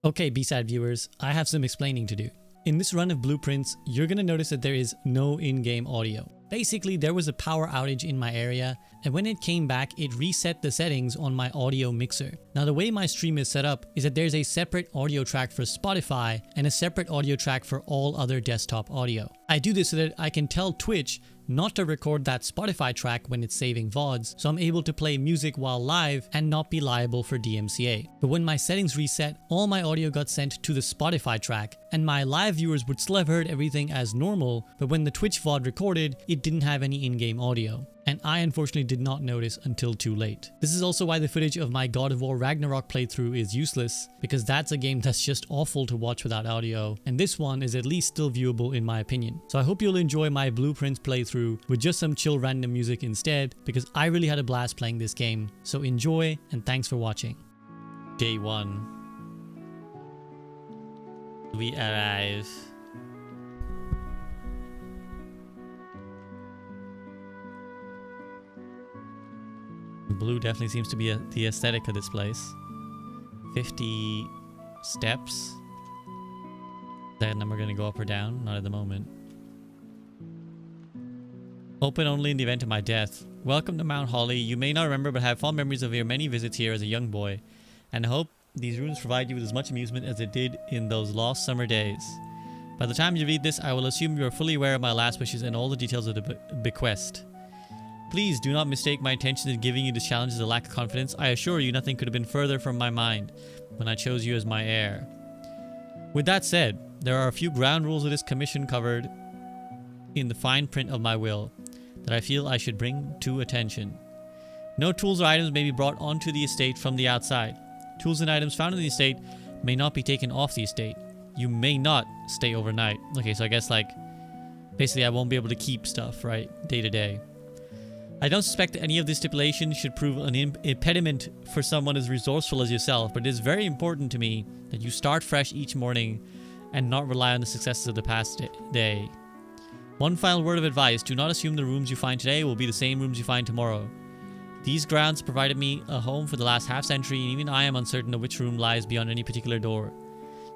Okay, B-Side viewers, I have some explaining to do. In this run of blueprints, you're gonna notice that there is no in-game audio. Basically, there was a power outage in my area, and when it came back, it reset the settings on my audio mixer. Now, the way my stream is set up is that there's a separate audio track for Spotify and a separate audio track for all other desktop audio. I do this so that I can tell Twitch not to record that Spotify track when it's saving VODs, so I'm able to play music while live and not be liable for DMCA. But when my settings reset, all my audio got sent to the Spotify track, and my live viewers would still have heard everything as normal, but when the Twitch VOD recorded, it didn't have any in-game audio. And I unfortunately did not notice until too late. This is also why the footage of my God of War Ragnarok playthrough is useless, because that's a game that's just awful to watch without audio, and this one is at least still viewable in my opinion. So I hope you'll enjoy my Blueprints playthrough with just some chill random music instead, because I really had a blast playing this game. So enjoy, and thanks for watching. Day 1. We arrive. Blue definitely seems to be the aesthetic of this place. 50 steps. Is that number going to go up or down? Not at the moment. Open only in the event of my death. Welcome to Mount Holly. You may not remember but have fond memories of your many visits here as a young boy, and hope these rooms provide you with as much amusement as it did in those lost summer days. By the time you read this, I will assume you are fully aware of my last wishes and all the details of the bequest. Please do not mistake my intention in giving you this challenge as a lack of confidence. I assure you nothing could have been further from my mind when I chose you as my heir. With that said, there are a few ground rules of this commission covered in the fine print of my will that I feel I should bring to attention. No tools or items may be brought onto the estate from the outside. Tools and items found in the estate may not be taken off the estate. You may not stay overnight. Okay, so I guess like basically I won't be able to keep stuff, right? Day to day. I don't suspect that any of this stipulation should prove an impediment for someone as resourceful as yourself, but it is very important to me that you start fresh each morning and not rely on the successes of the past day. One final word of advice: do not assume the rooms you find today will be the same rooms you find tomorrow. These grounds provided me a home for the last half-century, and even I am uncertain of which room lies beyond any particular door.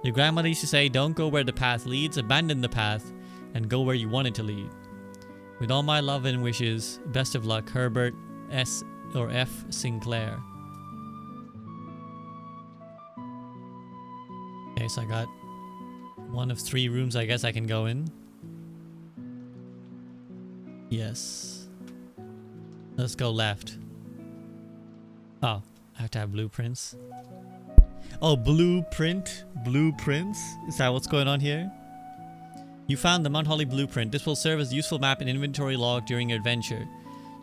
Your grandmother used to say, don't go where the path leads, abandon the path, and go where you want it to lead. With all my love and wishes, best of luck, Herbert S. or F. Sinclair. Okay, so I got one of 3 rooms I guess I can go in. Yes. Let's go left. Oh, I have to have blueprints. Oh, blueprints? Is that what's going on here? You found the Mount Holly blueprint. This will serve as a useful map and inventory log during your adventure.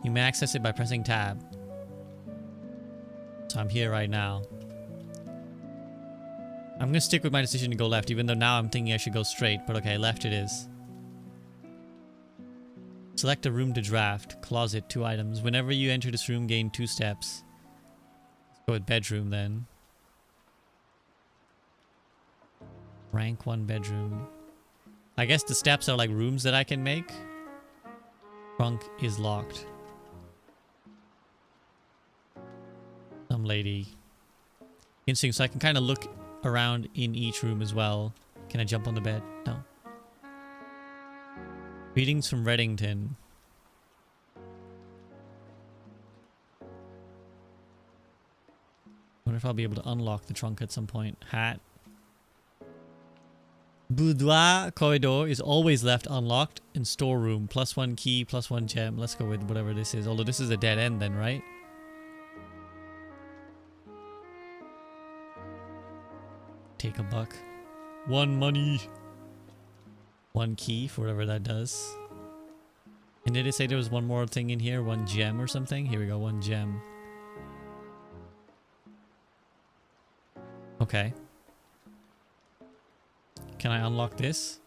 You may access it by pressing tab. So I'm here right now. I'm going to stick with my decision to go left, even though now I'm thinking I should go straight. But okay, left it is. Select a room to draft. Closet, 2 items. Whenever you enter this room, gain 2 steps. Let's go with bedroom then. Rank 1 bedroom. I guess the steps are like rooms that I can make. Trunk is locked. Some lady. Interesting, so I can kind of look around in each room as well. Can I jump on the bed? No. Greetings from Reddington. Wonder if I'll be able to unlock the trunk at some point. Hat. Boudoir corridor is always left unlocked. In storeroom, +1 key, +1 gem. Let's go with whatever this is. Although this is a dead end then, right? Take a buck. 1 money. 1 key for whatever that does. And did it say there was one more thing in here? 1 gem or something? Here we go, 1 gem. Okay. Can I unlock this?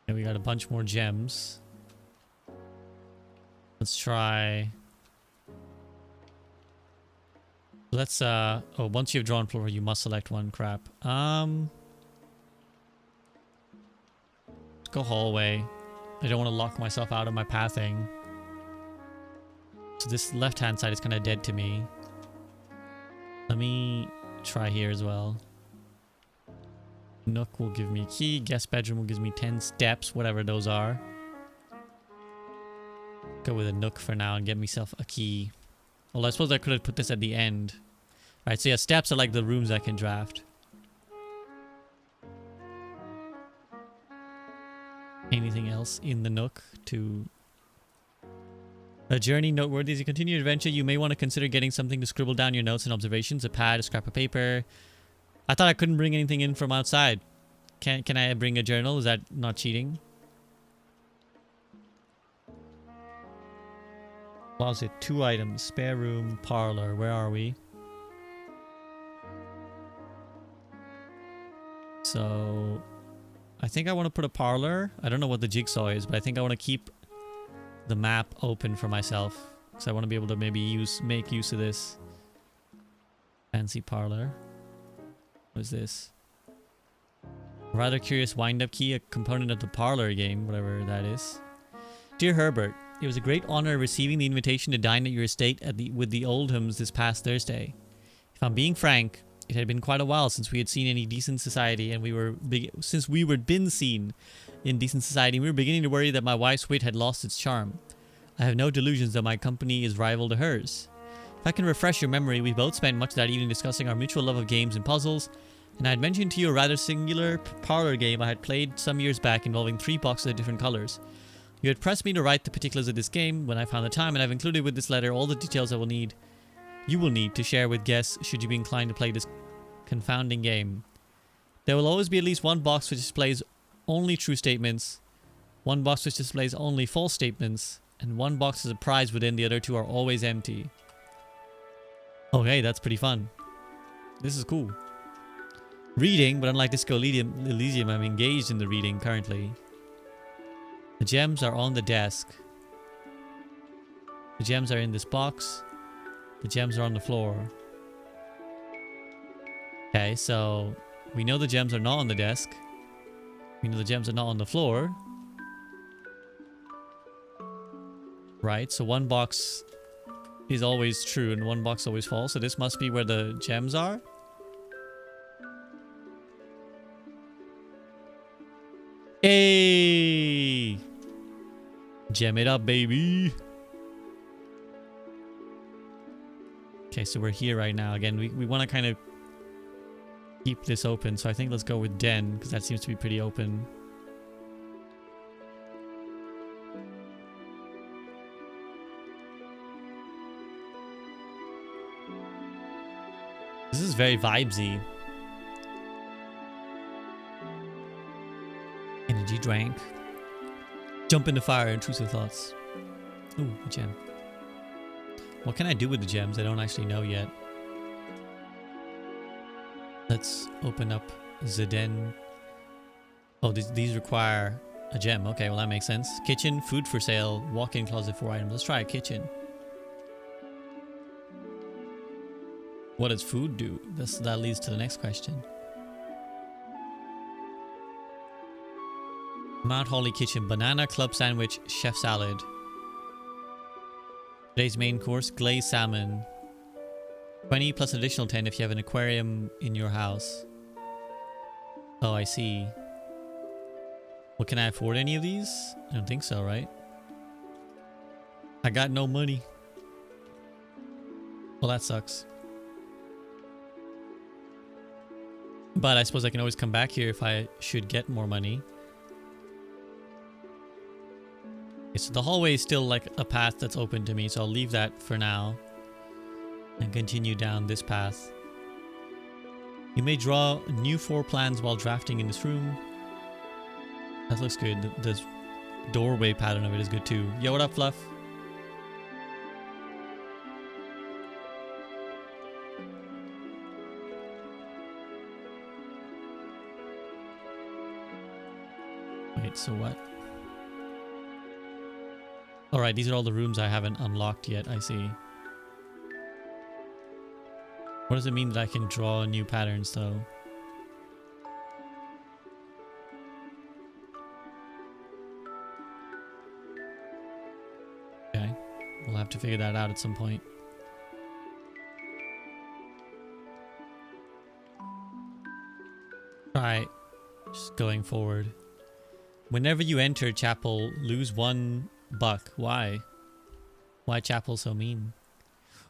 Okay, we got a bunch more gems. Let's try... Let's, oh, once you've drawn floor, you must select 1. Crap. Let's go hallway. I don't want to lock myself out of my pathing. So this left-hand side is kind of dead to me. Let me try here as well. Nook will give me a key. Guest bedroom will give me 10 steps, whatever those are. Go with a nook for now and get myself a key. Well, I suppose I could have put this at the end. Alright, so yeah, steps are like the rooms I can draft. Anything else in the nook to... A journey noteworthy. As you continue your adventure, you may want to consider getting something to scribble down your notes and observations. A pad, a scrap of paper. I thought I couldn't bring anything in from outside. Can I bring a journal? Is that not cheating? Closet, 2 items. Spare room, parlor. Where are we? So... I think I want to put a parlor. I don't know what the jigsaw is, but I think I want to keep the map open for myself. Because I want to be able to maybe make use of this. Fancy parlor. What is this? Rather curious wind-up key, a component of the parlor game, whatever that is. Dear Herbert, it was a great honor receiving the invitation to dine at your estate with the Oldhams this past Thursday. If I'm being frank, it had been quite a while since we had seen any decent society, and we were seen in decent society, we were beginning to worry that my wife's wit had lost its charm. I have no delusions that my company is rival to hers. If I can refresh your memory, we both spent much of that evening discussing our mutual love of games and puzzles, and I had mentioned to you a rather singular parlor game I had played some years back involving 3 boxes of different colors. You had pressed me to write the particulars of this game when I found the time, and I've included with this letter all the details you will need to share with guests should you be inclined to play this confounding game. There will always be at least one box which displays only true statements, one box which displays only false statements, and one box is a prize within. The other 2 are always empty. Okay, that's pretty fun. This is cool. Reading, but unlike Disco Elysium, I'm engaged in the reading currently. The gems are on the desk. The gems are in this box. The gems are on the floor. Okay, so we know the gems are not on the desk. We know the gems are not on the floor. Right, so one box is always true and one box always false. So this must be where the gems are. Hey! Gem it up, baby! Okay, so we're here right now. Again, we want to kind of keep this open. So I think let's go with den, because that seems to be pretty open. This is very vibesy. Energy drink. Jump in the fire, intrusive thoughts. Ooh, a gem. What can I do with the gems? I don't actually know yet. Let's open up the den. Oh, these require a gem. Okay, well that makes sense. Kitchen, food for sale, walk-in closet, 4 items. Let's try a kitchen. What does food do? That leads to the next question. Mount Holly kitchen, banana club sandwich, chef salad. Today's main course, glazed salmon. 20 plus additional 10 if you have an aquarium in your house. Oh, I see. Well, can I afford any of these? I don't think so, right? I got no money. Well, that sucks. But I suppose I can always come back here if I should get more money. Okay, so the hallway is still like a path that's open to me, so I'll leave that for now and continue down this path. You may draw new floor plans while drafting in this room. That looks good. The doorway pattern of it is good too. Yo, what up, Fluff? Wait, so what? Alright, these are all the rooms I haven't unlocked yet, I see. What does it mean that I can draw new patterns, though? Okay, we'll have to figure that out at some point. Try just going forward. Whenever you enter chapel, lose $1. Why? Why chapel so mean?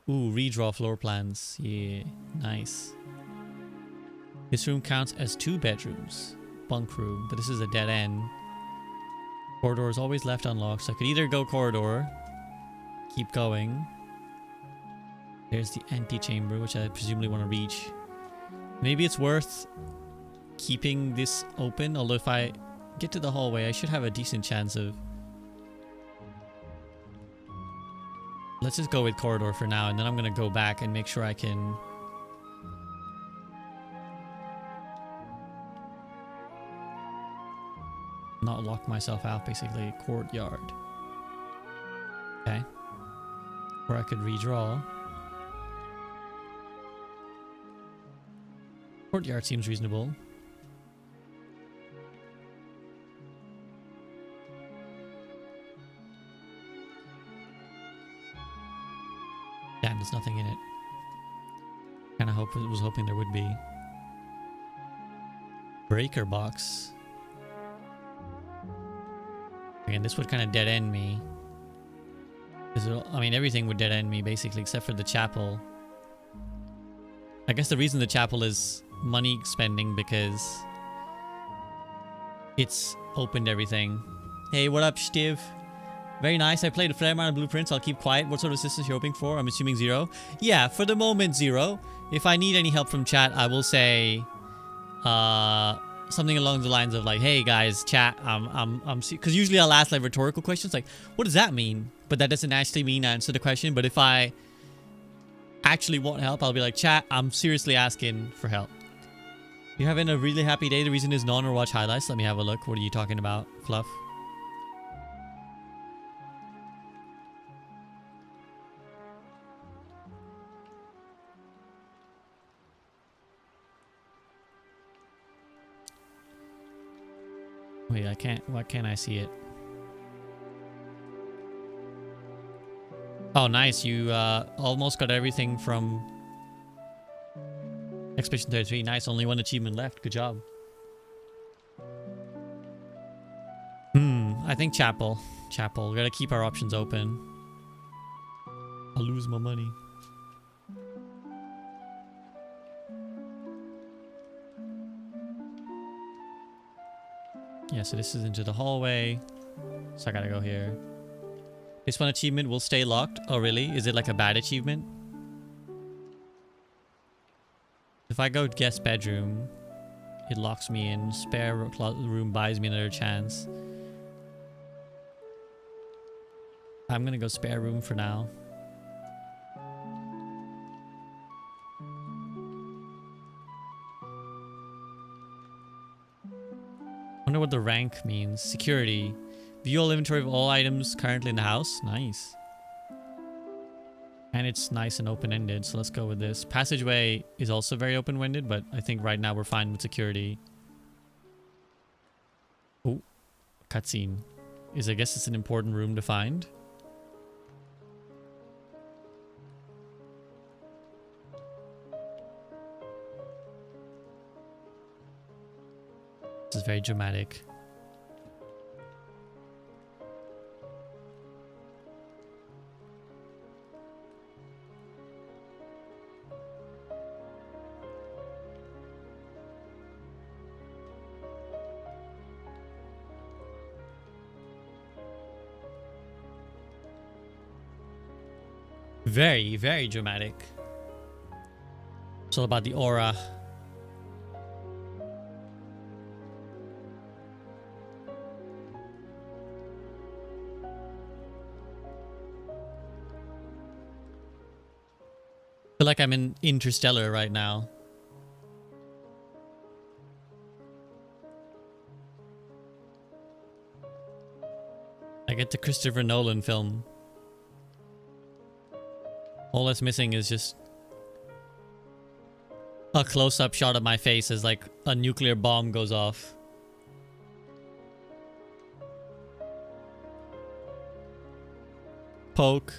Ooh, redraw floor plans. Yeah, nice. This room counts as 2 bedrooms. Bunk room, but this is a dead end. Corridor is always left unlocked, so I could either go corridor, keep going. There's the antechamber, which I presumably want to reach. Maybe it's worth keeping this open, although if I get to the hallway, I should have a decent chance of... Let's just go with corridor for now, and then I'm going to go back and make sure I can... not lock myself out, basically. Courtyard. Okay. Or I could redraw. Courtyard seems reasonable. Damn, there's nothing in it. Kinda was hoping there would be. Breaker box. Again, this would kind of dead end me. I mean, everything would dead end me basically, except for the chapel. I guess the reason the chapel is money spending because it's opened everything. Hey, what up, Stiv? Very nice. I played a fair amount of blueprints. I'll keep quiet. What sort of assistance you're hoping for? I'm assuming 0. Yeah, for the moment 0. If I need any help from chat, I will say something along the lines of like, hey guys, chat, because usually I'll ask like rhetorical questions like, what does that mean? But that doesn't actually mean answer the question. But if I actually want help, I'll be like, chat, I'm seriously asking for help. You're having a really happy day. The reason is non or watch highlights. Let me have a look. What are you talking about, Fluff? Wait, I can't. Why can't I see it? Oh, nice. You almost got everything from Expedition 33. Nice. Only 1 achievement left. Good job. I think chapel. Chapel. We gotta keep our options open. I'll lose my money. Yeah, so this is into the hallway. So I gotta go here. This one achievement will stay locked. Oh, really? Is it like a bad achievement? If I go guest bedroom, it locks me in. Spare room buys me another chance. I'm gonna go spare room for now. Wonder what the rank means. Security. View all inventory of all items currently in the house. Nice. And it's nice and open-ended, so let's go with this. Passageway is also very open-winded, but I think right now we're fine with security. Oh, cutscene. I guess it's an important room to find. This is very dramatic. Very, very dramatic. It's all about the aura. I feel like I'm in Interstellar right now. I get the Christopher Nolan film. All that's missing is just a close-up shot of my face as like a nuclear bomb goes off. Poke.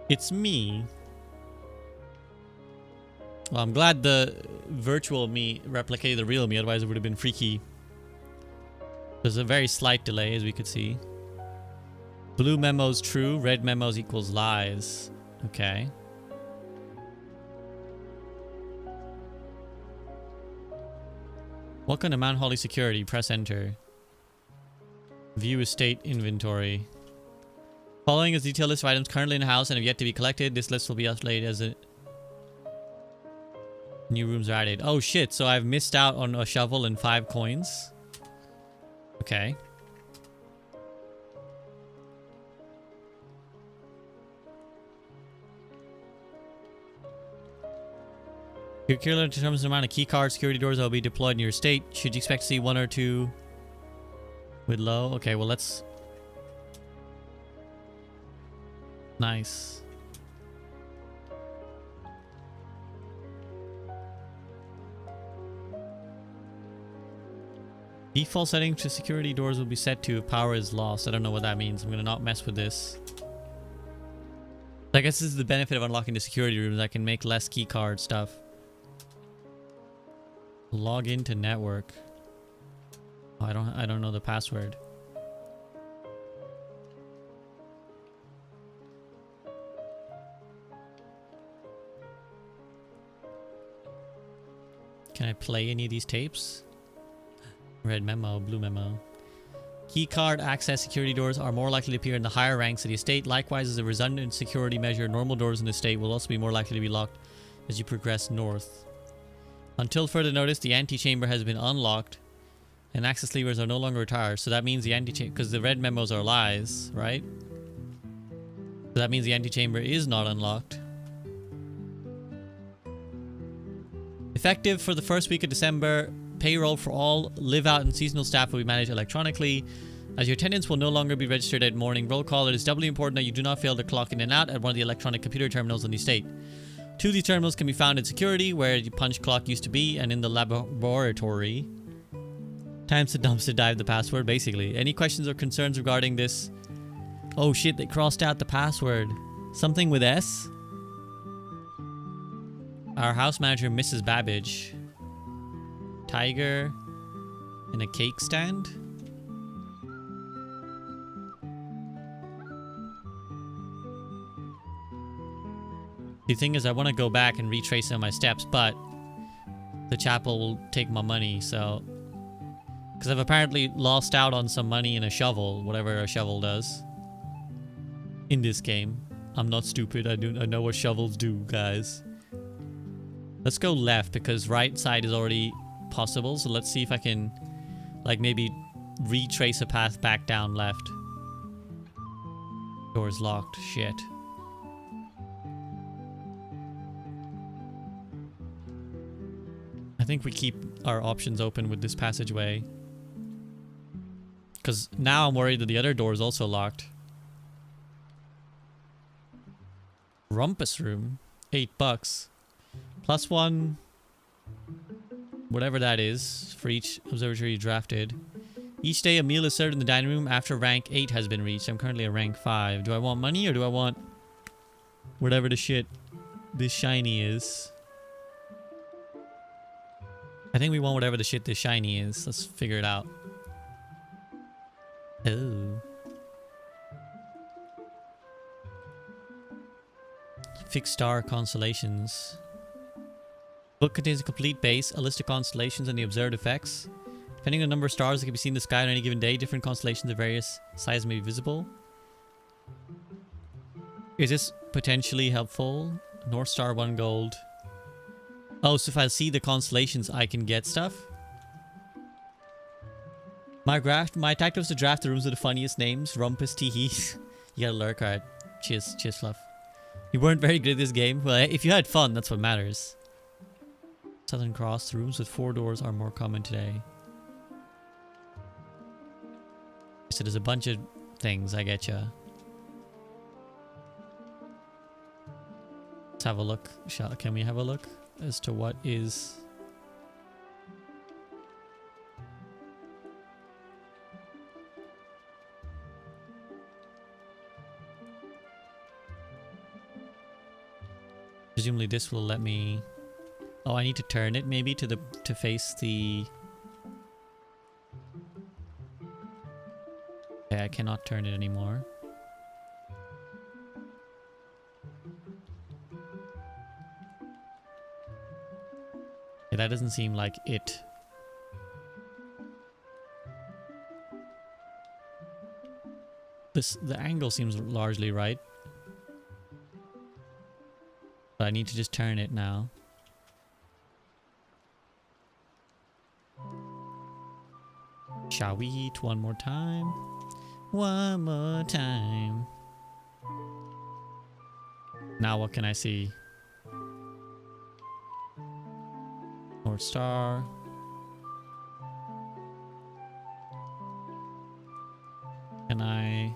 It's me. Well, I'm glad the virtual me replicated the real me, otherwise it would have been freaky. There's a very slight delay, as we could see. Blue memos true, red memos equals lies. Okay. Welcome to Mount Holly Security. Press enter. View estate inventory. Following is a detailed list of items currently in the house and have yet to be collected. This list will be updated as new rooms are added. Oh shit, so I've missed out on a shovel and 5 coins. Okay. Your killer determines the amount of key card security doors that will be deployed in your estate. Should you expect to see 1 or 2 with low? Okay, well let's... Nice. Default setting to security doors will be set to if power is lost. I don't know what that means. I'm going to not mess with this. I guess this is the benefit of unlocking the security rooms. I can make less keycard stuff. Log into network. Oh, I don't know the password. Can I play any of these tapes? Red memo, blue memo. Keycard access security doors are more likely to appear in the higher ranks of the estate. Likewise, as a redundant security measure, normal doors in the estate will also be more likely to be locked as you progress north. Until further notice, the antechamber has been unlocked and access levers are no longer retired. So that means the antechamber, because the red memos are lies, right? So that means the antechamber is not unlocked. Effective for the first week of December, payroll for all live-out and seasonal staff will be managed electronically. As your attendance will no longer be registered at morning roll call, it is doubly important that you do not fail to clock in and out at one of the electronic computer terminals on the estate. 2 of these terminals can be found in security, where the punch clock used to be, and in the laboratory. Times to dumpster dive the password, basically. Any questions or concerns regarding this? Oh shit, they crossed out the password. Something with S? Our house manager, Mrs. Babbage. Tiger. And a cake stand? The thing is, I want to go back and retrace some of my steps, but the chapel will take my money, so... Because I've apparently lost out on some money in a shovel, whatever a shovel does. In this game. I'm not stupid, I know what shovels do, guys. Let's go left, because right side is already possible, so let's see if I can, like, maybe retrace a path back down left. Door's locked, shit. I think we keep our options open with this passageway. Because now I'm worried that the other door is also locked. Rumpus room. $8. +1. Whatever that is. For each observatory drafted. Each day a meal is served in the dining room after rank 8 has been reached. I'm currently at rank 5. Do I want money or do I want whatever the shit this shiny is? I think we want whatever the shit this shiny is. Let's figure it out. Oh. Fixed star constellations. Book contains a complete base, a list of constellations and the observed effects. Depending on the number of stars that can be seen in the sky on any given day, different constellations of various sizes may be visible. Is this potentially helpful? North Star 1 gold. Oh, so if I see the constellations, I can get stuff? My tactic was to draft the rooms with the funniest names. Rumpus, teehee. You gotta lurk, alright. Cheers, Fluff. You weren't very good at this game. Well, if you had fun, that's what matters. Southern Cross. Rooms with 4 doors are more common today. So there's a bunch of things, I getcha. Let's have a look. Can we have a look as to what is... presumably this will let me... Oh, I need to turn it maybe to face the... Okay, I cannot turn it anymore. Okay, that doesn't seem like it. The angle seems largely right. But I need to just turn it now. Shall we eat one more time? One more time. Now what can I see? North Star. Can I...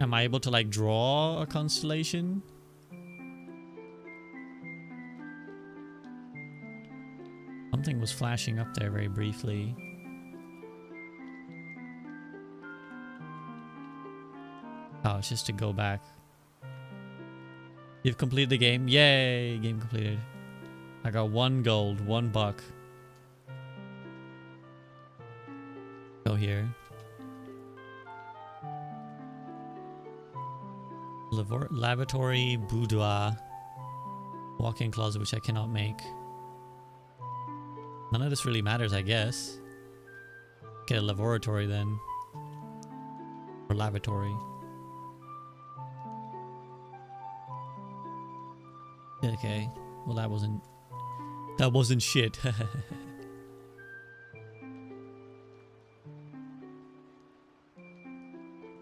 Am I able to like draw a constellation? Something was flashing up there very briefly. Oh, it's just to go back. You've completed the game. Yay! Game completed. I got 1 gold, $1. Go here. Lavatory, boudoir. Walk-in closet, which I cannot make. None of this really matters, I guess. Get a laboratory then. Or lavatory. Okay. Well, that wasn't shit.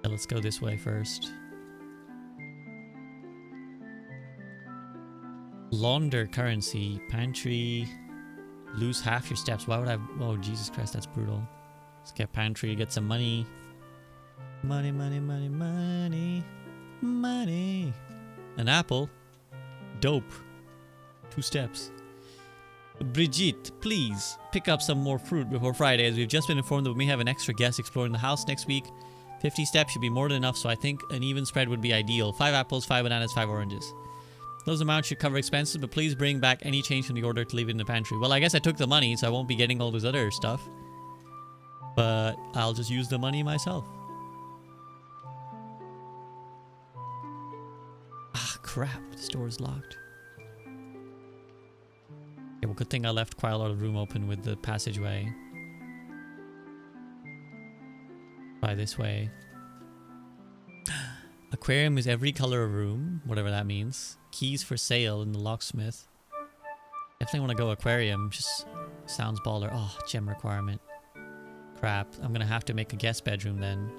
Let's go this way first. Launder currency, pantry, lose half your steps. Why would I? Oh, Jesus Christ, that's brutal. Let's get pantry, get some money. Money, money, money, money, money. An apple. Dope. 2 steps. Brigitte, please pick up some more fruit before Friday, as we've just been informed that we may have an extra guest exploring the house next week. 50 steps should be more than enough, so I think an even spread would be ideal. 5 apples, 5 bananas, 5 oranges. Those amounts should cover expenses, but please bring back any change from the order to leave it in the pantry. Well, I guess I took the money, so I won't be getting all this other stuff. But I'll just use the money myself. Ah, crap. This door is locked. Okay, well, good thing I left quite a lot of room open with the passageway. Try this way. Aquarium is every color of room, whatever that means. Keys for sale in the locksmith. Definitely want to go aquarium. Just sounds baller. Oh, gem requirement. Crap. I'm going to have to make a guest bedroom then.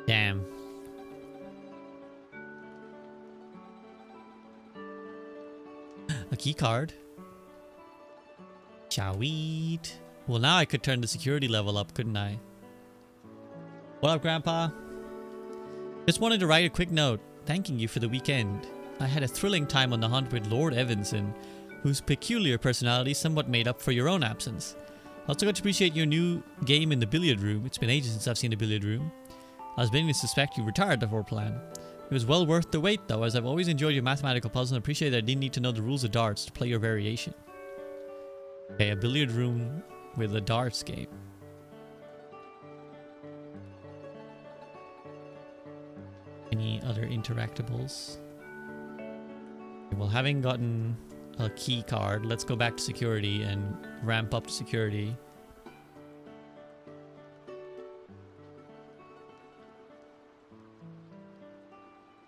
Damn. A key card. Shall we eat? Well, now I could turn the security level up, couldn't I? What up, Grandpa? Just wanted to write a quick note, thanking you for the weekend. I had a thrilling time on the hunt with Lord Evanson, whose peculiar personality somewhat made up for your own absence. I also got to appreciate your new game in the billiard room. It's been ages since I've seen a billiard room. I was beginning to suspect you retired before plan. It was well worth the wait though, as I've always enjoyed your mathematical puzzles and appreciate that I didn't need to know the rules of darts to play your variation. Okay, a billiard room with a darts game. Any other interactables? Okay, well, having gotten a key card, let's go back to security and ramp up to security.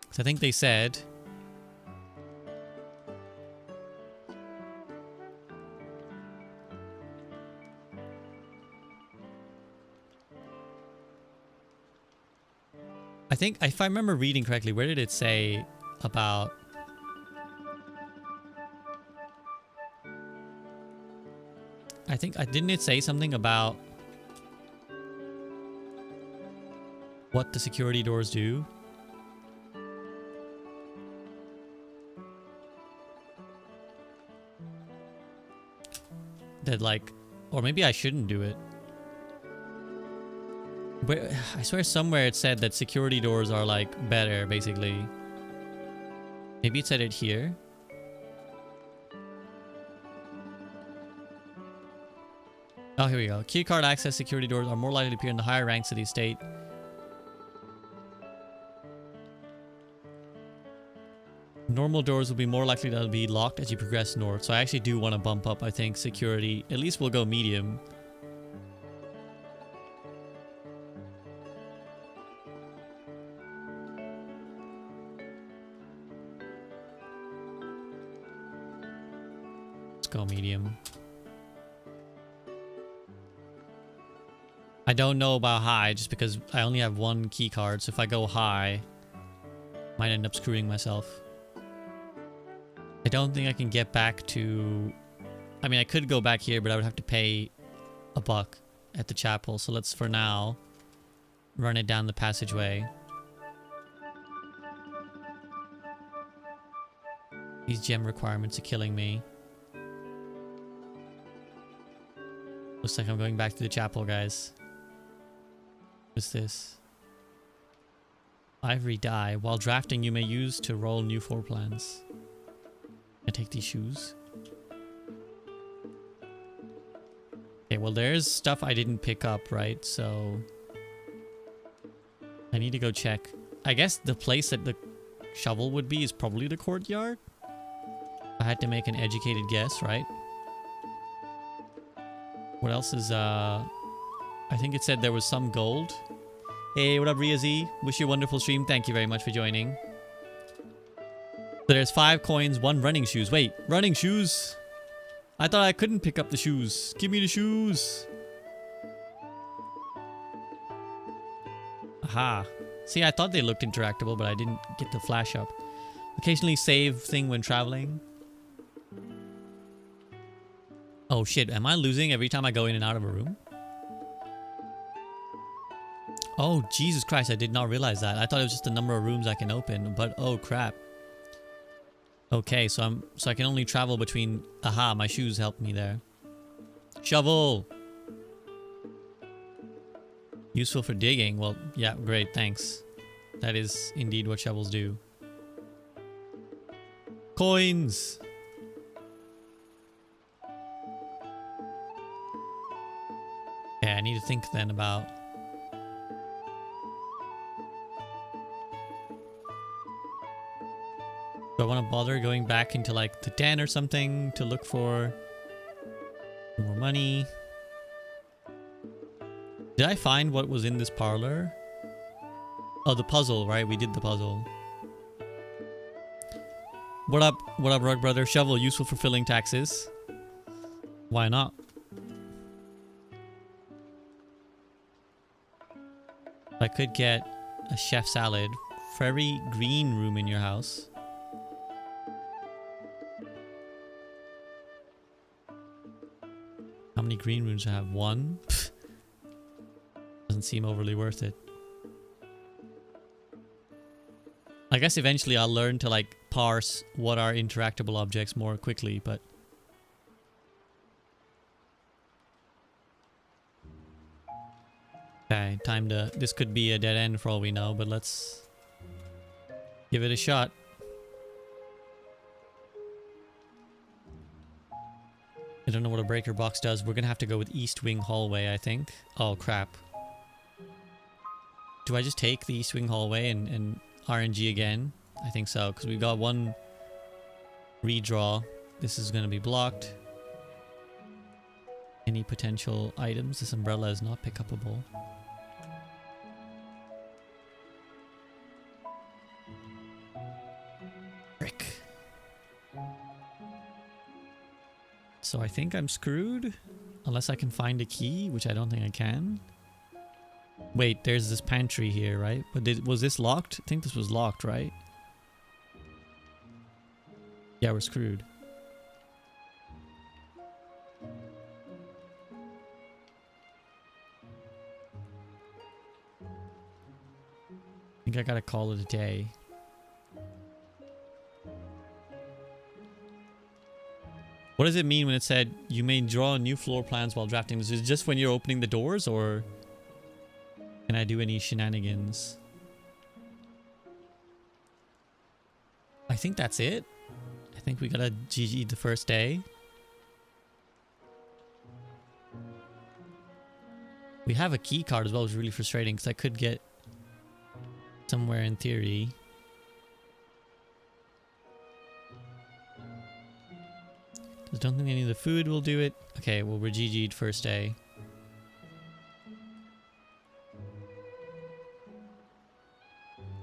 So I think they said I think, if I remember reading correctly, where did it say about... I think, didn't it say something about what the security doors do? That like, or maybe I shouldn't do it. But I swear somewhere it said that security doors are like better, basically. Maybe it said it here. Oh, here we go. Keycard access security doors are more likely to appear in the higher ranks of the estate. Normal doors will be more likely to be locked as you progress north. So I actually do want to bump up, I think, security. At least we'll go medium. Let's go medium. I don't know about high just because I only have one key card. So if I go high, I might end up screwing myself. I don't think I can get back to... I mean, I could go back here, but I would have to pay $1 at the chapel. So let's, for now, run it down the passageway. These gem requirements are killing me. Looks like I'm going back to the chapel, guys. What's this? Ivory die. While drafting, you may use to roll new floor plans. I take these shoes. Okay, well there's stuff I didn't pick up, right? So I need to go check. I guess the place that the shovel would be is probably the courtyard. I had to make an educated guess, right? What else is I think it said there was some gold. Hey, what up, Ria Z? Wish you a wonderful stream. Thank you very much for joining. So there's 5 coins, 1 running shoes. Wait, running shoes? I thought I couldn't pick up the shoes. Give me the shoes. Aha. See, I thought they looked interactable, but I didn't get the flash up. Occasionally save thing when traveling. Oh shit, am I losing every time I go in and out of a room? Oh, Jesus Christ, I did not realize that. I thought it was just the number of rooms I can open, but oh crap. Okay, so I can only travel between... Aha, my shoes helped me there. Shovel! Useful for digging. Well, yeah, great, thanks. That is indeed what shovels do. Coins! Yeah, I need to think then about... Do I want to bother going back into like the den or something to look for more money? Did I find what was in this parlor? Oh, the puzzle, right? We did the puzzle. What up, Rug Brother? Shovel, useful for filling taxes. Why not? I could get a chef salad for every green room in your house. How many green rooms do I have? 1? Pfft. Doesn't seem overly worth it. I guess eventually I'll learn to like parse what are interactable objects more quickly, but... Okay, time to... This could be a dead end for all we know, but let's give it a shot. I don't know what a breaker box does. We're gonna have to go with East Wing Hallway, I think. Oh, crap. Do I just take the East Wing Hallway and RNG again? I think so, because we've got 1 redraw. This is gonna be blocked. Any potential items? This umbrella is not pick-upable. Frick. So I think I'm screwed. Unless I can find a key, which I don't think I can. Wait, there's this pantry here, right? But was this locked? I think this was locked, right? Yeah, we're screwed. I think I gotta call it a day. What does it mean when it said you may draw new floor plans while drafting? Is it just when you're opening the doors, or Can I do any shenanigans? I think that's it. I think we gotta GG the first day. We have a key card as well, which is really frustrating because I could get somewhere in theory. Just don't think any of the food will do it. Okay, well, we're GG'd first day.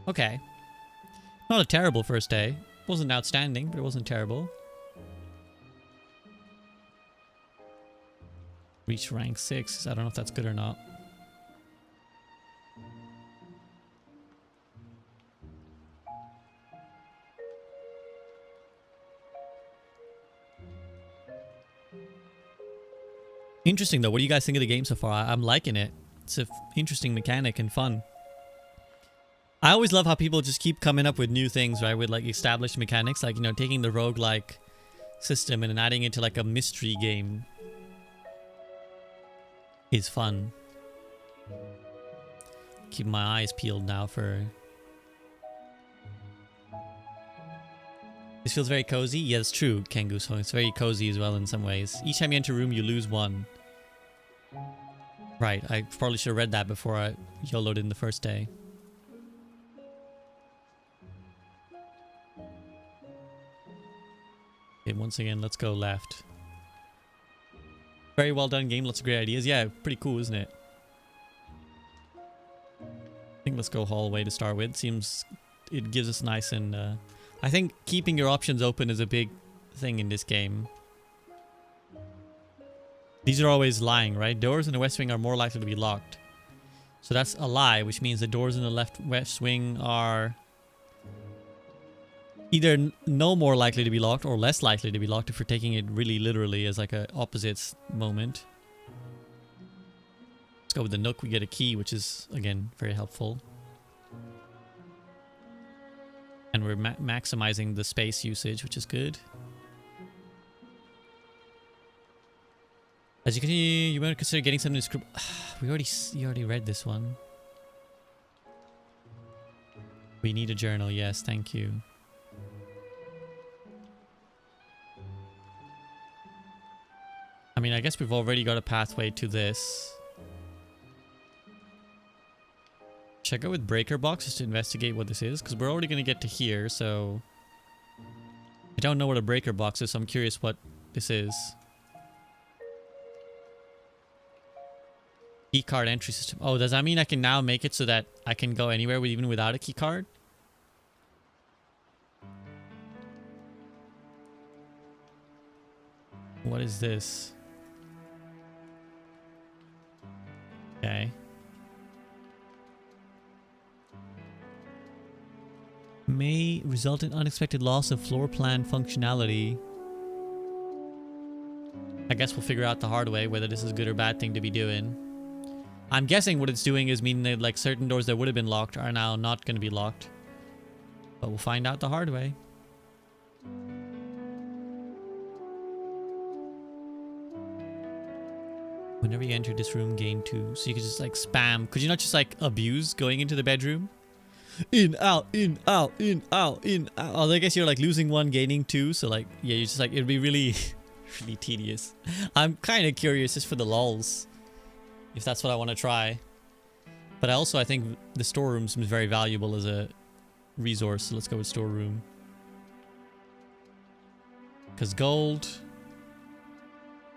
Okay. Not a terrible first day. Wasn't outstanding, but it wasn't terrible. Reach rank 6. I don't know if that's good or not. Interesting though. What do you guys think of the game so far? I'm liking it. It's an interesting mechanic and fun. I always love how people just keep coming up with new things, right? With like established mechanics, like, you know, taking the roguelike system and then adding it to like a mystery game is fun. Keep my eyes peeled now for... This feels very cozy. Yeah, it's true, Kengu. So it's very cozy as well in some ways. Each time you enter a room, you lose one. Right, I probably should have read that before I YOLO'd in the first day. Okay, once again, let's go left. Very well done game, lots of great ideas. Yeah, pretty cool, isn't it? I think let's go hallway to start with. Seems it gives us nice and... I think keeping your options open is a big thing in this game. These are always lying, right? Doors in the west wing are more likely to be locked. So that's a lie, which means the doors in the west wing are either no more likely to be locked or less likely to be locked if we're taking it really literally as like a opposites moment. Let's go with the nook. We get a key, which is, again, very helpful. And we're maximizing the space usage, which is good. As you continue, you might consider getting something to scribble. You already read this one. We need a journal. Yes, thank you. I mean, I guess we've already got a pathway to this. Should I go with breaker box just to investigate what this is? Because we're already going to get to here, so... I don't know what a breaker box is, so I'm curious what this is. Keycard entry system. Oh, does that mean I can now make it so that I can go anywhere with, even without a keycard? What is this? Okay. May result in unexpected loss of floor plan functionality. I guess we'll figure out the hard way whether this is a good or bad thing to be doing. I'm guessing what it's doing is meaning that like certain doors that would have been locked are now not going to be locked. But we'll find out the hard way. Whenever you enter this room, gain 2. So you could just like spam. Could you not just like abuse going into the bedroom? In, out, in, out, in, out, in, out. Oh, I guess you're like losing 1, gaining 2. So like, yeah, you're just like, it'd be really, really tedious. I'm kind of curious just for the lulz. If that's what I want to try. But I think the storeroom seems very valuable as a resource. So let's go with storeroom. Because gold...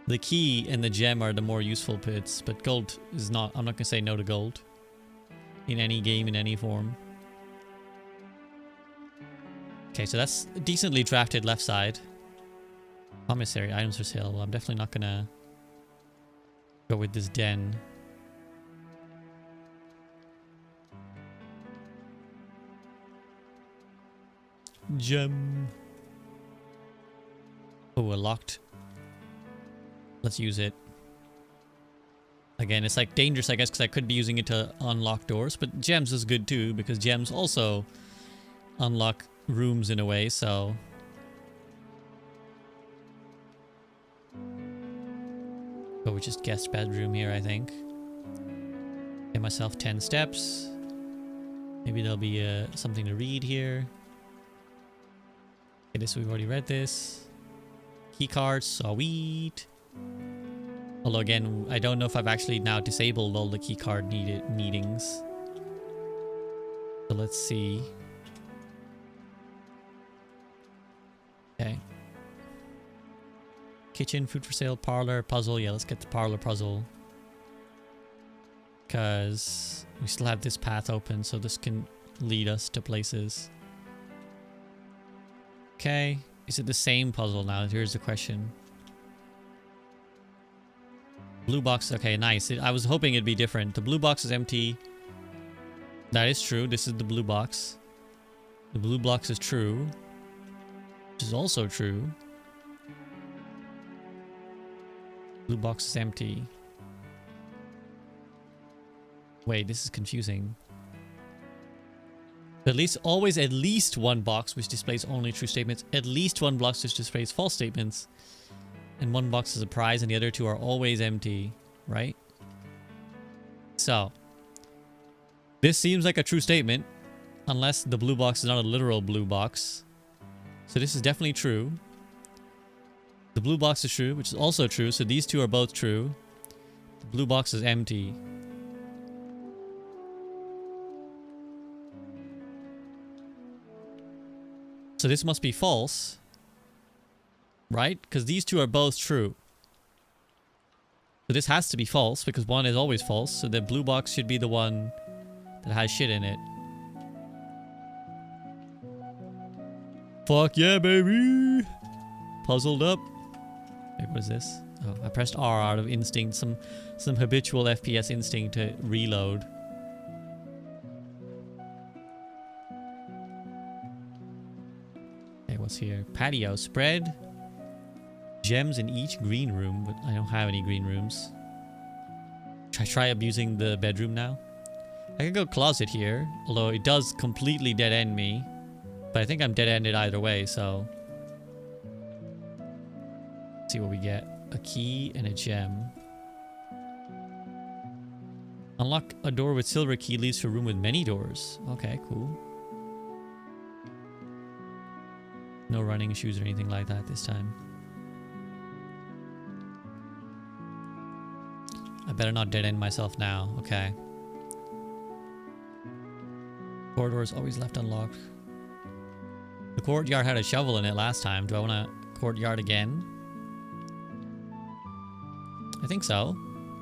The key and the gem are the more useful bits, but gold is not... I'm not going to say no to gold. In any game, in any form. Okay, so that's decently drafted left side. Commissary, items for sale. Well, I'm definitely not going to go with this den. Gem. Oh, a locked... Let's use it. Again, it's like dangerous, I guess, because I could be using it to unlock doors. But gems is good too, because gems also unlock rooms in a way, so... Oh, we just guessed bedroom here, I think. Okay, myself 10 steps. Maybe there'll be something to read here. Okay, this we've already read this. Key cards, sweet. Although again, I don't know if I've actually now disabled all the key card needings. So let's see. Okay. Kitchen, food for sale, parlor, puzzle. Yeah, let's get the parlor puzzle. Because we still have this path open, so this can lead us to places. Okay. Is it the same puzzle now? Here's the question. Blue box. Okay, nice. I was hoping it'd be different. The blue box is empty. That is true. This is the blue box. The blue box is true. Which is also true. Blue box is empty. Wait, this is confusing. At least always at least one box which displays only true statements. At least one box which displays false statements. And one box is a prize and the other two are always empty, right? So, this seems like a true statement. Unless the blue box is not a literal blue box. So this is definitely true. The blue box is true, which is also true. So these two are both true. The blue box is empty. So this must be false. Right? Because these two are both true. So this has to be false because one is always false. So the blue box should be the one that has shit in it. Fuck yeah, baby! Puzzled up. Wait, what is this? Oh, I pressed R out of instinct. Some habitual FPS instinct to reload. Okay, what's here? Patio spread. Gems in each green room, but I don't have any green rooms. Should I try abusing the bedroom now? I can go closet here, although it does completely dead end me. But I think I'm dead ended either way, so. Let's see what we get. A key and a gem. Unlock a door with silver key leads to a room with many doors. Okay, cool. No running shoes or anything like that this time. I better not dead end myself now. Okay. Corridor is always left unlocked. The courtyard had a shovel in it last time. Do I want a courtyard again? I think so.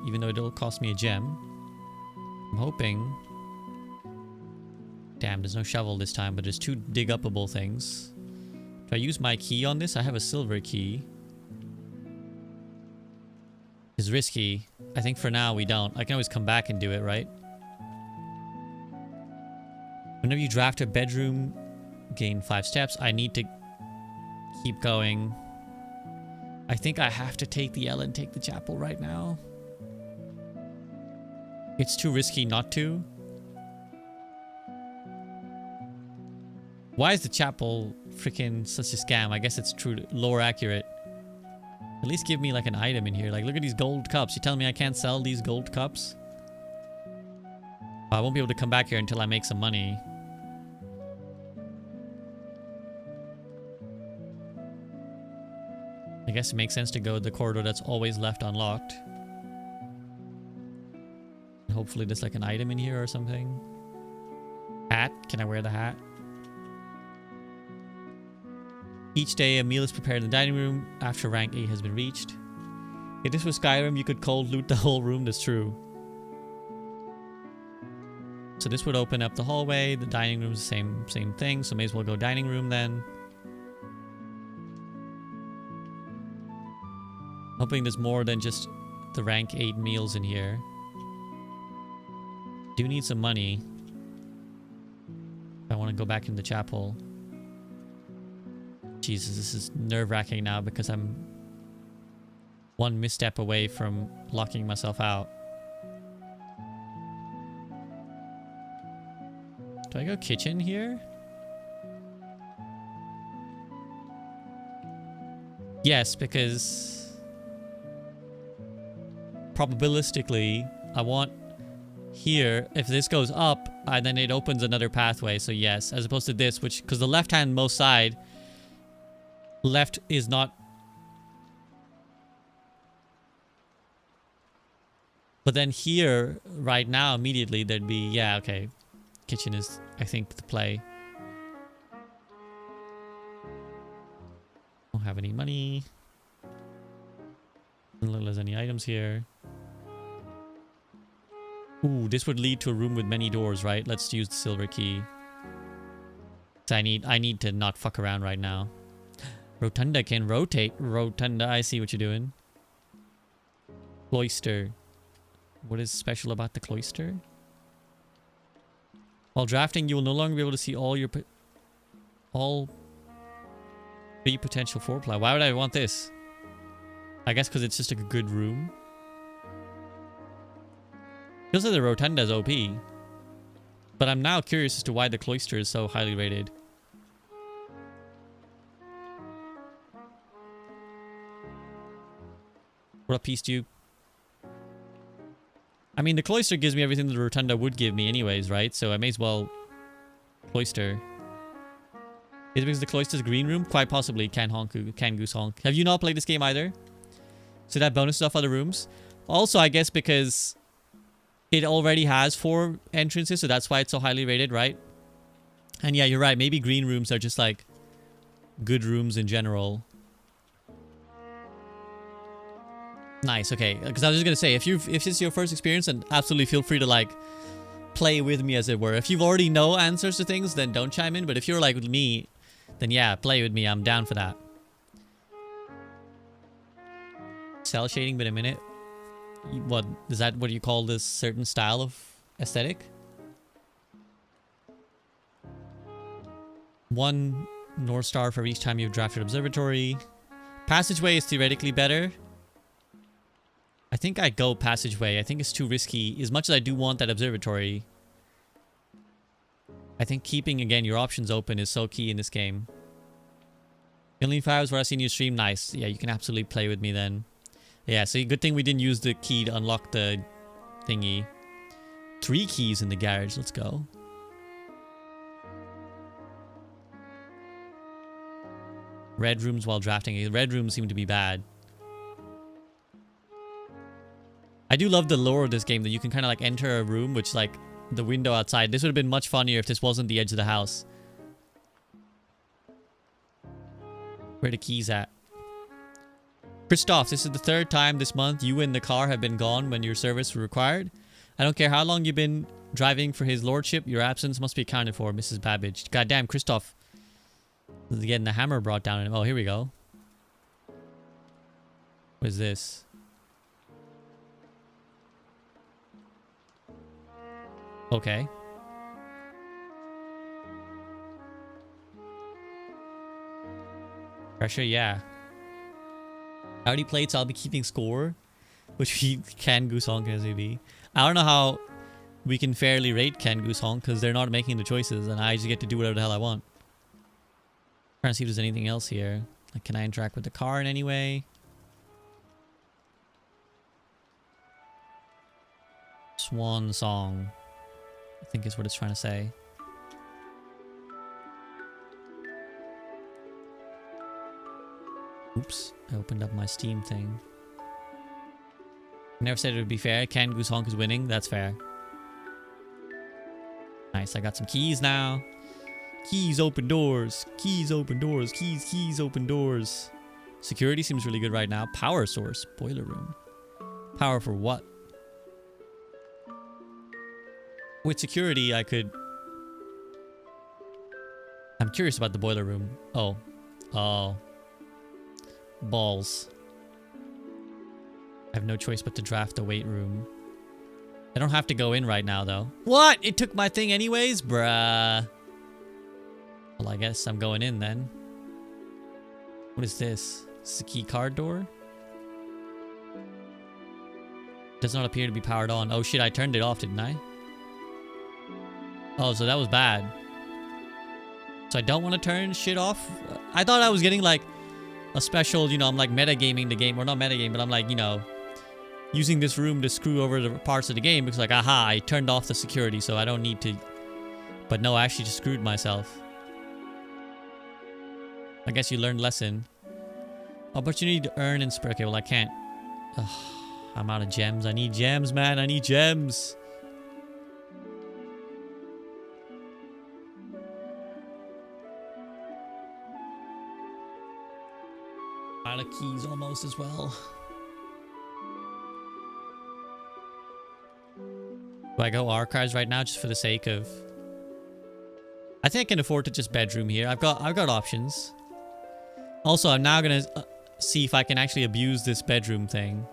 Even though it'll cost me a gem. I'm hoping. Damn, there's no shovel this time, but there's two dig-upable things. Do I use my key on this? I have a silver key. It's risky. I think for now we don't. I can always come back and do it, right? Whenever you draft a bedroom, gain 5 steps. I need to keep going. I think I have to take the L and take the chapel right now. It's too risky not to. Why is the chapel freaking such a scam? I guess it's true, lore accurate. At least give me like an item in here. Like, look at these gold cups. You telling me I can't sell these gold cups? I won't be able to come back here until I make some money. I guess it makes sense to go the corridor that's always left unlocked. Hopefully there's like an item in here or something. Hat? Can I wear the hat? Each day a meal is prepared in the dining room after rank 8 has been reached. If this was Skyrim, you could cold loot the whole room. That's true. So this would open up the hallway. The dining room is the same thing. So may as well go dining room then. Hoping there's more than just the rank 8 meals in here. Do need some money. I want to go back in the chapel. Jesus, this is nerve-wracking now because I'm one misstep away from locking myself out. Do I go kitchen here? Yes, because probabilistically, I want here, if this goes up, then it opens another pathway. So yes, as opposed to this, which, because the left-hand most side, left is not. But then here, right now, immediately, there'd be, yeah, okay. Kitchen is, I think, the play. Don't have any money. Doesn't look like there's any items here. Ooh, this would lead to a room with many doors, right? Let's use the silver key. So I need to not fuck around right now. Rotunda can rotate. Rotunda, I see what you're doing. Cloister. What is special about the cloister? While drafting, you will no longer be able to see all three potential foreplay. Why would I want this? I guess because it's just a good room. Feels like the rotunda is OP. But I'm now curious as to why the cloister is so highly rated. What piece do you... I mean, the cloister gives me everything the rotunda would give me anyways, right? So I may as well... Cloister. Is it because the cloister's green room? Quite possibly. Can goose honk. Have you not played this game either? So that bonus stuff other rooms? Also, I guess because... it already has 4 entrances, so that's why it's so highly rated, right? And yeah, you're right. Maybe green rooms are just like good rooms in general. Nice, okay. Because I was just gonna say, if it's your first experience, then absolutely feel free to like play with me, as it were. If you've already know answers to things, then don't chime in. But if you're like with me, then yeah, play with me. I'm down for that. Cell shading, but a minute. What is that? What do you call this certain style of aesthetic? 1 North Star for each time you've drafted observatory. Passageway is theoretically better. I think I go passageway. I think it's too risky. As much as I do want that observatory, I think keeping, again, your options open is so key in this game. Only 5 hours where I've seen you stream. Nice. Yeah, you can absolutely play with me then. Yeah, so good thing we didn't use the key to unlock the thingy. 3 keys in the garage. Let's go. Red rooms while drafting. Red rooms seem to be bad. I do love the lore of this game, that you can kind of like enter a room, which like the window outside. This would have been much funnier if this wasn't the edge of the house. Where are the keys at? Christoph, this is the 3rd time this month you and the car have been gone when your service was required. I don't care how long you've been driving for his lordship, your absence must be accounted for, Mrs. Babbage. Goddamn, Christoph. Getting the hammer brought down on him. Oh, here we go. What is this? Okay. Pressure, yeah. I already played, so I'll be keeping score. Which we can Goose Honk as SVB. I don't know how we can fairly rate Can Goose Honk, because they're not making the choices, and I just get to do whatever the hell I want. Trying to see if there's anything else here. Like, can I interact with the car in any way? Swan Song, I think is what it's trying to say. Oops, I opened up my Steam thing. I never said it would be fair. Can Goose Honk is winning. That's fair. Nice, I got some keys now. Keys open doors. Keys open doors. Keys open doors. Security seems really good right now. Power source. Boiler room. Power for what? With security, I could... I'm curious about the boiler room. Oh. Oh. Balls. I have no choice but to draft the weight room. I don't have to go in right now, though. What? It took my thing anyways? Bruh. Well, I guess I'm going in then. What is this? Is this a key card door? Does not appear to be powered on. Oh shit, I turned it off, didn't I? Oh, so that was bad. So I don't want to turn shit off? I thought I was getting like a special, you know, I'm like metagaming the game. Or not metagame, but I'm like, you know, using this room to screw over the parts of the game because like, aha, I turned off the security, so I don't need to. But no, I actually just screwed myself. I guess you learned lesson. Opportunity to earn and spread. Okay, well I can't. Ugh, I'm out of gems. I need gems, man. I need gems. Out of keys almost as well. Do I go archives right now just for the sake of... I think I can afford to just bedroom here. I've got options. Also, I'm now gonna see if I can actually abuse this bedroom thing.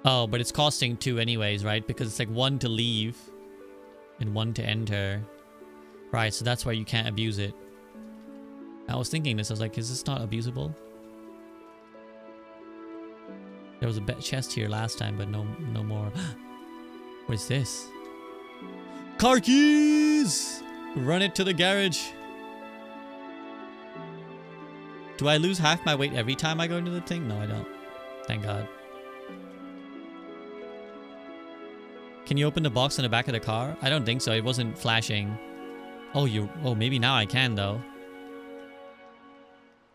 Oh, but it's costing 2 anyways, right? Because it's like 1 to leave and 1 to enter. Right, so that's why you can't abuse it. I was thinking this, I was like, is this not abusable? There was a chest here last time, but no more. What is this? Car keys! Run it to the garage. Do I lose half my weight every time I go into the thing? No, I don't. Thank God. Can you open the box in the back of the car? I don't think so. It wasn't flashing. Oh, maybe now I can though.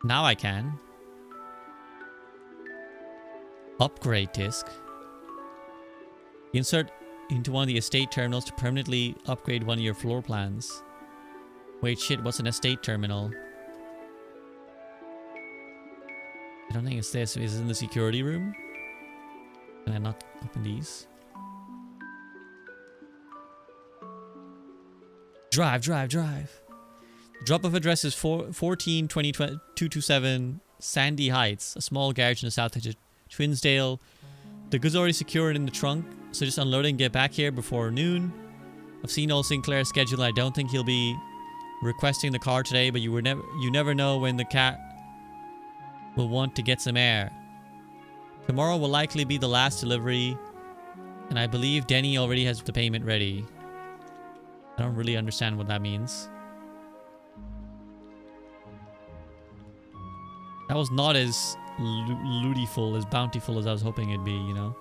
Now I can. Upgrade disc. Insert into one of the estate terminals to permanently upgrade one of your floor plans. Wait, shit, what's an estate terminal? I don't think it's this. Is it in the security room? Can I not open these? Drive. Drop off address is 14-227 Sandy Heights, a small garage in the south edge of Twinsdale. The goods are already secured in the trunk, so just unload it and get back here before noon. I've seen old Sinclair's schedule. I don't think he'll be requesting the car today, but you never know when the cat will want to get some air. Tomorrow will likely be the last delivery, and I believe Denny already has the payment ready. I don't really understand what that means. That was not as lootiful, as bountiful as I was hoping it'd be, you know?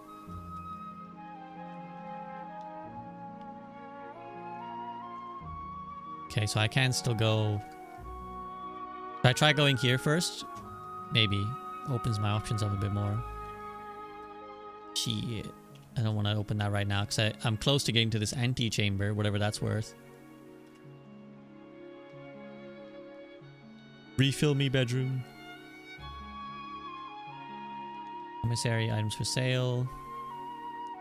Okay, so I can still go... Should I try going here first? Maybe. Opens my options up a bit more. Shit. I don't want to open that right now because I'm close to getting to this antechamber, whatever that's worth. Refill me bedroom. Commissary items for sale.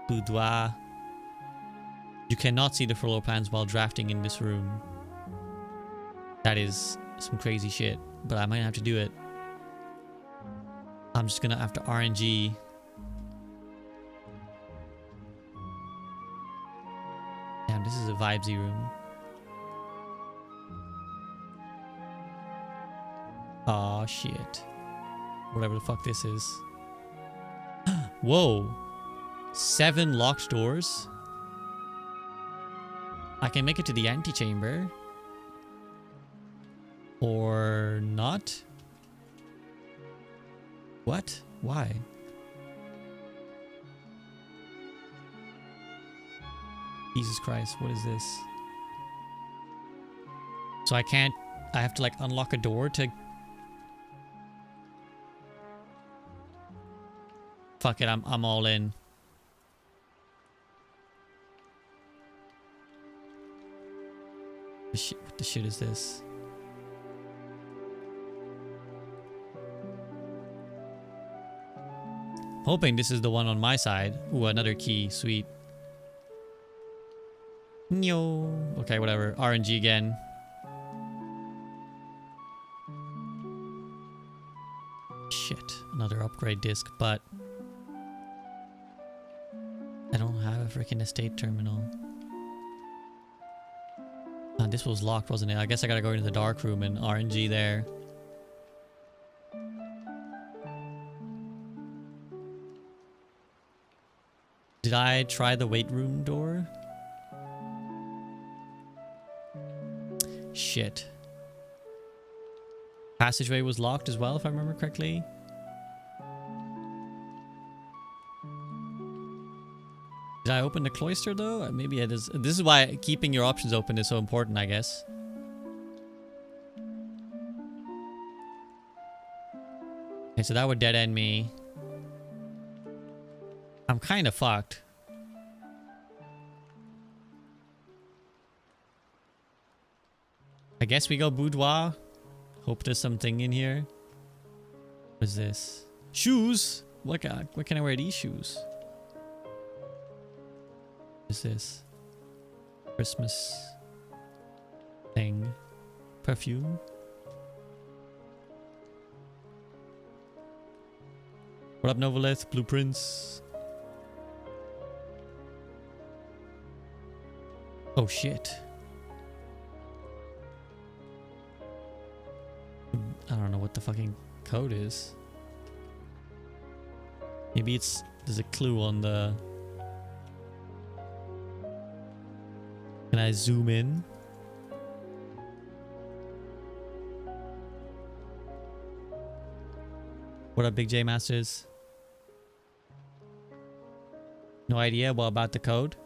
Boudoir. You cannot see the floor plans while drafting in this room. That is some crazy shit, but I might have to do it. I'm just gonna have to RNG. Damn, this is a vibesy room. Aw, shit. Whatever the fuck this is. Whoa. 7 locked doors. I can make it to the antechamber. Or not? What? Why? Jesus Christ, what is this? So I can't... I have to like unlock a door to... Fuck it, I'm all in. What the shit is this? Hoping this is the one on my side. Ooh, another key. Sweet. No. Okay, whatever. RNG again. Shit. Another upgrade disc, but... I don't have a freaking estate terminal. This was locked, wasn't it? I guess I gotta go into the dark room and RNG there. Did I try the weight room door? Shit. Passageway was locked as well, if I remember correctly. Did I open the cloister though? Maybe it is. This is why keeping your options open is so important, I guess. Okay, so that would dead end me. I'm kind of fucked. I guess we go boudoir. Hope there's something in here. What is this? Shoes? What can I wear these shoes? What is this? Christmas thing. Perfume. What up, Novolith? Blueprints. Oh shit. I don't know what the fucking code is. Maybe there's a clue on the... Can I zoom in? What up, Big J Masters? No idea. What about the code?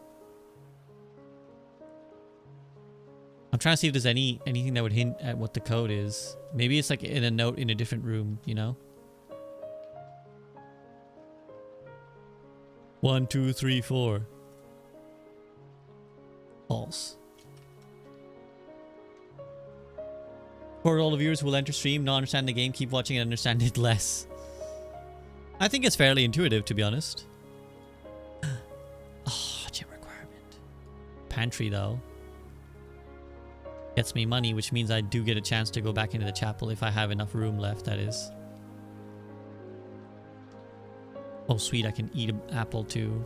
I'm trying to see if there's anything that would hint at what the code is. Maybe it's like in a note in a different room, you know? 1, 2, 3, 4. False. For all the viewers who will enter stream, not understand the game, keep watching and understand it less. I think it's fairly intuitive, to be honest. Oh, gym requirement. Pantry, though. Gets me money, which means I do get a chance to go back into the chapel if I have enough room left, that is. Oh, sweet, I can eat an apple too.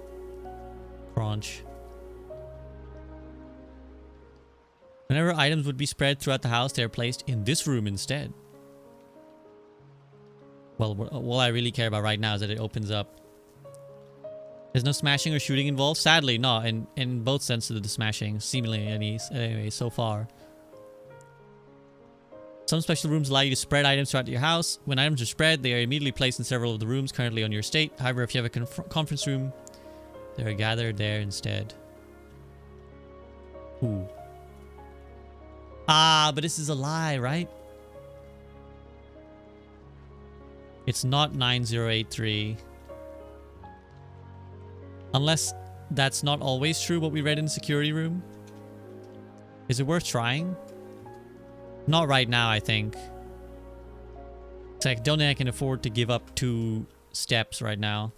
Crunch. Whenever items would be spread throughout the house, they are placed in this room instead. Well, all I really care about right now is that it opens up. There's no smashing or shooting involved? Sadly, not. In both senses of the smashing, seemingly anyway, so far. Some special rooms allow you to spread items throughout your house. When items are spread, they are immediately placed in several of the rooms currently on your estate. However, if you have a conference room, they are gathered there instead. Ooh. Ah, but this is a lie, right? It's not 9083. Unless that's not always true, what we read in the security room. Is it worth trying? Not right now, I think. It's like, don't think I can afford to give up 2 steps right now.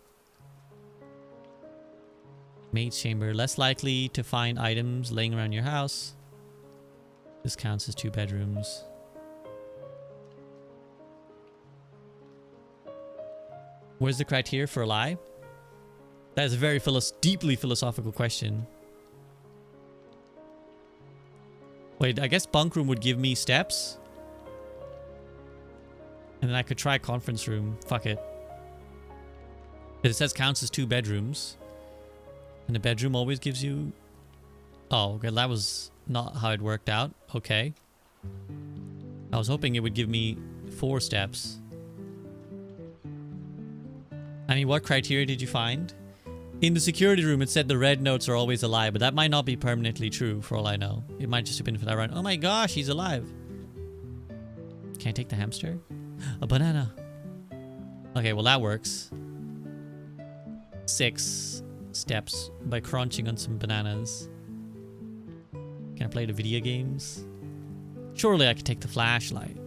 Maid's chamber. Less likely to find items laying around your house. This counts as 2 bedrooms. Where's the criteria for a lie? That is a very deeply philosophical question. Wait, I guess bunk room would give me steps. And then I could try conference room. Fuck it. Because it says counts as 2 bedrooms. And the bedroom always gives you... Oh, okay, that was not how it worked out. Okay. I was hoping it would give me 4 steps. I mean, what criteria did you find? In the security room, it said the red notes are always a lie, but that might not be permanently true for all I know. It might just have been for that run. Oh my gosh, he's alive. Can I take the hamster? A banana. Okay, well that works. 6 steps by crunching on some bananas. Can I play the video games? Surely I could take the flashlight.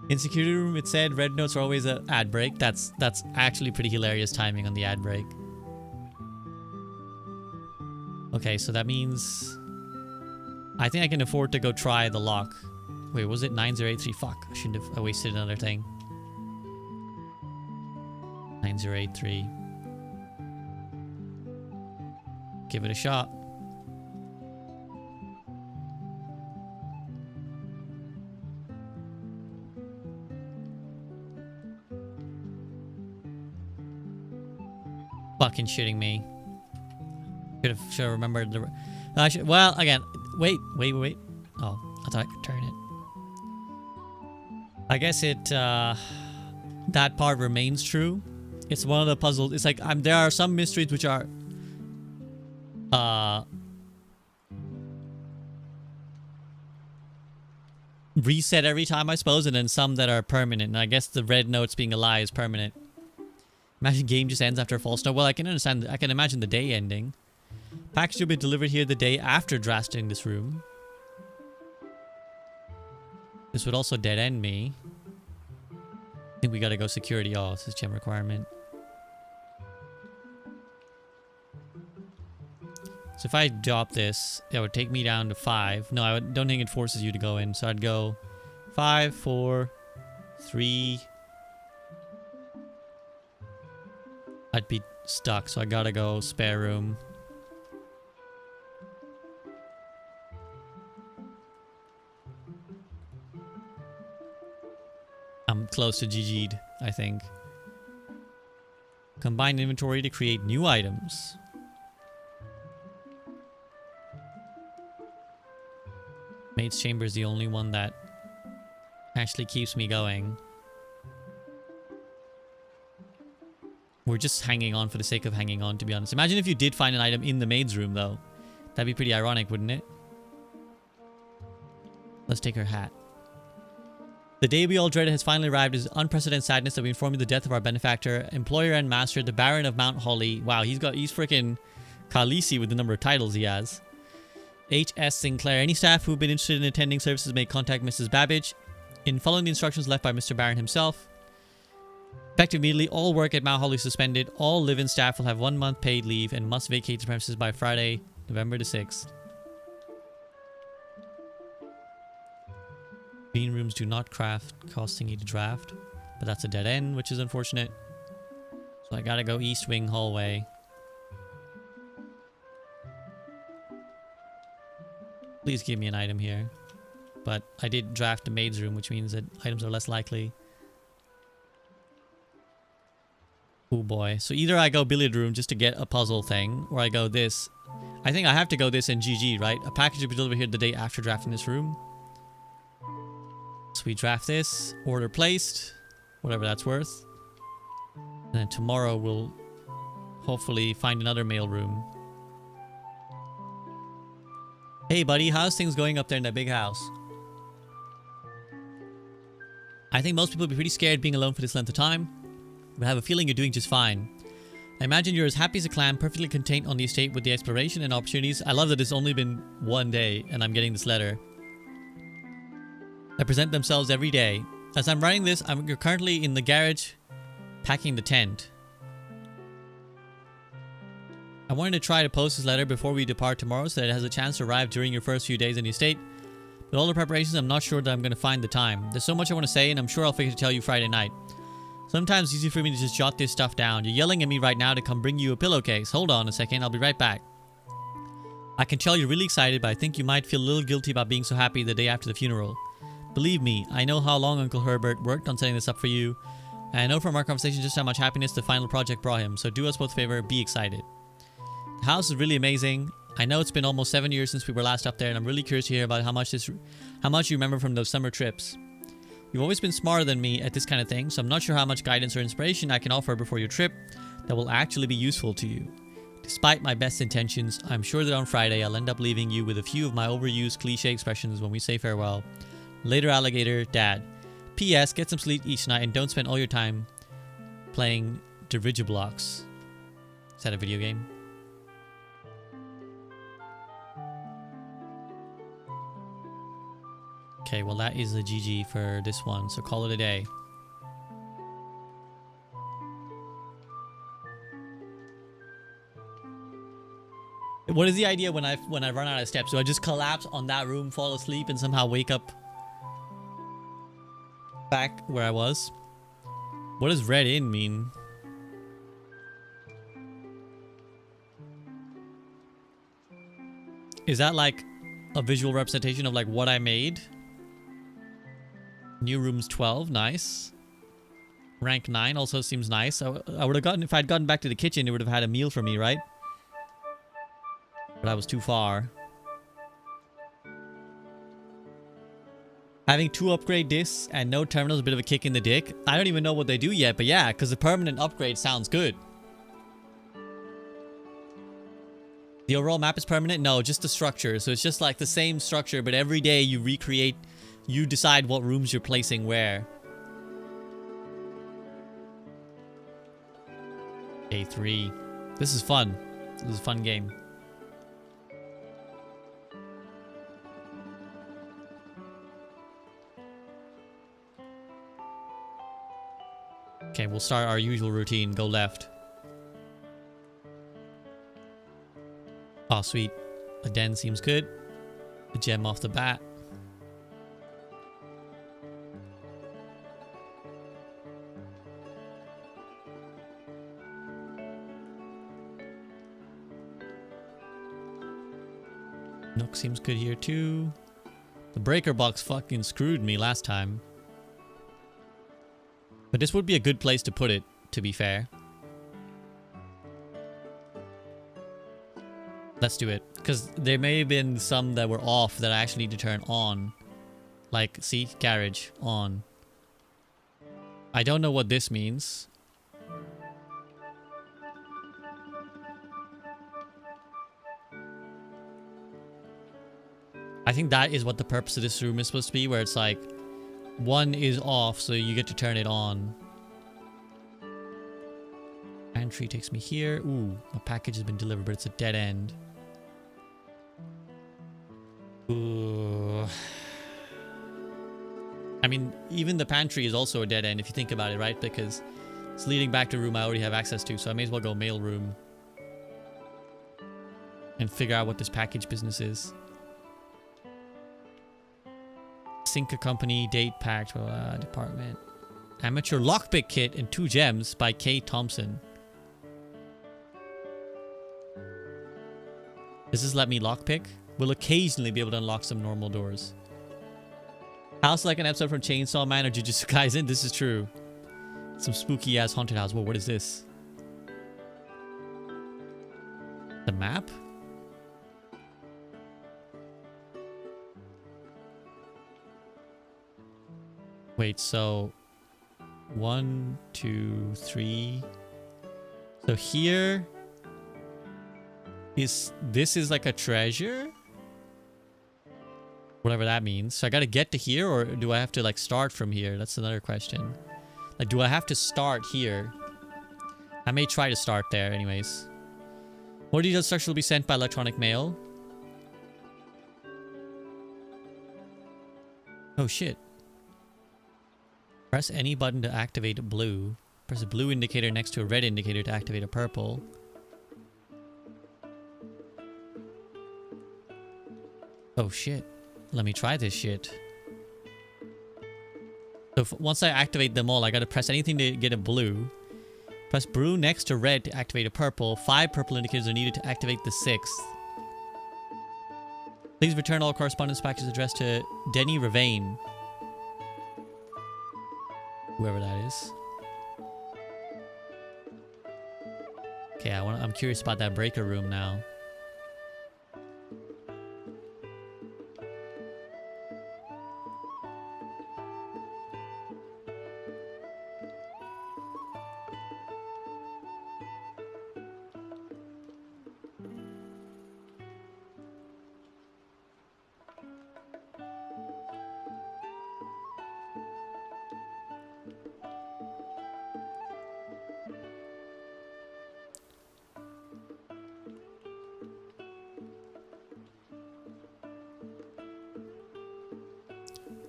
In security room, it said red notes are always an ad break. That's actually pretty hilarious timing on the ad break. Okay, so that means I think I can afford to go try the lock. Wait, was it 9083? Fuck, I shouldn't have wasted another thing. 9083. Give it a shot. Fucking shitting me. Should have remembered the... well, again, wait. Oh, I thought I could turn it. I guess it, that part remains true. It's one of the puzzles. It's like, there are some mysteries which are, reset every time, I suppose, and then some that are permanent. And I guess the red notes being a lie is permanent. Imagine game just ends after a false note. Well, I can understand. I can imagine the day ending. Package will be delivered here the day after drafting this room. This would also dead end me. I think we gotta go security. Oh, this is gem requirement. So if I drop this, that would take me down to 5. No, I don't think it forces you to go in. So I'd go 5, 4, 3. I'd be stuck, so I gotta go spare room. I'm close to GG'd, I think. Combine inventory to create new items. Maid's chamber is the only one that actually keeps me going. We're just hanging on for the sake of hanging on, to be honest. Imagine if you did find an item in the maid's room, though. That'd be pretty ironic, wouldn't it? Let's take her hat. The day we all dreaded has finally arrived. It is unprecedented sadness that we inform you the death of our benefactor, employer and master, the Baron of Mount Holly. Wow, he's freaking Khaleesi with the number of titles he has. H.S. Sinclair. Any staff who've been interested in attending services may contact Mrs. Babbage. In following the instructions left by Mr. Baron himself. Effective immediately, all work at Mount Holly suspended. All live-in staff will have 1 month paid leave and must vacate the premises by Friday, November the 6th. Bean rooms do not craft, costing you to draft. But that's a dead end, which is unfortunate. So I gotta go east wing hallway. Please give me an item here. But I did draft the maid's room, which means that items are less likely. Oh boy. So either I go billiard room just to get a puzzle thing, or I go this. I think I have to go this and GG, right? A package will be delivered here the day after drafting this room. So we draft this, order placed, whatever that's worth. And then tomorrow we'll hopefully find another mail room. Hey buddy, how's things going up there in that big house? I think most people would be pretty scared being alone for this length of time, but I have a feeling you're doing just fine. I imagine you're as happy as a clam, perfectly content on the estate with the exploration and opportunities. I love that it's only been 1 day and I'm getting this letter. That present themselves every day. As I'm writing this, you're currently in the garage packing the tent. I wanted to try to post this letter before we depart tomorrow so that it has a chance to arrive during your first few days in the estate. With all the preparations, I'm not sure that I'm going to find the time. There's so much I want to say, and I'm sure I'll figure to tell you Friday night. Sometimes it's easy for me to just jot this stuff down. You're yelling at me right now to come bring you a pillowcase. Hold on a second, I'll be right back. I can tell you're really excited, but I think you might feel a little guilty about being so happy the day after the funeral. Believe me, I know how long Uncle Herbert worked on setting this up for you, and I know from our conversation just how much happiness the final project brought him, so do us both a favor, be excited. The house is really amazing. I know it's been almost 7 years since we were last up there, and I'm really curious to hear about how much you remember from those summer trips. You've always been smarter than me at this kind of thing, so I'm not sure how much guidance or inspiration I can offer before your trip that will actually be useful to you. Despite my best intentions, I'm sure that on Friday I'll end up leaving you with a few of my overused cliche expressions when we say farewell. Later, alligator, Dad. P.S. Get some sleep each night and don't spend all your time playing Dirigiblocks. Is that a video game? Okay, well that is a GG for this one, so call it a day. What is the idea when I run out of steps? Do I just collapse on that room, fall asleep, and somehow wake up back where I was? What does red in mean? Is that like a visual representation of like what I made? New rooms 12, nice. Rank 9 also seems nice. I would have gotten, if I'd gotten back to the kitchen, it would have had a meal for me, right? But I was too far. Having 2 upgrade discs and no terminals is a bit of a kick in the dick. I don't even know what they do yet, but yeah, because the permanent upgrade sounds good. The overall map is permanent? No, just the structure. So it's just like the same structure, but every day you recreate, you decide what rooms you're placing where. A3. This is fun. This is a fun game. Okay, we'll start our usual routine. Go left. Oh, sweet. A den seems good. A gem off the bat. Nook seems good here too. The breaker box fucking screwed me last time. But this would be a good place to put it, to be fair. Let's do it. Because there may have been some that were off that I actually need to turn on. Like, see? Garage. On. I don't know what this means. I think that is what the purpose of this room is supposed to be, where it's like, one is off, so you get to turn it on. Pantry takes me here. Ooh, a package has been delivered, but it's a dead end. Ooh. I mean, even the pantry is also a dead end if you think about it, right? Because it's leading back to a room I already have access to, so I may as well go mail room. And figure out what this package business is. Sinker Company, date packed, department. Amateur lockpick kit and 2 gems by K. Thompson. Does this let me lockpick? We'll occasionally be able to unlock some normal doors. House like an episode from Chainsaw Man or Jujutsu Kaisen. This is true. Some spooky ass haunted house. Whoa, what is this? The map? Wait, so 1, 2, 3. So here is this is like a treasure? Whatever that means. So I gotta get to here, or do I have to like start from here? That's another question. Like, do I have to start here? I may try to start there anyways. More detailed instructions will be sent by electronic mail. Oh shit. Press any button to activate blue. Press a blue indicator next to a red indicator to activate a purple. Oh shit. Let me try this shit. So once I activate them all, I gotta press anything to get a blue. Press blue next to red to activate a purple. 5 purple indicators are needed to activate the 6th. Please return all correspondence packages addressed to Denny Ravane. Whoever that is. Okay, I'm curious about that breaker room now.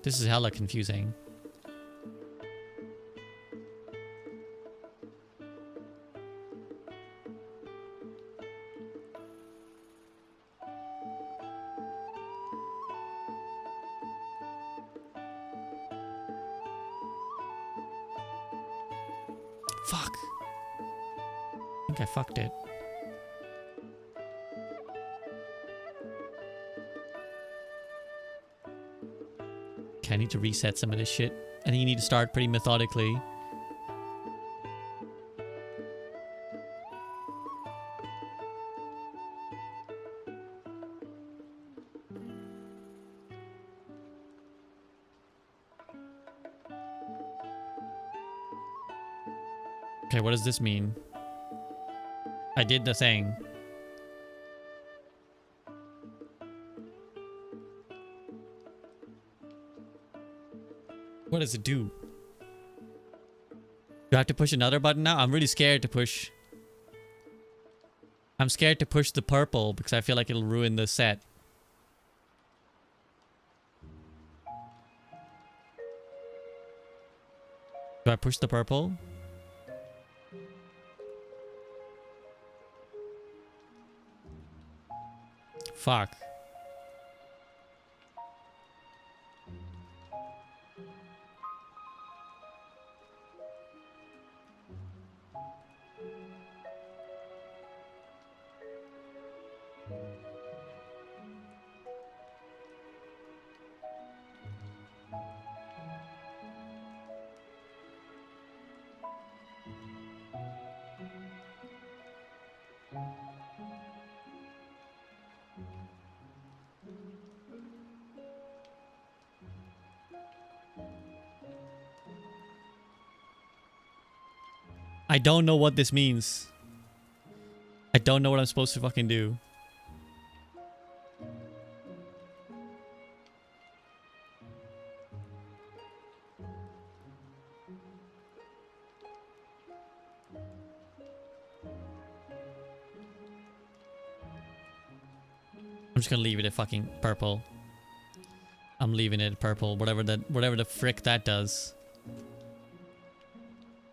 This is hella confusing. Fuck. I think I fucked it. Okay, I need to reset some of this shit. I think you need to start pretty methodically. Okay, what does this mean? I did the thing. What does it do? Do I have to push another button now? I'm really scared to push. I'm scared to push the purple because I feel like it'll ruin the set. Do I push the purple? Fuck. I don't know what this means. I don't know what I'm supposed to fucking do. I'm just gonna leave it at fucking purple. I'm leaving it at purple. Whatever the frick that does.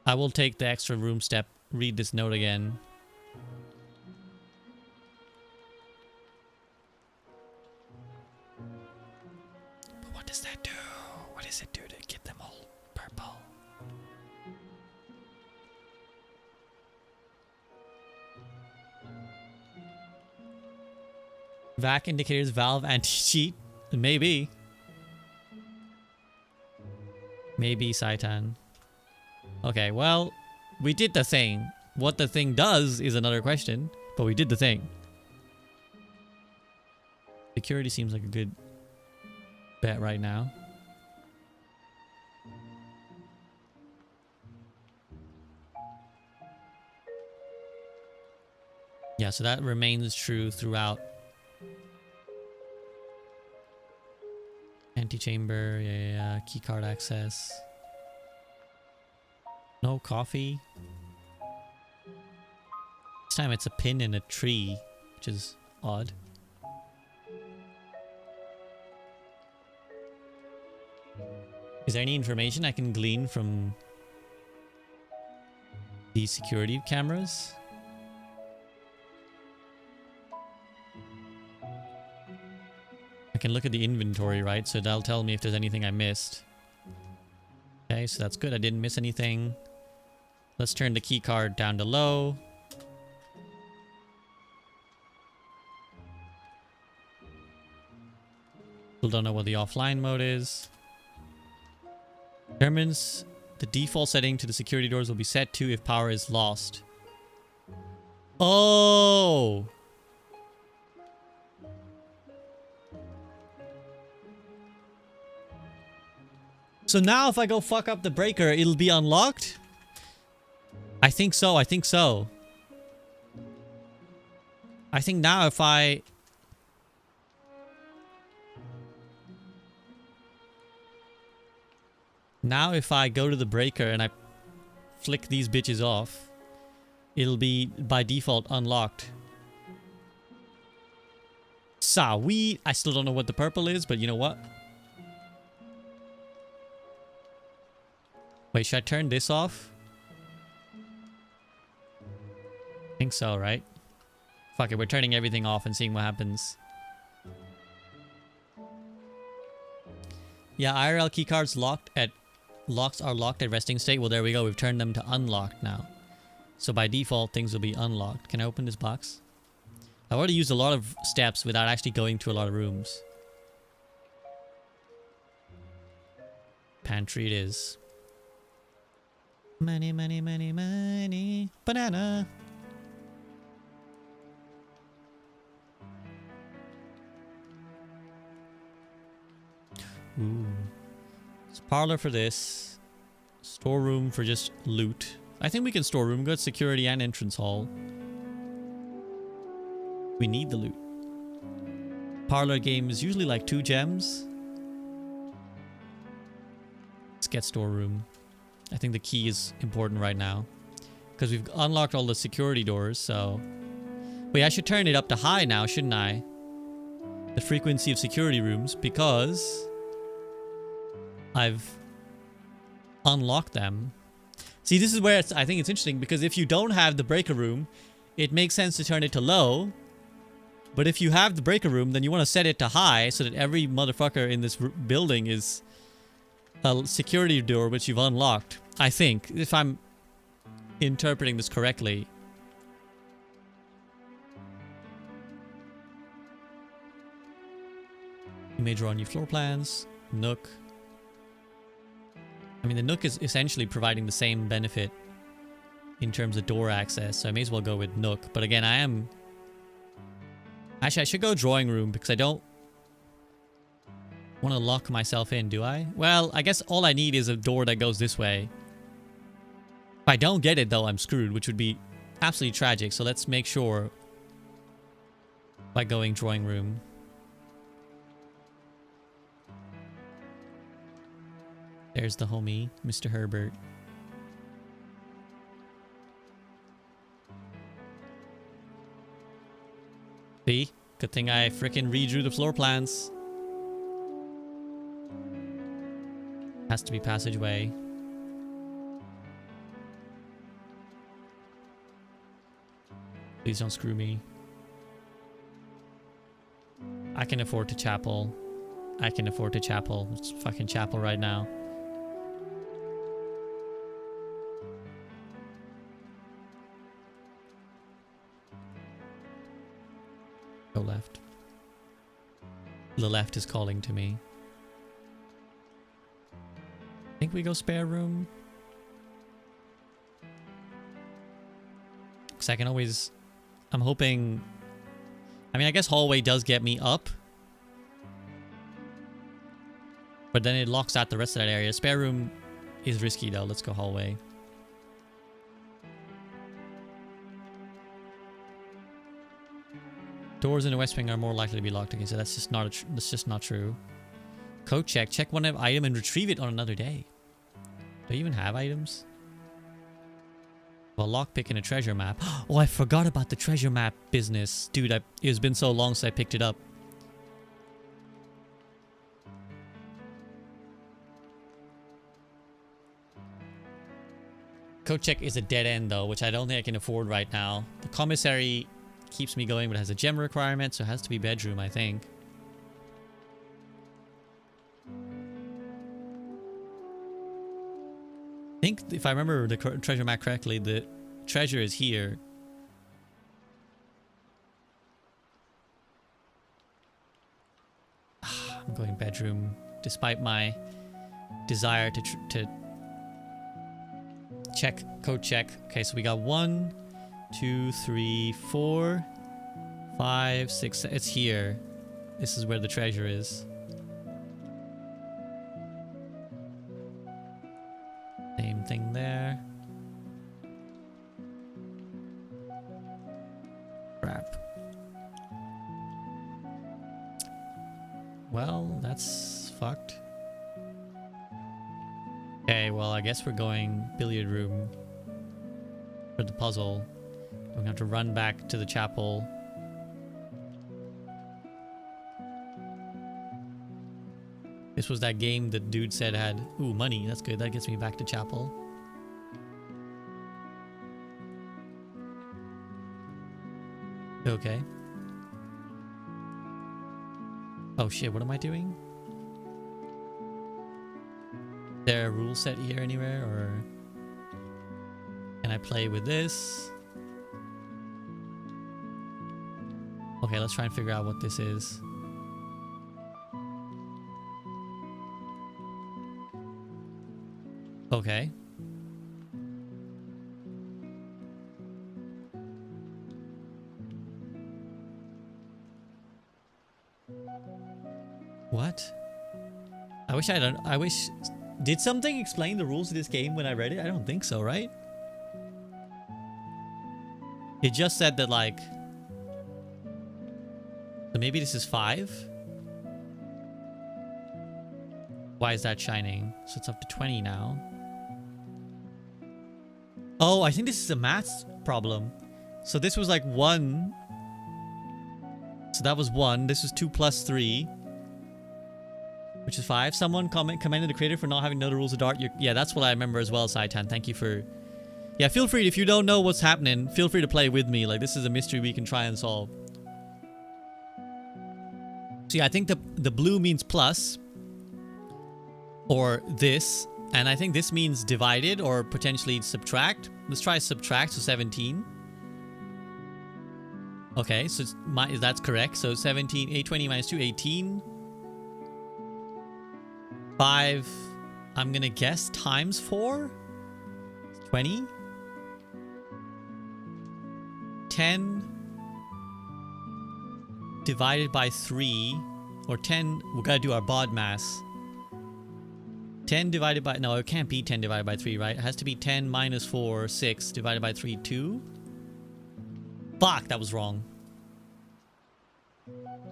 I will take the extra room step. Read this note again. But what does that do? What does it do to get them all purple? Vac indicators, valve anti-cheat. Maybe. Maybe Saitan. Okay, well, we did the thing. What the thing does is another question, but we did the thing. Security seems like a good bet right now. Yeah, so that remains true throughout. Antechamber, yeah, keycard access. No coffee. This time it's a pin in a tree, which is odd. Is there any information I can glean from these security cameras? I can look at the inventory, right? So that'll tell me if there's anything I missed. Okay, so that's good. I didn't miss anything. Let's turn the key card down to low. Still don't know what the offline mode is. Determines the default setting to the security doors will be set to if power is lost. Oh! So now if I go fuck up the breaker, it'll be unlocked? I think so, I think so. I think now if I... Now if I go to the breaker and I flick these bitches off, it'll be by default unlocked. Sweet. I still don't know what the purple is, but you know what? Wait, should I turn this off? I think so, right? Fuck it, we're turning everything off and seeing what happens. Yeah, IRL keycards locks are locked at resting state. Well, there we go. We've turned them to unlocked now. So by default, things will be unlocked. Can I open this box? I've already used a lot of steps without actually going to a lot of rooms. Pantry it is. Money, money, money, money. Banana. Ooh. It's parlor for this. Storeroom for just loot. I think we can store room goods, security, and entrance hall. We need the loot. Parlor game is usually like 2 gems. Let's get storeroom. I think the key is important right now. Because we've unlocked all the security doors, so... Wait, I should turn it up to high now, shouldn't I? The frequency of security rooms, because... I've unlocked them. See, this is where I think it's interesting, because if you don't have the breaker room, it makes sense to turn it to low. But if you have the breaker room, then you want to set it to high so that every motherfucker in this building is a security door which you've unlocked. I think, if I'm interpreting this correctly. You may draw new floor plans. Nook. I mean, the Nook is essentially providing the same benefit in terms of door access, so I may as well go with Nook. But again, I am... Actually, I should go drawing room because I don't want to lock myself in, do I? Well, I guess all I need is a door that goes this way. If I don't get it, though, I'm screwed, which would be absolutely tragic. So let's make sure by going drawing room. There's the homie, Mr. Herbert. See? Good thing I frickin' redrew the floor plans. Has to be passageway. Please don't screw me. I can afford to chapel. I can afford to chapel. Let's fucking chapel right now. Go left. The left is calling to me. I think we go spare room. Because I can always... I'm hoping... I mean, I guess hallway does get me up. But then it locks out the rest of that area. Spare room is risky though. Let's go hallway. Doors in the west wing are more likely to be locked. Okay, so that's just not true. Code check. Check one item and retrieve it on another day. Do I even have items? Well, lockpick and a treasure map. Oh, I forgot about the treasure map business. Dude, it's been so long since I picked it up. Code check is a dead end though, which I don't think I can afford right now. The commissary keeps me going, but has a gem requirement, so it has to be bedroom, I think. I think if I remember the treasure map correctly, the treasure is here. I'm going bedroom, despite my desire to check, code check. Okay, so we got 1, 2, 3, 4, 5, 6. It's here. This is where the treasure is. Same thing there. Crap. Well, that's fucked. Okay, well, I guess we're going billiard room for the puzzle. We're gonna have to run back to the chapel. This was that game that dude said had... Ooh, money. That's good. That gets me back to chapel. Okay. Oh shit, what am I doing? Is there a rule set here anywhere, or... Can I play with this? Okay, let's try and figure out what this is. Okay. What? I wish I don't... I wish... Did something explain the rules of this game when I read it? I don't think so, right? It just said that like... So maybe this is 5? Why is that shining? So it's up to 20 now. Oh, I think this is a maths problem. So this was like 1. So that was 1. This was 2 plus 3. Which is 5. Someone commended the creator for not having known the rules of Dart. Yeah, that's what I remember as well, Saitan. Thank you for... Yeah, feel free, if you don't know what's happening, feel free to play with me. Like, this is a mystery we can try and solve. So yeah, I think the blue means plus. Or this. And I think this means divided or potentially subtract. Let's try subtract, so 17. Okay, so that's correct. So 17, 820 minus 2, 18. 5, I'm gonna guess times 4? 20? 10 divided by 3, or 10, we gotta do our bod mass. 10 divided by, no, it can't be 10 divided by 3, right? It has to be 10 minus 4, 6 divided by 3, 2. Fuck, that was wrong.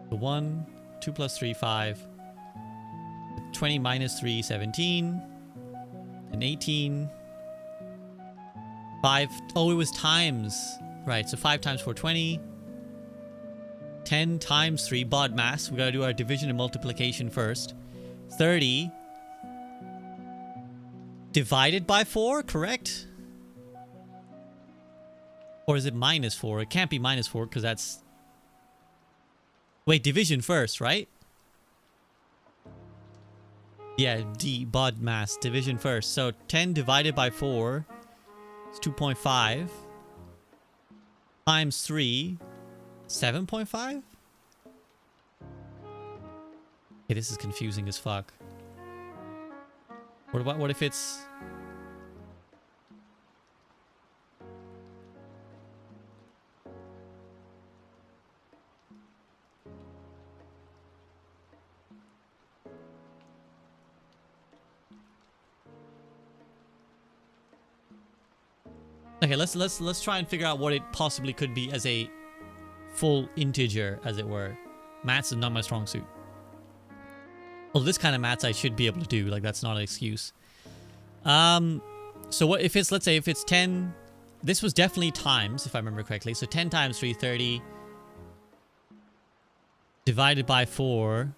So 1, 2 plus 3, 5. 20 minus 3, 17. And 18. 5, oh, it was times. Right, so 5 times 4, 20. 10 times 3, bod mass. We gotta do our division and multiplication first. 30. Divided by 4, correct? Or is it minus 4? It can't be minus 4 because that's... Wait, division first, right? Yeah, bod mass, division first. So 10 divided by 4 is 2.5. Times 3, 7.5? Okay, this is confusing as fuck. What if it's... Okay, let's try and figure out what it possibly could be as a full integer, as it were. Maths is not my strong suit. Well, this kind of maths I should be able to do. Like, that's not an excuse. So what if it's, let's say if it's 10... This was definitely times, if I remember correctly. So 10 times 3, 30. Divided by 4.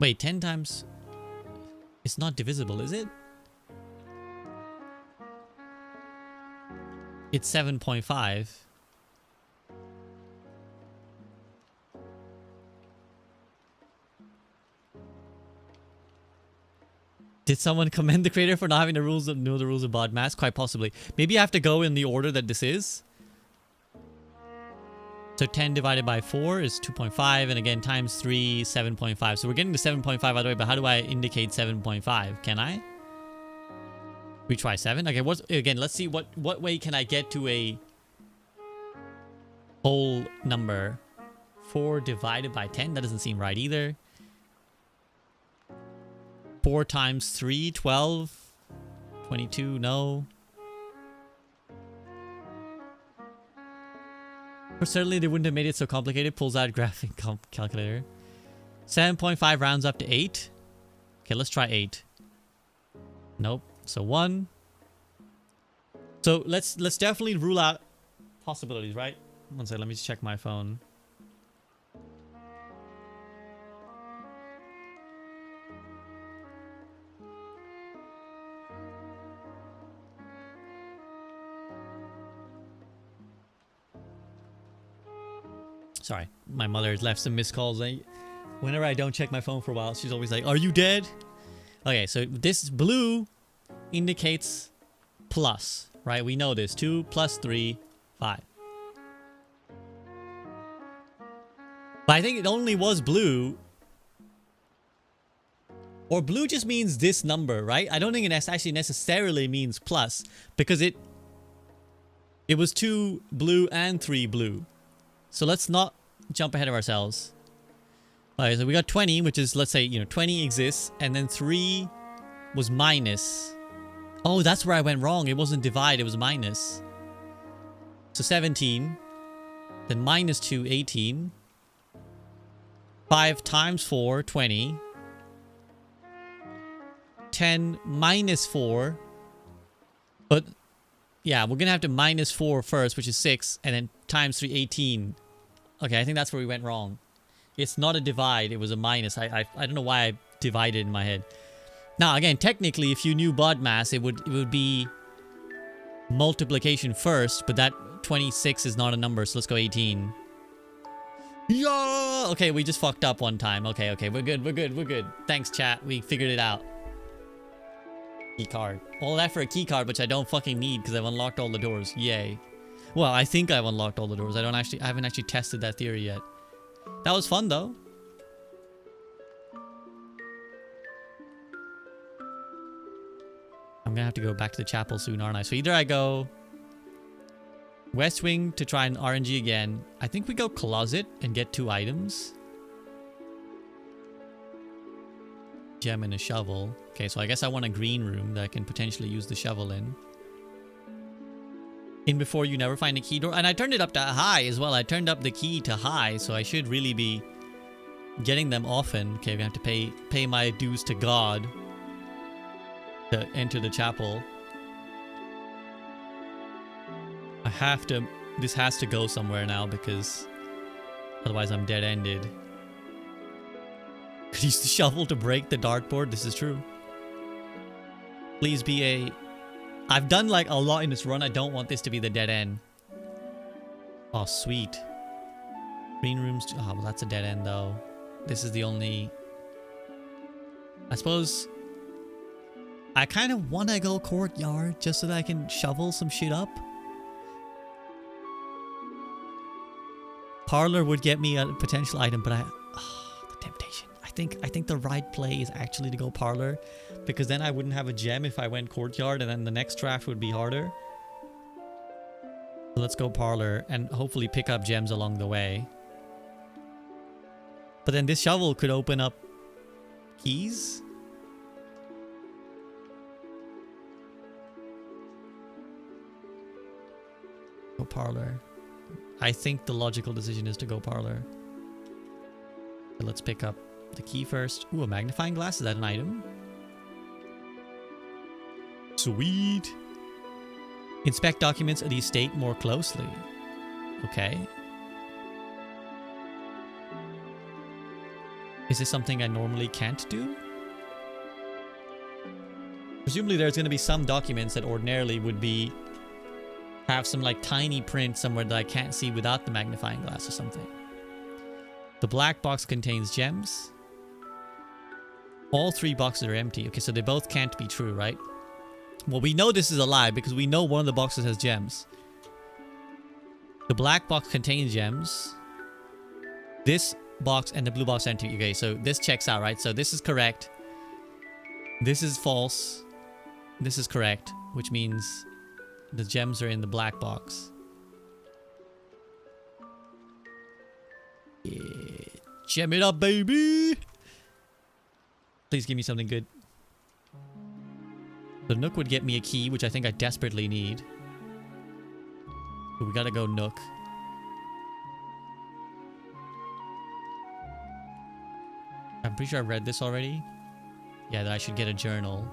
Wait, 10 times... It's not divisible, is it? It's 7.5. Did someone commend the creator for not having the rules of know the rules of bod mass? Quite possibly. Maybe I have to go in the order that this is. So 10 divided by 4 is 2.5, and again times 3, 7.5. So we're getting to 7.5 by the way, but how do I indicate 7.5? Can I? We try 7. Okay, again, let's see what way can I get to a whole number. 4 divided by 10, that doesn't seem right either. 4 times 3, 12. 22, no. Or certainly they wouldn't have made it so complicated. Pulls out graphic calculator. 7.5 rounds up to 8. Okay, let's try 8. Nope. So 1. So let's definitely rule out possibilities, right? One second, let me just check my phone. Sorry, my mother has left some missed calls. Whenever I don't check my phone for a while, she's always like, "Are you dead?" Okay, so this blue indicates plus, right? We know this. 2 plus 3, 5. But I think it only was blue. Or blue just means this number, right? I don't think it actually necessarily means plus. Because it was 2 blue and 3 blue. So let's not jump ahead of ourselves. Alright, so we got 20, which is, let's say, 20 exists. And then 3 was minus. Oh, that's where I went wrong. It wasn't divide, it was minus. So 17. Then minus 2, 18. 5 times 4, 20. 10 minus 4. But, yeah, we're going to have to minus 4 first, which is 6. And then times 3, 18. Okay, I think that's where we went wrong. It's not a divide. It was a minus. I don't know why I divided in my head. Now, again, technically, if you knew bod mass, it would be multiplication first. But that 26 is not a number, so let's go 18. Yeah! Okay, we just fucked up one time. Okay, we're good. Thanks, chat. We figured it out. Key card. All that for a key card, which I don't fucking need because I've unlocked all the doors. Yay. Well, I think I've unlocked all the doors. I haven't actually tested that theory yet. That was fun, though. I'm gonna have to go back to the chapel soon, aren't I? So either I go West Wing to try and RNG again. I think we go Closet and get 2 items. Gem and a shovel. Okay, so I guess I want a green room that I can potentially use the shovel in. In before you never find a key door. And I turned it up to high as well. I turned up the key to high, so I should really be getting them often. Okay, we have to pay my dues to God to enter the chapel. I have to... This has to go somewhere now because otherwise I'm dead-ended. Could use the shovel to break the dartboard. This is true. Please be a... I've done like a lot in this run. I don't want this to be the dead end. Oh, sweet. Green rooms... Oh, well, that's a dead end though. This is the only... I suppose... I kind of want to go courtyard just so that I can shovel some shit up. Parlor would get me a potential item, but the temptation. I think the right play is actually to go parlor, because then I wouldn't have a gem if I went courtyard, and then the next draft would be harder. So let's go parlor and hopefully pick up gems along the way. But then this shovel could open up keys. Go parlor. I think the logical decision is to go parlor. So let's pick up the key first. Ooh, a magnifying glass. Is that an item? Sweet. Inspect documents of the estate more closely. Okay. Is this something I normally can't do? Presumably there's going to be some documents that ordinarily would be... have some like tiny print somewhere that I can't see without the magnifying glass or something. The black box contains gems. All 3 boxes are empty. Okay, so they both can't be true, right? Well, we know this is a lie because we know one of the boxes has gems. The black box contains gems. This box and the blue box are empty. Okay, so this checks out, right? So this is correct. This is false. This is correct, which means the gems are in the black box. Yeah. Gem it up, baby! Please give me something good. The Nook would get me a key, which I think I desperately need. But we gotta go Nook. I'm pretty sure I read this already. Yeah, that I should get a journal.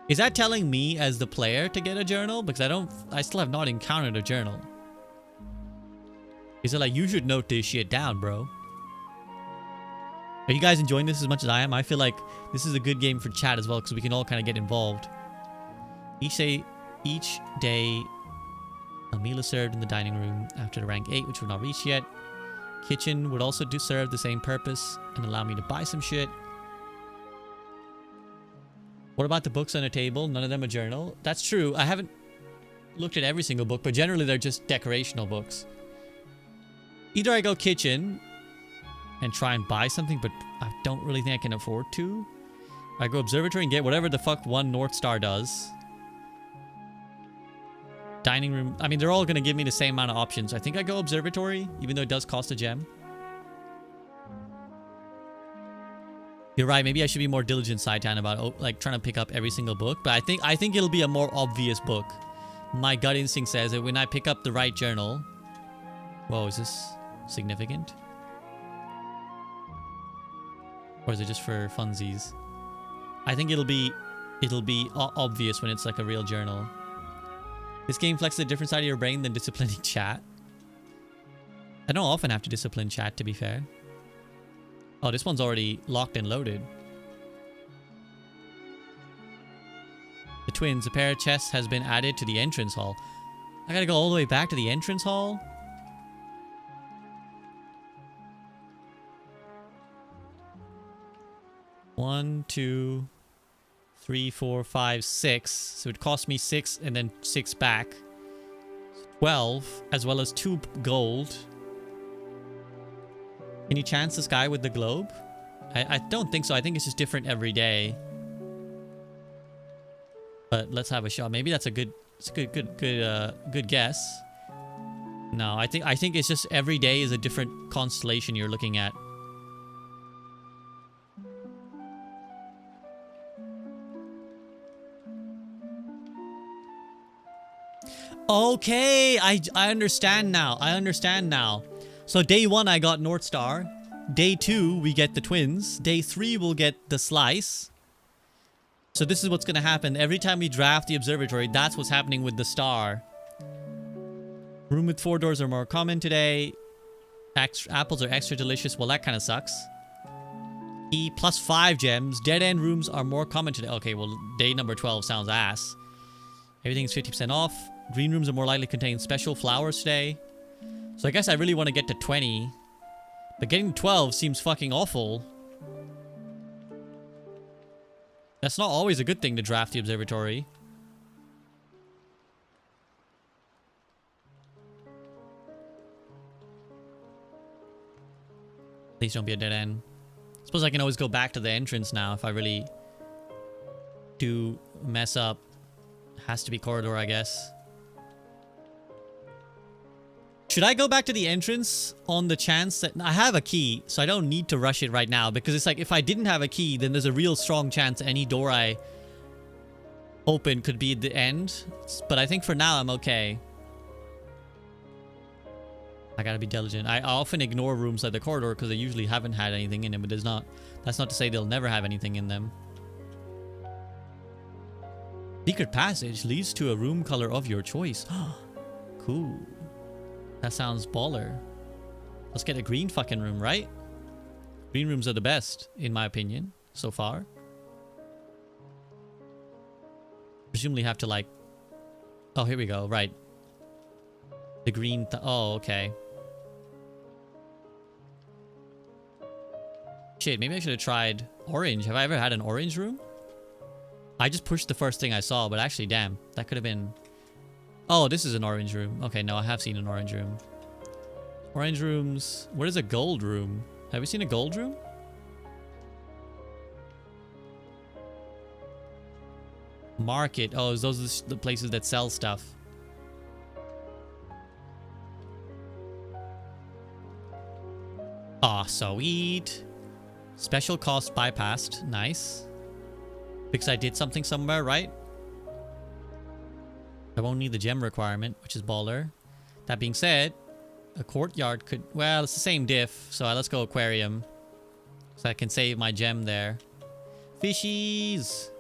Is that telling me as the player to get a journal? Because I still have not encountered a journal. Is it like, you should note this shit down, bro? Are you guys enjoying this as much as I am? I feel like this is a good game for chat as well, because we can all kind of get involved. Each day, a meal is served in the dining room after the rank 8, which we've not reached yet. Kitchen would also serve the same purpose and allow me to buy some shit. What about the books on the table? None of them a journal. That's true. I haven't looked at every single book, but generally they're just decorational books. Either I go kitchen and try and buy something, but I don't really think I can afford to. I go observatory and get whatever the fuck one North Star does. Dining room. I mean, they're all going to give me the same amount of options. I think I go observatory, even though it does cost a gem. You're right. Maybe I should be more diligent, Side-Tan, about like trying to pick up every single book. But I think it'll be a more obvious book My gut instinct says that when I pick up the right journal... Whoa, is this significant? Or is it just for funsies? I think it'll be obvious when it's like a real journal. This game flexes a different side of your brain than disciplining chat. I don't often have to discipline chat, to be fair. Oh, this one's already locked and loaded. The twins, a pair of chests has been added to the entrance hall. I gotta go all the way back to the entrance hall? One, two, 3, 4, 5, 6. So it cost me 6 and then 6 back. 12, as well as 2 gold. Can you chance this guy with the globe? I don't think so. I think it's just different every day. But let's have a shot. Maybe that's a good guess. No, I think it's just every day is a different constellation you're looking at. Okay, I understand now. I understand now. So day 1 I got North Star. Day 2 we get the twins. Day 3 we'll get the slice. So this is what's going to happen. Every time we draft the observatory, that's what's happening with the star. Room with 4 doors are more common today. Apples are extra delicious. Well, that kind of sucks. E plus 5 gems. Dead end rooms are more common today. Okay, well, day number 12 sounds ass. Everything's 50% off. Green rooms are more likely to contain special flowers today. So I guess I really want to get to 20. But getting to 12 seems fucking awful. That's not always a good thing to draft the observatory. Please don't be a dead end. Suppose I can always go back to the entrance now if I really do mess up. Has to be corridor, I guess. Should I go back to the entrance on the chance that... I have a key, so I don't need to rush it right now. Because it's like, if I didn't have a key, then there's a real strong chance any door I open could be the end. But I think for now, I'm okay. I gotta be diligent. I often ignore rooms like the corridor because they usually haven't had anything in them. But there's not... That's not to say they'll never have anything in them. Secret passage leads to a room color of your choice. Cool. That sounds baller. Let's get a green fucking room, right? Green rooms are the best, in my opinion, so far. Presumably have to like... Oh, here we go, right. The green... Oh, okay. Shit, maybe I should have tried orange. Have I ever had an orange room? I just pushed the first thing I saw, but actually, damn. That could have been... Oh, this is an orange room. Okay, no, I have seen an orange room. Orange rooms... What is a gold room? Have we seen a gold room? Market. Oh, those are the places that sell stuff. Ah, sweet. Special cost bypassed. Nice. Because I did something somewhere, right? I won't need the gem requirement, which is baller. That being said, a courtyard could... Well, it's the same diff, so let's go aquarium. So I can save my gem there. Fishies!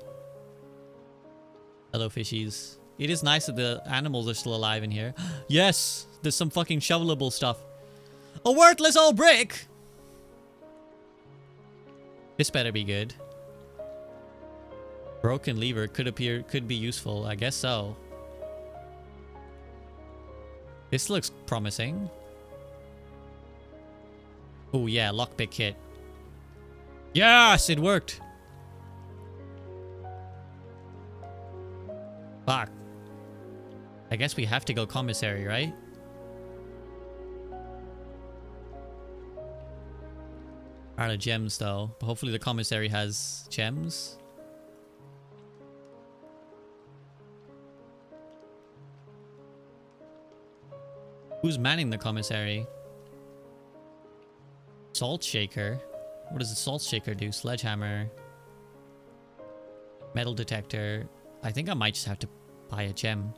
Hello, fishies. It is nice that the animals are still alive in here. Yes! There's some fucking shovelable stuff. A worthless old brick! This better be good. Broken lever could be useful. I guess so. This looks promising. Oh yeah, lockpick kit. Yes, it worked. Fuck. I guess we have to go commissary, right? Out of gems though. But hopefully the commissary has gems. Who's manning the commissary? Salt shaker. What does the salt shaker do? Sledgehammer. Metal detector. I think I might just have to buy a gem.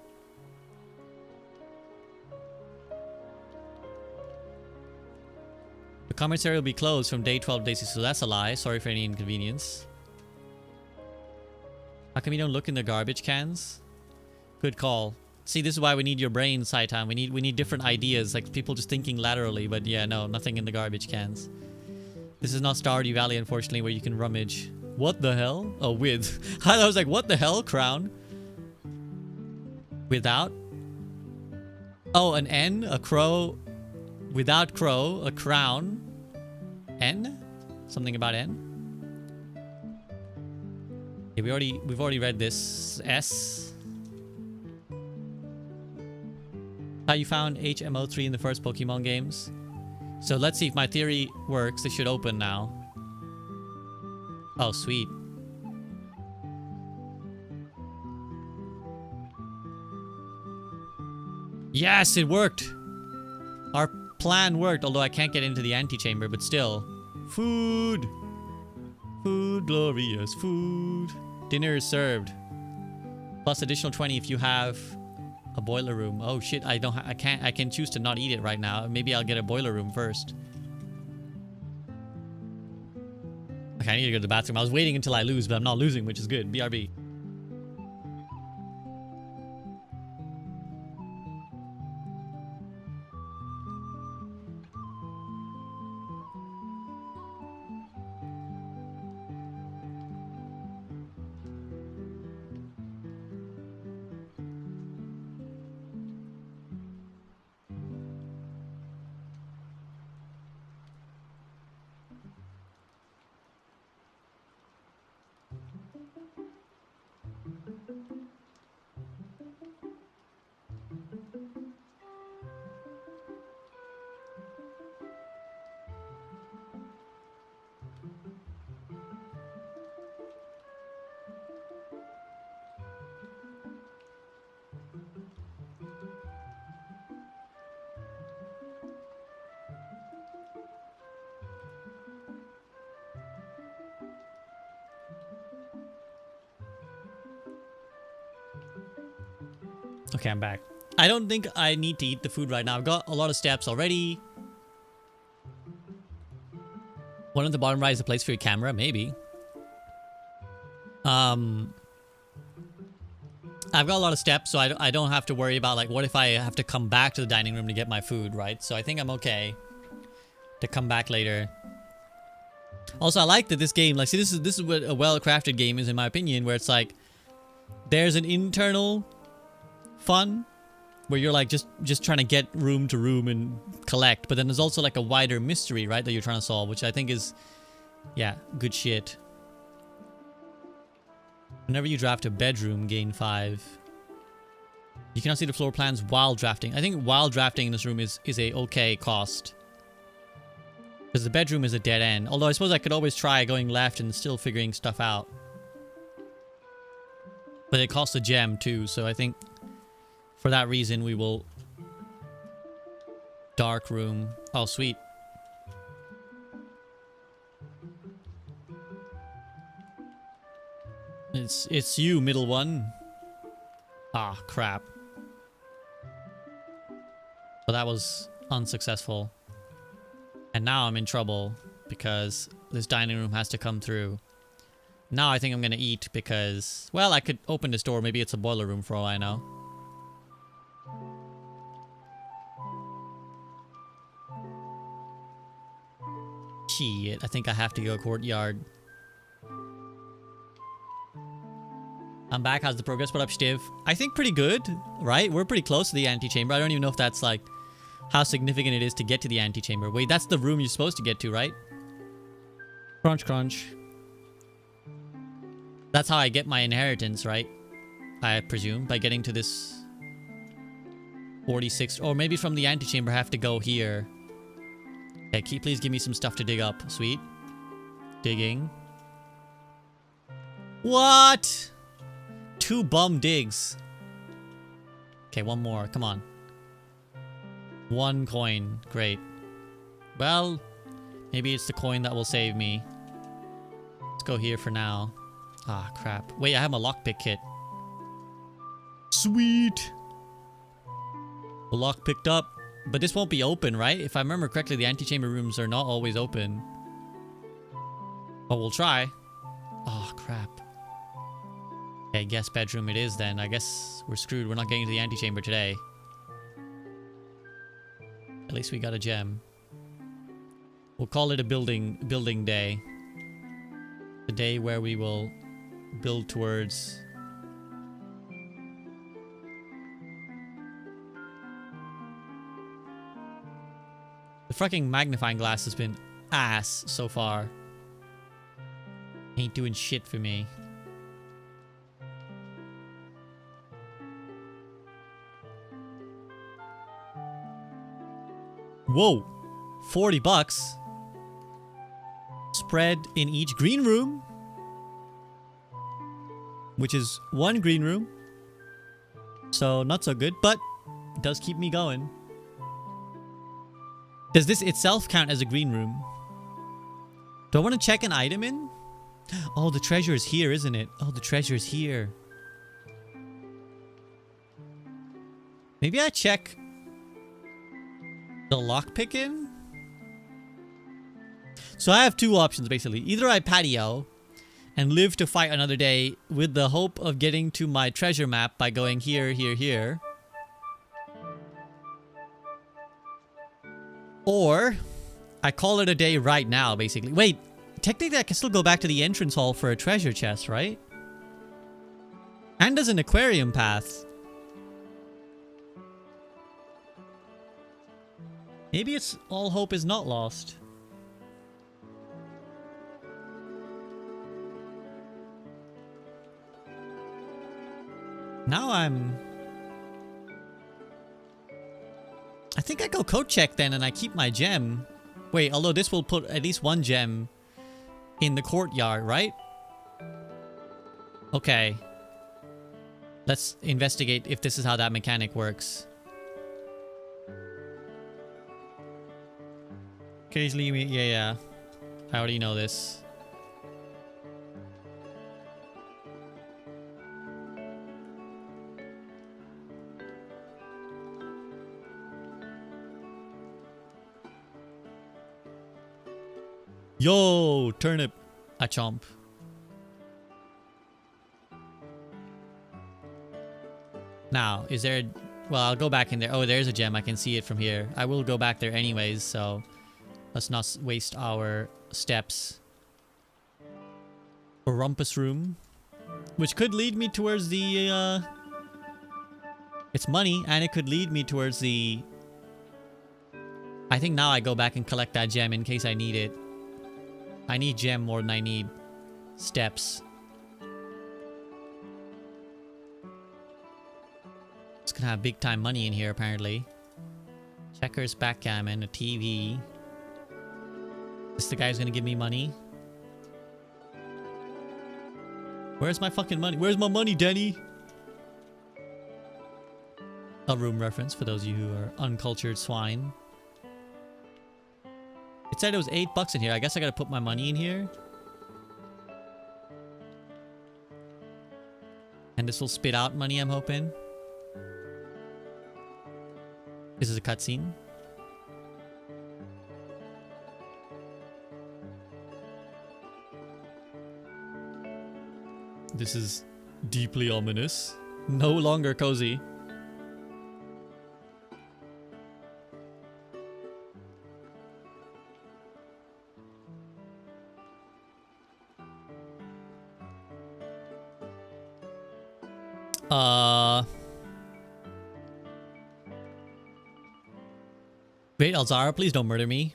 The commissary will be closed from day 12 to day 6, so that's a lie. Sorry for any inconvenience. How come you don't look in the garbage cans? Good call. See, this is why we need your brain, Saitan. We need different ideas, like people just thinking laterally, but yeah, no, nothing in the garbage cans. This is not Stardew Valley, unfortunately, where you can rummage. What the hell? Oh, with. I was like, what the hell? Crown? Without? Oh, an N? A crow? Without crow? A crown? N? Something about N? Yeah, we've already read this. S. How you found HMO3 in the first Pokemon games? So let's see if my theory works. It should open now. Oh, sweet. Yes, it worked. Our plan worked, although I can't get into the antechamber, but still. Food. Food, glorious food. Dinner is served. Plus additional 20 if you have a boiler room. Oh shit, I can choose to not eat it right now. Maybe I'll get a boiler room first. Okay, I need to go to the bathroom. I was waiting until I lose, but I'm not losing, which is good. BRB. Okay, I'm back. I don't think I need to eat the food right now. I've got a lot of steps already. One at the bottom right is a place for your camera, maybe. I've got a lot of steps, so I don't have to worry about, like, what if I have to come back to the dining room to get my food, right? So I think I'm okay to come back later. Also, I like that this game, like, see, this is what a well-crafted game is, in my opinion, where it's like, there's an internal fun where you're like just trying to get room to room and collect, but then there's also like a wider mystery, right, that you're trying to solve, which I think is, yeah, good shit. Whenever you draft a bedroom, gain 5. You cannot see the floor plans while drafting. I think while drafting in this room is a okay cost, because the bedroom is a dead end, although I suppose I could always try going left and still figuring stuff out, but it costs a gem too, so I think for that reason, we will... Dark room. Oh, sweet. It's you, middle one. Ah, crap. So that was unsuccessful. And now I'm in trouble because this dining room has to come through. Now I think I'm gonna eat because... Well, I could open this door. Maybe it's a boiler room for all I know. Shit, I think I have to go courtyard. I'm back. How's the progress? What up, Stiv? I think pretty good, right? We're pretty close to the antechamber. I don't even know if that's like how significant it is to get to the antechamber. Wait, that's the room you're supposed to get to, right? Crunch, crunch. That's how I get my inheritance, right? I presume, by getting to this 46, or maybe from the antechamber I have to go here. Okay, please give me some stuff to dig up. Sweet. Digging. What? 2 bum digs. Okay, one more. Come on. 1 coin. Great. Well, maybe it's the coin that will save me. Let's go here for now. Ah, crap. Wait, I have a lockpick kit. Sweet. The lock picked up. But this won't be open, right? If I remember correctly, the antechamber rooms are not always open. But we'll try. Oh, crap. Okay, guest bedroom it is then. I guess we're screwed. We're not getting to the antechamber today. At least we got a gem. We'll call it a building day. The day where we will build towards... The fucking magnifying glass has been ass so far. Ain't doing shit for me. Whoa! 40 bucks. Spread in each green room. Which is one green room. So, not so good, but it does keep me going. Does this itself count as a green room? Do I want to check an item in? Oh, the treasure is here, isn't it? Oh, the treasure is here. Maybe I check the lockpick in? So I have two options, basically. Either I patio and live to fight another day with the hope of getting to my treasure map by going here, here, here. Or I call it a day right now, basically. Wait, technically I can still go back to the entrance hall for a treasure chest, right? And there's an aquarium path. Maybe it's all hope is not lost. Now I think I go code check then and I keep my gem. Wait, although this will put at least one gem in the courtyard, right? Okay. Let's investigate if this is how that mechanic works. Occasionally, yeah. I already know this. Yo, turnip. A chomp. Now, is there... Well, I'll go back in there. Oh, there's a gem. I can see it from here. I will go back there anyways, so... Let's not waste our steps. A rumpus room. Which could lead me towards the... It's money, and it could lead me towards the... I think now I go back and collect that gem in case I need it. I need gem more than I need steps. It's gonna have big time money in here apparently. Checkers, backgammon, a TV. This the guy who's gonna give me money? Where's my fucking money? Where's my money, Denny? A room reference for those of you who are uncultured swine. It said it was $8 in here. I guess I gotta put my money in here. And this will spit out money, I'm hoping. This is a cutscene. This is deeply ominous. No longer cozy. Wait, Alzara, please don't murder me.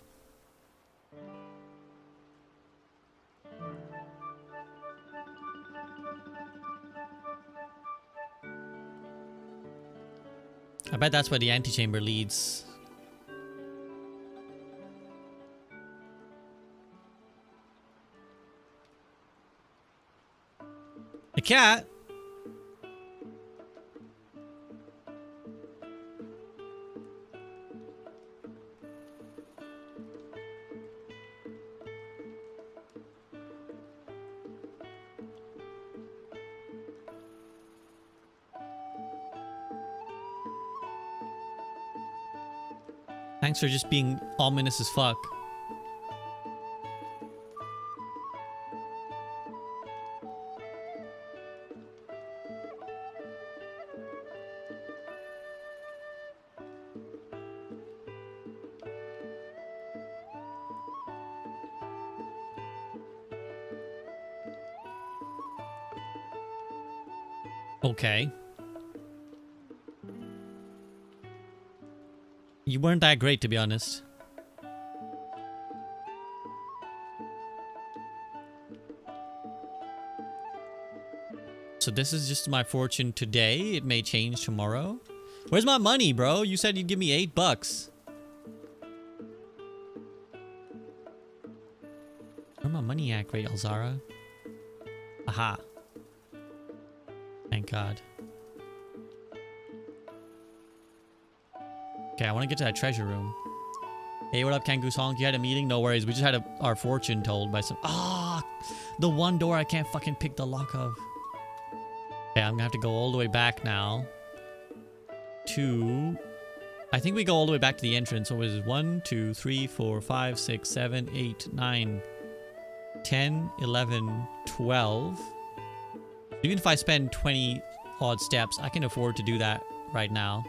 I bet that's where the antechamber leads. A cat? Thanks for just being ominous as fuck. Okay. You weren't that great, to be honest. So this is just my fortune today. It may change tomorrow. Where's my money, bro? You said you'd give me $8. Where's my money at, Great Alzara? Aha. Thank God. Okay, I want to get to that treasure room. Hey, what up, Kangu Song? You had a meeting? No worries. We just had our fortune told by some... Ah! The one door I can't fucking pick the lock of. Okay, I'm gonna have to go all the way back now. To... I think we go all the way back to the entrance. What was it? 1, 2, 3, 4, 5, 6, 7, 8, 9, 10, 11, 12. Even if I spend 20 odd steps, I can afford to do that right now.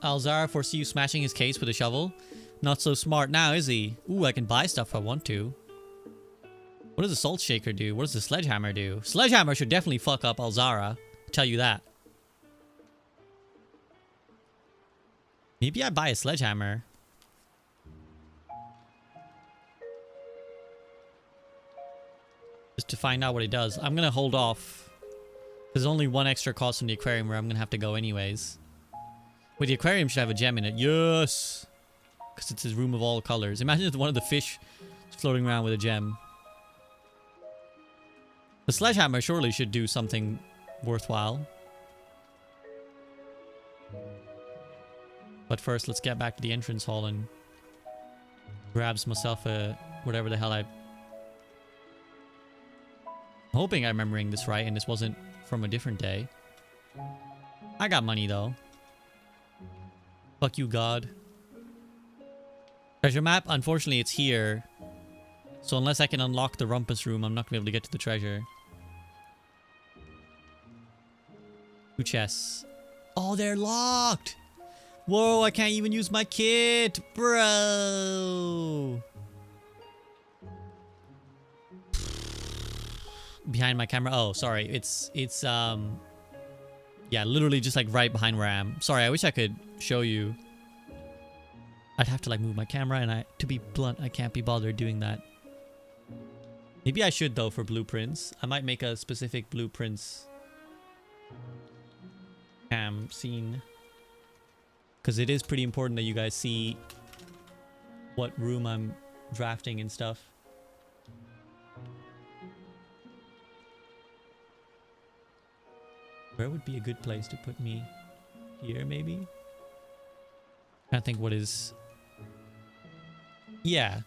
Alzara foresee you smashing his case with a shovel? Not so smart now, is he? Ooh, I can buy stuff if I want to. What does the salt shaker do? What does the sledgehammer do? Sledgehammer should definitely fuck up Alzara. Tell you that. Maybe I buy a sledgehammer. Just to find out what it does. I'm gonna hold off. There's only one extra cost from the aquarium where I'm gonna have to go anyways. Wait, the aquarium should have a gem in it. Yes! Because it's his room of all colors. Imagine if one of the fish is floating around with a gem. The sledgehammer surely should do something worthwhile. But first, let's get back to the entrance hall and grabs myself a... whatever the hell I'm hoping I'm remembering this right and this wasn't from a different day. I got money though. Fuck you, God. Treasure map? Unfortunately, it's here. So unless I can unlock the rumpus room, I'm not going to be able to get to the treasure. 2 chests. Oh, they're locked! Whoa, I can't even use my kit! Bro! Behind my camera. Oh, sorry. It's yeah, literally just like right behind where I am. Sorry, I wish I could show you. I'd have to like move my camera and to be blunt, I can't be bothered doing that. Maybe I should though for blueprints. I might make a specific blueprints scene. Because it is pretty important that you guys see what room I'm drafting and stuff. Where would be a good place to put me? Here, maybe? I think what is... Yeah.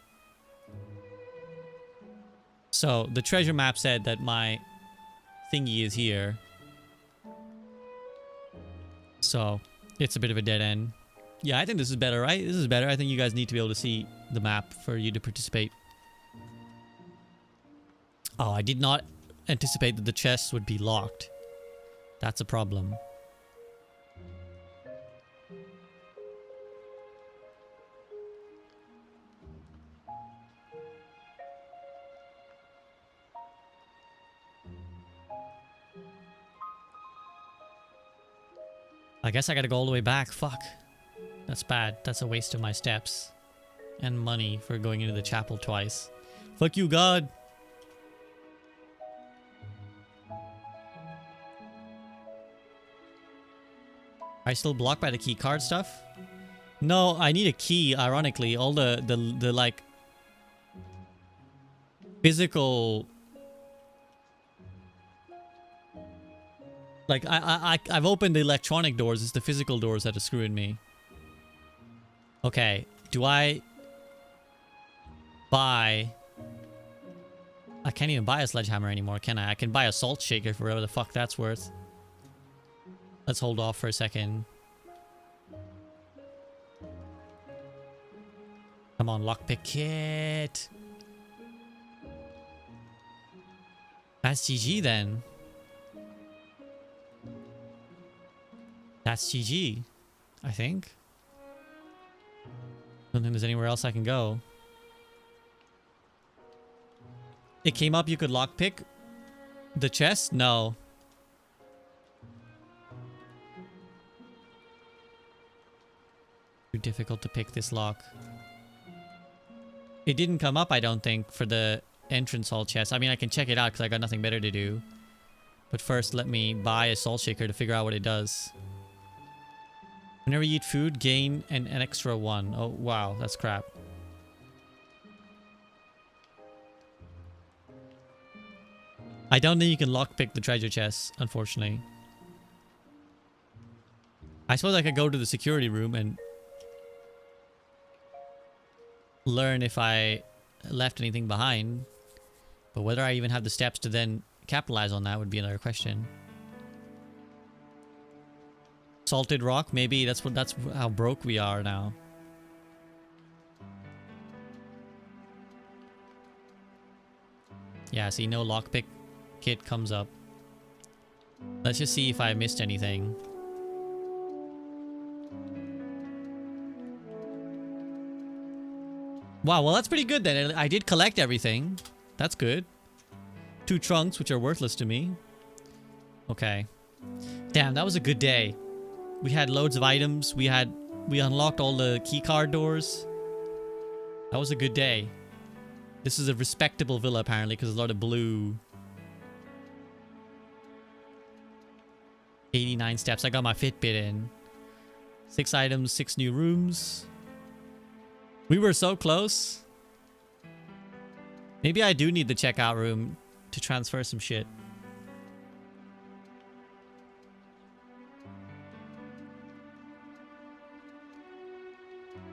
So, the treasure map said that my thingy is here. So, it's a bit of a dead end. Yeah, I think this is better, right? This is better. I think you guys need to be able to see the map for you to participate. Oh, I did not anticipate that the chests would be locked. That's a problem. I guess I gotta go all the way back. Fuck. That's bad. That's a waste of my steps. And money for going into the chapel twice. Fuck you, God. Are I still blocked by the key card stuff? No, I need a key, ironically. All the like physical, like I've opened the electronic doors. It's the physical doors that are screwing me. Okay, do I buy... I can't even buy a sledgehammer anymore, can I? I can buy a salt shaker for whatever the fuck that's worth. Let's hold off for a second. Come on, lockpick kit. That's GG then. That's GG, I think. Don't think there's anywhere else I can go. It came up you could lockpick the chest? No. Too difficult to pick this lock. It didn't come up, I don't think, for the entrance hall chest. I mean, I can check it out because I got nothing better to do. But first, let me buy a salt shaker to figure out what it does. Whenever you eat food, gain an extra 1. Oh, wow. That's crap. I don't think you can lockpick the treasure chest, unfortunately. I suppose I could go to the security room and learn if I left anything behind. But whether I even have the steps to then capitalize on that would be another question. Salted rock, maybe that's how broke we are now. Yeah, see, no lockpick kit comes up. Let's just see if I missed anything. Wow, well that's pretty good then. I did collect everything. That's good. 2 trunks, which are worthless to me. Okay. Damn, that was a good day. We had loads of items. We unlocked all the keycard doors. That was a good day. This is a respectable villa apparently because there's a lot of blue. 89 steps. I got my Fitbit in. 6 items, 6 new rooms. We were so close. Maybe I do need the checkout room to transfer some shit.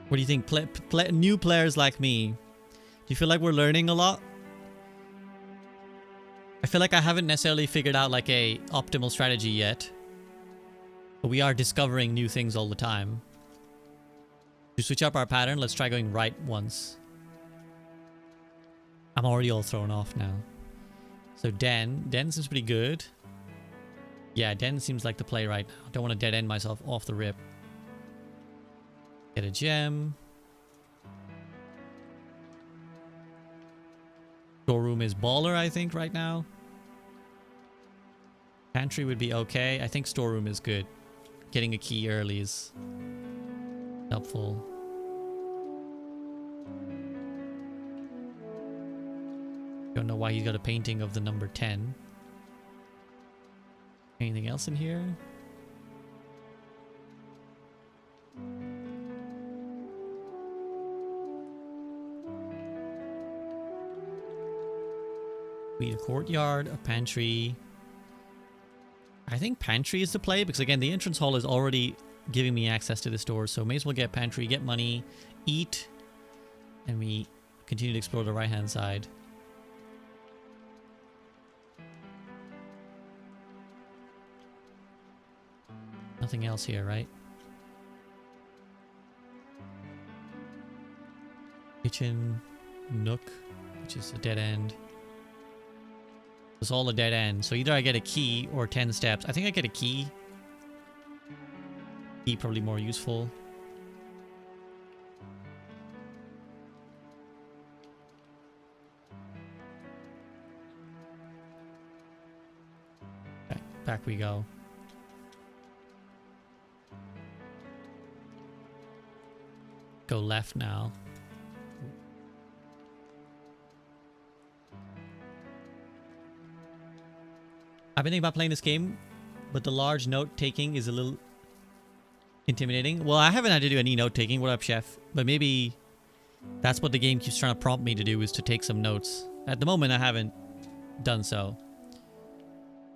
What do you think? New players like me, do you feel like we're learning a lot? I feel like I haven't necessarily figured out like a optimal strategy yet. But we are discovering new things all the time. To switch up our pattern, let's try going right once. I'm already all thrown off now. So Den seems pretty good. Yeah, Den seems like the play right now. Don't want to dead end myself off the rip. Get a gem. Storeroom is baller, I think, right now. Pantry would be okay. I think storeroom is good. Getting a key early is helpful. Don't know why he's got a painting of the number 10. Anything else in here? We need a courtyard, a pantry. I think pantry is the play because again, the entrance hall is already giving me access to the store, so may as well get pantry, get money, eat, and we continue to explore the right hand side. Nothing else here, right? Kitchen, nook, which is a dead end. It's all a dead end. So either I get a key or 10 steps. I think I get a key. Key probably more useful. Okay, back we go. Go left now. I've been thinking about playing this game, but the large note-taking is a little intimidating. Well, I haven't had to do any note-taking. What up, chef? But maybe that's what the game keeps trying to prompt me to do, is to take some notes. At the moment, I haven't done so.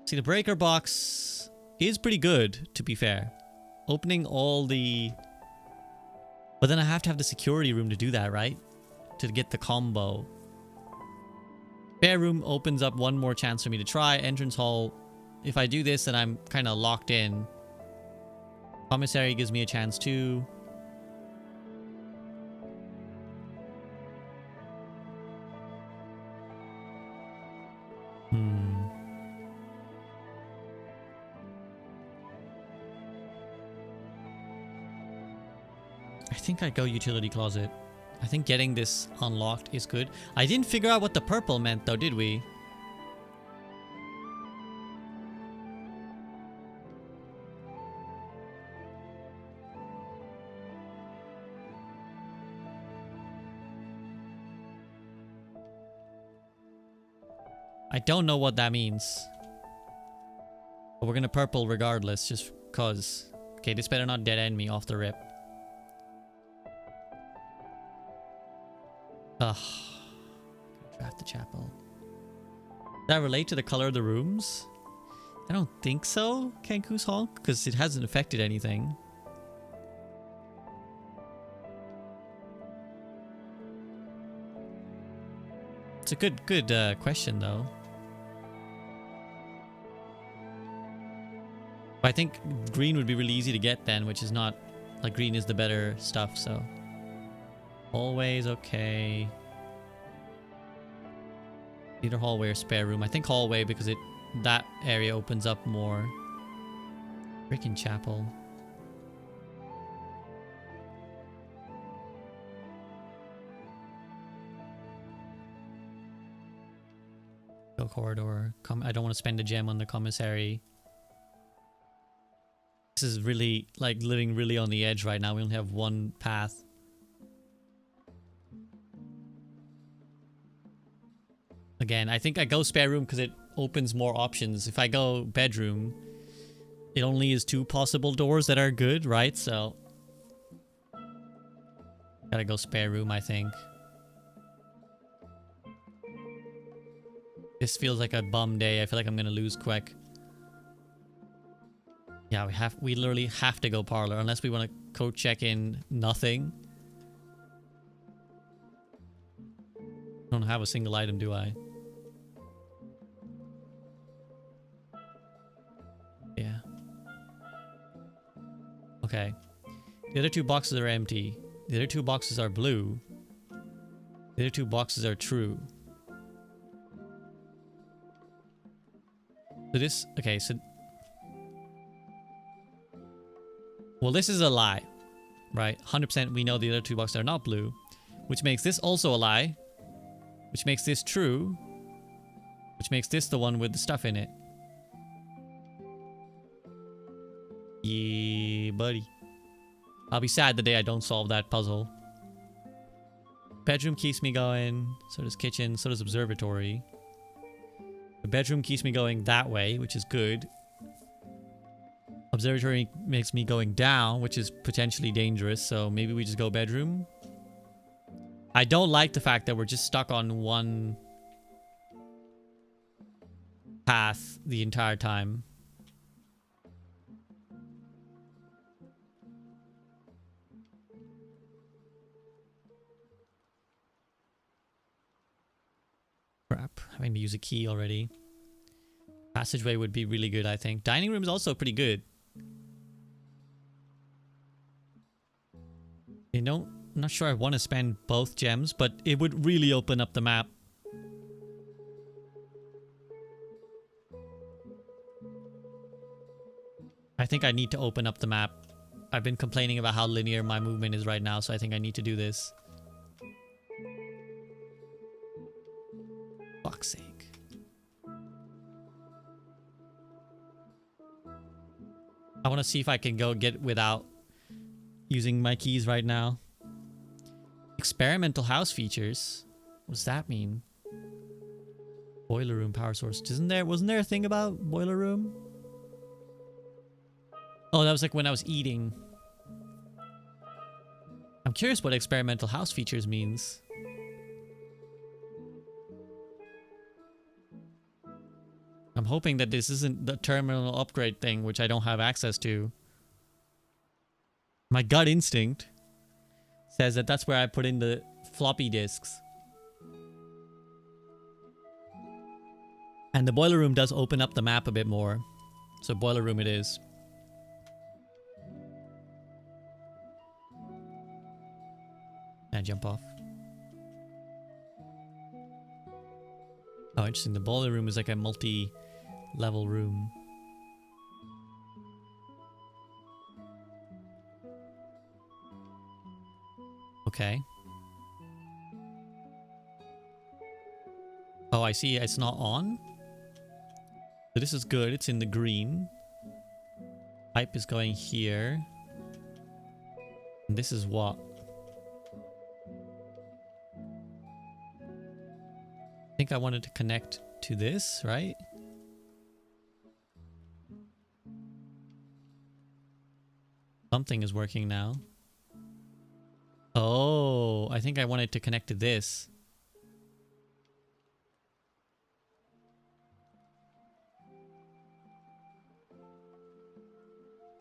See, the breaker box is pretty good, to be fair. Opening all the But then I have to have the security room to do that, right? To get the combo. Spare room opens up one more chance for me to try. Entrance hall. If I do this, then I'm kind of locked in. Commissary gives me a chance too. I think I'd go utility closet. I think getting this unlocked is good. I didn't figure out what the purple meant though, did we? I don't know what that means. But we're gonna purple regardless, just cause. Okay, this better not dead end me off the rip. Ugh. Draft the chapel. Does that relate to the color of the rooms? I don't think so, Kenku's Honk, because it hasn't affected anything. It's a good question though. But I think green would be really easy to get then, which is not like green is the better stuff, so hallways okay. Either hallway or spare room. I think hallway because that area opens up more. Freaking chapel. Go corridor. I don't want to spend a gem on the commissary. This is really like living really on the edge right now. We only have one path. Again, I think I go spare room because it opens more options. If I go bedroom, it only is 2 possible doors that are good, right? So gotta go spare room, I think. This feels like a bum day. I feel like I'm gonna lose quick. Yeah, we literally have to go parlor unless we want to code check in nothing. I don't have a single item, do I? Yeah. Okay. The other 2 boxes are empty. The other 2 boxes are blue. The other 2 boxes are true. So this... Okay, so... Well, this is a lie, right? 100% we know the other 2 boxes are not blue, which makes this also a lie, which makes this true, which makes this the one with the stuff in it. Yeah, buddy. I'll be sad the day I don't solve that puzzle. Bedroom keeps me going, so does kitchen, so does observatory. The bedroom keeps me going that way, which is good. Observatory makes me going down, which is potentially dangerous, so maybe we just go bedroom. I don't like the fact that we're just stuck on one path the entire time. Crap, having to use a key already. Passageway would be really good, I think. Dining room is also pretty good. You know, I'm not sure I want to spend both gems, but it would really open up the map. I think I need to open up the map. I've been complaining about how linear my movement is right now, so I think I need to do this. Fuck's sake. I want to see if I can go get without using my keys right now. Experimental house features. What does that mean? Boiler room power source. Wasn't there a thing about boiler room? Oh, that was like when I was eating. I'm curious what experimental house features means. I'm hoping that this isn't the terminal upgrade thing, which I don't have access to. My gut instinct Says that that's where I put in the floppy disks. And the boiler room does open up the map a bit more. So boiler room it is. Can I jump off? Oh, interesting. The boiler room is like a multi-level room. Okay. Oh, I see. It's not on. So this is good. It's in the green. Pipe is going here. And this is what? I think I wanted to connect to this, right? Something is working now. Oh, I think I wanted to connect to this.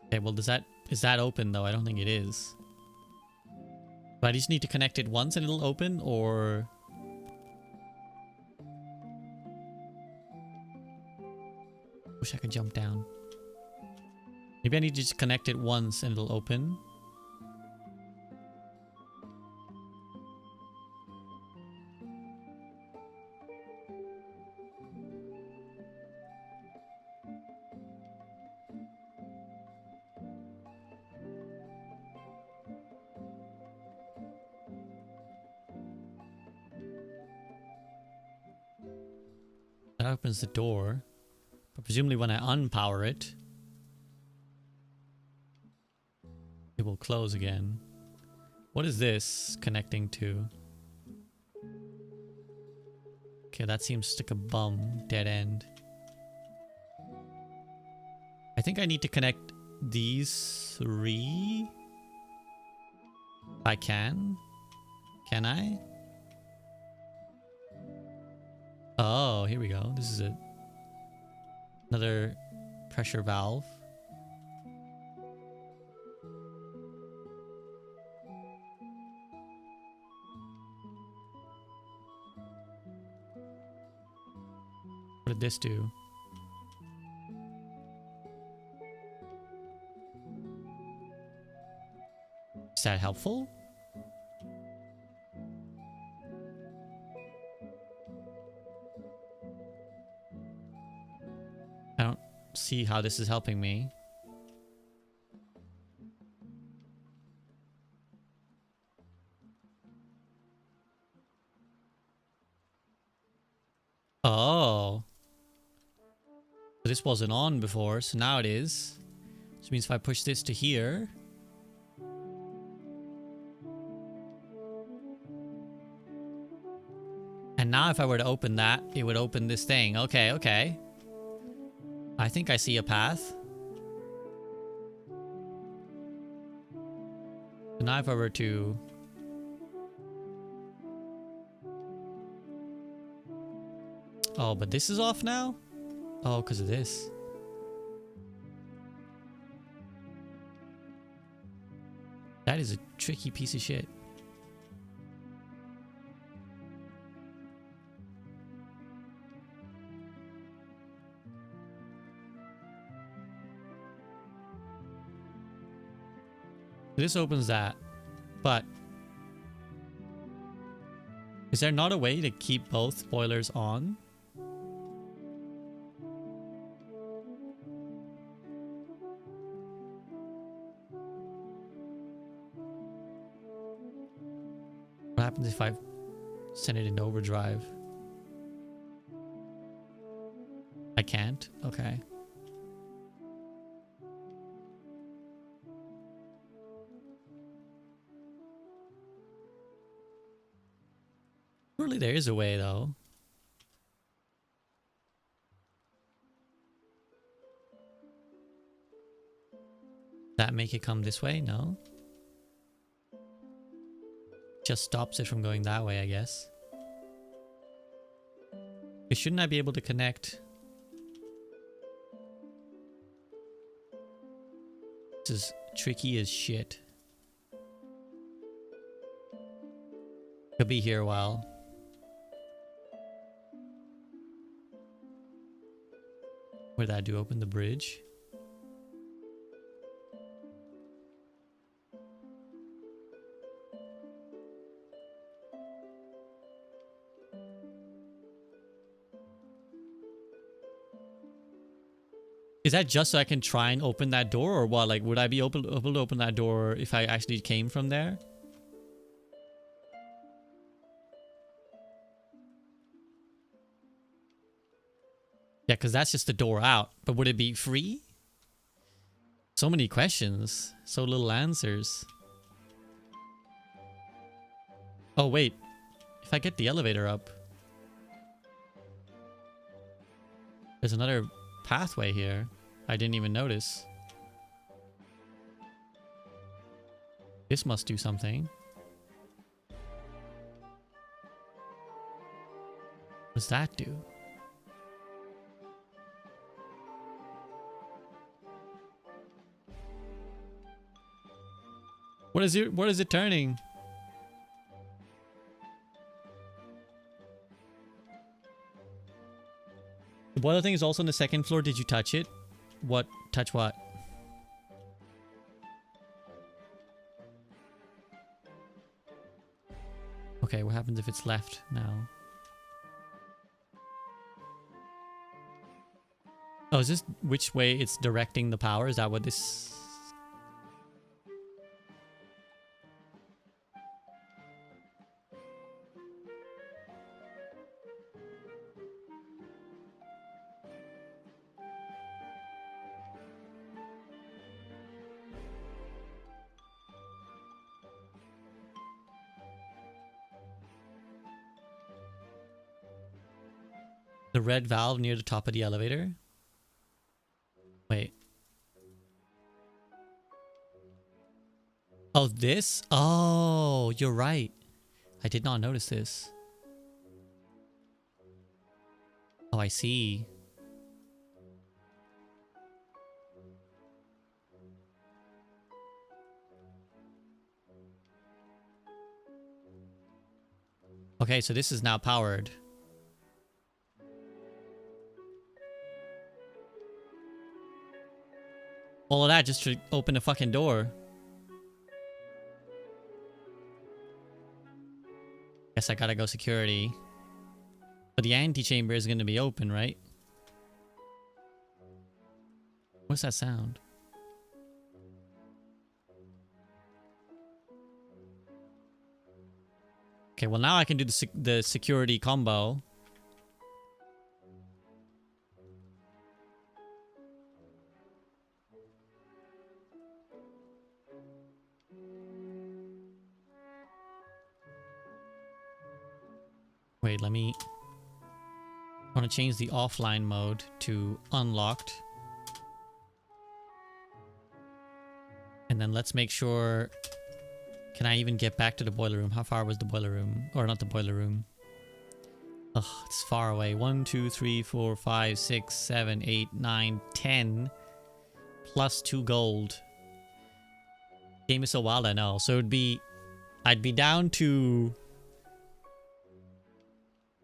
Okay, well, is that open though? I don't think it is. But I just need to connect it once and it'll open, or... Wish I could jump down. Maybe I need to just connect it once and it'll open. That opens the door. But presumably when I unpower it, it will close again. What is this connecting to? Okay, that seems like a bum dead end. I think I need to connect these 3. I can. Can I? Oh, here we go. This is another pressure valve. What did this do? Is that helpful? I don't see how this is helping me. Oh. This wasn't on before, so now it is. Which means if I push this to here... And now if I were to open that, it would open this thing. Okay, okay. I think I see a path. So now if I were to... Oh, but this is off now? Oh, because of this. That is a tricky piece of shit. This opens that, but is there not a way to keep both boilers on? What happens if I send it into overdrive? I can't? Okay. Surely there is a way, though. That make it come this way? No. Just stops it from going that way, I guess. Shouldn't I be able to connect? This is tricky as shit. Could be here a while. What did that do? Open the bridge? Is that just so I can try and open that door, or what? Like, would I be able to open that door if I actually came from there? Yeah, because that's just the door out. But would it be free? So many questions. So little answers. Oh, wait. If I get the elevator up. There's another pathway here. I didn't even notice. This must do something. What does that do? What is it turning? The boiler thing is also on the second floor. Did you touch it? What? Touch what? Okay, what happens if it's left now? Oh, is this which way it's directing the power? Is that what this... The red valve near the top of the elevator? Wait. Oh, this? Oh, you're right. I did not notice this. Oh, I see. Okay, so this is now powered. All of that just to open the fucking door. Guess I gotta go security. But the antechamber is gonna be open, right? What's that sound? Okay, well now I can do the security combo. Wait, let me... I want to change the offline mode to unlocked. And then let's make sure... Can I even get back to the boiler room? How far was the boiler room? Or not the boiler room. Ugh, it's far away. 1, 2, 3, 4, 5, 6, 7, 8, 9, 10. Plus 2 gold. Game is so wild, I know. So it'd be... I'd be down to...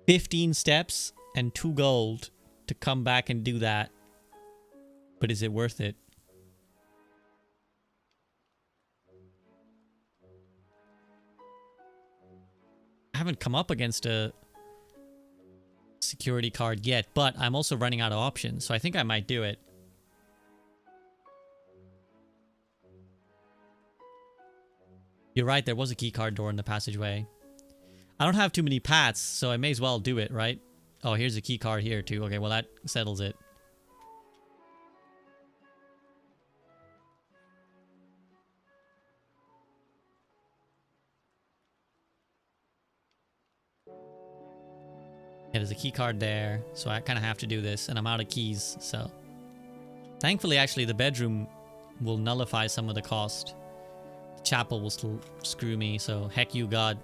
15 steps and 2 gold to come back and do that. But is it worth it? I haven't come up against a security card yet, but I'm also running out of options, so I think I might do it. You're right, there was a key card door in the passageway. I don't have too many paths, so I may as well do it, right? Oh, here's a key card here too. Okay, well that settles it. Yeah, there's a key card there, so I kind of have to do this, and I'm out of keys, so... Thankfully, actually, the bedroom will nullify some of the cost. The chapel will still screw me, so heck you, God.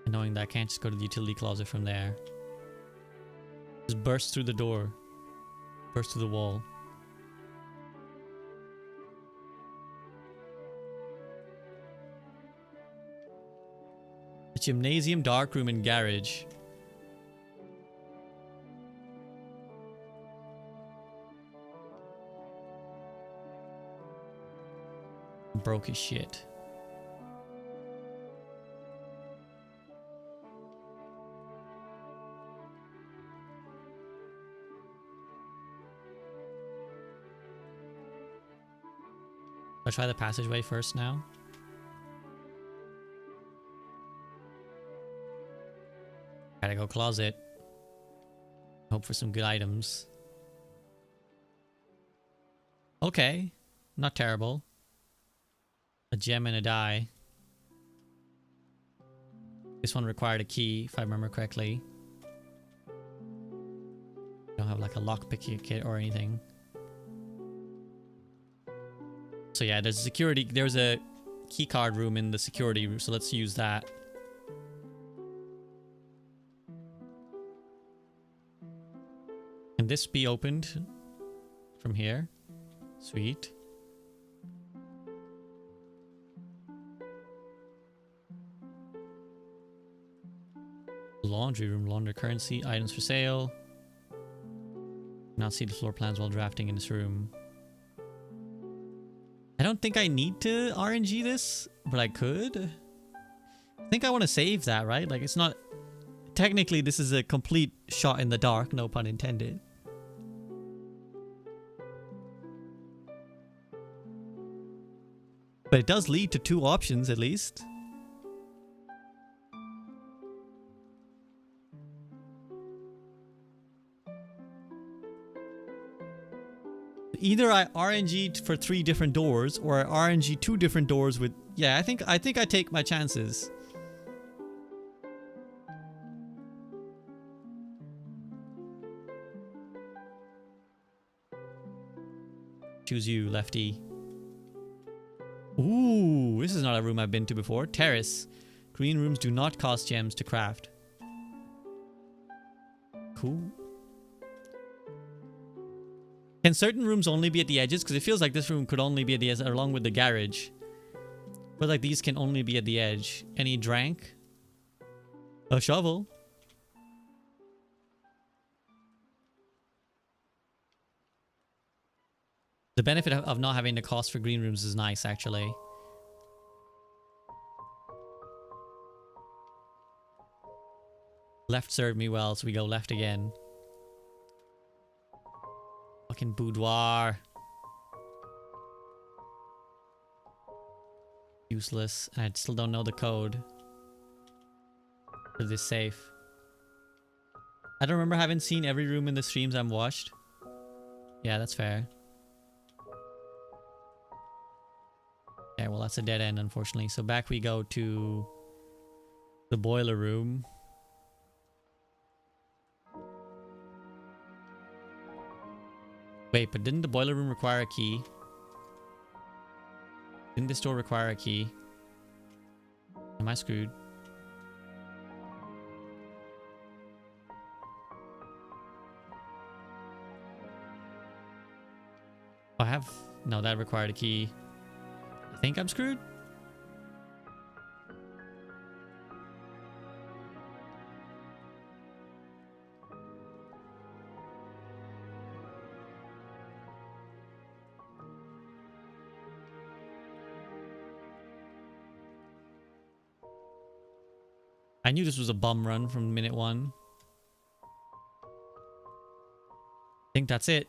And knowing that I can't just go to the utility closet from there. Just burst through the door. Burst through the wall. Gymnasium, dark room, and garage. Broke his shit. I'll try the passageway first now. Gotta go closet. Hope for some good items. Okay. Not terrible. A gem and a die. This one required a key, if I remember correctly. Don't have like a lockpick kit or anything. So yeah, there's security. There's a key card room in the security room, so let's use that. Can this be opened from here? Sweet. Laundry room, launder currency, items for sale. Not see the floor plans while drafting in this room. I don't think I need to RNG this, but I could. I think I want to save that, right? Like, it's not... Technically, this is a complete shot in the dark, no pun intended. But it does lead to 2 options, at least. Either I RNG for 3 different doors, or I RNG 2 different doors with... Yeah, I think I take my chances. Choose you, lefty. Ooh, this is not a room I've been to before. Terrace. Green rooms do not cost gems to craft. Cool. Can certain rooms only be at the edges? Because it feels like this room could only be at the edge along with the garage. But like these can only be at the edge. Any drank? A shovel. The benefit of not having the cost for green rooms is nice, actually. Left served me well, so we go left again. Fucking boudoir. Useless. And I still don't know the code for this safe. I don't remember having seen every room in the streams I've watched. Yeah, that's fair. Okay, well that's a dead end, unfortunately. So back we go to the boiler room. Wait, but didn't the boiler room require a key? Didn't this door require a key? Am I screwed? Oh, I have... No, that required a key. I think I'm screwed? I knew this was a bum run from minute 1. I think that's it.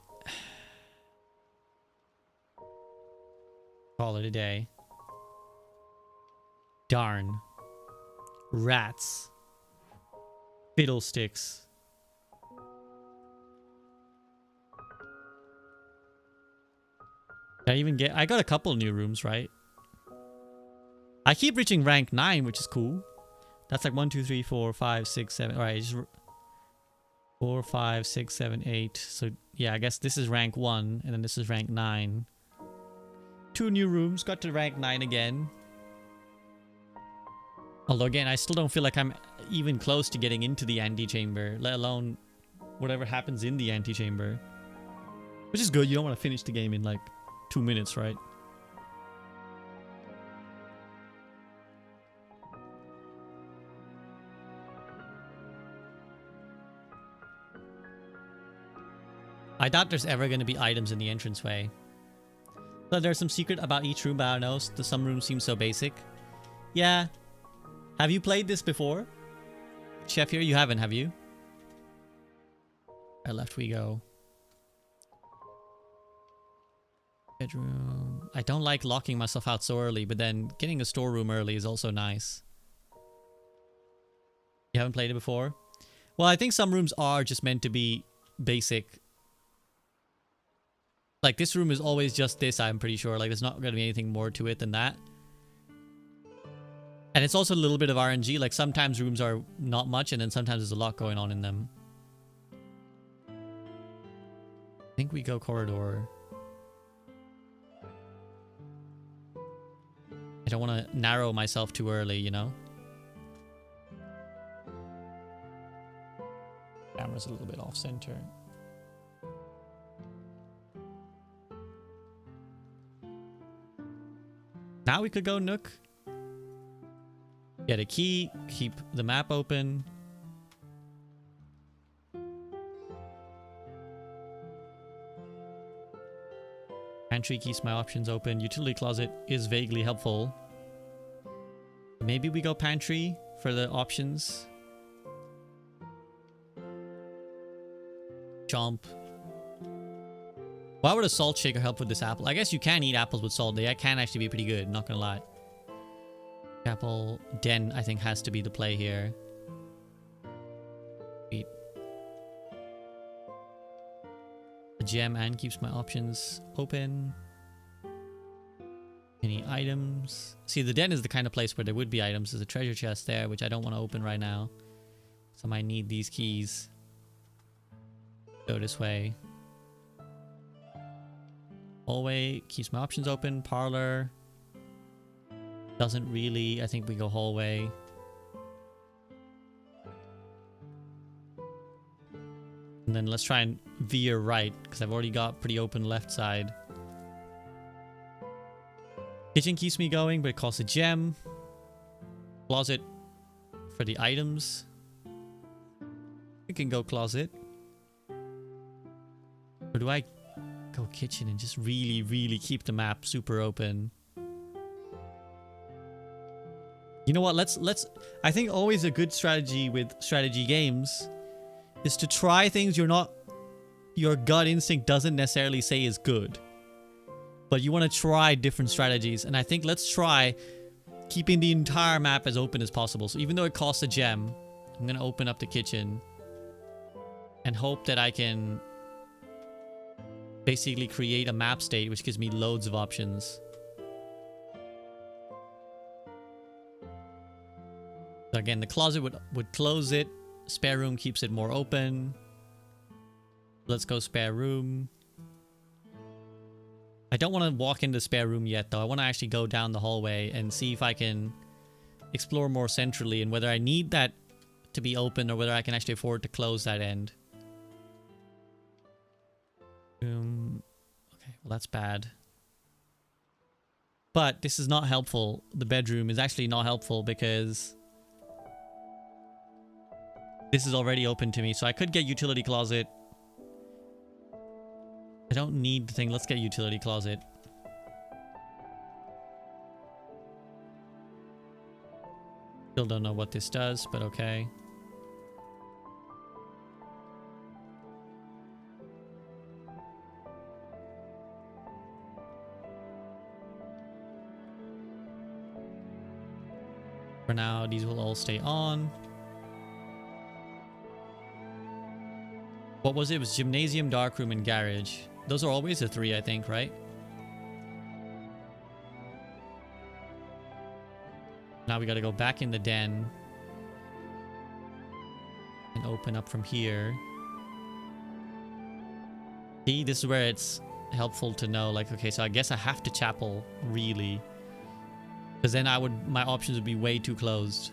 Call it a day. Darn. Rats. Fiddlesticks. Did I even get... I got a couple new rooms, right? I keep reaching rank 9, which is cool. That's like 1, 2, 3, 4, 5, 6, 7. All right, just 4, 5, 6, 7, 8. So yeah, I guess this is rank 1, and then this is rank 9. 2 new rooms, got to rank 9 again. Although again, I still don't feel like I'm even close to getting into the antechamber, let alone whatever happens in the antechamber. Which is good. You don't want to finish the game in like 2 minutes, right? I doubt there's ever going to be items in the entranceway. But there's some secret about each room, but I don't know. Some rooms seem so basic. Yeah. Have you played this before? Chef here? You haven't, have you? Right, left we go. Bedroom. I don't like locking myself out so early, but then getting a storeroom early is also nice. You haven't played it before? Well, I think some rooms are just meant to be basic. Like, this room is always just this, I'm pretty sure. Like, there's not going to be anything more to it than that. And it's also a little bit of RNG. Like, sometimes rooms are not much, and then sometimes there's a lot going on in them. I think we go corridor. I don't want to narrow myself too early, you know? Camera's a little bit off center. Now we could go Nook. Get a key, keep the map open. Pantry keeps my options open. Utility closet is vaguely helpful. Maybe we go pantry for the options. Chomp. Why would a salt shaker help with this apple? I guess you can eat apples with salt. They can actually be pretty good, not gonna lie. Apple den, I think, has to be the play here. Eat. A gem and keeps my options open. Any items? See, the den is the kind of place where there would be items. There's a treasure chest there, which I don't want to open right now. So I might need these keys. Go this way. Hallway keeps my options open. Parlor doesn't really. I think we go hallway. And then let's try and veer right, because I've already got pretty open left side. Kitchen keeps me going, but it costs a gem. Closet for the items. We can go closet. Or do I go kitchen and just really keep the map super open? You know what? Let's I think always a good strategy with strategy games is to try things your gut instinct doesn't necessarily say is good. But you want to try different strategies, and I think let's try keeping the entire map as open as possible. So even though it costs a gem, I'm going to open up the kitchen and hope that I can basically create a map state which gives me loads of options. So again, the closet would close it. Spare room keeps it more open. Let's go spare room. I don't want to walk into spare room yet, though. I want to actually go down the hallway and see if I can explore more centrally and whether I need that to be open or whether I can actually afford to close that end. Okay, well, that's bad. But this is not helpful. The bedroom is actually not helpful because this is already open to me. So I could get utility closet. I don't need the thing. Let's get utility closet. Still don't know what this does, but okay. For now, these will all stay on. What was it? It was gymnasium, darkroom, and garage. Those are always the three, I think, right? Now we gotta go back in the den and open up from here. See, this is where it's helpful to know, like, okay, so I guess I have to chapel, really. Because then my options would be way too closed.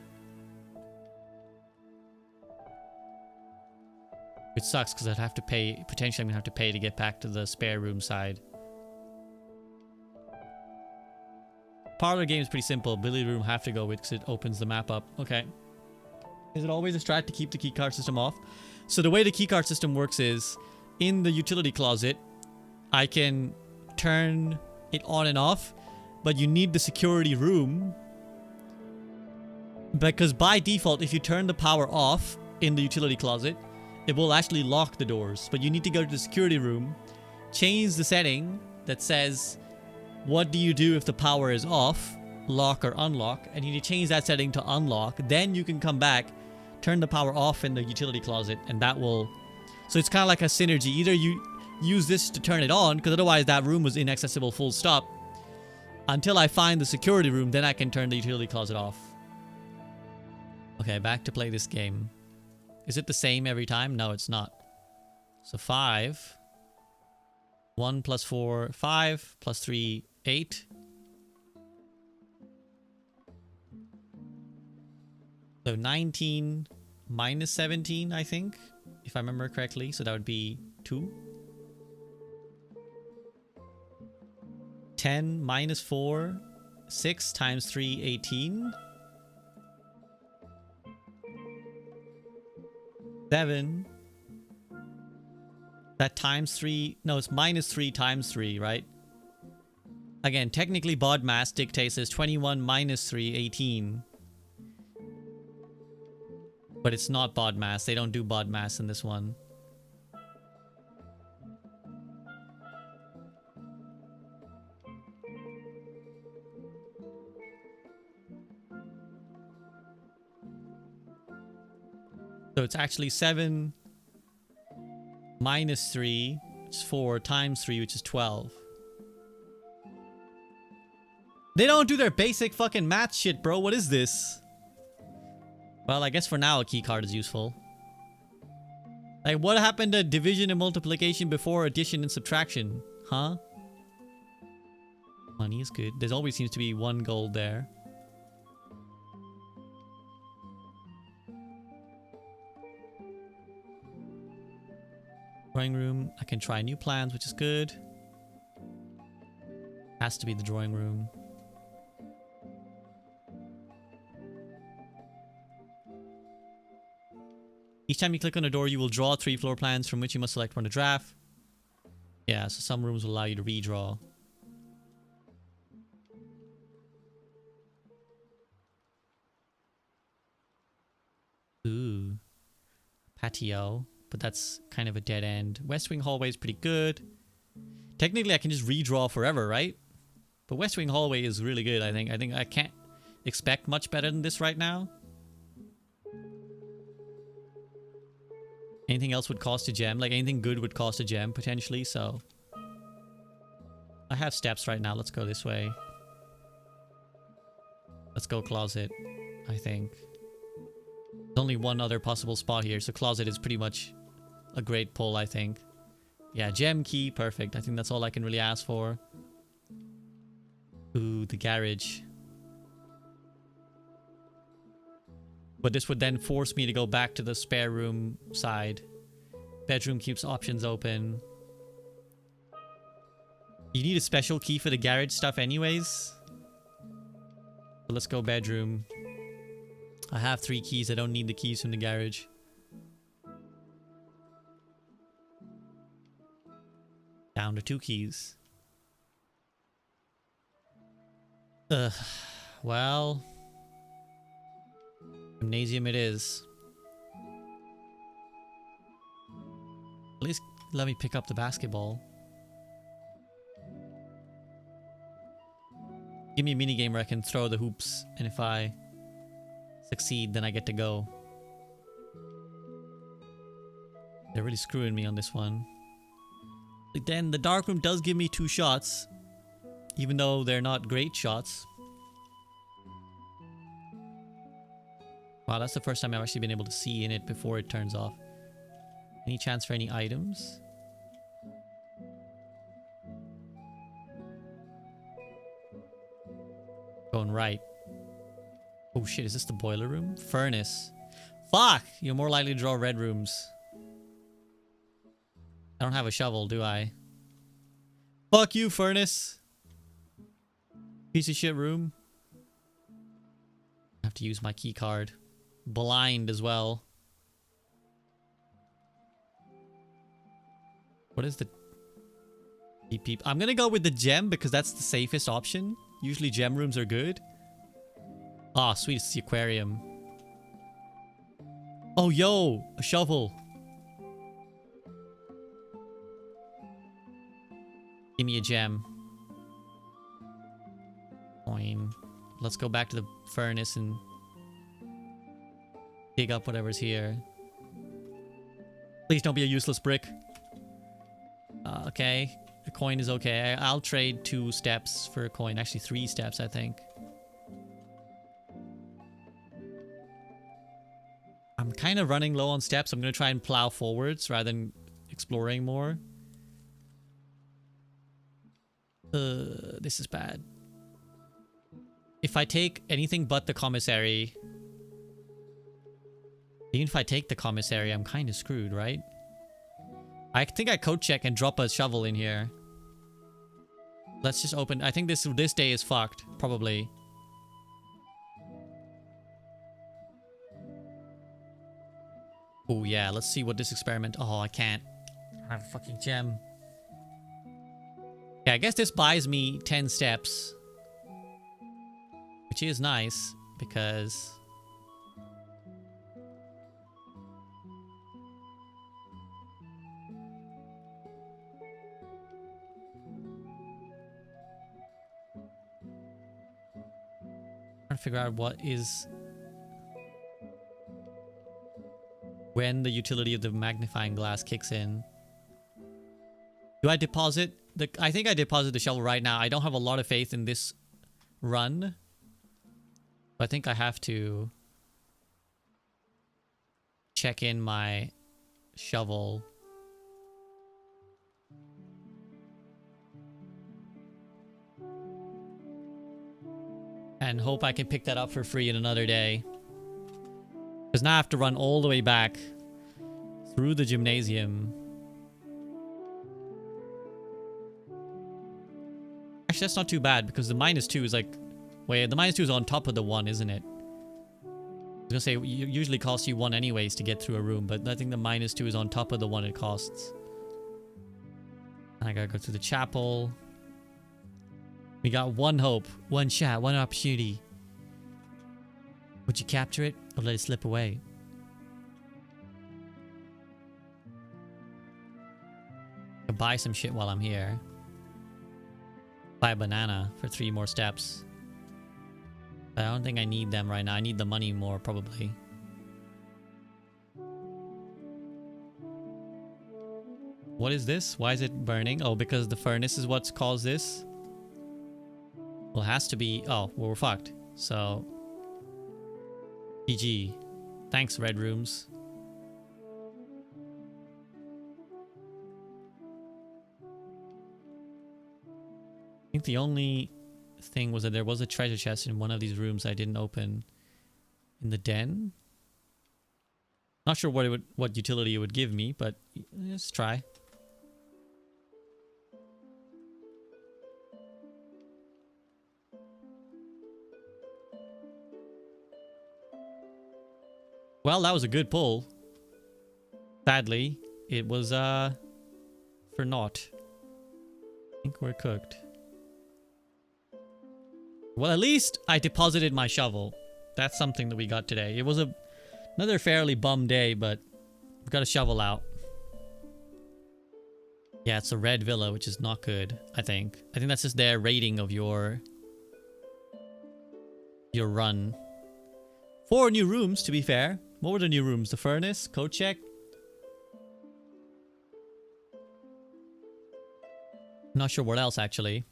It sucks because I'd have to pay, potentially I'm going to have to pay to get back to the spare room side. Parlor game is pretty simple. Billiard room have to go with because it opens the map up. Okay. Is it always a strat to keep the keycard system off? So the way the keycard system works is in the utility closet, I can turn it on and off, but you need the security room. Because by default, if you turn the power off in the utility closet, it will actually lock the doors. But you need to go to the security room, change the setting that says, what do you do if the power is off, lock or unlock, and you need to change that setting to unlock. Then you can come back, turn the power off in the utility closet, and that will... So it's kind of like a synergy. Either you use this to turn it on, because otherwise that room was inaccessible full stop. Until I find the security room, then I can turn the utility closet off. Okay, back to play this game. Is it the same every time? No, it's not. So 5. 1 plus 4, 5. Plus 3, 8. So 19 minus 17, I think, if I remember correctly. So that would be 2. 10 minus 4, 6 times 3, 18. 7. That times 3. No, it's minus 3 times 3, right? Again, technically bod mass dictates as 21 minus 3, 18. But it's not bod mass. They don't do bod mass in this one. So it's actually 7 minus 3, which is 4, times 3, which is 12. They don't do their basic fucking math shit, bro. What is this? Well, I guess for now a key card is useful. Like, what happened to division and multiplication before addition and subtraction? Huh? Money is good. There always seems to be 1 gold there. Drawing room. I can try new plans, which is good. Has to be the drawing room. Each time you click on a door, you will draw 3 floor plans from which you must select one to draft. Yeah, so some rooms will allow you to redraw. Ooh. Patio. But that's kind of a dead end. West Wing hallway is pretty good. Technically, I can just redraw forever, right? But West Wing hallway is really good, I think. I think I can't expect much better than this right now. Anything else would cost a gem. Like, anything good would cost a gem, potentially, so... I have steps right now. Let's go this way. Let's go closet, I think. There's only one other possible spot here, so closet is pretty much a great pull, I think. Yeah, gem key, perfect. I think that's all I can really ask for. Ooh, the garage. But this would then force me to go back to the spare room side. Bedroom keeps options open. You need a special key for the garage stuff anyways. So let's go bedroom. I have 3 keys. I don't need the keys from the garage. Down to 2 keys. Ugh. Well... Gymnasium it is. At least let me pick up the basketball. Give me a minigame where I can throw the hoops, and if I succeed, then I get to go. They're really screwing me on this one. But then the dark room does give me 2 shots, even though they're not great shots. Wow, that's the first time I've actually been able to see in it before it turns off. Any chance for any items? Going right. Oh shit, is this the boiler room? Furnace. Fuck! You're more likely to draw red rooms. I don't have a shovel, do I? Fuck you, furnace! Piece of shit room. I have to use my key card. Blind as well. What is the TP? I'm gonna go with the gem because that's the safest option. Usually gem rooms are good. Ah, sweet, it's the aquarium. Oh, yo, a shovel. Give me a gem. Coin. Let's go back to the furnace and dig up whatever's here. Please don't be a useless brick. Okay. A coin is okay. I'll trade 2 steps for a coin. Actually, 3 steps, I think. I'm kind of running low on steps. I'm going to try and plow forwards rather than exploring more. This is bad. If I take anything but the commissary... Even if I take the commissary, I'm kind of screwed, right? I think I code check and drop a shovel in here. Let's just open... I think this day is fucked, probably. Oh, yeah. Let's see what this experiment... Oh, I can't. I have a fucking gem. Yeah, I guess this buys me 10 steps. Which is nice, because... trying to figure out what is... when the utility of the magnifying glass kicks in. Do I deposit the... I think I deposit the shovel right now. I don't have a lot of faith in this run. I think I have to check in my shovel. And hope I can pick that up for free in another day. Because now I have to run all the way back through the gymnasium. Actually, that's not too bad because the -2 is like... Wait, the -2 is on top of the 1, isn't it? I was gonna say, it usually costs you 1 anyways to get through a room, but I think the -2 is on top of the 1 it costs. I gotta go through the chapel. We got 1 hope, 1 shot, 1 opportunity. Would you capture it or let it slip away? I'll buy some shit while I'm here. Buy a banana for 3 more steps. But I don't think I need them right now. I need the money more, probably. What is this? Why is it burning? Oh, because the furnace is what's caused this? Well, it has to be... Oh, well, we're fucked. So... GG. Thanks, Red Rooms. I think the only thing was that there was a treasure chest in one of these rooms I didn't open in the den. Not sure what utility it would give me, but let's try. Well, that was a good pull. Sadly, it was for naught. I think we're cooked. Well, at least I deposited my shovel. That's something that we got today. It was another fairly bum day, but we got a shovel out. Yeah, it's a red villa, which is not good, I think. I think that's just their rating of your run. 4 new rooms, to be fair. What were the new rooms? The furnace? Code check? Not sure what else, actually.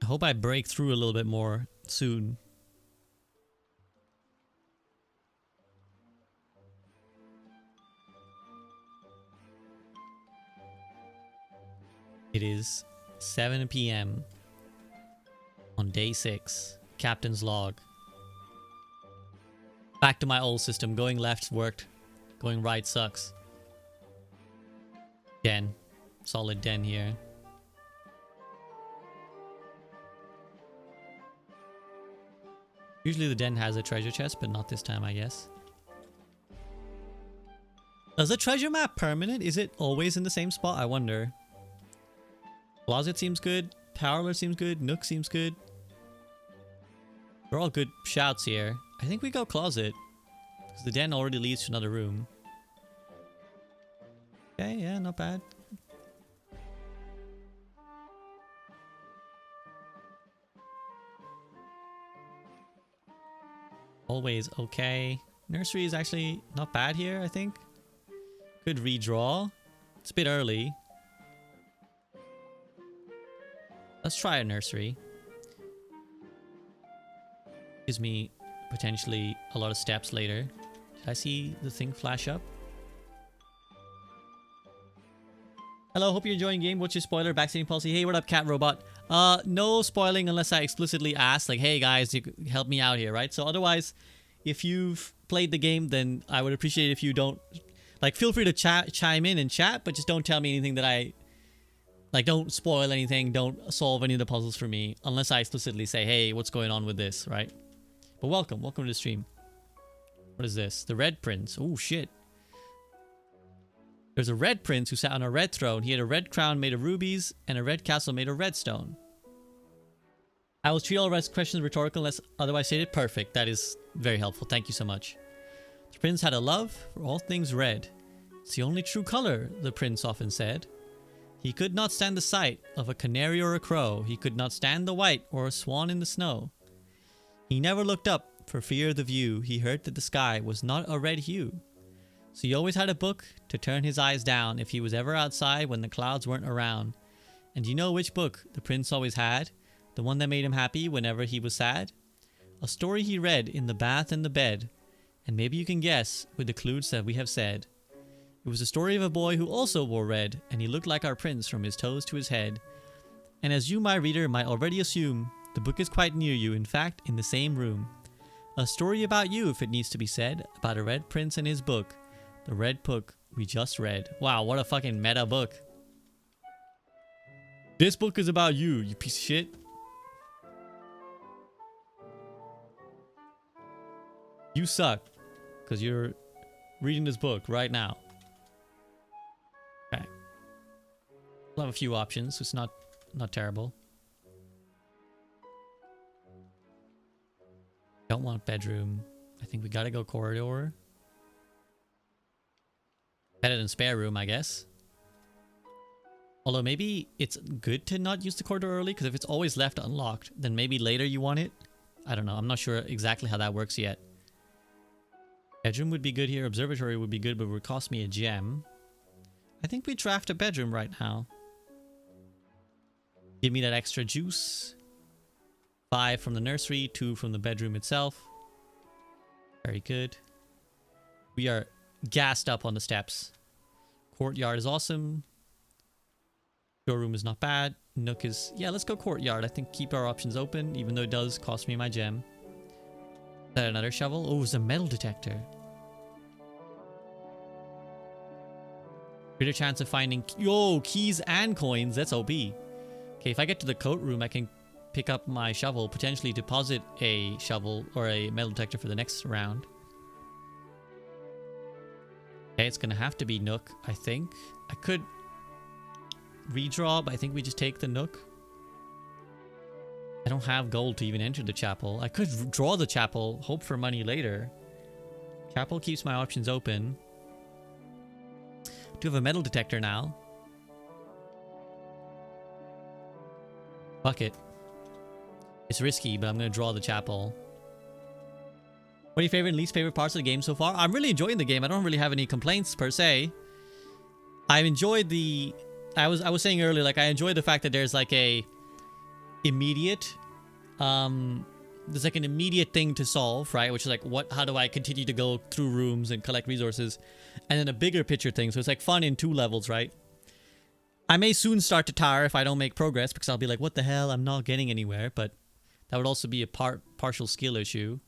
I hope I break through a little bit more soon. It is 7 p.m. on day 6. Captain's log. Back to my old system. Going left worked. Going right sucks. Den. Solid den here. Usually the den has a treasure chest, but not this time, I guess. Does the treasure map permanent? Is it always in the same spot? I wonder. Closet seems good. Parlor seems good. Nook seems good. They're all good shouts here. I think we go closet. Because the den already leads to another room. Okay, yeah, not bad. Always okay. Nursery is actually not bad here, I think. Could redraw. It's a bit early. Let's try a nursery. Gives me potentially a lot of steps later. Did I see the thing flash up? Hello, hope you're enjoying the game. What's your spoiler? Backstating policy. Hey, what up, cat robot? No spoiling unless I explicitly ask, like, hey guys, you help me out here, right? So otherwise, if you've played the game, then I would appreciate if you don't, like, feel free to chime in and chat, but just don't tell me anything that I, like, don't spoil anything, don't solve any of the puzzles for me, unless I explicitly say, hey, what's going on with this, right? But welcome to the stream. What is this? The Red Prince. Oh, shit. There's a red prince who sat on a red throne. He had a red crown made of rubies and a red castle made of redstone. I will treat all rest questions rhetorical unless otherwise stated. Perfect. That is very helpful. Thank you so much. The prince had a love for all things red. It's the only true color, the prince often said. He could not stand the sight of a canary or a crow. He could not stand the white or a swan in the snow. He never looked up for fear of the view. He heard that the sky was not a red hue. So he always had a book to turn his eyes down if he was ever outside when the clouds weren't around. And you know which book the prince always had? The one that made him happy whenever he was sad? A story he read in the bath and the bed. And maybe you can guess with the clues that we have said. It was the story of a boy who also wore red, and he looked like our prince from his toes to his head. And as you, my reader, might already assume, the book is quite near you, in fact, in the same room. A story about you, if it needs to be said, about a red prince and his book. The red book we just read. Wow, what a fucking meta book. This book is about you, you piece of shit. You suck. Because you're reading this book right now. Okay. We'll have a few options, so it's not terrible. Don't want bedroom. I think we gotta go corridor. Better than spare room, I guess. Although maybe it's good to not use the corridor early, because if it's always left unlocked, then maybe later you want it. I don't know. I'm not sure exactly how that works yet. Bedroom would be good here. Observatory would be good, but it would cost me a gem. I think we draft a bedroom right now. Give me that extra juice. 5 from the nursery, 2 from the bedroom itself. Very good. We are gassed up on the steps. Courtyard is awesome. Showroom is not bad. Nook is... yeah, let's go courtyard. I think keep our options open, even though it does cost me my gem. Is that another shovel? Oh, it's a metal detector. Greater chance of finding... yo, keys and coins. That's OP. Okay, if I get to the coat room, I can pick up my shovel, potentially deposit a shovel or a metal detector for the next round. Okay, it's gonna have to be Nook, I think. I could redraw, but I think we just take the Nook. I don't have gold to even enter the chapel. I could draw the chapel, hope for money later. Chapel keeps my options open. Do have a metal detector now. Fuck it. It's risky, but I'm gonna draw the chapel. What are your favorite and least favorite parts of the game so far? I'm really enjoying the game. I don't really have any complaints per se. I've enjoyed the... I was saying earlier, like, I enjoy the fact that there's like a immediate... there's like an immediate thing to solve, right? Which is like, how do I continue to go through rooms and collect resources? And then a bigger picture thing. So it's like fun in 2 levels, right? I may soon start to tire if I don't make progress, because I'll be like, what the hell? I'm not getting anywhere. But that would also be a partial skill issue.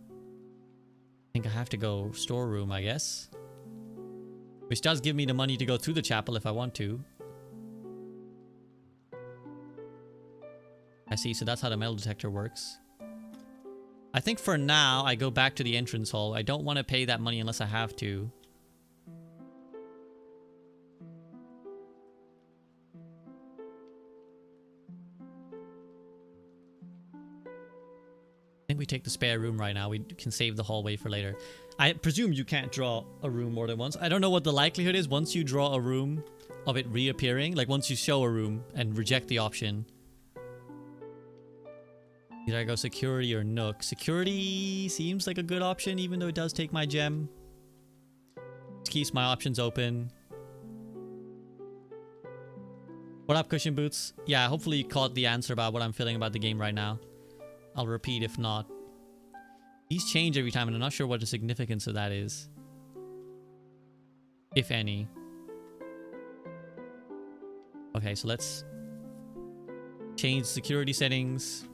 I think I have to go storeroom, I guess. Which does give me the money to go through the chapel if I want to. I see, so that's how the metal detector works. I think for now, I go back to the entrance hall. I don't want to pay that money unless I have to. I think we take the spare room right now. We can save the hallway for later. I presume you can't draw a room more than once. I don't know what the likelihood is once you draw a room of it reappearing. Like once you show a room and reject the option. Either I go security or Nook. Security seems like a good option even though it does take my gem. Keeps my options open. What up, Cushion Boots? Yeah, hopefully you caught the answer about what I'm feeling about the game right now. I'll repeat if not. These change every time and I'm not sure what the significance of that is. If any. Okay, so let's change security settings.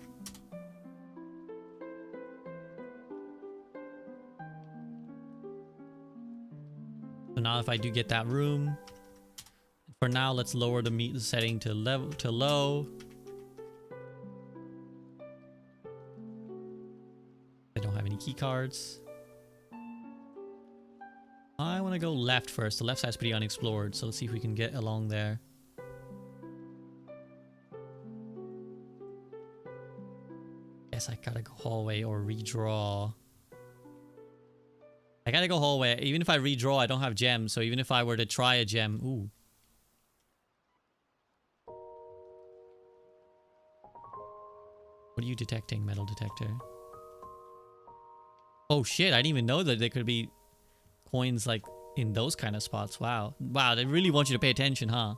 So now if I do get that room, for now let's lower the meat setting to low. I don't have any key cards. I want to go left first. The left side's pretty unexplored, so let's see if we can get along there. Guess I gotta go hallway or redraw. I gotta go hallway. Even if I redraw, I don't have gems. So even if I were to try a gem... Ooh. What are you detecting, metal detector? Oh shit, I didn't even know that there could be coins like in those kind of spots. Wow. Wow, they really want you to pay attention, huh?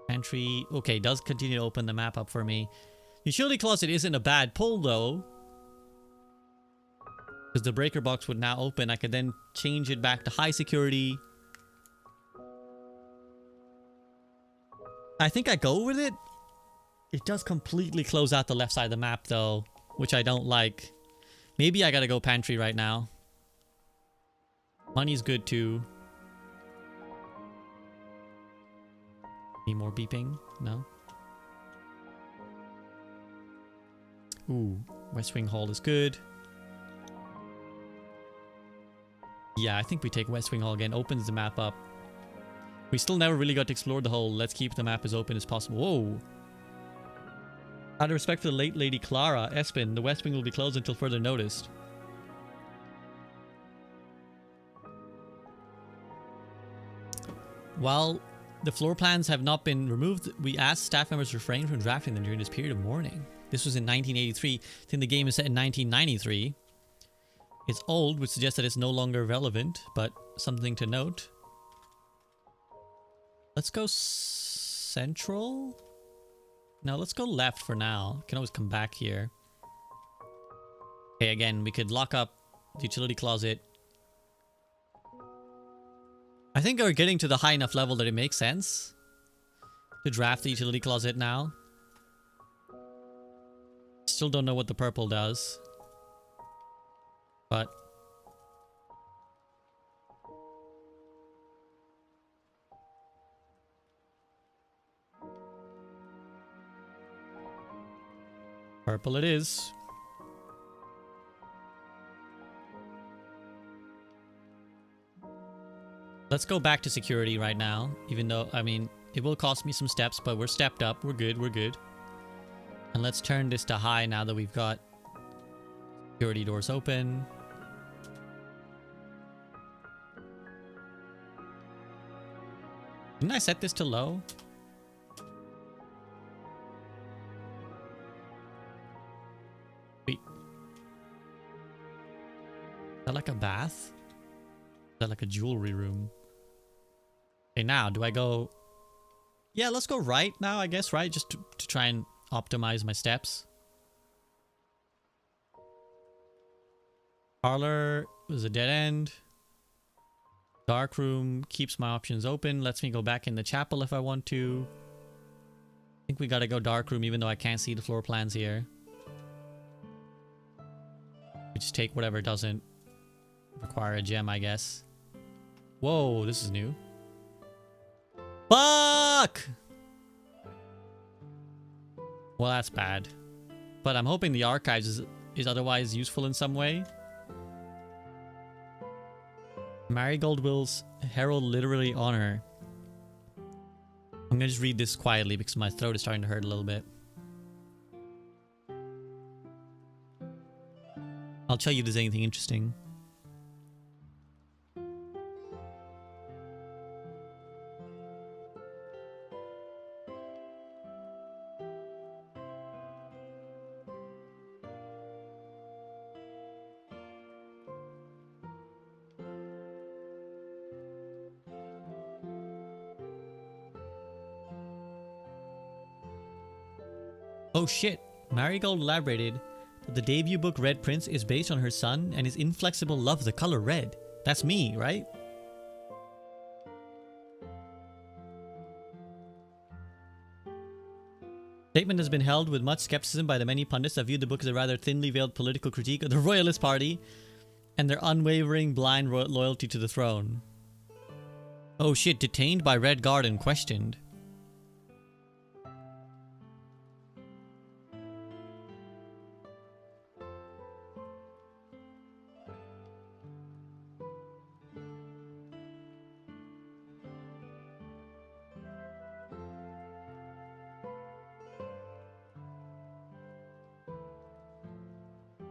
Pantry. Okay, does continue to open the map up for me. Utility closet isn't a bad pull though. Because the breaker box would now open. I could then change it back to high security. I think I go with it. It does completely close out the left side of the map though, which I don't like. Maybe I gotta go pantry right now. Money's good too. Any more beeping? No? Ooh, West Wing Hall is good. Yeah, I think we take West Wing Hall again. Opens the map up. We still never really got to explore the whole. Let's keep the map as open as possible. Whoa. Out of respect for the late Lady Clara, Espin, the West Wing will be closed until further noticed. While the floor plans have not been removed, we asked staff members to refrain from drafting them during this period of mourning. This was in 1983. I think the game is set in 1993. It's old, which suggests that it's no longer relevant, but something to note. Let's go central? No, let's go left for now. Can always come back here. Okay, again, we could lock up the utility closet. I think we're getting to the high enough level that it makes sense to draft the utility closet now. Still don't know what the purple does. But purple it is. Let's go back to security right now. Even though, I mean, it will cost me some steps, but we're stepped up. We're good, we're good. And let's turn this to high now that we've got security doors open. Didn't I set this to low? Wait. Is that like a bath? Is that like a jewelry room? Okay, now, do I go... Yeah, let's go right now, I guess, right? Just to try and optimize my steps. Parlor was a dead end. Dark room keeps my options open. Lets me go back in the chapel if I want to. I think we gotta go dark room even though I can't see the floor plans here. We just take whatever doesn't require a gem, I guess. Whoa, this is new. Fuck! Well, that's bad. But I'm hoping the archives is otherwise useful in some way. Marigold wills herald literary honor. I'm gonna just read this quietly because my throat is starting to hurt a little bit. I'll tell you if there's anything interesting. Oh shit, Marigold elaborated that the debut book Red Prince is based on her son and his inflexible love of the color red. That's me, right? Statement has been held with much skepticism by the many pundits that viewed the book as a rather thinly veiled political critique of the Royalist Party and their unwavering blind loyalty to the throne. Oh shit, detained by Red Guard and questioned.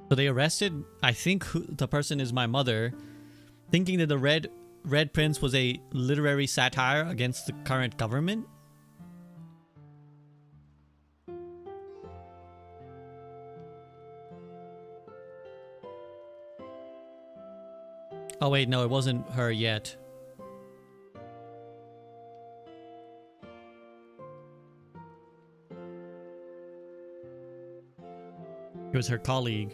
So they arrested, I think the person is my mother, thinking that the Red Prince was a literary satire against the current government. Oh wait, no, it wasn't her yet. It was her colleague.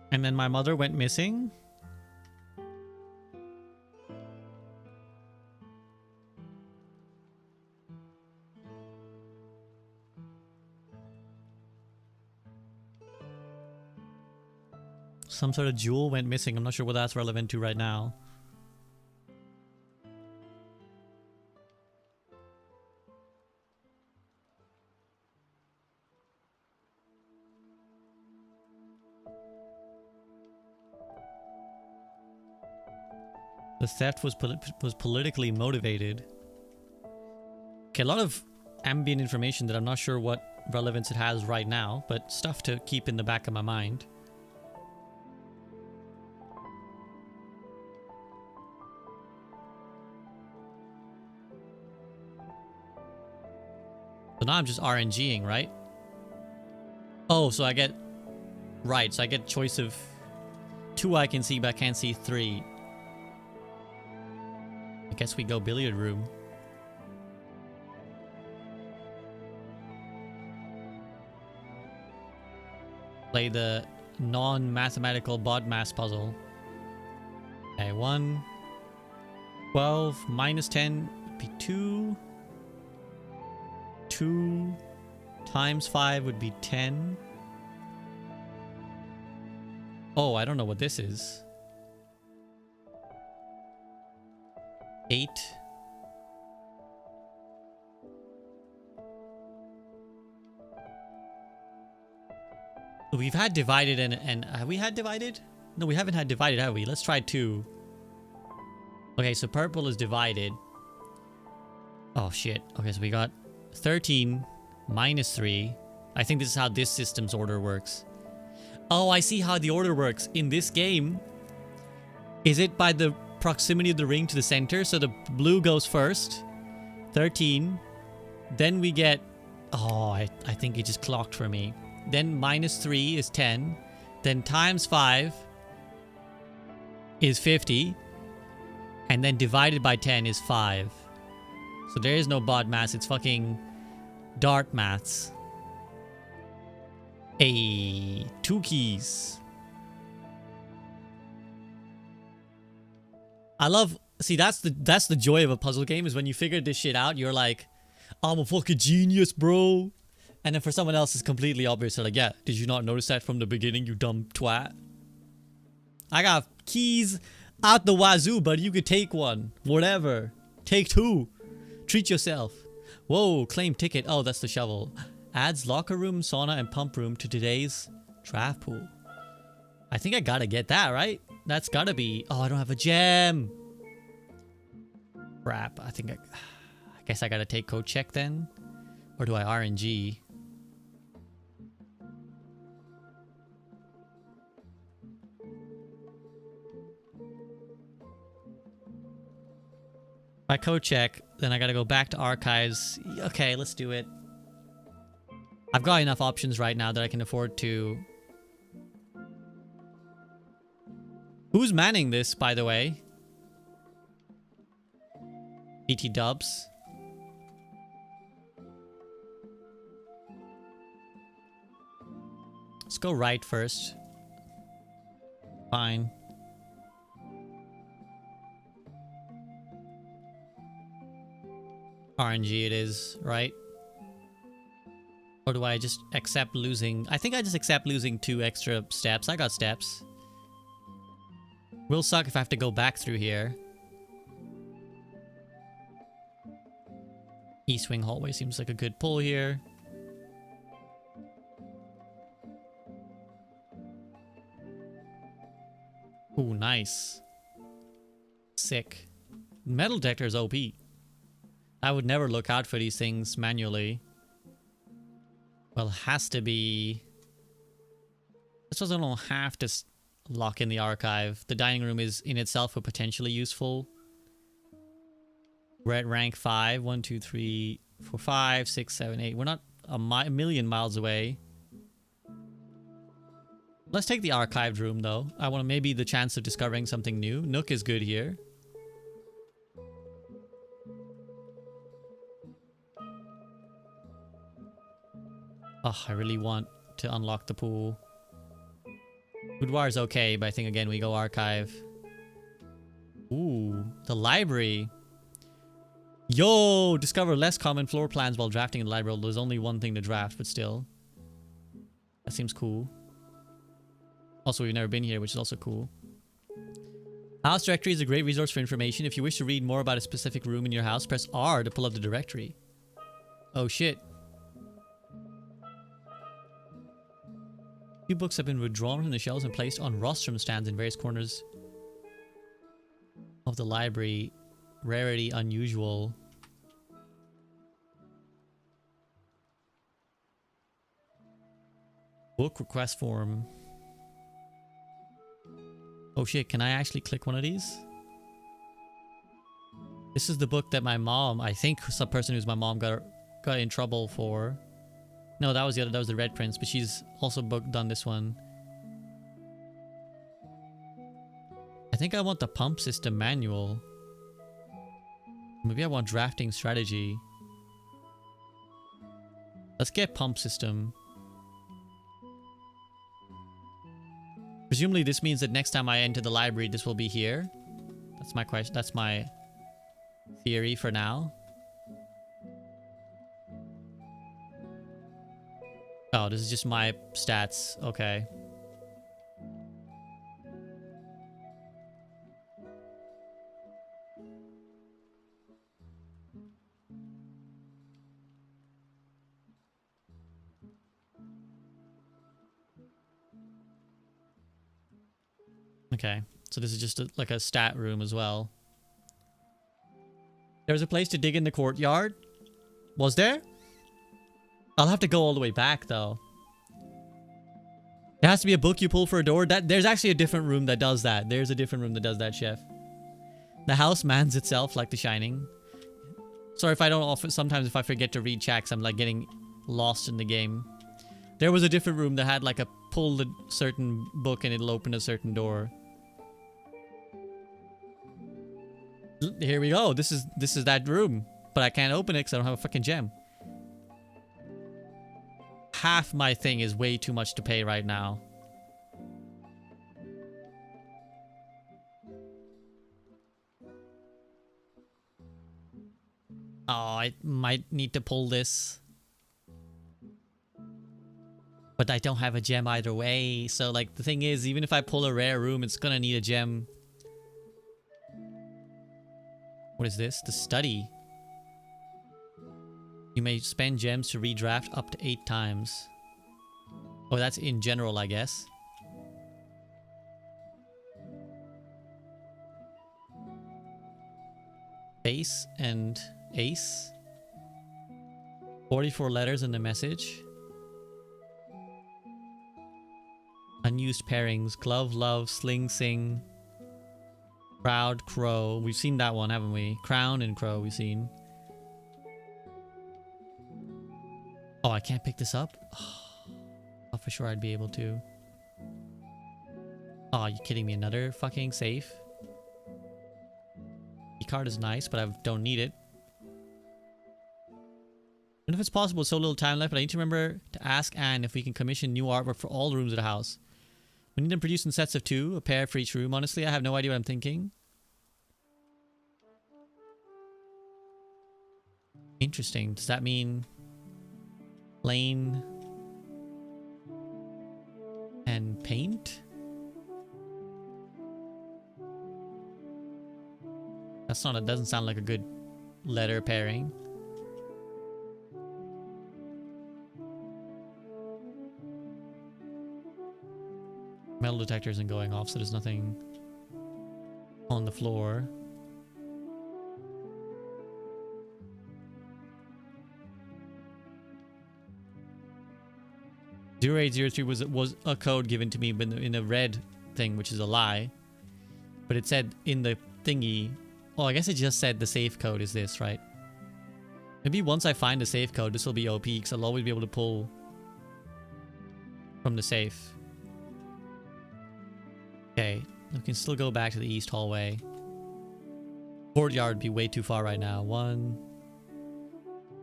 And then my mother went missing. Some sort of jewel went missing. I'm not sure what that's relevant to right now. The theft was politically motivated. Okay, a lot of ambient information that I'm not sure what relevance it has right now, but stuff to keep in the back of my mind. So now I'm just RNGing, right? Oh, so I get... Right, so I get choice of 2 I can see, but I can't see 3. I guess we go billiard room. Play the non-mathematical BODMAS puzzle. Okay, 1. 12 minus 10 would be 2. 2 times 5 would be 10. Oh, I don't know what this is. 8. We've had divided and have we had divided? No, we haven't had divided, have we? Let's try 2. Okay, so purple is divided. Oh shit. Okay, so we got 13 minus 3. I think this is how this system's order works. Oh, I see how the order works. In this game, is it by the proximity of the ring to the center? So the blue goes first. 13. Then we get... Oh, I think it just clocked for me. Then minus 3 is 10. Then times 5 is 50. And then divided by 10 is 5. So there is no BODMAS. It's fucking dart maths. Hey, 2 keys. I love... See, that's the joy of a puzzle game, is when you figure this shit out, you're like, I'm a fucking genius, bro. And then for someone else, it's completely obvious. They're like, yeah, did you not notice that from the beginning, you dumb twat? I got keys out the wazoo, but you could take one. Whatever. Take two. Treat yourself. Whoa, claim ticket. Oh, that's the shovel. Adds locker room, sauna, and pump room to today's draft pool. I think I gotta get that, right? That's gotta be... Oh, I don't have a gem. Crap. I guess I gotta take code check then. Or do I RNG? If I code check, then I gotta go back to archives. Okay, let's do it. I've got enough options right now that I can afford to... Who's manning this, by the way? BT Dubs. Let's go right first. Fine. RNG it is, right? Or do I just accept losing? I think I just accept losing 2 extra steps. I got steps. Will suck if I have to go back through here. East Wing hallway seems like a good pull here. Ooh, nice. Sick. Metal detector is OP. I would never look out for these things manually. Well, has to be... This was I don't have to lock in the archive. The dining room is in itself a potentially useful. We're at rank 5. 1, 2, 3, 4, 5, 6, 7, 8. We're not a million miles away. Let's take the archived room though. I want maybe the chance of discovering something new. Nook is good here. Oh, I really want to unlock the pool. Boudoir is okay, but I think again we go archive. Ooh, the library. Yo, discover less common floor plans while drafting in the library. There's only one thing to draft, but still. That seems cool. Also, we've never been here, which is also cool. House directory is a great resource for information. If you wish to read more about a specific room in your house, press R to pull up the directory. Oh shit. Few books have been withdrawn from the shelves and placed on rostrum stands in various corners of the library. Rarity unusual. Book request form. Oh shit, can I actually click one of these? This is the book that my mom, I think some person who's my mom got in trouble for. No, that was the other, that was the Red Prince, but she's also done this one. I think I want the pump system manual. Maybe I want drafting strategy. Let's get pump system. Presumably this means that next time I enter the library, this will be here. That's my question. That's my theory for now. Oh, this is just my stats. Okay. Okay, so this is just like a stat room as well. There's a place to dig in the courtyard. Was there? I'll have to go all the way back though. There has to be a book you pull for a door. There's actually a different room that does that. There's a different room that does that, chef. The house mans itself like The Shining. Sorry if I don't often. Sometimes if I forget to read checks, I'm like getting lost in the game. There was a different room that had like a pull a certain book and it'll open a certain door. Here we go. This is that room, but I can't open it because I don't have a fucking gem. Half my thing is way too much to pay right now. Oh, I might need to pull this. But I don't have a gem either way. So, like, the thing is, even if I pull a rare room, it's gonna need a gem. What is this? The study. You may spend gems to redraft up to 8 times. Oh, that's in general, I guess. Ace and ace. 44 letters in the message. Unused pairings. Glove, love, sling, sing. Proud, crow. We've seen that one, haven't we? Crown and crow we've seen. Oh, I can't pick this up? Oh, for sure I'd be able to. Oh, you kidding me? Another fucking safe? The card is nice, but I don't need it. I don't know if it's possible, so little time left, but I need to remember to ask Anne if we can commission new artwork for all the rooms of the house. We need them produced in sets of 2, a pair for each room. Honestly, I have no idea what I'm thinking. Interesting. Does that mean plain and paint? That's not. It doesn't sound like a good letter pairing. Metal detector isn't going off, so there's nothing on the floor. (0803) was a code given to me in a red thing, which is a lie. But it said in the thingy. Oh, I guess it just said the safe code is this, right? Maybe once I find the safe code, this will be OP, because I'll always be able to pull from the safe. Okay, we can still go back to the east hallway. Courtyard would be way too far right now.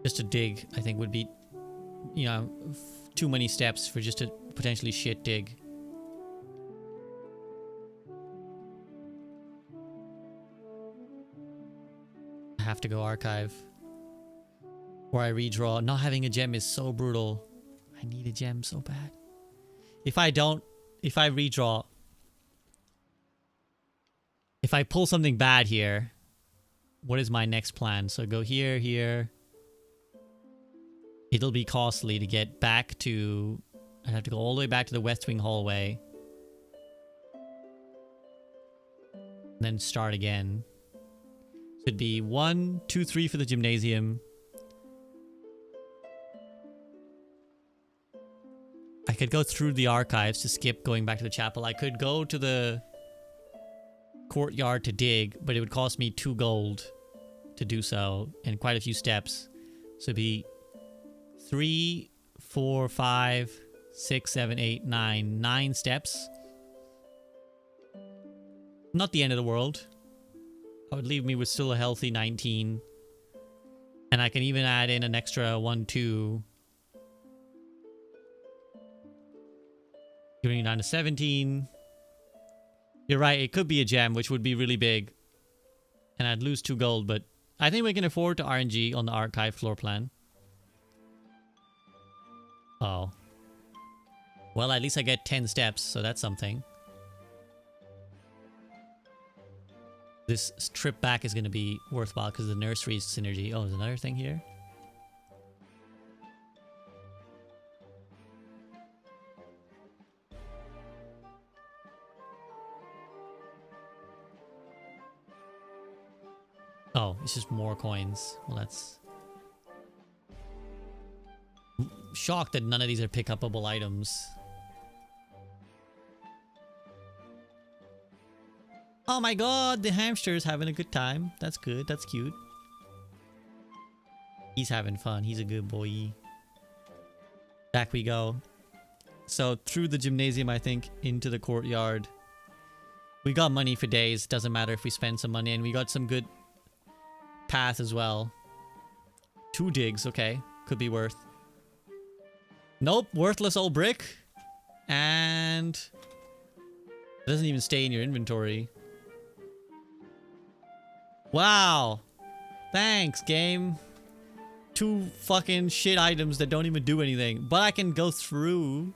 Just to dig, I think would be, you know, too many steps for just a potentially shit dig. I have to go archive. Or I redraw. Not having a gem is so brutal. I need a gem so bad. If I redraw, if I pull something bad here, what is my next plan? So go here, here. It'll be costly to get back to... I'd have to go all the way back to the West Wing hallway. And then start again. So it'd be 1, 2, 3 for the gymnasium. I could go through the archives to skip going back to the chapel. I could go to the courtyard to dig, but it would cost me 2 gold to do so and quite a few steps. So it'd be 3, 4, 5, 6, 7, 8, 9. 9 steps. Not the end of the world. That would leave me with still a healthy 19. And I can even add in an extra 1, 2. Giving me down to 17. You're right, it could be a gem, which would be really big. And I'd lose 2 gold, but I think we can afford to RNG on the archive floor plan. Oh. Well, at least I get 10 steps, so that's something. This trip back is going to be worthwhile because the nursery's synergy. Oh, there's another thing here. Oh, it's just more coins. Well, that's... I'm shocked that none of these are pick-upable items. Oh my god, the hamster's having a good time. That's good, that's cute. He's having fun, he's a good boy. Back we go. So, through the gymnasium, I think, into the courtyard. We got money for days, doesn't matter if we spend some money, and we got some good path as well. 2 digs, okay. Could be worth. Nope, worthless old brick. And... it doesn't even stay in your inventory. Wow. Thanks, game. 2 fucking shit items that don't even do anything. But I can go through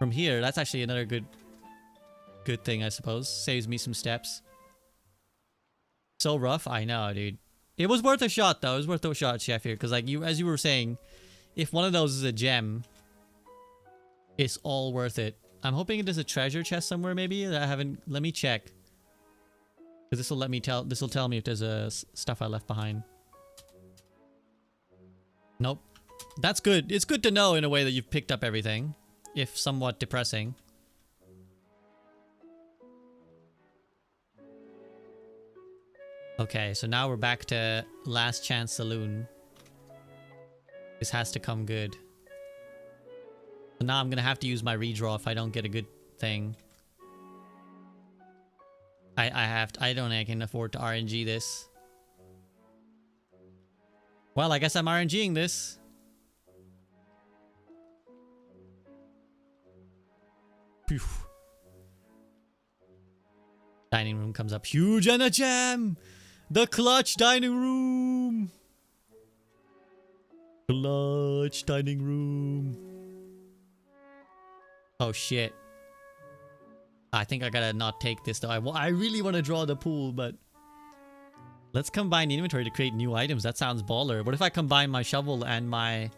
from here. That's actually another good thing, I suppose. Saves me some steps. So rough, I know, dude. It was worth a shot, though. It was worth a shot, Chef, here. Because, like, as you were saying, if one of those is a gem, it's all worth it. I'm hoping there's a treasure chest somewhere, maybe, that I haven't... Let me check. Because this will let me tell... This will tell me if there's stuff I left behind. Nope. That's good. It's good to know, in a way, that you've picked up everything. If somewhat depressing. Okay, so now we're back to Last Chance Saloon. This has to come good. So now I'm gonna have to use my redraw if I don't get a good thing. I don't think I can afford to RNG this. Well, I guess I'm RNGing this. Phew. Dining room comes up huge and a gem! The clutch dining room! Clutch dining room. Oh shit. I think I gotta not take this though. I really want to draw the pool, but... Let's combine the inventory to create new items. That sounds baller. What if I combine my shovel and my...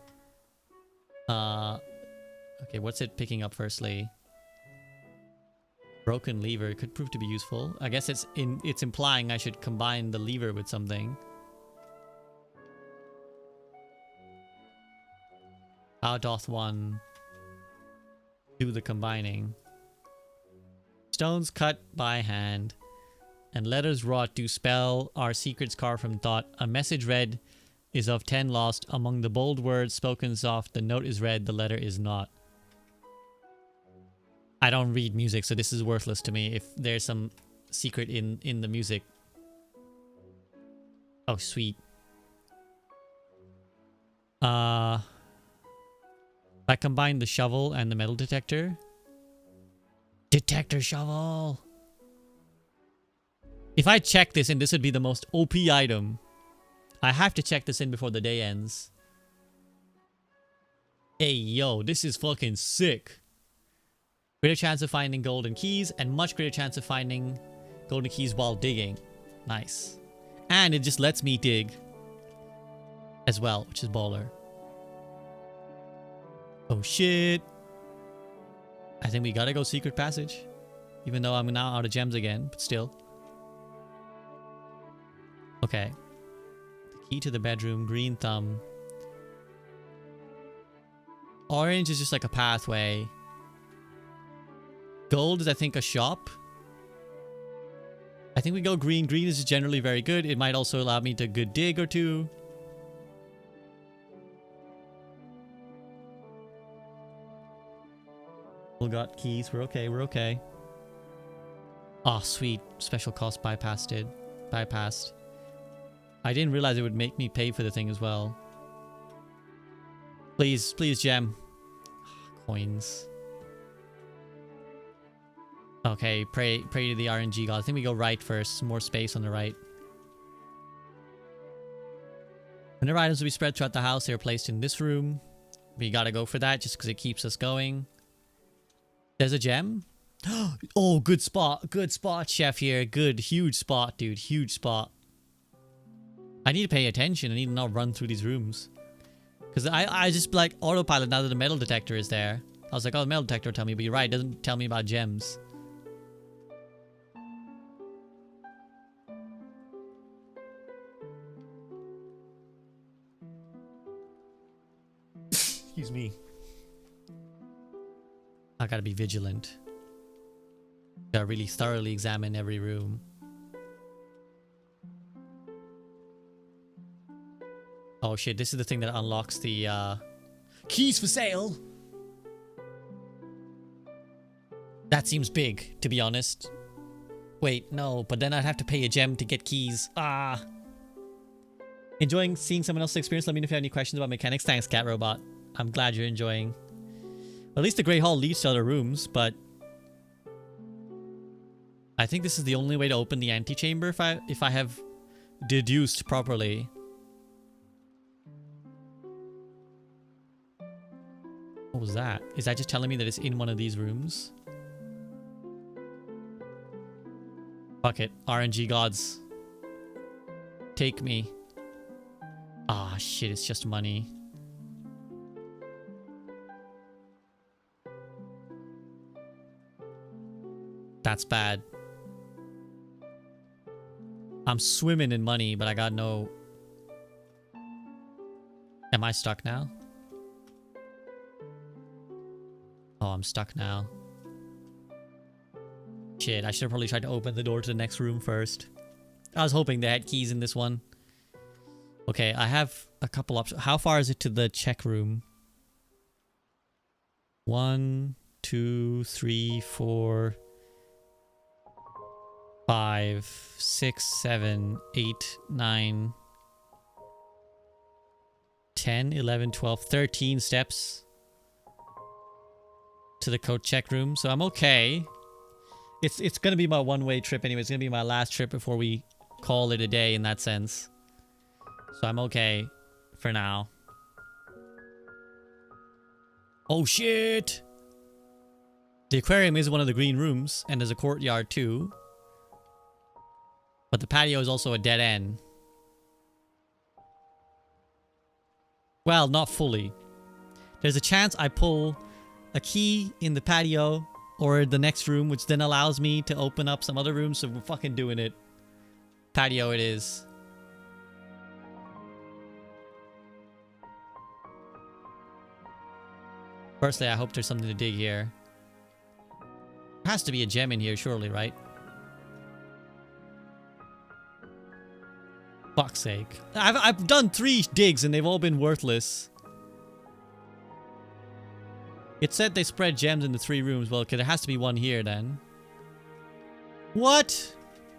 Okay, what's it picking up firstly? Broken lever could prove to be useful. I guess it's implying I should combine the lever with something. How doth one do the combining? Stones cut by hand, and letters wrought do spell our secrets carved from thought. A message read is of 10 lost. Among the bold words spoken soft, the note is read, the letter is not. I don't read music, so this is worthless to me if there's some secret in the music. Oh, sweet. I combine the shovel and the metal detector. Detector shovel! If I check this in, this would be the most OP item. I have to check this in before the day ends. Hey, yo, this is fucking sick. Greater chance of finding golden keys, and much greater chance of finding golden keys while digging. Nice. And it just lets me dig as well, which is baller. Oh shit. I think we gotta go secret passage. Even though I'm now out of gems again, but still. Okay. The key to the bedroom, green thumb. Orange is just like a pathway. Gold is, I think, a shop. I think we go green. Green is generally very good. It might also allow me to good dig or two. We got keys. We're okay. We're okay. Oh, sweet. Special cost bypassed. I didn't realize it would make me pay for the thing as well. Please, please, gem. Coins. Okay, pray to the RNG god. I think we go right first. Some more space on the right. Whenever items will be spread throughout the house, they are placed in this room. We gotta go for that just because it keeps us going. There's a gem. Oh, good spot. Good spot, chef here. Good, huge spot, dude. Huge spot. I need to pay attention. I need to not run through these rooms. Because I just like autopilot now that the metal detector is there. I was like, oh, the metal detector will tell me. But you're right. It doesn't tell me about gems. Excuse me. I gotta be vigilant. Gotta really thoroughly examine every room. Oh shit, this is the thing that unlocks the keys for sale. That seems big, to be honest. Wait, no, but then I'd have to pay a gem to get keys. Ah. Enjoying seeing someone else's experience? Let me know if you have any questions about mechanics. Thanks, Cat Robot. I'm glad you're enjoying. Well, at least the Great Hall leads to other rooms, but I think this is the only way to open the antechamber if I have deduced properly. What was that? Is that just telling me that it's in one of these rooms? Fuck it. RNG gods. Take me. Ah, shit. It's just money. That's bad. I'm swimming in money, but I got no... Am I stuck now? Oh, I'm stuck now. Shit, I should have probably tried to open the door to the next room first. I was hoping they had keys in this one. Okay, I have a couple options. How far is it to the check room? 1, 2, 3, 4, 5, 6, 7, 8, 9, 10, 11, 12, 13 steps to the coat check room. So I'm okay. It's going to be my one-way trip anyway. It's going to be my last trip before we call it a day in that sense. So I'm okay for now. Oh shit! The aquarium is one of the green rooms, and there's a courtyard too. But the patio is also a dead end. Well, not fully. There's a chance I pull a key in the patio or the next room, which then allows me to open up some other rooms, so we're fucking doing it. Patio it is. Firstly, I hope there's something to dig here. There has to be a gem in here, surely, right? Fuck's sake. I've done 3 digs and they've all been worthless. It said they spread gems in the 3 rooms. Well, okay, there has to be one here then. What?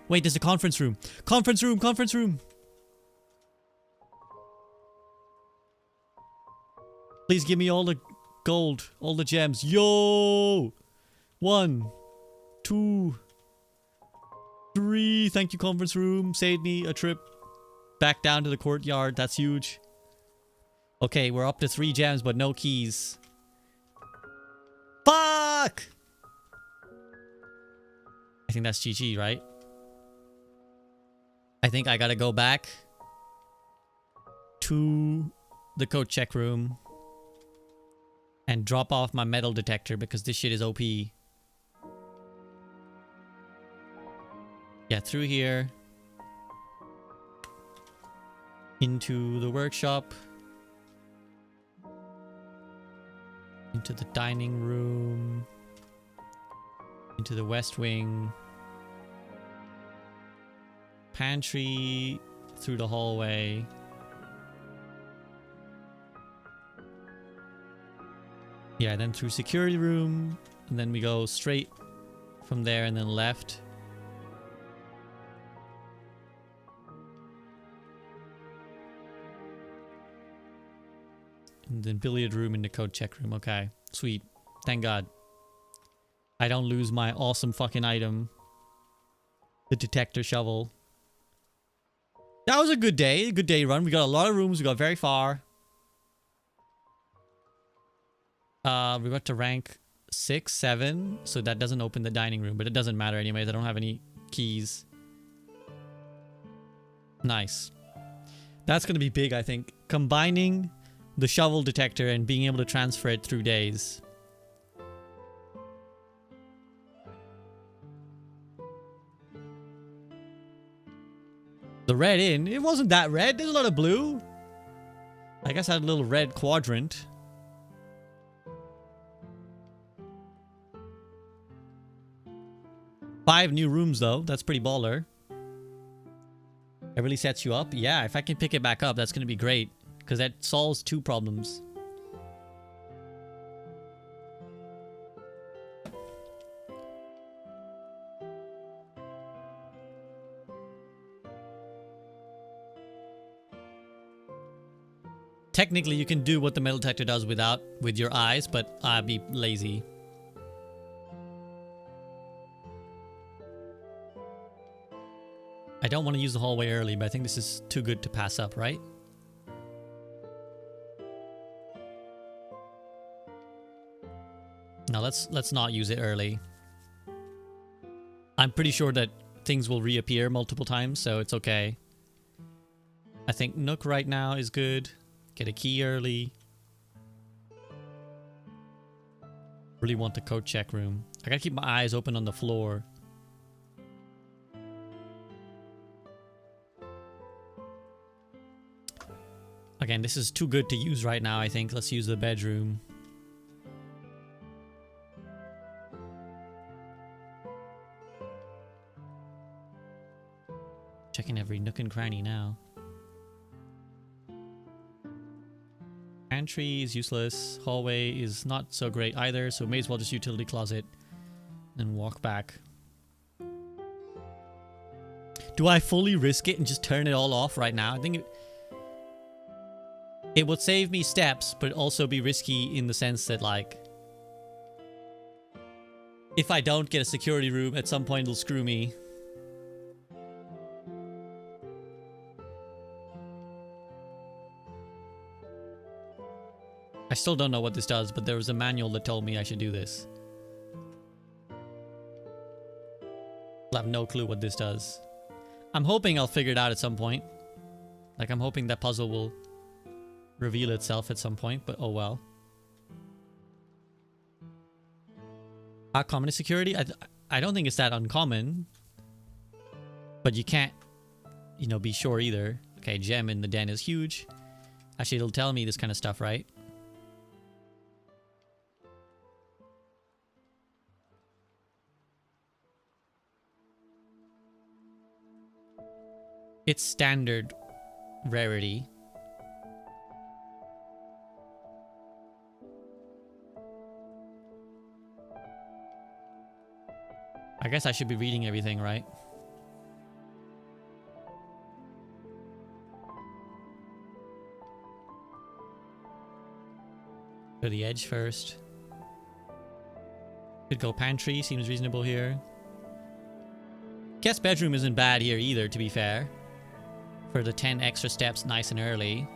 Wait, there's a conference room. Conference room, conference room. Please give me all the gold, all the gems. Yo! 1, 2, 3. Thank you, conference room. Saved me a trip back down to the courtyard. That's huge. Okay, we're up to 3 gems, but no keys. Fuck! I think that's GG, right? I think I gotta go back to the coat check room and drop off my metal detector because this shit is OP. Yeah, through here. Into the workshop. Into the dining room. Into the west wing. Pantry. Through the hallway. Yeah, then through security room. And then we go straight from there and then left. And then billiard room into code check room. Okay, sweet. Thank God. I don't lose my awesome fucking item. The detector shovel. That was a good day. A good day run. We got a lot of rooms. We got very far. We got to rank 6, 7. So that doesn't open the dining room. But it doesn't matter anyways. I don't have any keys. Nice. That's going to be big, I think. Combining the shovel detector and being able to transfer it through days. The red inn, it wasn't that red. There's a lot of blue. I guess I had a little red quadrant. Five new rooms though. That's pretty baller. It really sets you up. Yeah, if I can pick it back up, that's going to be great. Because that solves 2 problems. Technically, you can do what the metal detector does with your eyes, but I'd be lazy. I don't want to use the hallway early, but I think this is too good to pass up, right? No, let's not use it early. I'm pretty sure that things will reappear multiple times, so it's okay. I think Nook right now is good. Get a key early. Really want the coat check room. I gotta keep my eyes open on the floor. Again, this is too good to use right now, I think. Let's use the bedroom. Checking every nook and cranny now. Pantry is useless. Hallway is not so great either, so may as well just utility closet and walk back. Do I fully risk it and just turn it all off right now? I think it would save me steps, but also be risky in the sense that, like, if I don't get a security room, at some point it'll screw me. I still don't know what this does, but there was a manual that told me I should do this. I have no clue what this does. I'm hoping I'll figure it out at some point. Like, I'm hoping that puzzle will reveal itself at some point, but oh well. How common is security? I don't think it's that uncommon. But you can't, you know, be sure either. Okay, gem in the den is huge. Actually, it'll tell me this kind of stuff, right? It's standard rarity. I guess I should be reading everything, right? To the edge first. Could go pantry, seems reasonable here. Guest bedroom isn't bad here either, to be fair. For the 10 extra steps nice and early.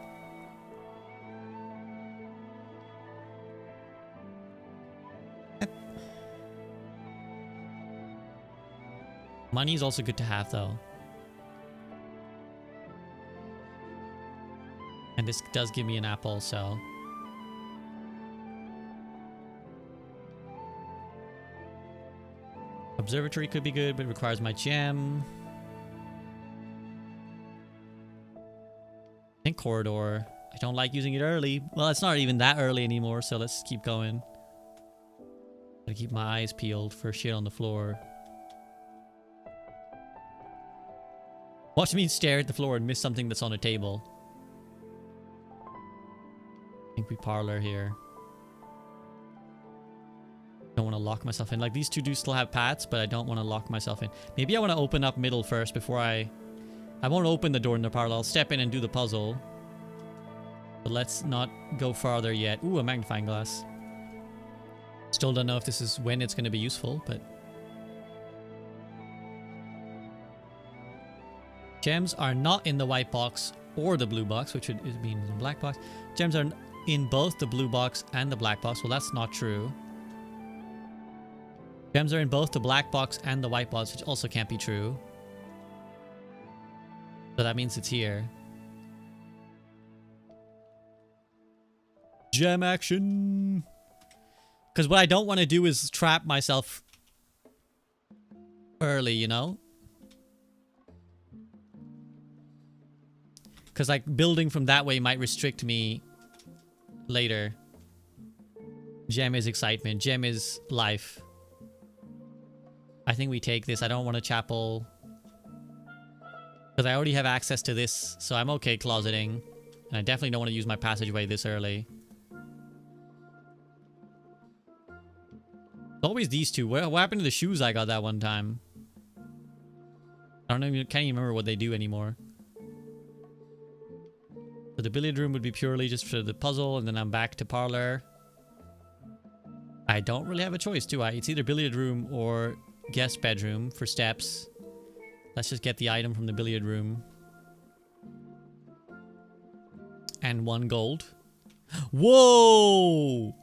Money is also good to have, though. And this does give me an apple, so... Observatory could be good, but it requires my gem. I think corridor. I don't like using it early. Well, it's not even that early anymore, so let's keep going. Gotta keep my eyes peeled for shit on the floor. Watch me stare at the floor and miss something that's on a table. I think we parlor here. Don't want to lock myself in. Like, these two do still have paths, but I don't want to lock myself in. Maybe I want to open up middle first before I won't open the door in the parlor. I'll step in and do the puzzle. But let's not go farther yet. Ooh, a magnifying glass. Still don't know if this is when it's going to be useful, but... Gems are not in the white box or the blue box, which would mean the black box. Gems are in both the blue box and the black box. Well, that's not true. Gems are in both the black box and the white box, which also can't be true. So that means it's here. Gem action! Because what I don't want to do is trap myself early, you know? Because, like, building from that way might restrict me later. Gem is excitement. Gem is life. I think we take this. I don't want a chapel. Because I already have access to this, so I'm okay closeting. And I definitely don't want to use my passageway this early. It's always these two. What happened to the shoes I got that one time? I don't even, can't even remember what they do anymore. So the billiard room would be purely just for the puzzle, and then I'm back to parlor. I don't really have a choice, do I? It's either billiard room or guest bedroom for steps. Let's just get the item from the billiard room. And 1 gold. Whoa!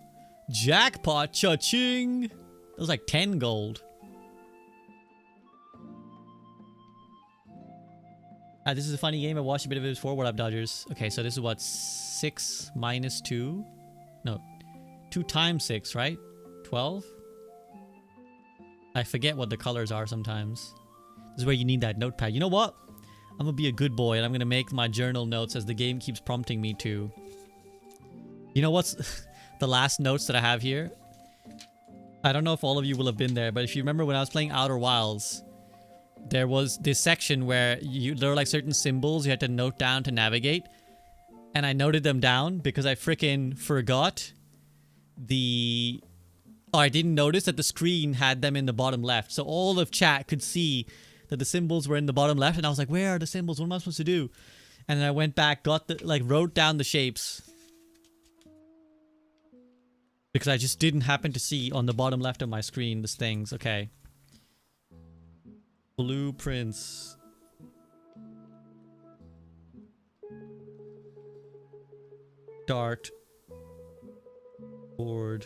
Jackpot, cha-ching! That was like 10 gold. This is a funny game. I watched a bit of it before. What up, Dodgers? Okay, so this is what? 6 minus 2? No. 2 times 6, right? 12? I forget what the colors are sometimes. This is where you need that notepad. You know what? I'm gonna be a good boy and I'm gonna make my journal notes as the game keeps prompting me to. You know what's the last notes that I have here? I don't know if all of you will have been there, but if you remember when I was playing Outer Wilds, there was this section where there were like certain symbols you had to note down to navigate. And I noted them down because I freaking forgot the... Oh, I didn't notice that the screen had them in the bottom left. So all of chat could see that the symbols were in the bottom left. And I was like, where are the symbols? What am I supposed to do? And then I went back, got the, like, wrote down the shapes. Because I just didn't happen to see on the bottom left of my screen these things. Okay. Blueprints. Dart. Board.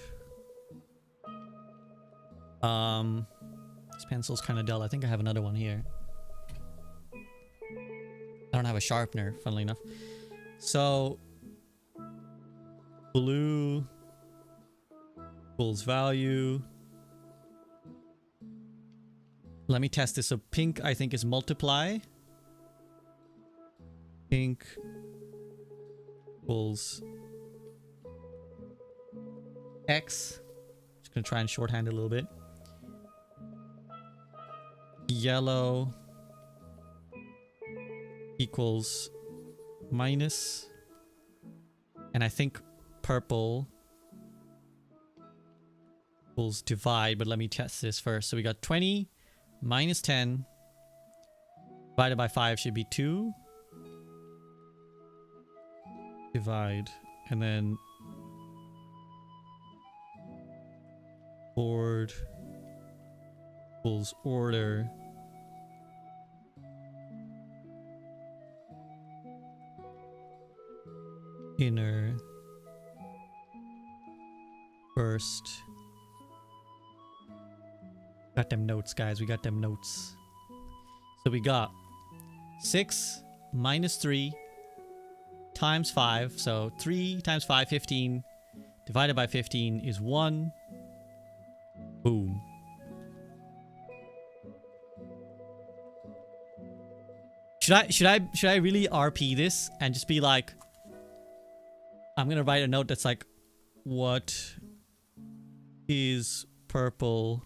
This pencil's kind of dull. I think I have another one here. I don't have a sharpener, funnily enough. So, blue equals value. Let me test this. So pink, I think, is multiply. Pink equals X. Just gonna try and shorthand it a little bit. Yellow equals minus. And I think purple equals divide, but let me test this first. So we got 20 minus 10 divided by 5 should be 2. Divide. And then board equals order. Inner. First. Got them notes, guys. We got them notes. So we got 6 minus 3 times 5. So 3 times 5, 15. Divided by 15 is 1. Boom. Should I really RP this and just be like, I'm gonna write a note that's like, what is purple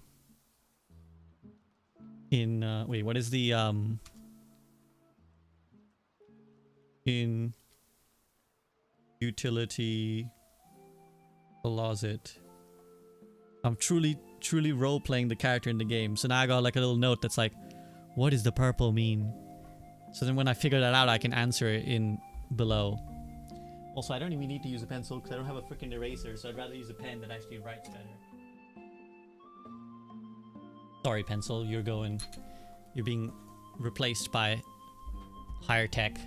in wait, what is the in utility closet? I'm truly role playing the character in the game. So now I got like a little note that's like, what does the purple mean? So then when I figure that out, I can answer it in below. Also, I don't even need to use a pencil because I don't have a freaking eraser, so I'd rather use a pen that actually writes better. Sorry, pencil, you're being replaced by higher tech.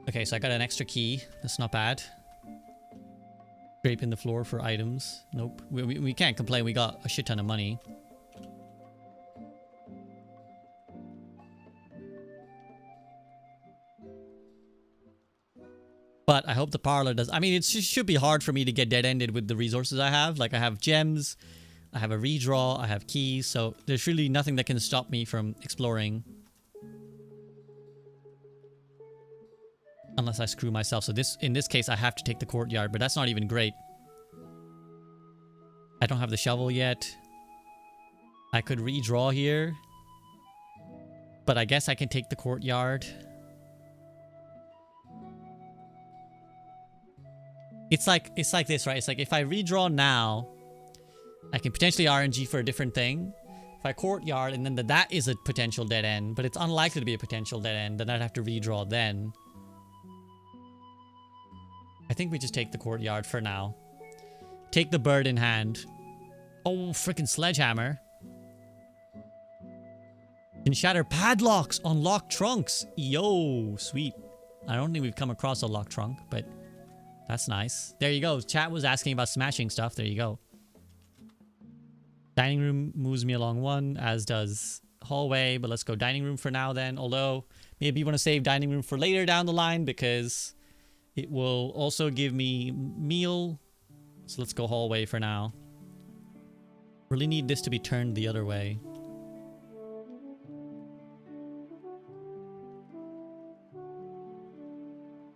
Okay, so I got an extra key. That's not bad. Scraping the floor for items. Nope. We can't complain. We got a shit ton of money. But I hope the parlor does. I mean, it should be hard for me to get dead-ended with the resources I have. Like, I have gems, I have a redraw, I have keys. So there's really nothing that can stop me from exploring. Unless I screw myself. So in this case, I have to take the courtyard, but that's not even great. I don't have the shovel yet. I could redraw here. But I guess I can take the courtyard. It's like this, right? It's like if I redraw now, I can potentially RNG for a different thing. If I courtyard and then that is a potential dead end, but it's unlikely to be a potential dead end, then I'd have to redraw then. I think we just take the courtyard for now. Take the bird in hand. Oh, freaking sledgehammer. Can shatter padlocks on locked trunks. Yo, sweet. I don't think we've come across a locked trunk, but That's nice. There you go. Chat was asking about smashing stuff. There you go. Dining room moves me along one, as does hallway. But let's go dining room for now then. Although, maybe you want to save dining room for later down the line because it will also give me meal. So let's go hallway for now. Really need this to be turned the other way.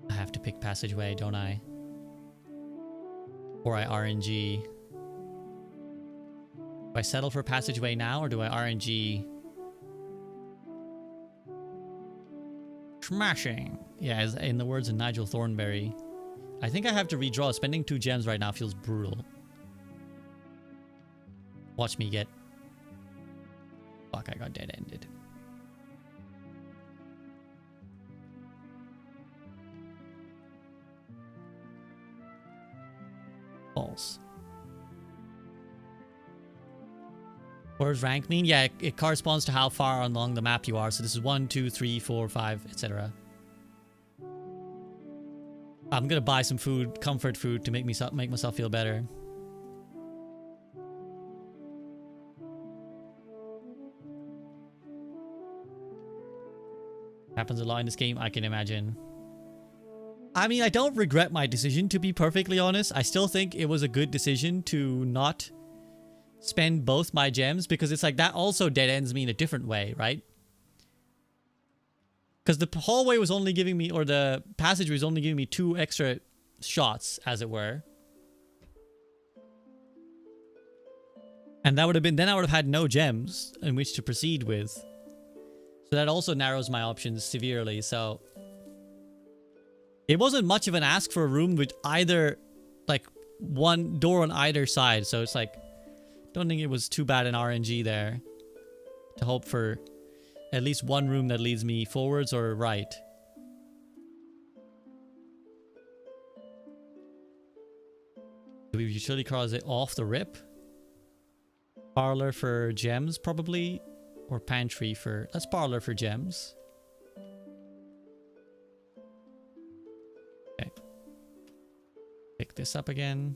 I have to pick passageway, don't I? Or I RNG. Do I settle for passageway now, or do I RNG? Smashing. Yeah, as in the words of Nigel Thornberry. I think I have to redraw. Spending 2 gems right now feels brutal. Watch me get... Fuck, I got dead-ended. False. What does rank mean? Yeah, it corresponds to how far along the map you are. So this is 1, 2, 3, 4, 5, etc. I'm gonna buy some food, comfort food, to make myself feel better. Happens a lot in this game, I can imagine. I mean, I don't regret my decision, to be perfectly honest. I still think it was a good decision to not spend both my gems, because it's like that also dead ends me in a different way, right? Because the hallway was only giving me, or the passageway was only giving me 2 extra shots, as it were. And that would have been, then I would have had no gems in which to proceed with. So that also narrows my options severely, so... It wasn't much of an ask for a room with either, like, one door on either side. So it's like, don't think it was too bad an RNG there. To hope for at least one room that leads me forwards or right. Do we utility cars it off the rip? Parlor for gems, probably. Or pantry for... Let's parlor for gems. Okay. Pick this up again.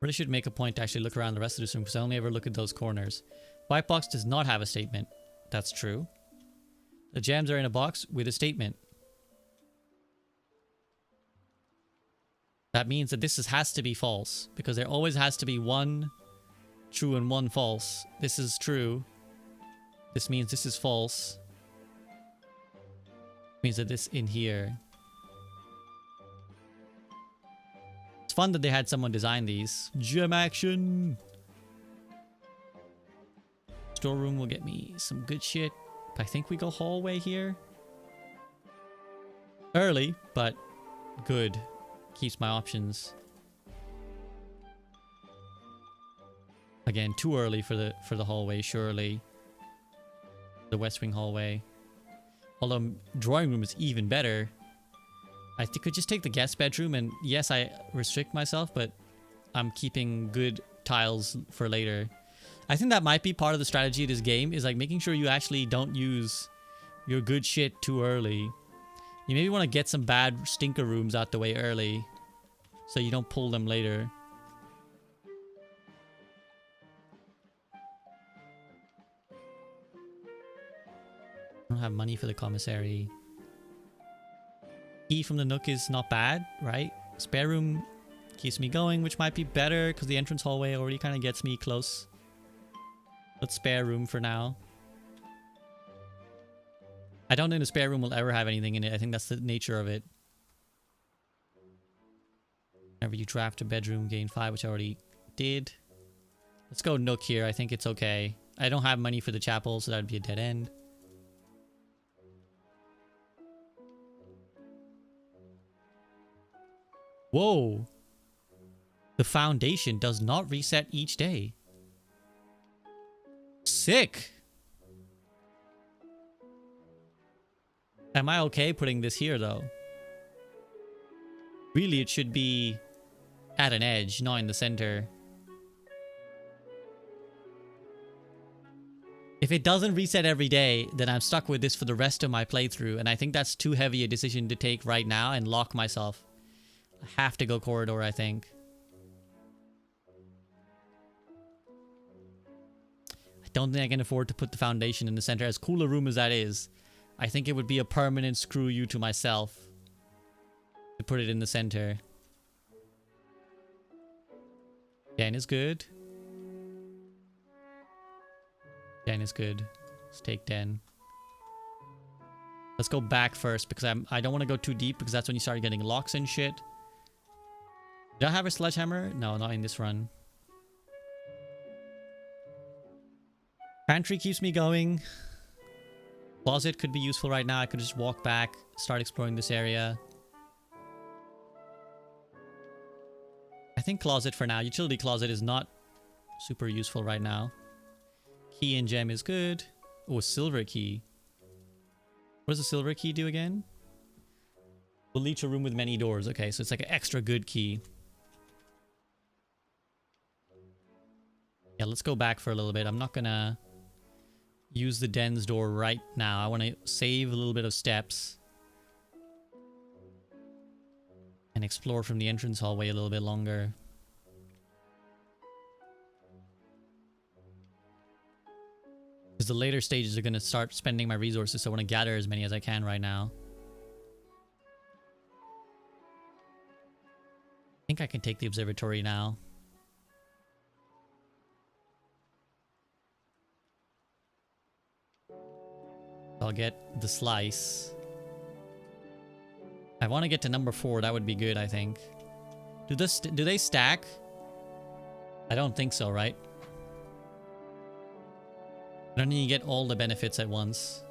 Really should make a point to actually look around the rest of this room, because I only ever look at those corners. White box does not have a statement. That's true. The gems are in a box with a statement. That means that this has to be false, because there always has to be 1 true and 1 false. This is true. This means this is false. Means that this in here. It's fun that they had someone design these. Gem action! Storeroom will get me some good shit. I think we go hallway here. Early, but good. Keeps my options. Again, too early for the hallway, surely. The West Wing hallway. Although drawing room is even better. I could just take the guest bedroom, and yes, I restrict myself, but I'm keeping good tiles for later. I think that might be part of the strategy of this game, is like making sure you actually don't use your good shit too early. You maybe want to get some bad stinker rooms out the way early, so you don't pull them later. I don't have money for the commissary. Key from the Nook is not bad, right? Spare room keeps me going, which might be better because the entrance hallway already kind of gets me close. Let's spare room for now. I don't think the spare room will ever have anything in it. I think that's the nature of it. Whenever you draft a bedroom, gain 5, which I already did. Let's go Nook here. I think it's okay. I don't have money for the chapel, so that would be a dead end. Whoa. The foundation does not reset each day. Sick. Am I okay putting this here, though? Really, it should be at an edge, not in the center. If it doesn't reset every day, then I'm stuck with this for the rest of my playthrough, and I think that's too heavy a decision to take right now and lock myself. I have to go corridor, I think. I don't think I can afford to put the foundation in the center. As cool a room as that is, I think it would be a permanent screw you to myself to put it in the center. Den is good. Den is good. Let's take Den. Let's go back first because I don't want to go too deep because that's when you start getting locks and shit. Did I have a sledgehammer? No, not in this run. Pantry keeps me going. Closet could be useful right now. I could just walk back, start exploring this area. I think closet for now. Utility closet is not super useful right now. Key and gem is good. Oh, a silver key. What does a silver key do again? Will lead to a room with many doors. Okay, so it's like an extra good key. Yeah, let's go back for a little bit. I'm not gonna use the den's door right now. I want to save a little bit of steps and explore from the entrance hallway a little bit longer. Because the later stages are going to start spending my resources, so I want to gather as many as I can right now. I think I can take the observatory now. I'll get the slice. I want to get to number 4. That would be good, I think. Do they stack? I don't think so, right? I don't need to get all the benefits at once.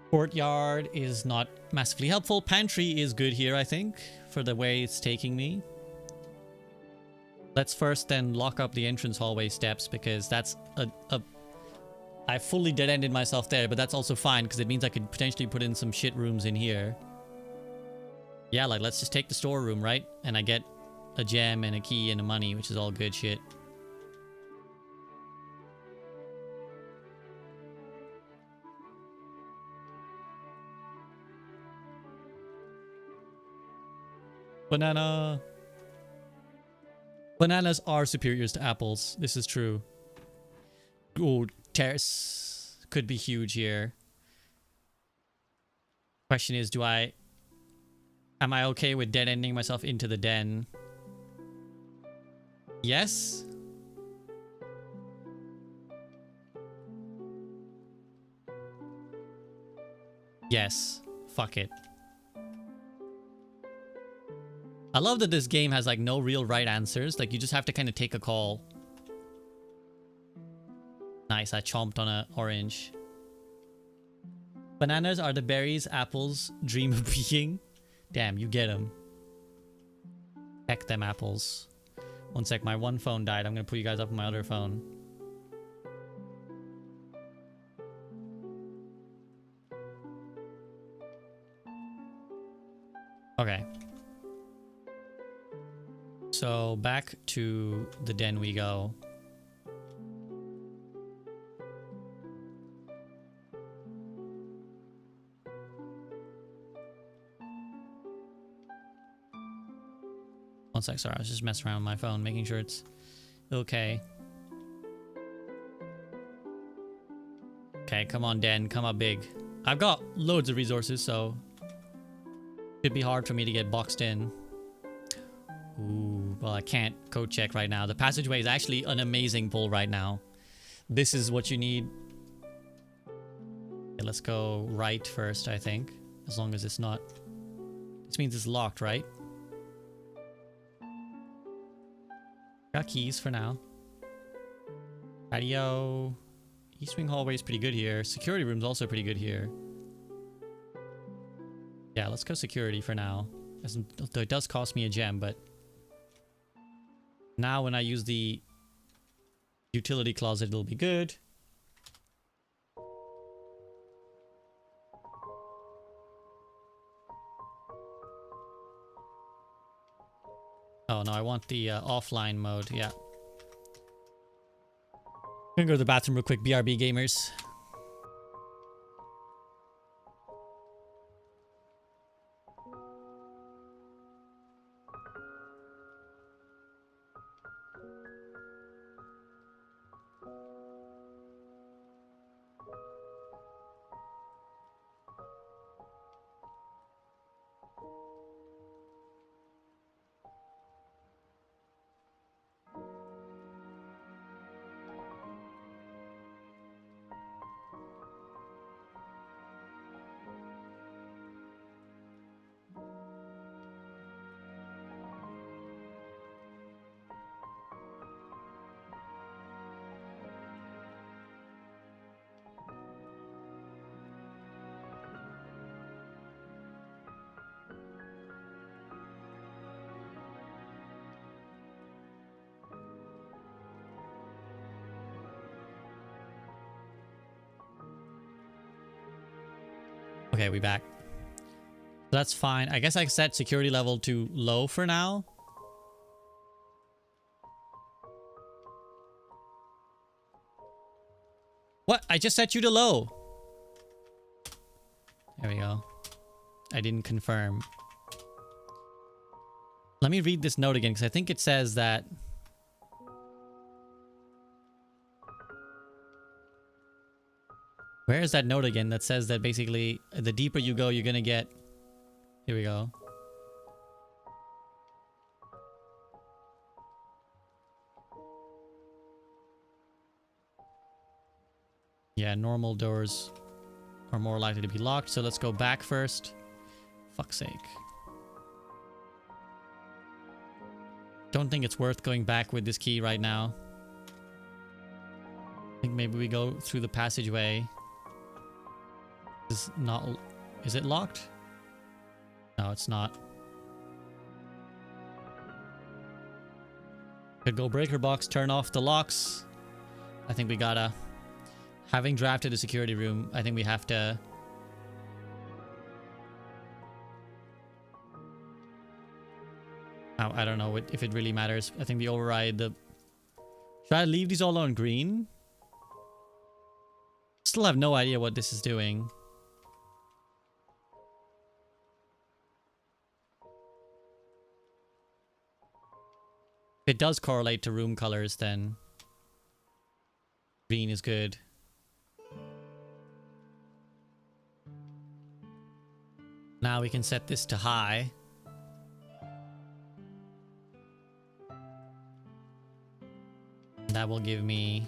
Courtyard is not massively helpful. Pantry is good here, I think, for the way it's taking me. Let's first then lock up the entrance hallway steps because that's I fully dead-ended myself there, but that's also fine because it means I could potentially put in some shit rooms in here. Yeah, like let's just take the storeroom, right? And I get a gem and a key and a money, which is all good shit. Banana. Bananas are superiors to apples. This is true. Oh, terrace could be huge here. Question is, am I okay with dead ending myself into the den? Yes. Yes. Fuck it. I love that this game has like no real right answers. Like you just have to kind of take a call. Nice, I chomped on an orange. Bananas are the berries apples dream of being. Damn, you get them. Heck them apples. One sec, my one phone died. I'm gonna put you guys up on my other phone. Okay. So back to the den we go. One sec, sorry, I was just messing around with my phone, making sure it's okay. Okay, come on, Den, come up big. I've got loads of resources, so it'd be hard for me to get boxed in. Ooh, well, I can't code check right now. The passageway is actually an amazing pull right now. This is what you need. Okay, let's go right first, I think. As long as it's not... This means it's locked, right? Got keys for now. Patio. East wing hallway is pretty good here. Security room's also pretty good here. Yeah, let's go security for now. Though it does cost me a gem, but... Now when I use the utility closet, it'll be good. Oh no, I want the offline mode. Yeah. Gonna go to the bathroom real quick, BRB gamers. Okay, we back. That's fine. I guess I set security level to low for now. What? I just set you to low. There we go. I didn't confirm. Let me read this note again because I think it says that... Where is that note again that says that basically the deeper you go, you're gonna get... Here we go. Yeah, normal doors are more likely to be locked, so let's go back first. Fuck's sake. Don't think it's worth going back with this key right now. I think maybe we go through the passageway. Is it locked? No, it's not. Could go breaker box, turn off the locks. I think we gotta... Having drafted the security room, I think we have to... I don't know if it really matters. I think we override the... Should I leave these all on green? Still have no idea what this is doing. If it does correlate to room colors, then green is good. Now we can set this to high. That will give me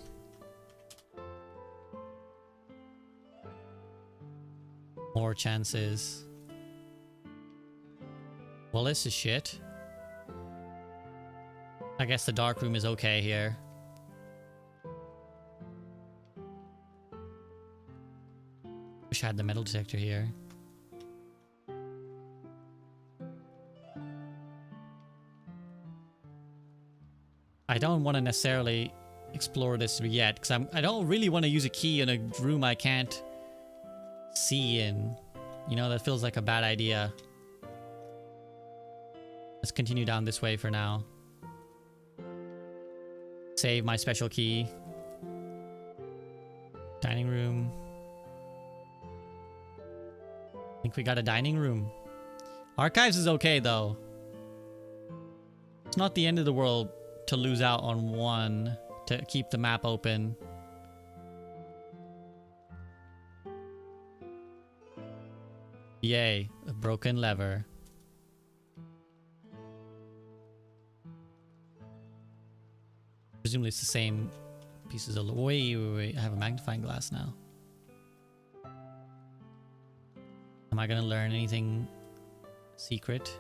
more chances. Well, this is shit. I guess the dark room is okay here. Wish I had the metal detector here. I don't want to necessarily explore this yet because I don't really want to use a key in a room I can't see in. You know, that feels like a bad idea. Let's continue down this way for now. Save my special key. Dining room. I think we got a dining room. Archives is okay though. It's not the end of the world to lose out on one to keep the map open. Yay, a broken lever. Presumably it's the same pieces of... Wait. I have a magnifying glass now. Am I gonna learn anything secret?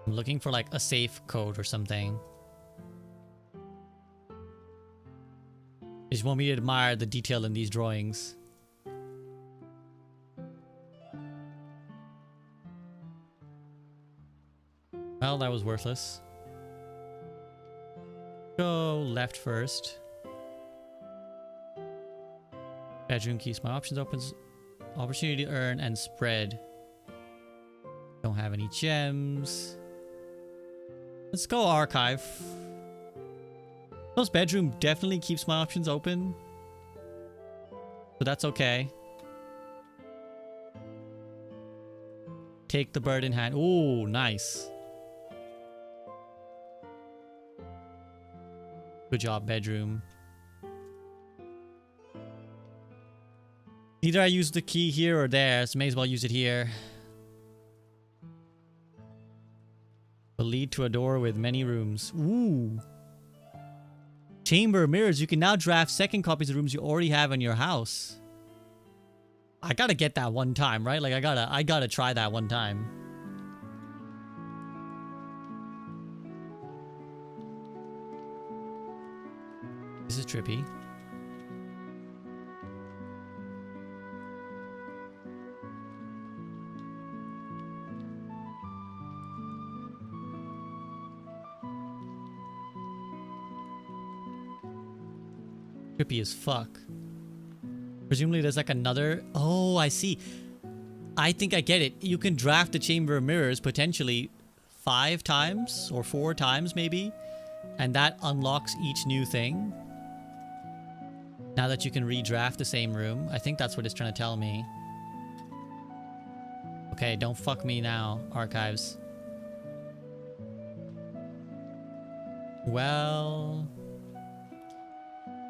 I'm looking for like a safe code or something. You just want me to admire the detail in these drawings. Well, that was worthless. Go left first. Bedroom keys my options opens. Opportunity to earn and spread. Don't have any gems. Let's go archive. Those bedroom definitely keeps my options open. So that's okay. Take the bird in hand. Ooh, nice. Good job, bedroom. Either I use the key here or there, so may as well use it here. Will lead to a door with many rooms. Ooh. Chamber of mirrors. You can now draft second copies of rooms you already have in your house. I gotta get that one time, right? Like I gotta try that one time. This is trippy. Trippy as fuck. Presumably there's like another... Oh, I see. I think I get it. You can draft the Chamber of Mirrors potentially 5 times or 4 times maybe. And that unlocks each new thing. Now that you can redraft the same room. I think that's what it's trying to tell me. Okay, don't fuck me now, archives. Well...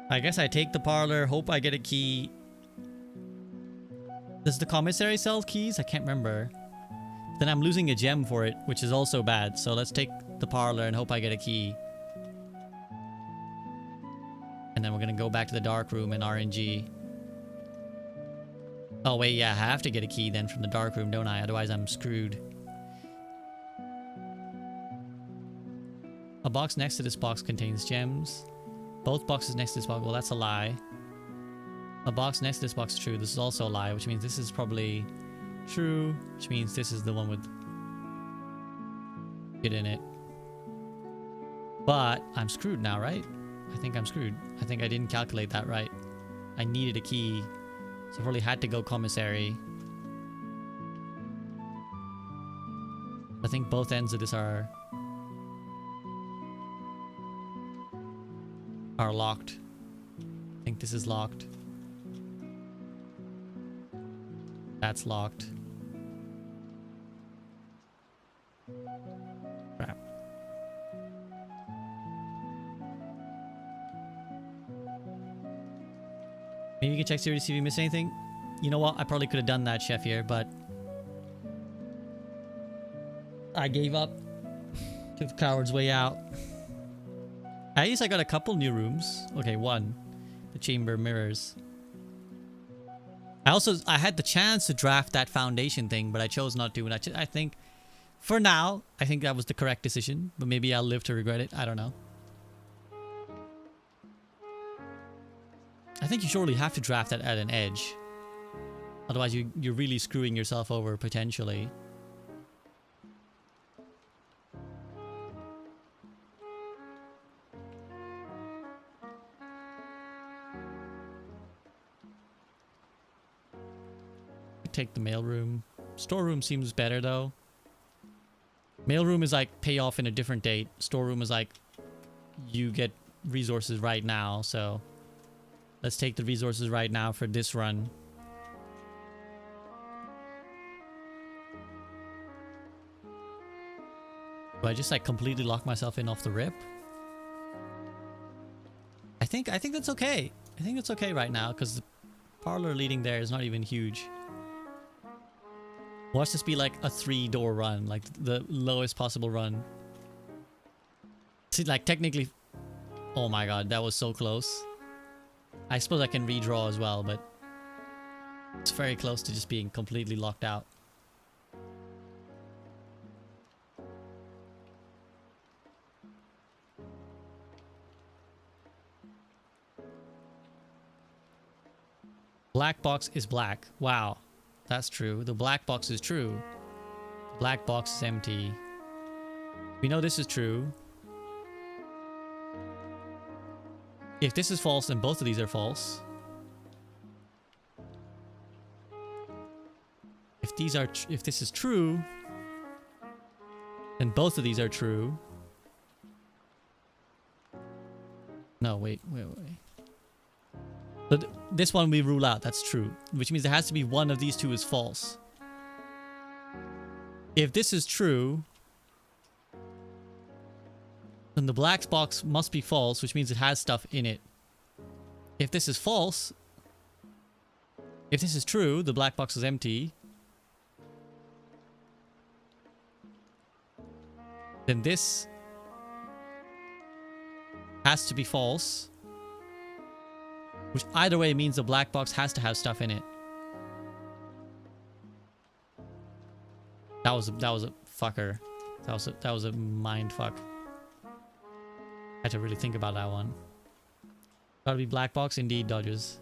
I guess I take the parlor, hope I get a key. Does the commissary sell keys? I can't remember. Then I'm losing a gem for it, which is also bad. So let's take the parlor and hope I get a key. And then we're gonna go back to the dark room in RNG. Oh wait, yeah, I have to get a key then from the dark room, don't I? Otherwise I'm screwed. A box next to this box contains gems. Both boxes next to this box, well that's a lie. A box next to this box is true. This is also a lie, which means this is probably true. Which means this is the one with shit in it. But I'm screwed now, right? I think I'm screwed. I think I didn't calculate that right. I needed a key. So I probably had to go commissary. I think both ends of this are locked. I think this is locked. That's locked. Crap. Maybe you can check to see if you missed anything. You know what? I probably could have done that, Chef here, but I gave up. Took the coward's way out. At least I got a couple new rooms. Okay, one. The Chamber of Mirrors. I had the chance to draft that foundation thing, but I chose not to. And I think, for now, I think that was the correct decision. But maybe I'll live to regret it. I don't know. I think you surely have to draft that at an edge. Otherwise, you're really screwing yourself over, potentially. Take the mailroom. Storeroom seems better though. Mailroom is like pay off in a different date. Storeroom is like you get resources right now. So let's take the resources right now for this run. Do I just like completely lock myself in off the rip? I think that's okay. I think it's okay right now because the parlor leading there is not even huge. Watch this be like a 3-door run, like the lowest possible run. See, like technically... Oh my god, that was so close. I suppose I can redraw as well, but... It's very close to just being completely locked out. Black box is black. Wow. That's true. The black box is true. The black box is empty. We know this is true. If this is false, then both of these are false. If this is true, then both of these are true. No, wait. But this one we rule out. That's true, which means there has to be one of these two is false. If this is true, then the black box must be false, which means it has stuff in it. If this is false, if this is true, the black box is empty. Then this has to be false, which either way means the black box has to have stuff in it. That was a fucker. That was a mind fuck. I had to really think about that one. Gotta be black box indeed, Dodgers.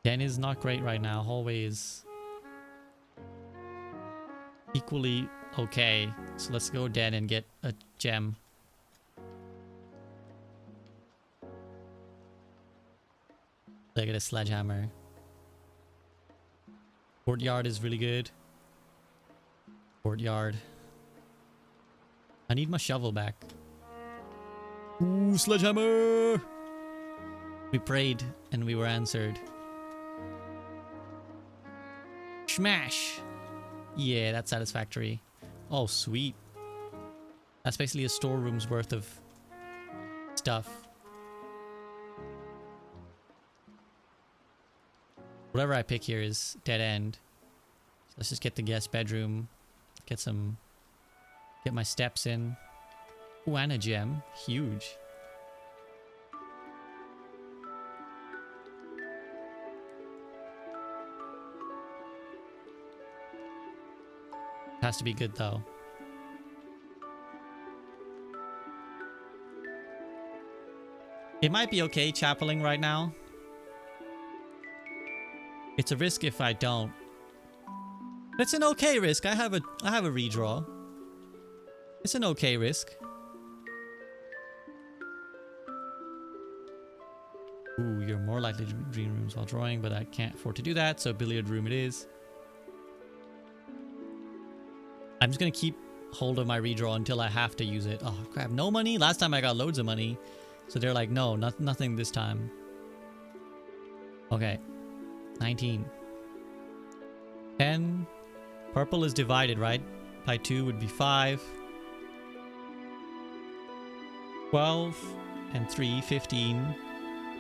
Den is not great right now. Hallway is equally okay. So let's go den and get a gem. I get a sledgehammer. Courtyard is really good. Courtyard. I need my shovel back. Ooh, sledgehammer! We prayed and we were answered. Smash! Yeah, that's satisfactory. Oh, sweet. That's basically a storeroom's worth of stuff. Whatever I pick here is dead end. So let's just get the guest bedroom. Get my steps in. Ooh, and a gem. Huge. Has to be good though. It might be okay chapeling right now. It's a risk if I don't. It's an okay risk. I have a redraw. It's an okay risk. Ooh, you're more likely to green rooms while drawing, but I can't afford to do that, so billiard room it is. I'm just gonna keep hold of my redraw until I have to use it. Oh crap, no money? Last time I got loads of money. So they're like, no, nothing this time. Okay. 19. 10. Purple is divided, right? By 2 would be 5. 12 and 3, 15.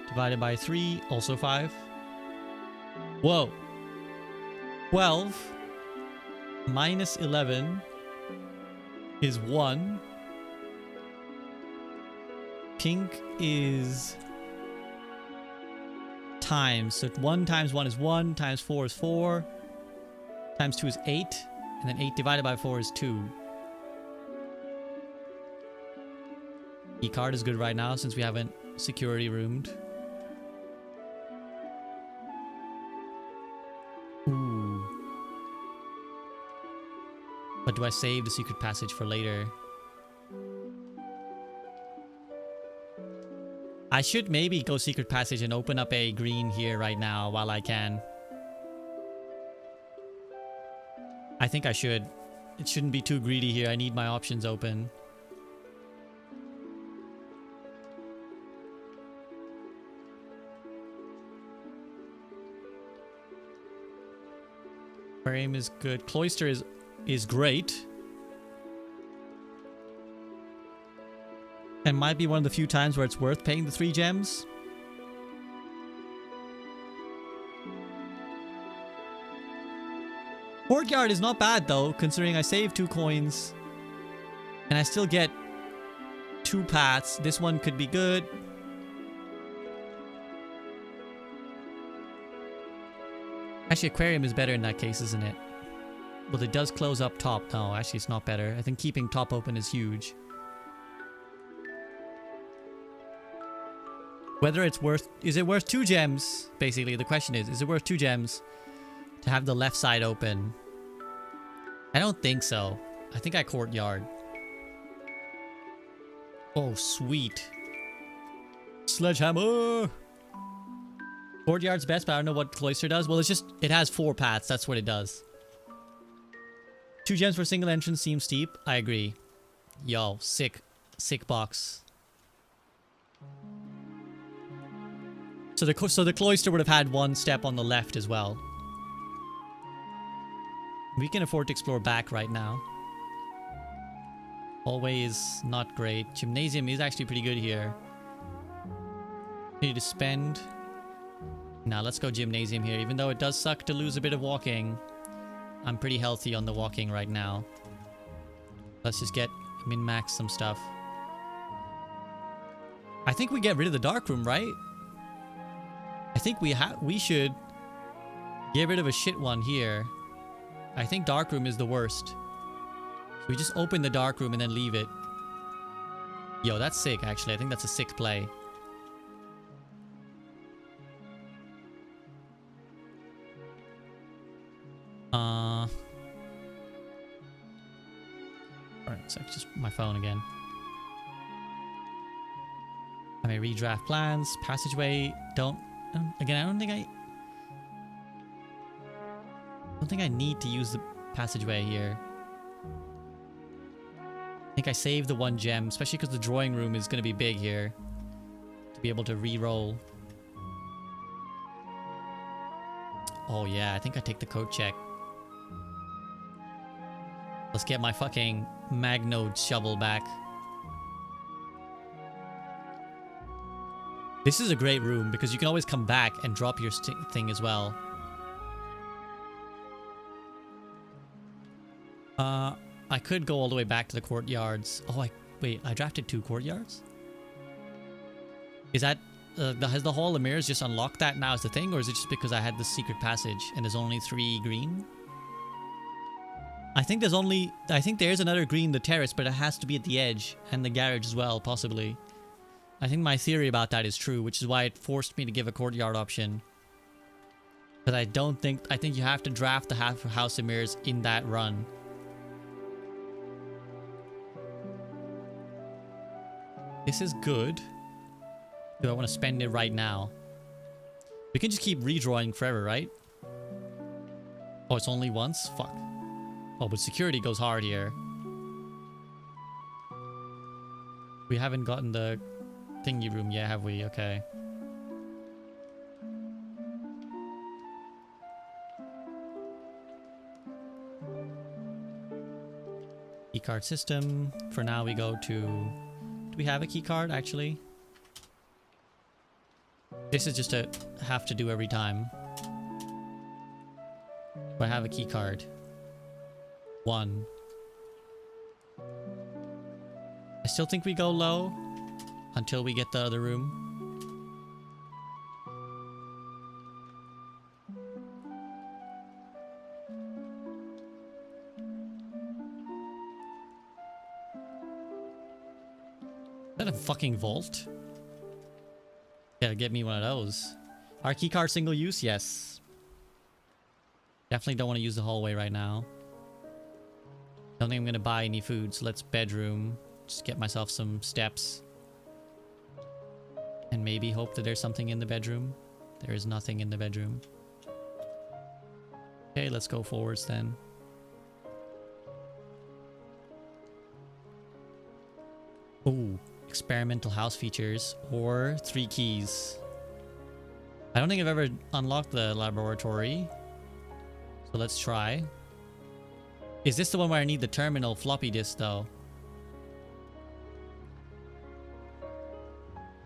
Divided by 3, also 5. Whoa. 12 minus 11 is 1. Pink is times. So 1 times 1 is 1, times 4 is 4, times 2 is 8, and then 8 divided by 4 is 2. E-card is good right now since we haven't security roomed. Ooh. But do I save the secret passage for later? I should maybe go secret passage and open up a green here right now while I can. I think I should. It shouldn't be too greedy here. I need my options open. Aquarium is good. Cloister is great. And might be one of the few times where it's worth paying the 3 gems. Courtyard is not bad though, considering I saved 2 coins. And I still get 2 paths. This one could be good. Actually, aquarium is better in that case, isn't it? Well, it does close up top. No, actually it's not better. I think keeping top open is huge. Whether it's worth... Is it worth 2 gems? Basically, the question is it worth 2 gems to have the left side open? I don't think so. I think I courtyard. Oh, sweet. Sledgehammer! Courtyard's best, but I don't know what cloister does. Well, it has 4 paths. That's what it does. 2 gems for a single entrance seems steep. I agree. Yo, sick. Sick box. So the cloister would have had 1 step on the left as well. We can afford to explore back right now. Hallway is not great. Gymnasium is actually pretty good here. Need to spend. Now let's go gymnasium here. Even though it does suck to lose a bit of walking, I'm pretty healthy on the walking right now. Let's just get min-max some stuff. I think we get rid of the dark room, right? I think we should get rid of a shit one here. I think dark room is the worst. So we just open the dark room and then leave it. Yo, that's sick actually. I think that's a sick play. Alright, so just my phone again. I may redraft plans. Passageway. Again, I don't think I need to use the passageway here. I think I saved the 1 gem, especially because the drawing room is going to be big here. To be able to re-roll. Oh yeah, I think I take the code check. Let's get my fucking Magnode shovel back. This is a great room because you can always come back and drop your thing as well. I could go all the way back to the courtyards. Oh, wait, I drafted 2 courtyards? Is that... has the Hall of Mirrors just unlocked that now as the thing? Or is it just because I had the secret passage and there's only 3 green? I think there's another green, the terrace, but it has to be at the edge. And the garage as well, possibly. I think my theory about that is true, which is why it forced me to give a courtyard option. But I think you have to draft the House of Mirrors in that run. This is good. Do I want to spend it right now? We can just keep redrawing forever, right? Oh, it's only once? Fuck. Oh, but security goes hard here. We haven't gotten the thingy room yet, have we? Okay. Keycard system. For now, we go to... Do we have a keycard, actually? This is just a have to do every time. Do I have a keycard? 1. I still think we go low until we get the other room. Is that a fucking vault? Gotta get me one of those. Our keycard single use? Yes. Definitely don't want to use the hallway right now. Don't think I'm gonna buy any food, so let's bedroom. Just get myself some steps. And maybe hope that there's something in the bedroom. There is nothing in the bedroom. Okay, let's go forwards then. Ooh, experimental house features or 3 keys. I don't think I've ever unlocked the laboratory. So let's try. Is this the one where I need the terminal floppy disk though?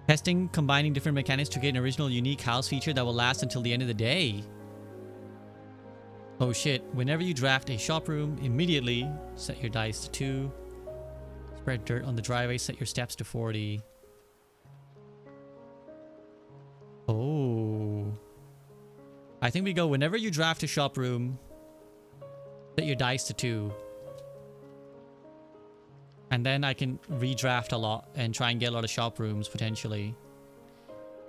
Testing combining different mechanics to create an original unique house feature that will last until the end of the day. Oh shit. Whenever you draft a shop room, immediately set your dice to 2. Spread dirt on the driveway, set your steps to 40. Oh. I think we go whenever you draft a shop room, set your dice to 2. And then I can redraft a lot and try and get a lot of shop rooms potentially.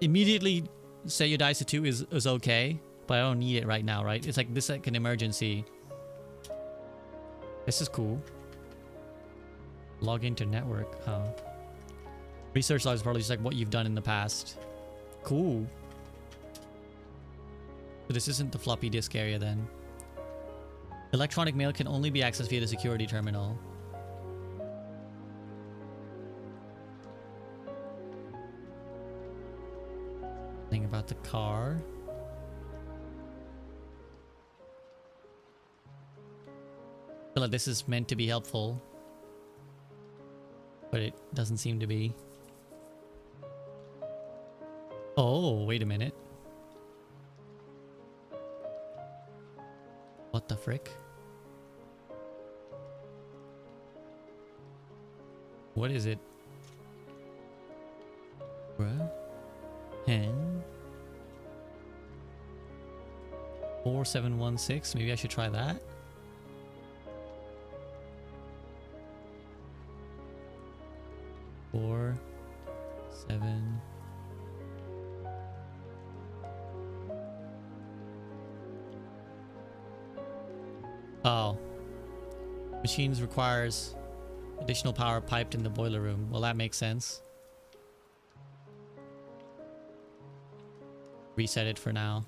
Immediately set your dice to 2 is okay, but I don't need it right now, right? It's like this like an emergency. This is cool. Log into network. Oh. Research log is probably just like what you've done in the past. Cool. So this isn't the floppy disk area then. Electronic mail can only be accessed via the security terminal. Thing about the car. I feel like this is meant to be helpful, but it doesn't seem to be. Oh, wait a minute. What the frick? What is it? Bruh? Hen? 4716? Maybe I should try that? Four, 7. Oh. Machines requires additional power piped in the boiler room. Well, that makes sense. Reset it for now.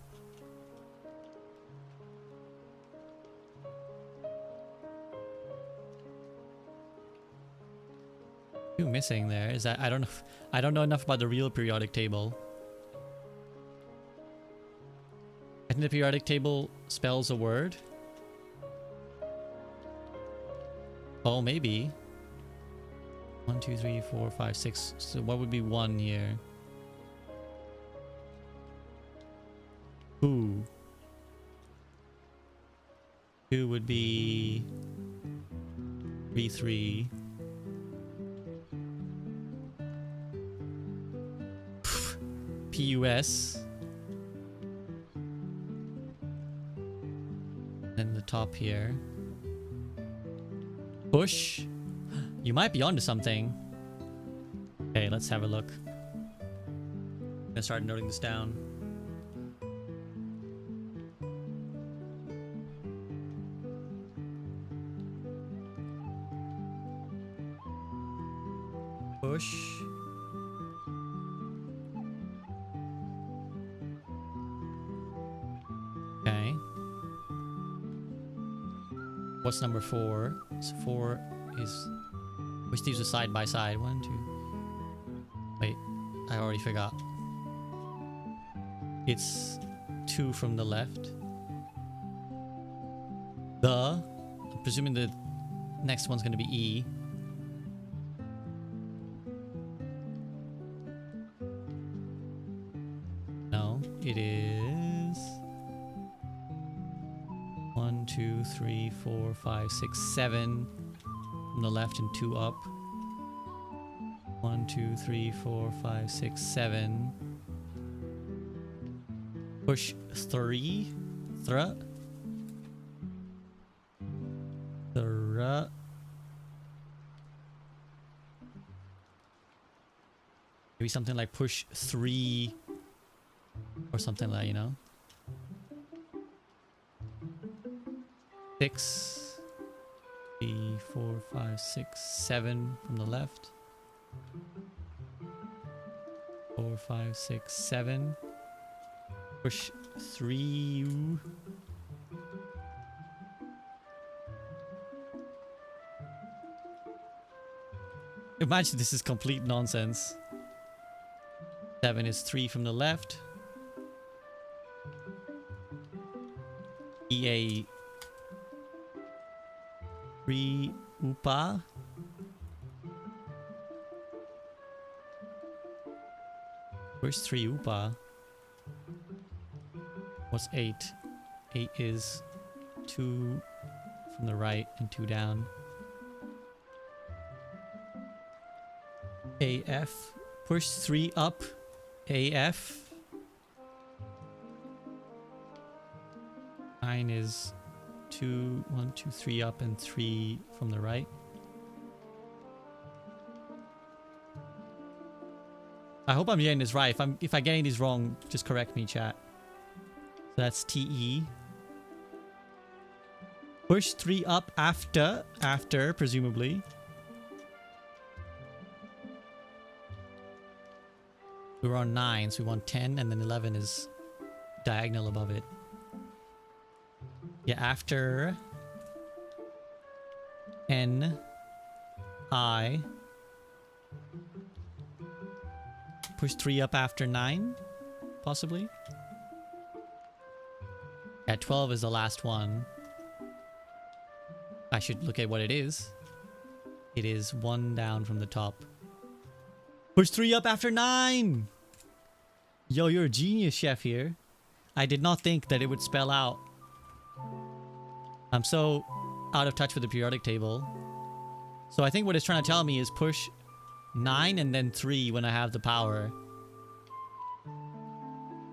Two missing there. Is that I don't know enough about the real periodic table. I think the periodic table spells a word. Oh, maybe. 1, 2, 3, 4, 5, 6. So what would be 1 here? Ooh. 2 would be 3, 3. PUS. Then the top here. Push. You might be onto something. Okay, let's have a look. I'm gonna start noting this down. Push. Okay. What's number 4? So 4 is... Which these are side by side. 1, 2... Wait, I already forgot. It's 2 from the left. I'm presuming the next one's gonna be E. No, it is... 1, 2, 3, 4, 5, 6, 7 from the left and 2 up. 1, 2, 3, 4, 5, 6, 7. Push 3. Thra. Maybe something like push 3 or something like, you know. 6, 3, 4, 5, 6, 7 from the left. 4, 5, 6, 7. Push 3. Imagine this is complete nonsense. 7 is 3 from the left. EA 3 Upa. Where's 3 Upa? What's 8? 8 is 2 from the right and 2 down. AF. Push 3 up. AF. 9 is 2, 1, 2, 3 up and 3 from the right. I hope I'm getting this right. If I'm getting these wrong, just correct me, chat. So that's TE. Push 3 up after, presumably. We were on 9, so we want 10, and then 11 is diagonal above it. Yeah, after N, I. Push 3 up after 9, possibly. Yeah, 12 is the last one. I should look at what it is. It is 1 down from the top. Push 3 up after 9! Yo, you're a genius, chef here. I did not think that it would spell out. I'm so out of touch with the periodic table. So I think what it's trying to tell me is push 9 and then 3 when I have the power.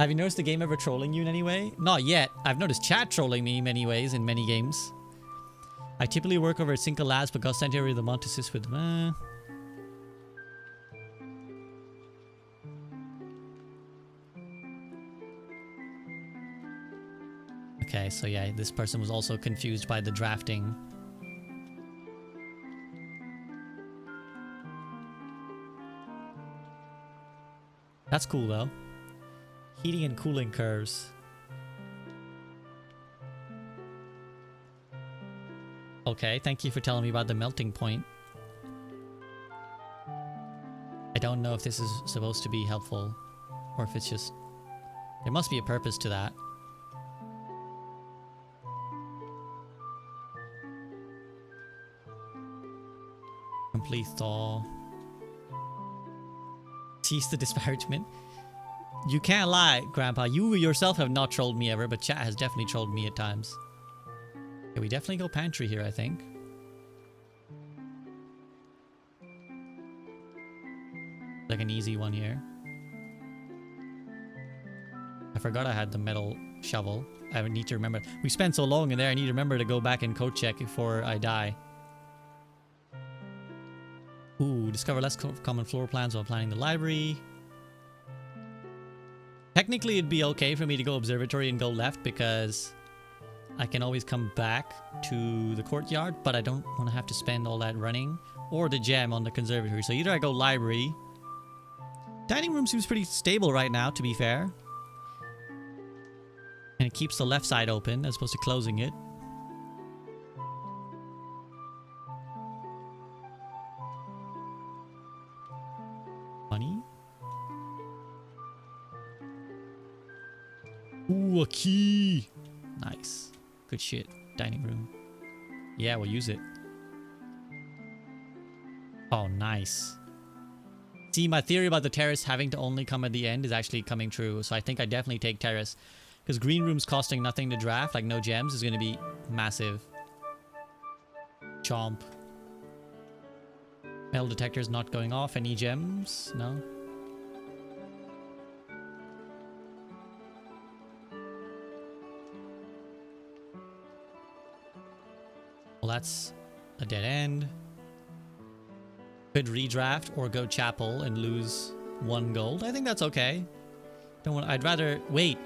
Have you noticed the game ever trolling you in any way? Not yet. I've noticed chat trolling me in many ways in many games. I typically work over at Cinco Labs, but got sent here with the month to assist with... Okay, so yeah, this person was also confused by the drafting. That's cool though. Heating and cooling curves. Okay, thank you for telling me about the melting point. I don't know if this is supposed to be helpful or if it's just... There must be a purpose to that. Complete thaw. Cease the disparagement. You can't lie, Grandpa. You yourself have not trolled me ever, but chat has definitely trolled me at times. Yeah, we definitely go pantry here, I think. Like an easy one here. I forgot I had the metal shovel. I need to remember. We spent so long in there, I need to remember to go back and code check before I die. Ooh, discover less common floor plans while planning the library. Technically, it'd be okay for me to go observatory and go left because I can always come back to the courtyard, but I don't want to have to spend all that running or the gem on the conservatory. So either I go library. Dining room seems pretty stable right now, to be fair. And it keeps the left side open as opposed to closing it. Money. Ooh, a key. Nice. Good shit. Dining room. Yeah, we'll use it. Oh, nice. See, my theory about the terrace having to only come at the end is actually coming true. So I think I definitely take terrace. Because green room's costing nothing to draft, like no gems, is going to be massive. Chomp. Metal detector's not going off. Any gems? No. Well, that's a dead end. Could redraft or go chapel and lose 1 gold. I think that's okay. Don't want. I'd rather wait.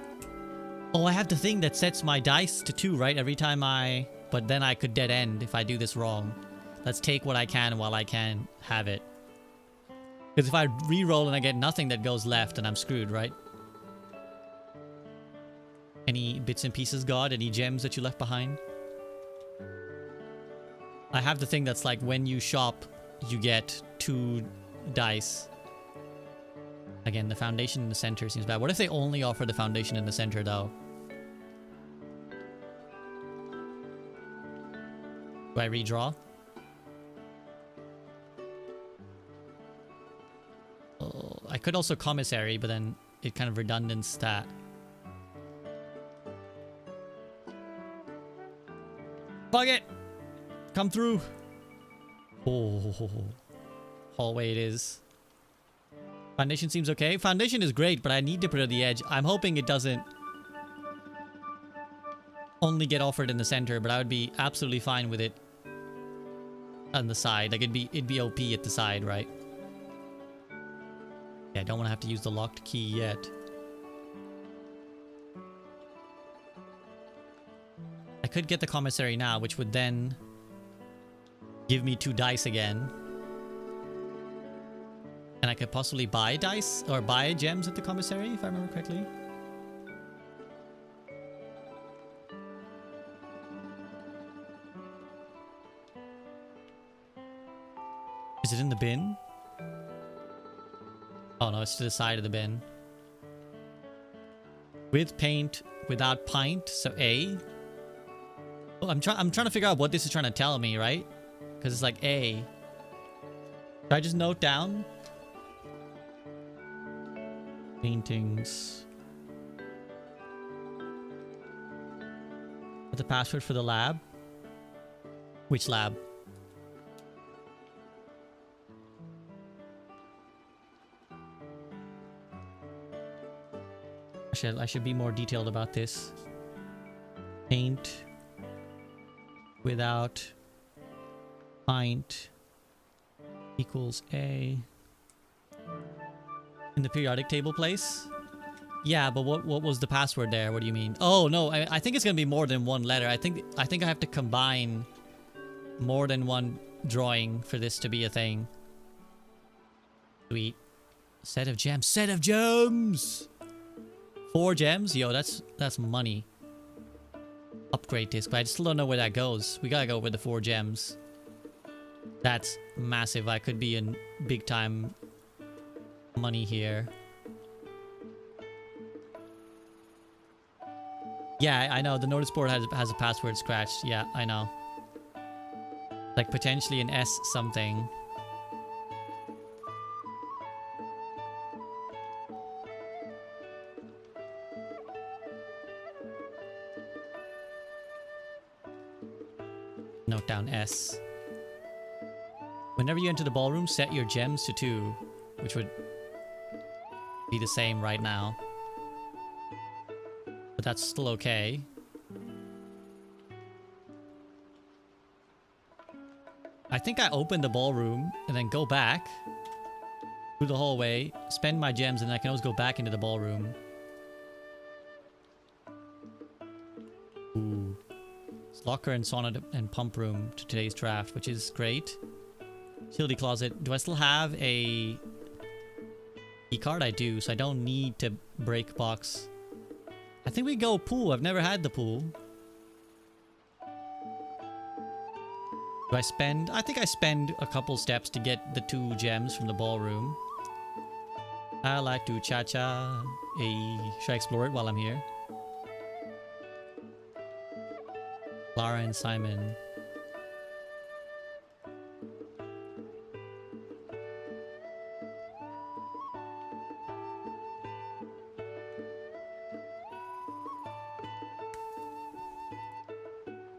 Oh, I have the thing that sets my dice to 2, right? Every time I... But then I could dead end if I do this wrong. Let's take what I can while I can have it. Because if I re-roll and I get nothing that goes left, then I'm screwed, right? Any bits and pieces, God? Any gems that you left behind? I have the thing that's like when you shop, you get 2 dice. Again, the foundation in the center seems bad. What if they only offer the foundation in the center, though? Do I redraw? Oh, I could also commissary, but then it kind of redundant stat. Fuck it! Come through! Oh, hallway it is. Foundation seems okay. Foundation is great, but I need to put it at the edge. I'm hoping it doesn't only get offered in the center, but I would be absolutely fine with it on the side. Like it'd be OP at the side, right? Yeah, I don't want to have to use the locked key yet. I could get the commissary now, which would then give me 2 dice again. And I could possibly buy dice or buy gems at the commissary, if I remember correctly. Is it in the bin? Oh no, it's to the side of the bin. With paint, without pint, so A. Oh, I'm trying to figure out what this is trying to tell me, right? Because it's like A. Should I just note down? Paintings. What's the password for the lab? Which lab? I should be more detailed about this. Paint without pint equals A. In the periodic table place? Yeah, but what was the password there? What do you mean? Oh no, I think it's gonna be more than one letter. I think I have to combine more than one drawing for this to be a thing. Sweet. Set of gems. Set of gems! 4 gems? Yo, that's money. Upgrade disc, but I still don't know where that goes. We gotta go with the 4 gems. That's massive. I could be in big time money here. Yeah, I know. The notice board has a password scratched. Yeah, I know. Like potentially an S something. Note down S. Whenever you enter the ballroom, set your gems to 2, which would be the same right now. But that's still okay. I think I open the ballroom and then go back through the hallway, spend my gems, and I can always go back into the ballroom. Ooh. Locker and sauna and pump room to today's draft, which is great. Utility closet. Do I still have a key card? I do, so I don't need to break box. I think we go pool. I've never had the pool. Do I spend? I think I spend a couple steps to get the 2 gems from the ballroom. I like to cha-cha. Should I explore it while I'm here? Clara and Simon.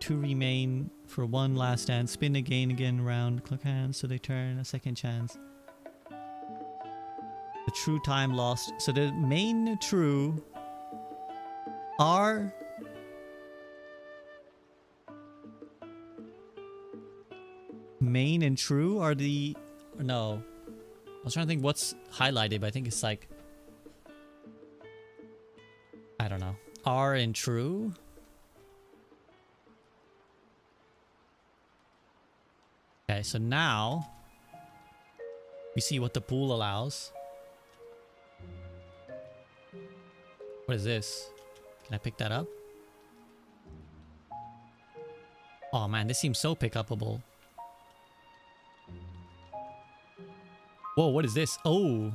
To remain for one last dance. Spin again round. Click hands so they turn a second chance. The true time lost. So the main true are main and true are the... No. I was trying to think what's highlighted, but I think it's like... I don't know. R and true? Okay, so now... we see what the pool allows. What is this? Can I pick that up? Oh man, this seems so pick-upable. Whoa, what is this? Oh.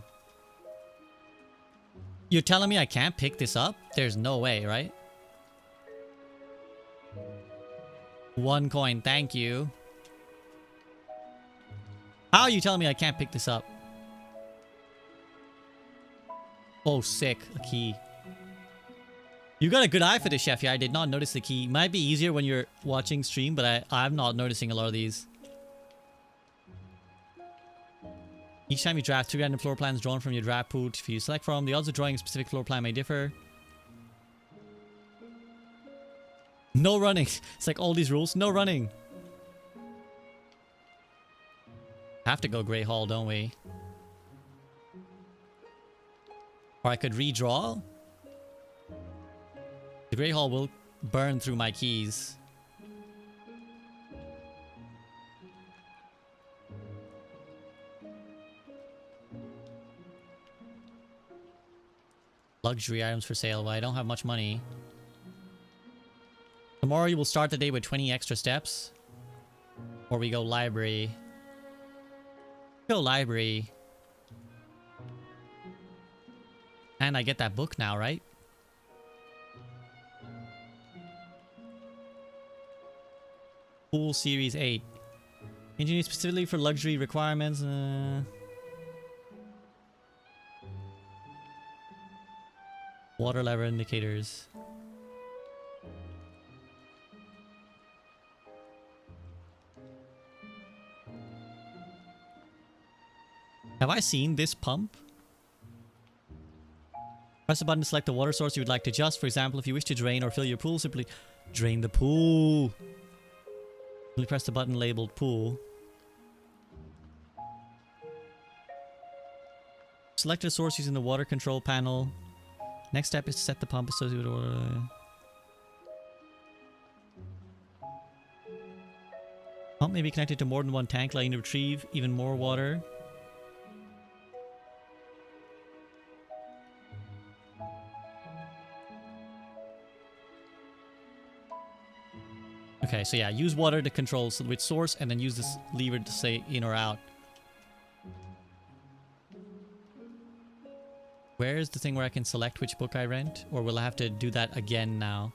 You're telling me I can't pick this up? There's no way, right? 1 coin, thank you. How are you telling me I can't pick this up? Oh, sick. A key. You got a good eye for this, chef. Yeah, I did not notice the key. Might be easier when you're watching stream, but I'm not noticing a lot of these. Each time you draft, 2 random floor plans drawn from your draft pool. If you select from, the odds of drawing a specific floor plan may differ. No running. It's like all these rules. No running. Have to go Grey Hall, don't we? Or I could redraw. The Grey Hall will burn through my keys. Luxury items for sale. Well, I don't have much money. Tomorrow you will start the day with 20 extra steps. Or we go library. Go library. And I get that book now, right? Pool Series 8. Engineered specifically for luxury requirements. Water level indicators. Have I seen this pump? Press the button to select the water source you would like to adjust. For example, if you wish to drain or fill your pool, simply drain the pool. Simply press the button labeled pool. Select a source using the water control panel. Next step is to set the pump associated with water. Pump may be connected to more than one tank, allowing you to retrieve even more water. Okay, so yeah, use water to control which source, and then use this lever to say in or out. Where's the thing where I can select which book I rent? Or will I have to do that again now?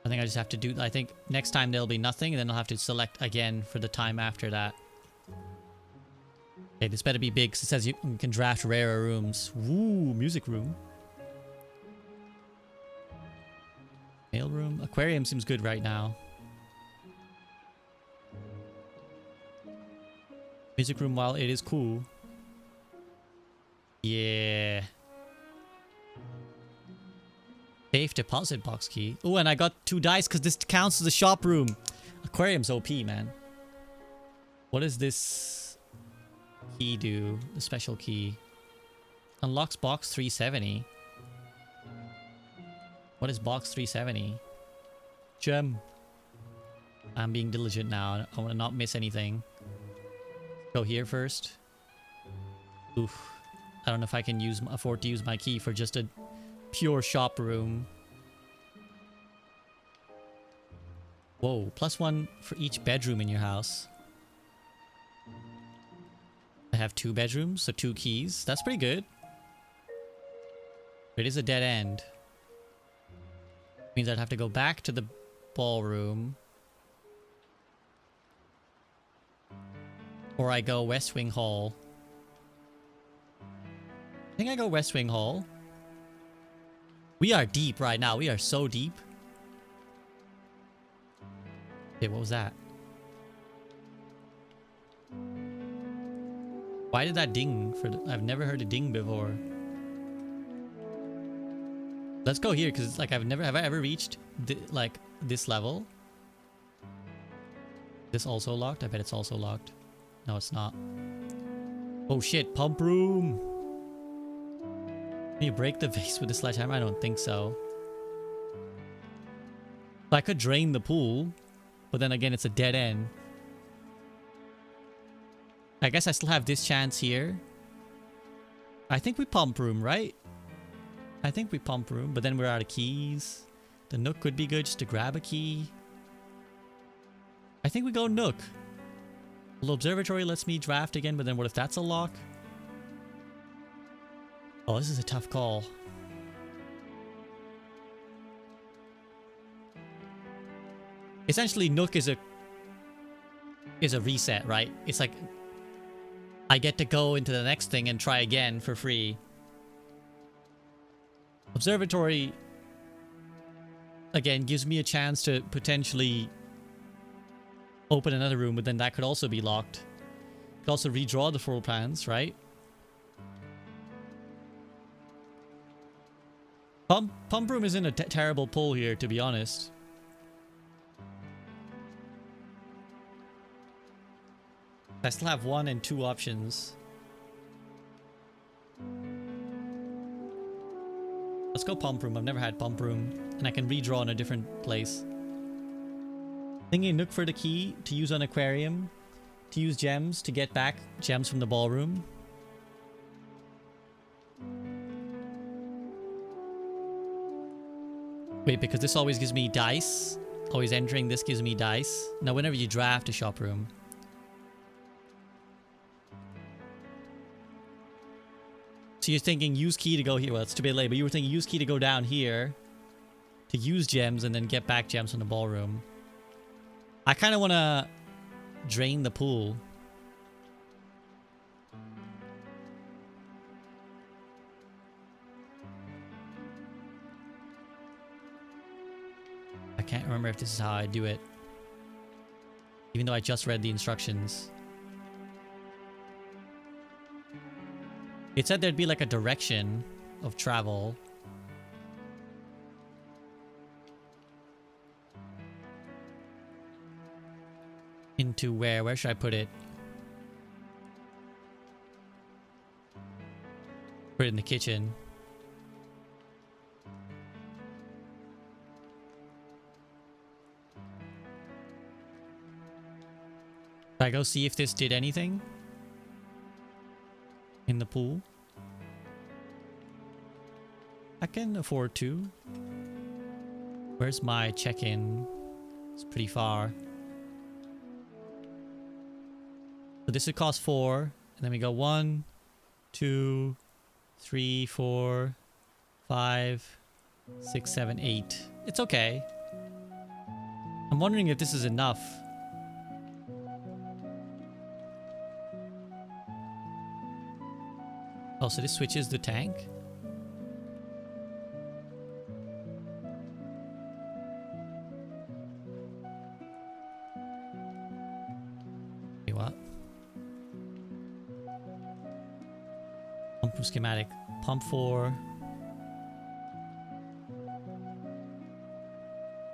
I think I just have to do... I think next time there'll be nothing, and then I'll have to select again for the time after that. Okay, this better be big, because it says you can draft rarer rooms. Woo, music room. Mail room. Aquarium seems good right now. Music room, while it is cool. Yeah. Safe deposit box key. Oh, and I got 2 dice because this counts as a shop room. Aquarium's OP, man. What does this key do? The special key. Unlocks box 370. What is box 370? Gem. I'm being diligent now. I want to not miss anything. Go here first. Oof. I don't know if I can afford to use my key for just a pure shop room. Whoa, +1 for each bedroom in your house. I have 2 bedrooms, so 2 keys. That's pretty good. It is a dead end. Means I'd have to go back to the ballroom. Or I go West Wing Hall. I think I go West Wing Hall. We are deep right now. We are so deep. Okay, what was that? Why did that ding? I've never heard a ding before. Let's go here, because it's like have I ever reached like this level? This also locked? I bet it's also locked. No, it's not. Oh shit, pump room! Can you break the vase with a sledgehammer? I don't think so. I could drain the pool, but then again, it's a dead end. I guess I still have this chance here. I think we pump room, right? I think we pump room, but then we're out of keys. The Nook could be good just to grab a key. I think we go Nook. The observatory lets me draft again, but then what if that's a lock? Oh, this is a tough call. Essentially, Nook is a reset, right? It's like I get to go into the next thing and try again for free. Observatory, again, gives me a chance to potentially open another room, but then that could also be locked. Could also redraw the floor plans, right? Pump room isn't a terrible pull here, to be honest. I still have 1 and 2 options. Let's go pump room. I've never had pump room, and I can redraw in a different place. Thinking Nook for the key to use on aquarium. To use gems to get back gems from the ballroom. Wait, because this always gives me dice. Always entering this gives me dice. Now, whenever you draft a shop room. So you're thinking use key to go here. Well, it's too bit late, but you were thinking use key to go down here. To use gems and then get back gems from the ballroom. I kind of want to drain the pool. I can't remember if this is how I do it. Even though I just read the instructions. It said there'd be like a direction of travel. Into where? Where should I put it? Put it in the kitchen. Should I go see if this did anything? In the pool? I can afford to. Where's my check-in? It's pretty far. So this would cost 4. And then we go 1, 2, 3, 4, 5, 6, 7, 8. It's okay. I'm wondering if this is enough. Oh, so this switches the tank? Okay, what? Pump schematic. Pump 4.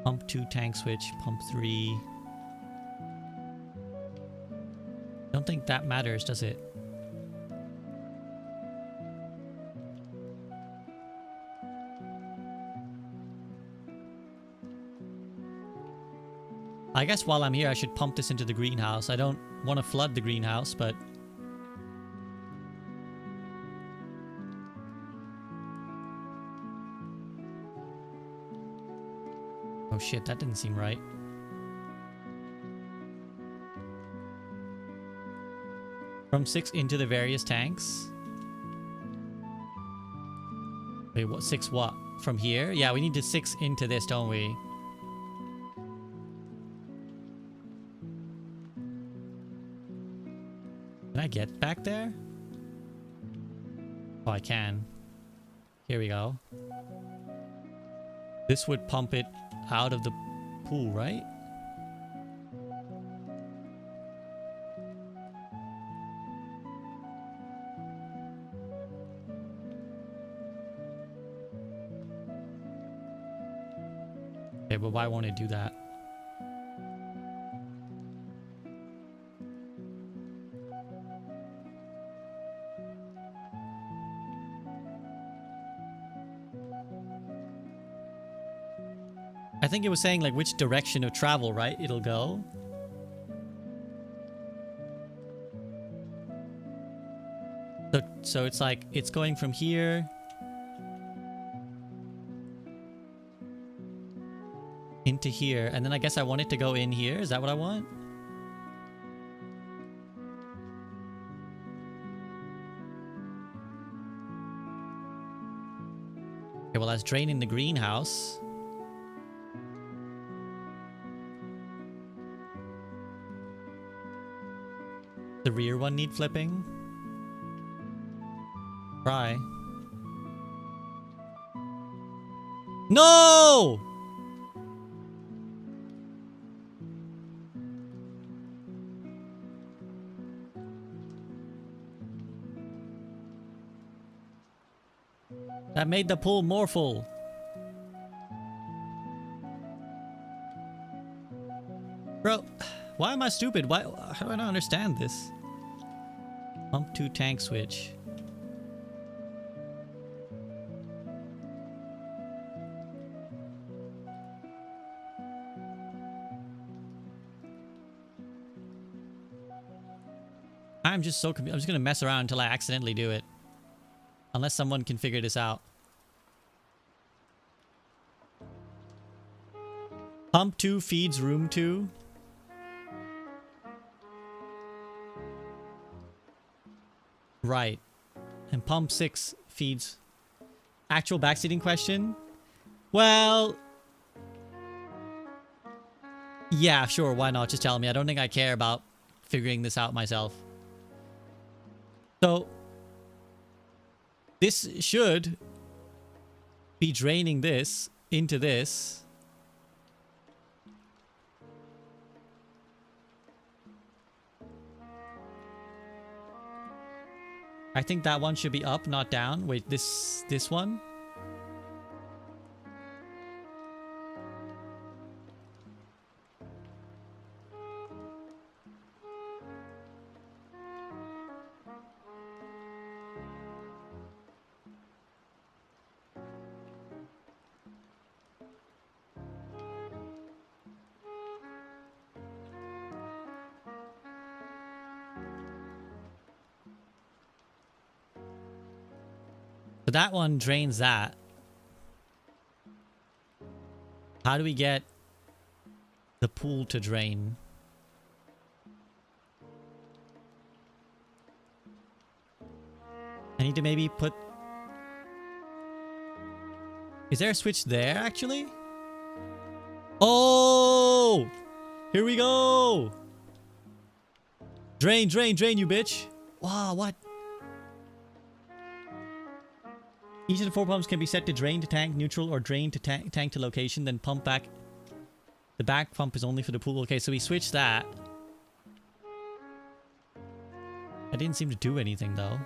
Pump 2 tank switch. Pump 3. Don't think that matters, does it? I guess while I'm here, I should pump this into the greenhouse. I don't want to flood the greenhouse, but... Oh shit, that didn't seem right. From 6 into the various tanks. Wait, what? 6 what? From here? Yeah, we need to 6 into this, don't we? Can I get back there? Oh, I can. Here we go. This would pump it out of the pool, right? Okay, but why won't it do that? I think it was saying like which direction of travel, right? It'll go. So it's like, it's going from here into here. And then I guess I want it to go in here. Is that what I want? Okay, well that's draining the greenhouse. The rear one need flipping? Try. No! That made the pool more full. Bro, why am I stupid? Why? How do I not understand this? Pump 2 tank switch. I'm just so confused. I'm just gonna mess around until I accidentally do it. Unless someone can figure this out. Pump 2 feeds room 2. Right. And pump 6 feeds. Actual backseating question? Well... yeah, sure, why not? Just tell me. I don't think I care about figuring this out myself. So... this should be draining this into this. I think that one should be up, not down. Wait, this one? So that one drains that. How do we get the pool to drain? I need to maybe put... is there a switch there, actually? Oh! Here we go! Drain, drain, drain, you bitch! Wow, what? Each of the 4 pumps can be set to drain to tank, neutral, or drain to tank to location, then pump back. The back pump is only for the pool. Okay, so we switched that. I didn't seem to do anything, though.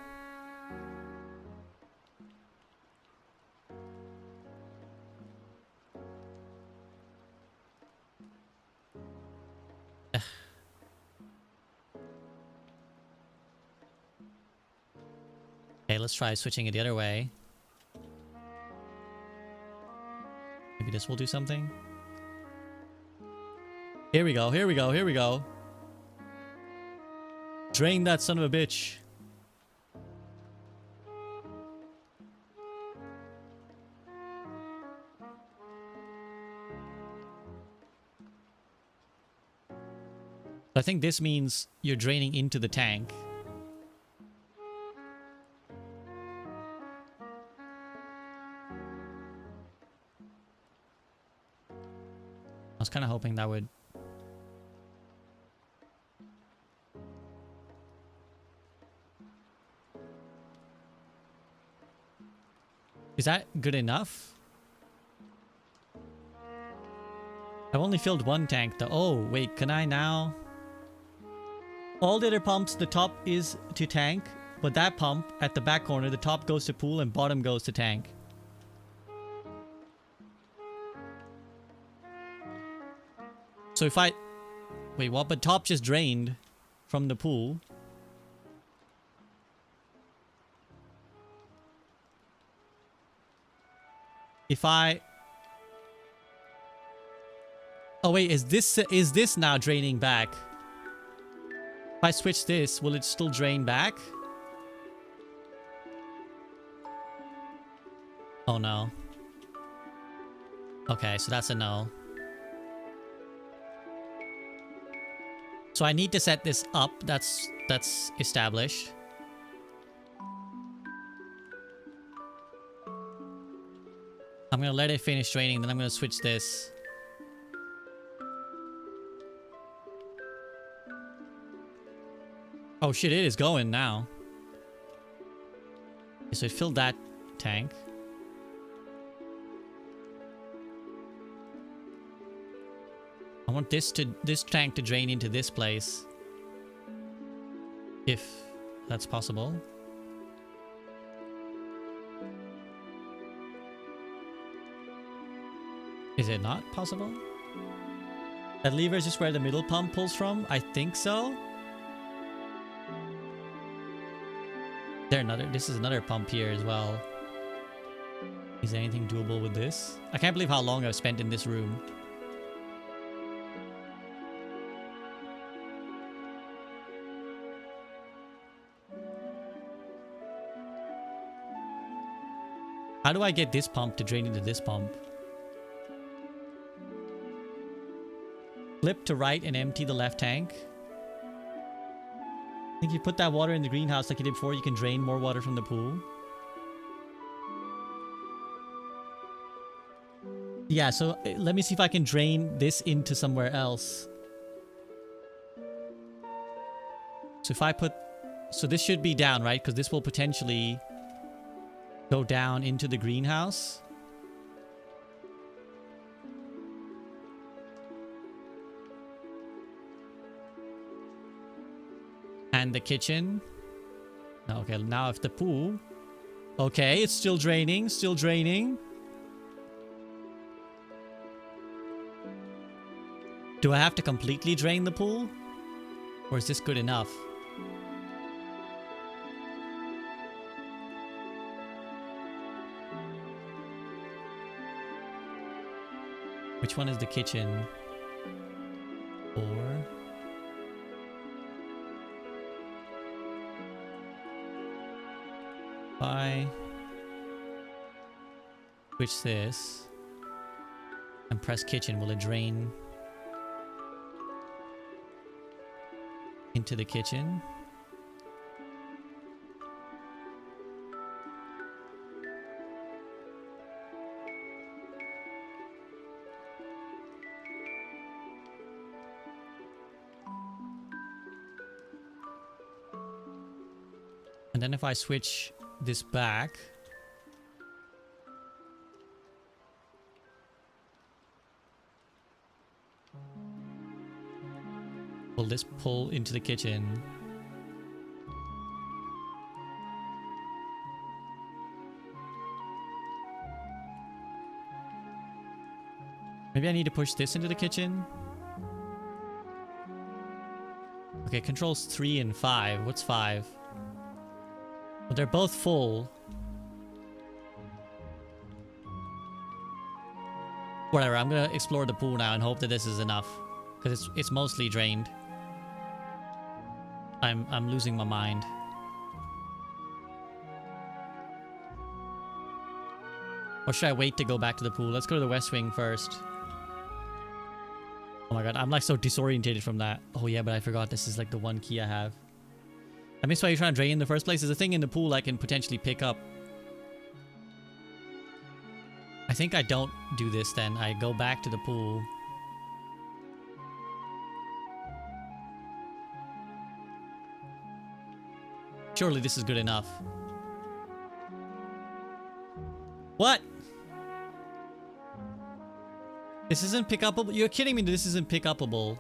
Okay, let's try switching it the other way. Maybe this will do something. Here we go, here we go, here we go. Drain that son of a bitch. I think this means you're draining into the tank. I was kind of hoping that would... is that good enough? I've only filled one tank though. Oh, wait, can I now? All the other pumps, the top is to tank, but that pump at the back corner, the top goes to pool and bottom goes to tank. So if I... wait, what? But top just drained from the pool. If I... oh wait, is this now draining back? If I switch this, will it still drain back? Oh no. Okay, so that's a no. So I need to set this up. That's established. I'm gonna let it finish draining, then I'm gonna switch this. Oh shit, it is going now. Okay, so it filled that tank. I want this tank to drain into this place. If that's possible. Is it not possible? That lever is just where the middle pump pulls from? I think so. This is another pump here as well. Is there anything doable with this? I can't believe how long I've spent in this room. How do I get this pump to drain into this pump? Flip to right and empty the left tank. I think you put that water in the greenhouse like you did before, you can drain more water from the pool. Yeah, so let me see if I can drain this into somewhere else. So if I put... So this should be down, right? Because this will potentially go down into the greenhouse. And the kitchen. No, okay, now if the pool... Okay, it's still draining, still draining. Do I have to completely drain the pool? Or is this good enough? Which one is the kitchen? 4. If I switch this and press kitchen, will it drain into the kitchen? And then if I switch this back, will this pull into the kitchen? Maybe I need to push this into the kitchen? Okay, controls 3 and 5. What's 5? Well, they're both full. Whatever, I'm gonna explore the pool now and hope that this is enough. Because it's mostly drained. I'm losing my mind. Or should I wait to go back to the pool? Let's go to the west wing first. Oh my god, I'm like so disorientated from that. Oh yeah, but I forgot this is like the one key I have. I missed why you're trying to drain in the first place. There's a thing in the pool I can potentially pick up. I think I don't do this then. I go back to the pool. Surely this is good enough. What? This isn't pick-upable? You're kidding me, this isn't pick-upable.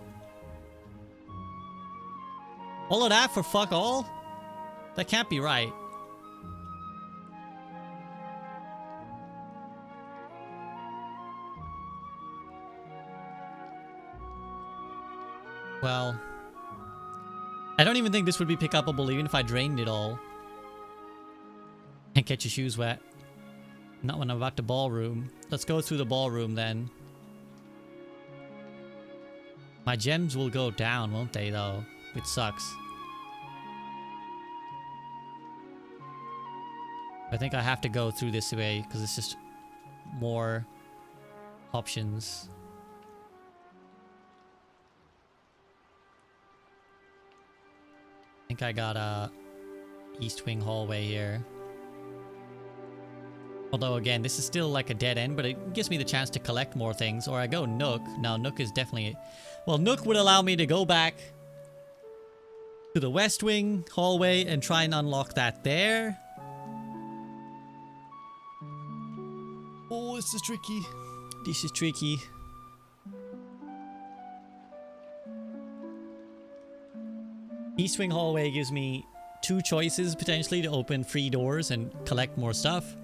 All of that for fuck all? That can't be right. Well, I don't even think this would be pick-upable even if I drained it all. Can't get your shoes wet. Not when I'm about to ballroom. Let's go through the ballroom then. My gems will go down, won't they though? Which sucks. I think I have to go through this way because it's just more options. I think I got a east wing hallway here. Although again, this is still like a dead end, but it gives me the chance to collect more things. Or I go Nook. Now Nook is definitely... Well, Nook would allow me to go back to the west wing hallway and try and unlock that there. Oh, this is tricky. This is tricky. East wing hallway gives me 2 choices potentially to open 3 doors and collect more stuff.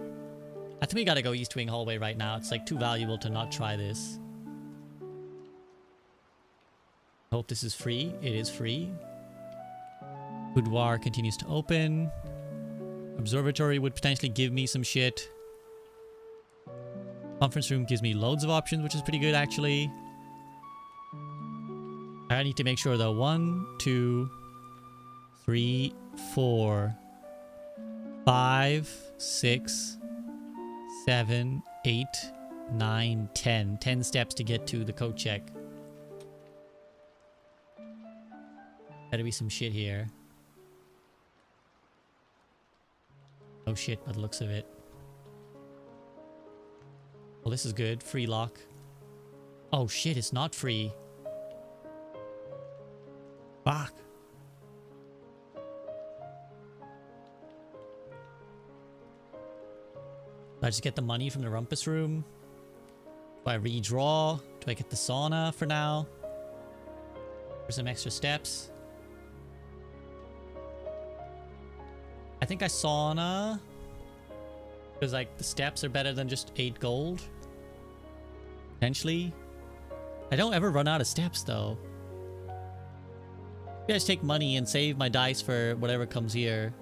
I think we gotta go east wing hallway right now. It's like too valuable to not try this. I hope this is free. It is free. Boudoir continues to open. Observatory would potentially give me some shit. Conference room gives me loads of options, which is pretty good actually. I need to make sure though. 1, 2, 3, 4, 5, 6, 7, 8, 9, 10. 10 steps to get to the coat check. Gotta be some shit here. Oh shit, by the looks of it. Well, this is good. Free lock. Oh shit, it's not free. Fuck. Do I just get the money from the rumpus room? Do I redraw? Do I get the sauna for now? For some extra steps? I think I sauna. Because like the steps are better than just 8 gold. Potentially. I don't ever run out of steps though. Maybe I just take money and save my dice for whatever comes here.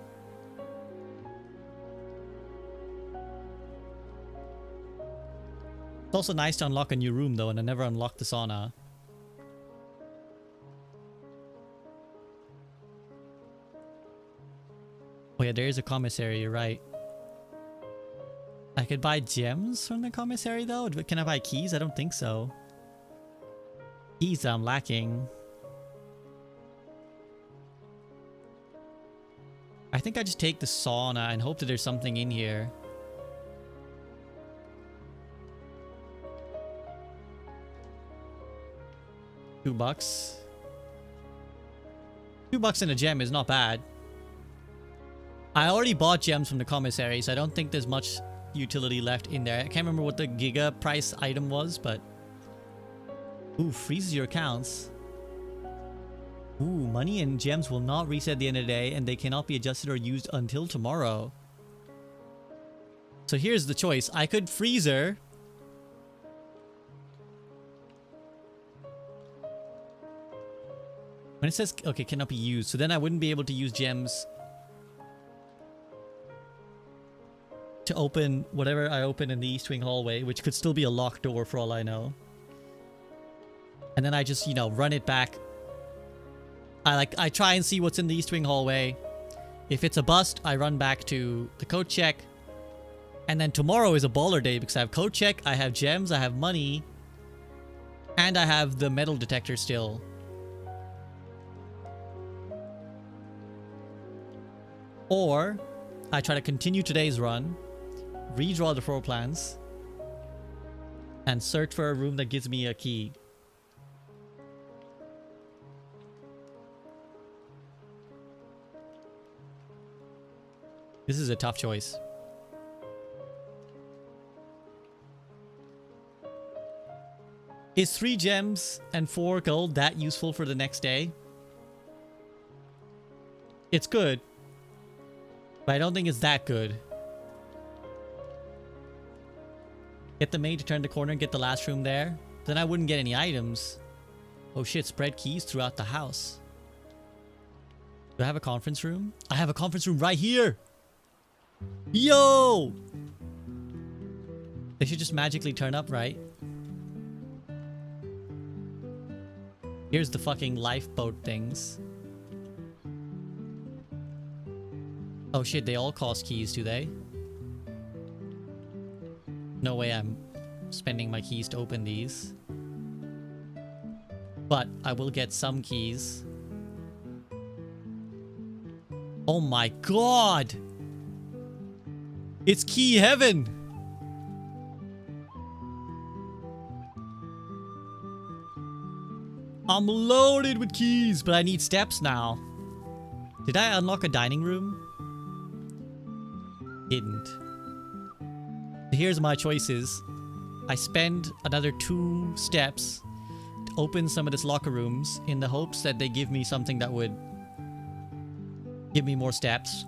It's also nice to unlock a new room though, and I never unlocked the sauna. Oh yeah, there is a commissary, you're right. I could buy gems from the commissary though? Can I buy keys? I don't think so. Keys I'm lacking. I think I just take the sauna and hope that there's something in here. $2. $2 and a gem is not bad. I already bought gems from the commissary, so I don't think there's much utility left in there. I can't remember what the giga price item was, but... Ooh, freezes your accounts. Ooh, money and gems will not reset at the end of the day, and they cannot be adjusted or used until tomorrow. So here's the choice. I could freezer. When it says, okay, cannot be used, so then I wouldn't be able to use gems to open whatever I open in the East Wing hallway, which could still be a locked door for all I know. And then I just, you know, run it back. I try and see what's in the East Wing hallway. If it's a bust, I run back to the coat check. And then tomorrow is a baller day because I have coat check, I have gems, I have money, and I have the metal detector still. Or I try to continue today's run, redraw the floor plans, and search for a room that gives me a key. This is a tough choice. Is 3 gems and 4 gold that useful for the next day? It's good, but I don't think it's that good. Get the maid to turn the corner and get the last room there. Then I wouldn't get any items. Oh shit, spread keys throughout the house. Do I have a conference room? I have a conference room right here! Yo! They should just magically turn up, right? Here's the fucking lifeboat things. Oh shit, they all cost keys, do they? No way I'm spending my keys to open these. But I will get some keys. Oh my god! It's key heaven! I'm loaded with keys, but I need steps now. Did I unlock a dining room? Didn't. Here's my choices. I spend another 2 steps to open some of this locker rooms in the hopes that they give me something that would give me more steps.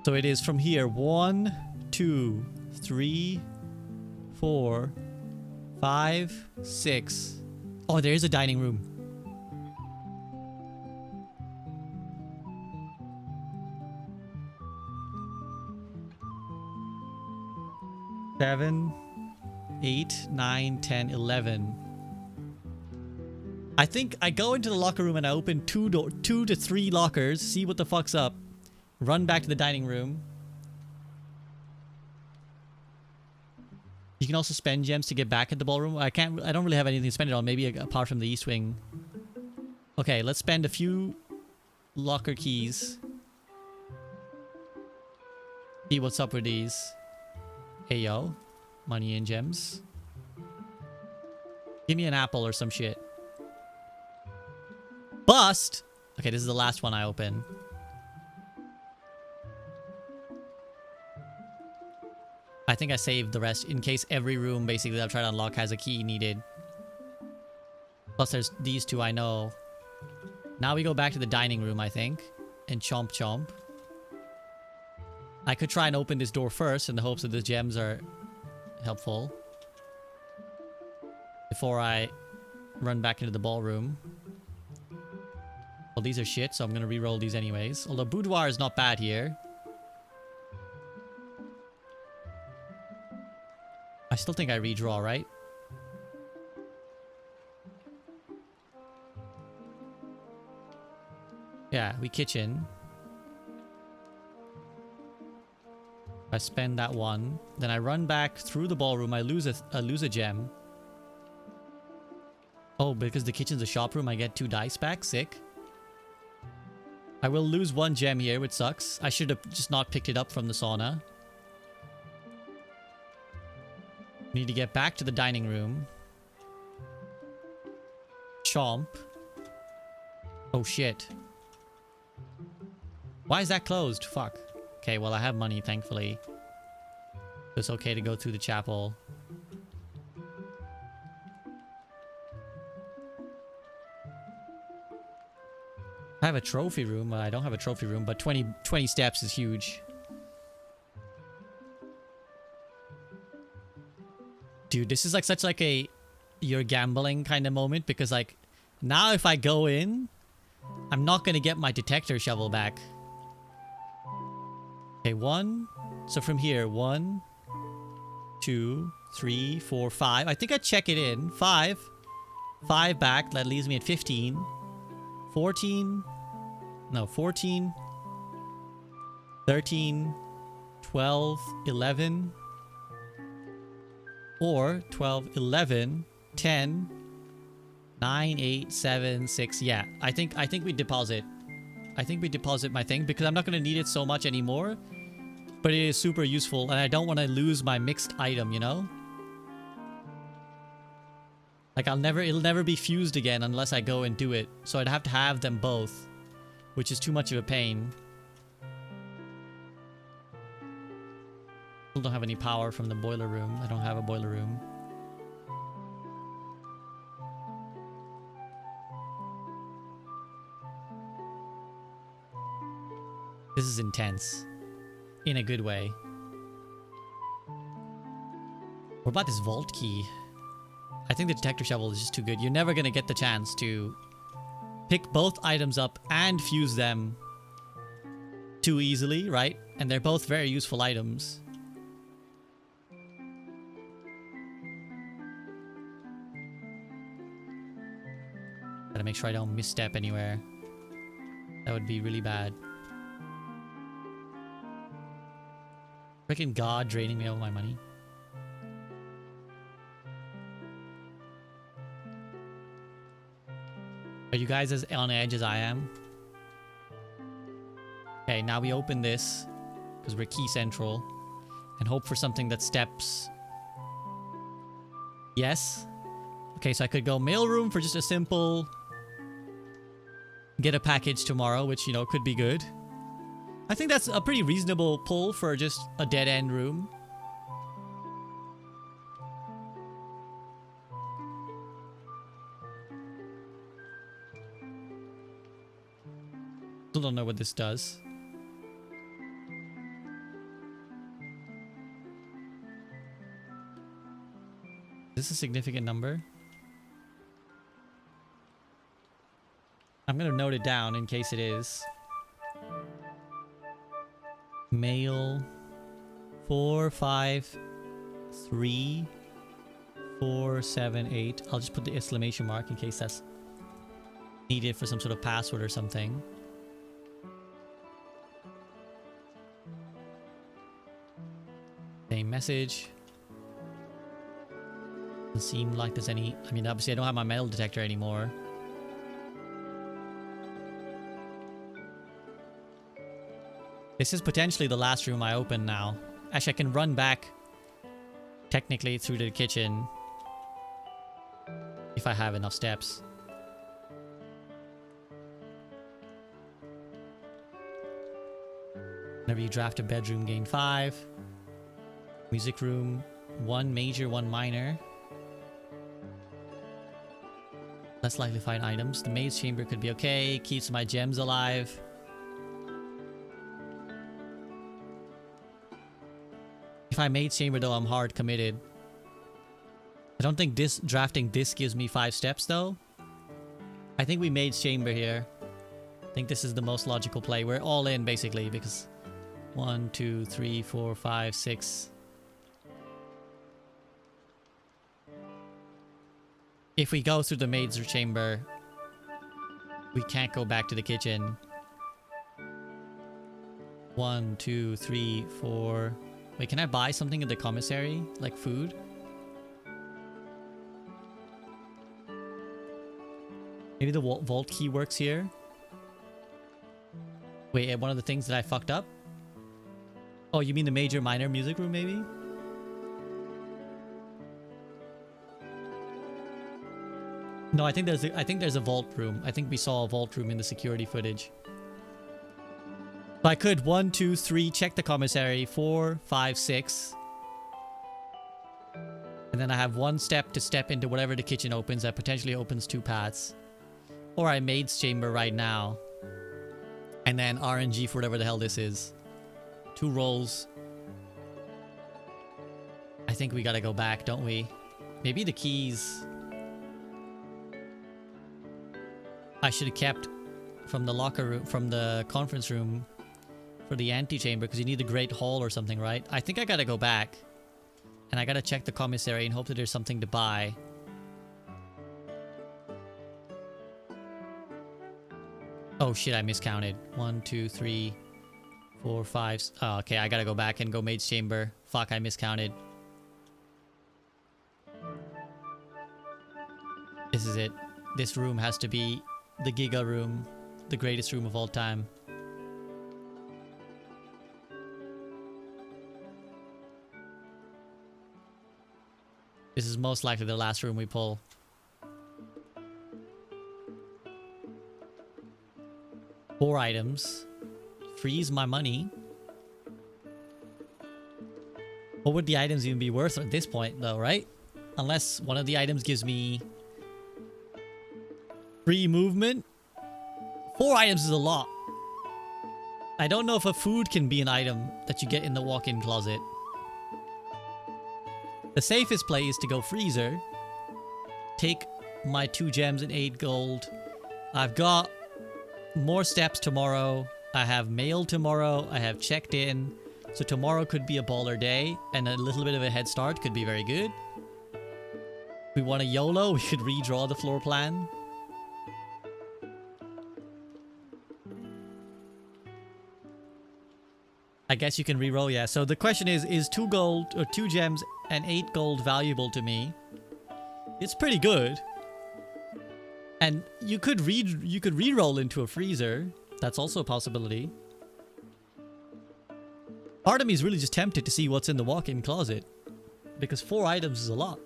So it is from here. 1, 2, 3, 4, 5, 6. Oh, there is a dining room. Seven, 8, 9, 10, 11. I think I go into the locker room and I open 2 to 3 lockers, see what the fuck's up, run back to the dining room, You can also spend gems to get back at the ballroom. I don't really have anything to spend it on, maybe apart from the East Wing. Okay, let's spend a few locker keys. See what's up with these. Hey yo, money and gems. Give me an apple or some shit. Bust! Okay, this is the last one I open. I think I saved the rest in case every room basically that I've tried to unlock has a key needed. Plus there's these two I know. Now we go back to the dining room, I think. And chomp chomp. I could try and open this door first in the hopes that the gems are helpful. Before I run back into the ballroom. Well, these are shit, so I'm gonna re-roll these anyways. Although boudoir is not bad here. I still think I redraw, right? Yeah, we kitchen. I spend that one. Then I run back through the ballroom. I lose a gem. Oh, because the kitchen's a shop room, I get 2 dice back. Sick. I will lose 1 gem here, which sucks. I should have just not picked it up from the sauna. Need to get back to the dining room. Chomp. Oh shit. Why is that closed? Fuck. Okay, well I have money, thankfully. It's okay to go through the chapel. I have a trophy room. I don't have a trophy room, but 20 steps is huge. Dude, this is like such like a you're gambling kind of moment because like now if I go in, I'm not going to get my detector shovel back. Okay, 1. So from here, 1, 2, 3, 4, 5. I think I check it in. 5. 5 back. That leaves me at 15. 14. No, 14. 13. 12. 11. Or 12, 11, 10, 9, 8, 7, 6. Yeah, I think we deposit. I think we deposit my thing because I'm not going to need it so much anymore. But it is super useful and I don't want to lose my mixed item, you know? Like it'll never be fused again unless I go and do it. So I'd have to have them both, which is too much of a pain. Still don't have any power from the boiler room. I don't have a boiler room. This is intense. In a good way. What about this vault key? I think the detector shovel is just too good. You're never going to get the chance to pick both items up and fuse them too easily, right? And they're both very useful items. Gotta make sure I don't misstep anywhere. That would be really bad. Freaking God draining me of my money. Are you guys as on edge as I am? Okay, now we open this because we're key central and hope for something that steps. Yes. Okay, so I could go mailroom for just a simple get a package tomorrow, which, you know, could be good. I think that's a pretty reasonable pull for just a dead-end room. Still don't know what this does. Is this a significant number? I'm gonna note it down in case it is. Mail 4, 5, 3, 4, 7, 8. I'll just put the exclamation mark in case that's needed for some sort of password or something. Same message. Doesn't seem like there's any... I mean, obviously I don't have my metal detector anymore. This is potentially the last room I open now. Actually, I can run back technically through the kitchen if I have enough steps. Whenever you draft a bedroom, gain 5. Music room, 1 major, 1 minor. Less likely to find items. The maid's chamber could be okay. Keeps my gems alive. If I maid's chamber though, I'm hard committed. I don't think drafting this gives me 5 steps though. I think we maid's chamber here. I think this is the most logical play. We're all in basically because 1, 2, 3, 4, 5, 6. If we go through the maid's chamber, we can't go back to the kitchen. 1, 2, 3, 4. Wait, can I buy something in the commissary? Like food? Maybe the vault key works here? Wait, one of the things that I fucked up? Oh, you mean the major minor music room maybe? No, I think there's a vault room. I think we saw a vault room in the security footage. But I could 1, 2, 3 check the commissary, 4, 5, 6. And then I have 1 step to step into whatever the kitchen opens that potentially opens 2 paths. Or I maid's chamber right now. And then RNG for whatever the hell this is. 2 rolls. I think we gotta go back, don't we? Maybe the keys I should have kept from the locker room, from the conference room for the antechamber, because you need the Great Hall or something, right? I think I gotta go back. And I gotta check the commissary and hope that there's something to buy. Oh shit, I miscounted. 1, 2, 3, 4, 5. Oh, okay, I gotta go back and go maid's chamber. Fuck, I miscounted. This is it. This room has to be the Giga room. The greatest room of all time. This is most likely the last room we pull. Four items. Freeze my money. What would the items even be worth at this point though, right? Unless one of the items gives me free movement. 4 items is a lot. I don't know if a food can be an item that you get in the walk-in closet. The safest play is to go freezer. Take my 2 gems and 8 gold. I've got more steps tomorrow. I have mail tomorrow. I have checked in. So tomorrow could be a baller day. And a little bit of a head start could be very good. If we want a YOLO, we could redraw the floor plan. I guess you can reroll, yeah. So the question is 2 gold or 2 gems and 8 gold valuable to me? It's pretty good. And you could re-roll into a freezer. That's also a possibility. Part of me is really just tempted to see what's in the walk-in closet. Because 4 items is a lot.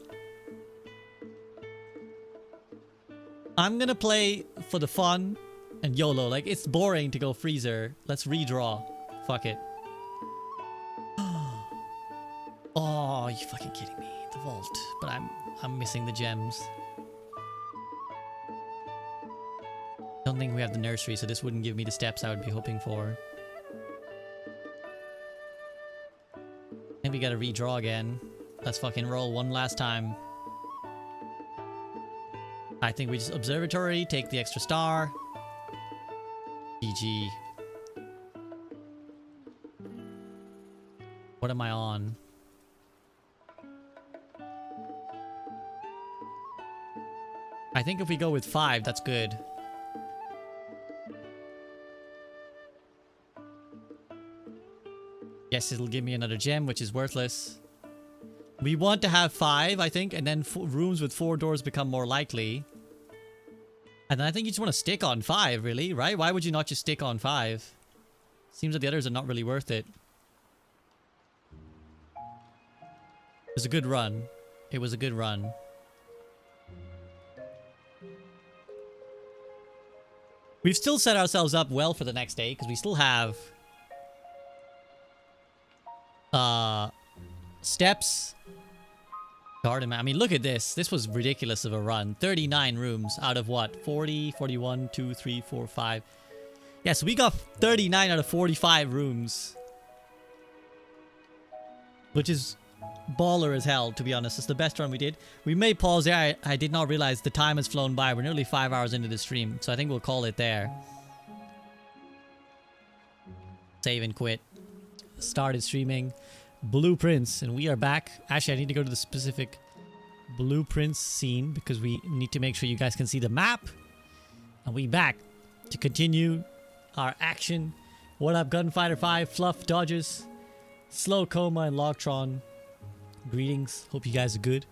I'm gonna play for the fun and YOLO. Like, it's boring to go freezer. Let's redraw. Fuck it. Oh, you fucking kidding me. The vault. But I'm missing the gems. Don't think we have the nursery, so this wouldn't give me the steps I would be hoping for. And we gotta redraw again. Let's fucking roll one last time. I think we just observatory, take the extra star. GG. What am I on? I think if we go with 5, that's good. Yes, it'll give me another gem, which is worthless. We want to have 5, I think, and then rooms with 4 doors become more likely. And then I think you just want to stick on 5, really, right? Why would you not just stick on 5? Seems like the others are not really worth it. It was a good run. It was a good run. We've still set ourselves up well for the next day, because we still have... steps. Garden. I mean, look at this. This was ridiculous of a run. 39 rooms out of what? 40, 41, 2, 3, 4, 5. Yeah, so we got 39 out of 45 rooms. Which is baller as hell, to be honest. It's the best run we did. We may pause there. I did not realize the time has flown by. We're nearly 5 hours into the stream. So I think we'll call it there. Save and quit. Started streaming. Blueprints, and we are back. Actually, I need to go to the specific blueprints scene because we need to make sure you guys can see the map. And we back to continue our action. What up, Gunfighter 5, Fluff, Dodges, Slow Coma, and Logtron. Greetings. Hope you guys are good.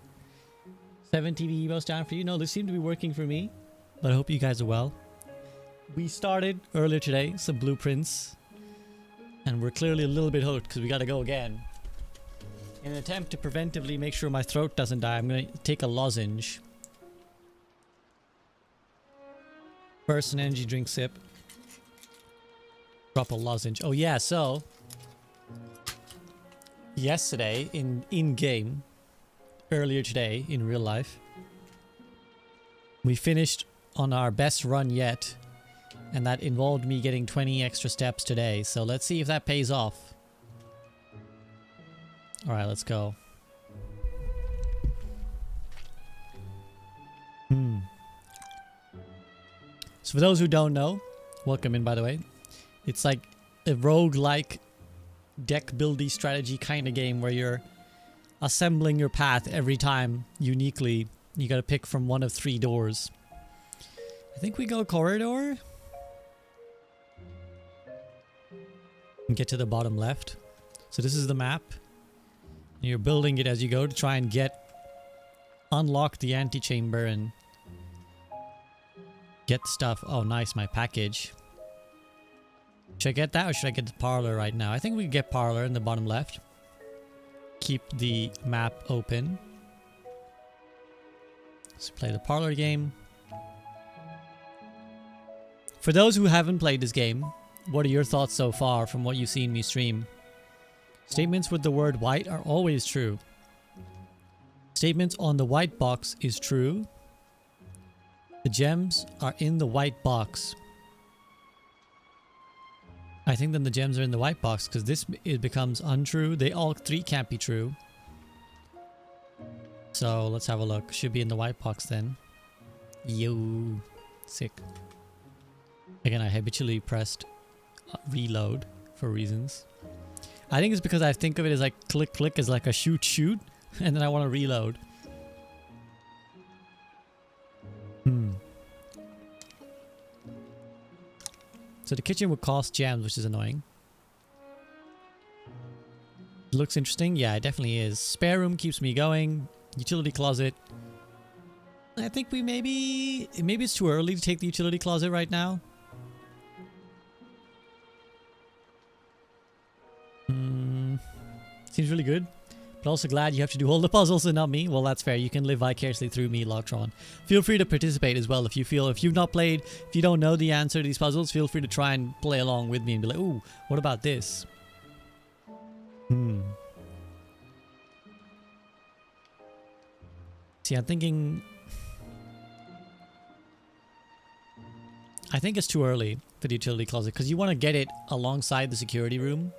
7 TV emails down for you. No, this seemed to be working for me, but I hope you guys are well. We started earlier today, some blueprints, and we're clearly a little bit hooked because we got to go again. In an attempt to preventively make sure my throat doesn't die, I'm going to take a lozenge. First, an energy drink sip. Drop a lozenge. Oh yeah, so... yesterday, in-game, earlier today, in real life, we finished on our best run yet. And that involved me getting 20 extra steps today. So let's see if that pays off. Alright, let's go. So for those who don't know, welcome in by the way. It's like a roguelike deck buildy strategy kind of game where you're assembling your path every time uniquely. You gotta pick from one of 3 doors. I think we go corridor. And get to the bottom left. So this is the map. And you're building it as you go to try and unlock the antechamber and get stuff. Oh, nice, my package. Should I get that or should I get the parlor right now? I think we can get parlor in the bottom left. Keep the map open. Let's play the parlor game. For those who haven't played this game, what are your thoughts so far from what you've seen me stream? Statements with the word white are always true. Statements on the white box is true. The gems are in the white box. I think then the gems are in the white box because it becomes untrue. They all 3 can't be true. So let's have a look. Should be in the white box then. Yo, sick. Again, I habitually pressed reload for reasons. I think it's because I think of it as like click click as like a shoot shoot and then I want to reload. So the kitchen would cost gems, which is annoying. Looks interesting. Yeah, it definitely is. Spare room keeps me going. Utility closet. I think maybe it's too early to take the utility closet right now. Seems really good. But also glad you have to do all the puzzles and not me. Well, that's fair. You can live vicariously through me, Logtron. Feel free to participate as well if you've not played, if you don't know the answer to these puzzles, feel free to try and play along with me and be like, ooh, what about this? See, I'm thinking... I think it's too early for the utility closet because you want to get it alongside the security room.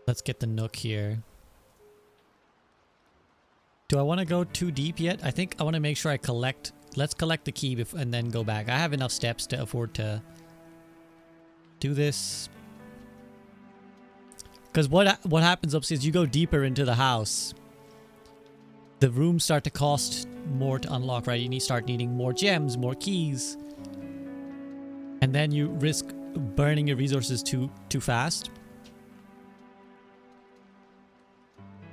Let's get the nook here. Do I want to go too deep yet? I think I want to make sure I collect... Let's collect the key and then go back. I have enough steps to afford to do this. Because what happens upstairs, you go deeper into the house. The rooms start to cost more to unlock, right? You start needing more gems, more keys. And then you risk burning your resources too fast.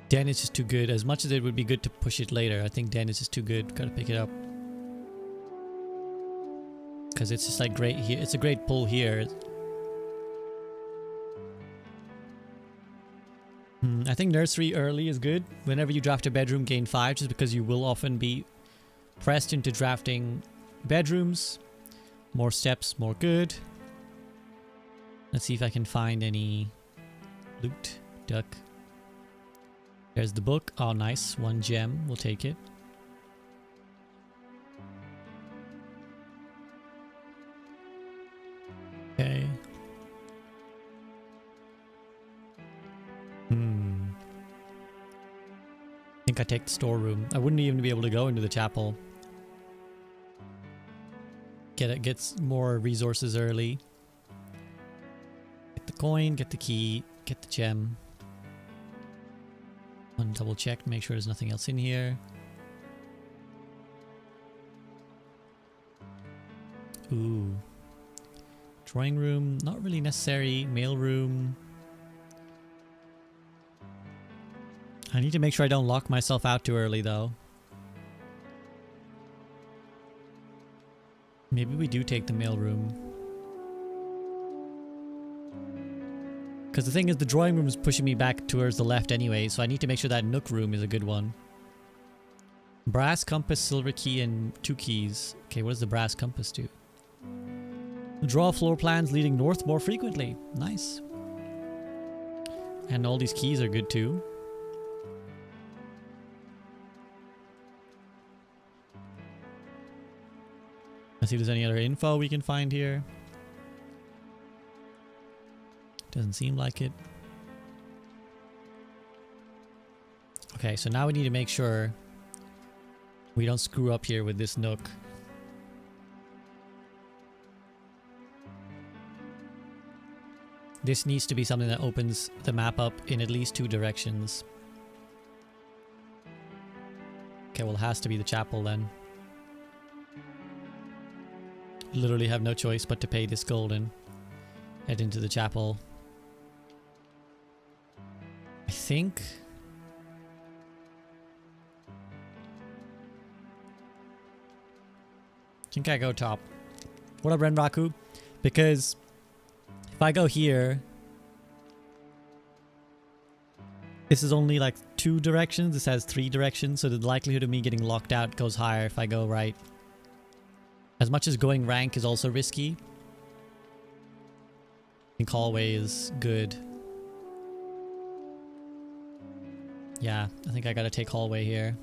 Den is just too good. As much as it would be good to push it later, I think Den is just too good. Gotta pick it up. Because it's just like great here. It's a great pull here. I think nursery early is good. Whenever you draft a bedroom, gain 5, just because you will often be pressed into drafting bedrooms. More steps, more good. Let's see if I can find any loot. Duck. There's the book. Oh, nice. 1 gem. We'll take it. Okay. I think I take the storeroom. I wouldn't even be able to go into the chapel. Gets more resources early. Get the coin, get the key, get the gem. Double check, make sure there's nothing else in here. Ooh. Drawing room, not really necessary. Mail room. I need to make sure I don't lock myself out too early though. Maybe we do take the mail room. Because the thing is, the drawing room is pushing me back towards the left anyway, so I need to make sure that nook room is a good one. Brass compass, silver key, and 2 keys. Okay, what does the brass compass do? Draw floor plans leading north more frequently. Nice. And all these keys are good too. Let's see if there's any other info we can find here. Doesn't seem like it. Okay, so now we need to make sure we don't screw up here with this nook. This needs to be something that opens the map up in at least 2 directions. Okay, well, it has to be the chapel then. Literally have no choice but to pay this gold and head into the chapel. I think I go top. What up, Renraku? Because if I go here, this is only like 2 directions. This has 3 directions, so the likelihood of me getting locked out goes higher if I go right. As much as going rank is also risky, I think hallway is good. Yeah, I think I gotta take hallway here.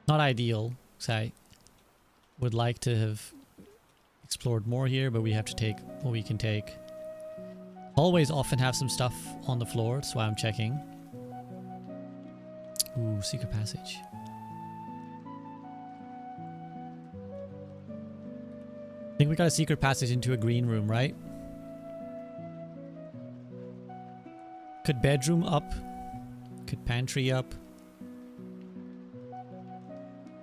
Not ideal, because I would like to have explored more here, but we have to take what we can take. Hallways often have some stuff on the floor, that's why I'm checking. Ooh, secret passage. I think we got a secret passage into a green room, right? Could bedroom up. Could pantry up.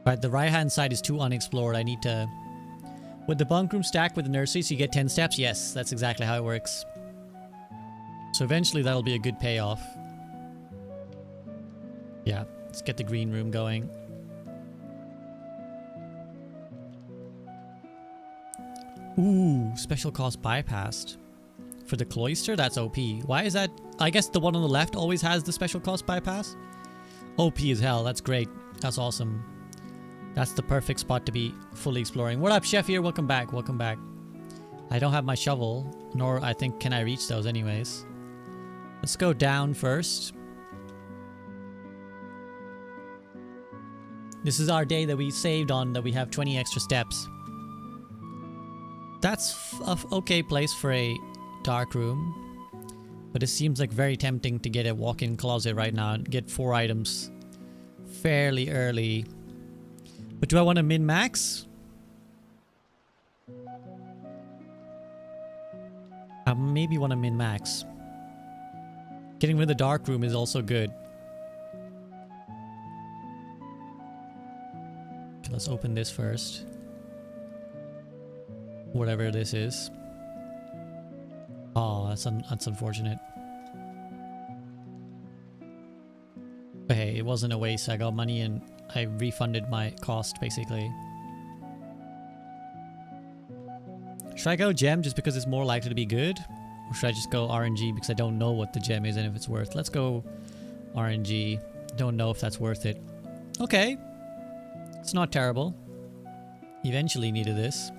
Right, the right hand side is too unexplored. I need to... Would the bunk room stack with the nursery so you get 10 steps? Yes, that's exactly how it works. So eventually that'll be a good payoff. Yeah, let's get the green room going. Ooh, special cost bypassed. For the cloister, that's OP. Why is that? I guess the one on the left always has the special cost bypass. OP as hell, that's great. That's awesome. That's the perfect spot to be fully exploring. What up, Chef here? Welcome back, welcome back. I don't have my shovel, nor I think can I reach those anyways. Let's go down first. This is our day that we saved on, that we have 20 extra steps. That's an okay place for a dark room. But it seems like very tempting to get a walk-in closet right now and get 4 items fairly early. But do I want to min-max? I maybe want to min-max. Getting rid of the dark room is also good. Okay, let's open this first. Whatever this is. Oh, that's unfortunate. But hey, it wasn't a waste. I got money and I refunded my cost, basically. Should I go gem just because it's more likely to be good? Or should I just go RNG because I don't know what the gem is and if it's worth? Let's go RNG. Don't know if that's worth it. Okay. It's not terrible. Eventually needed this.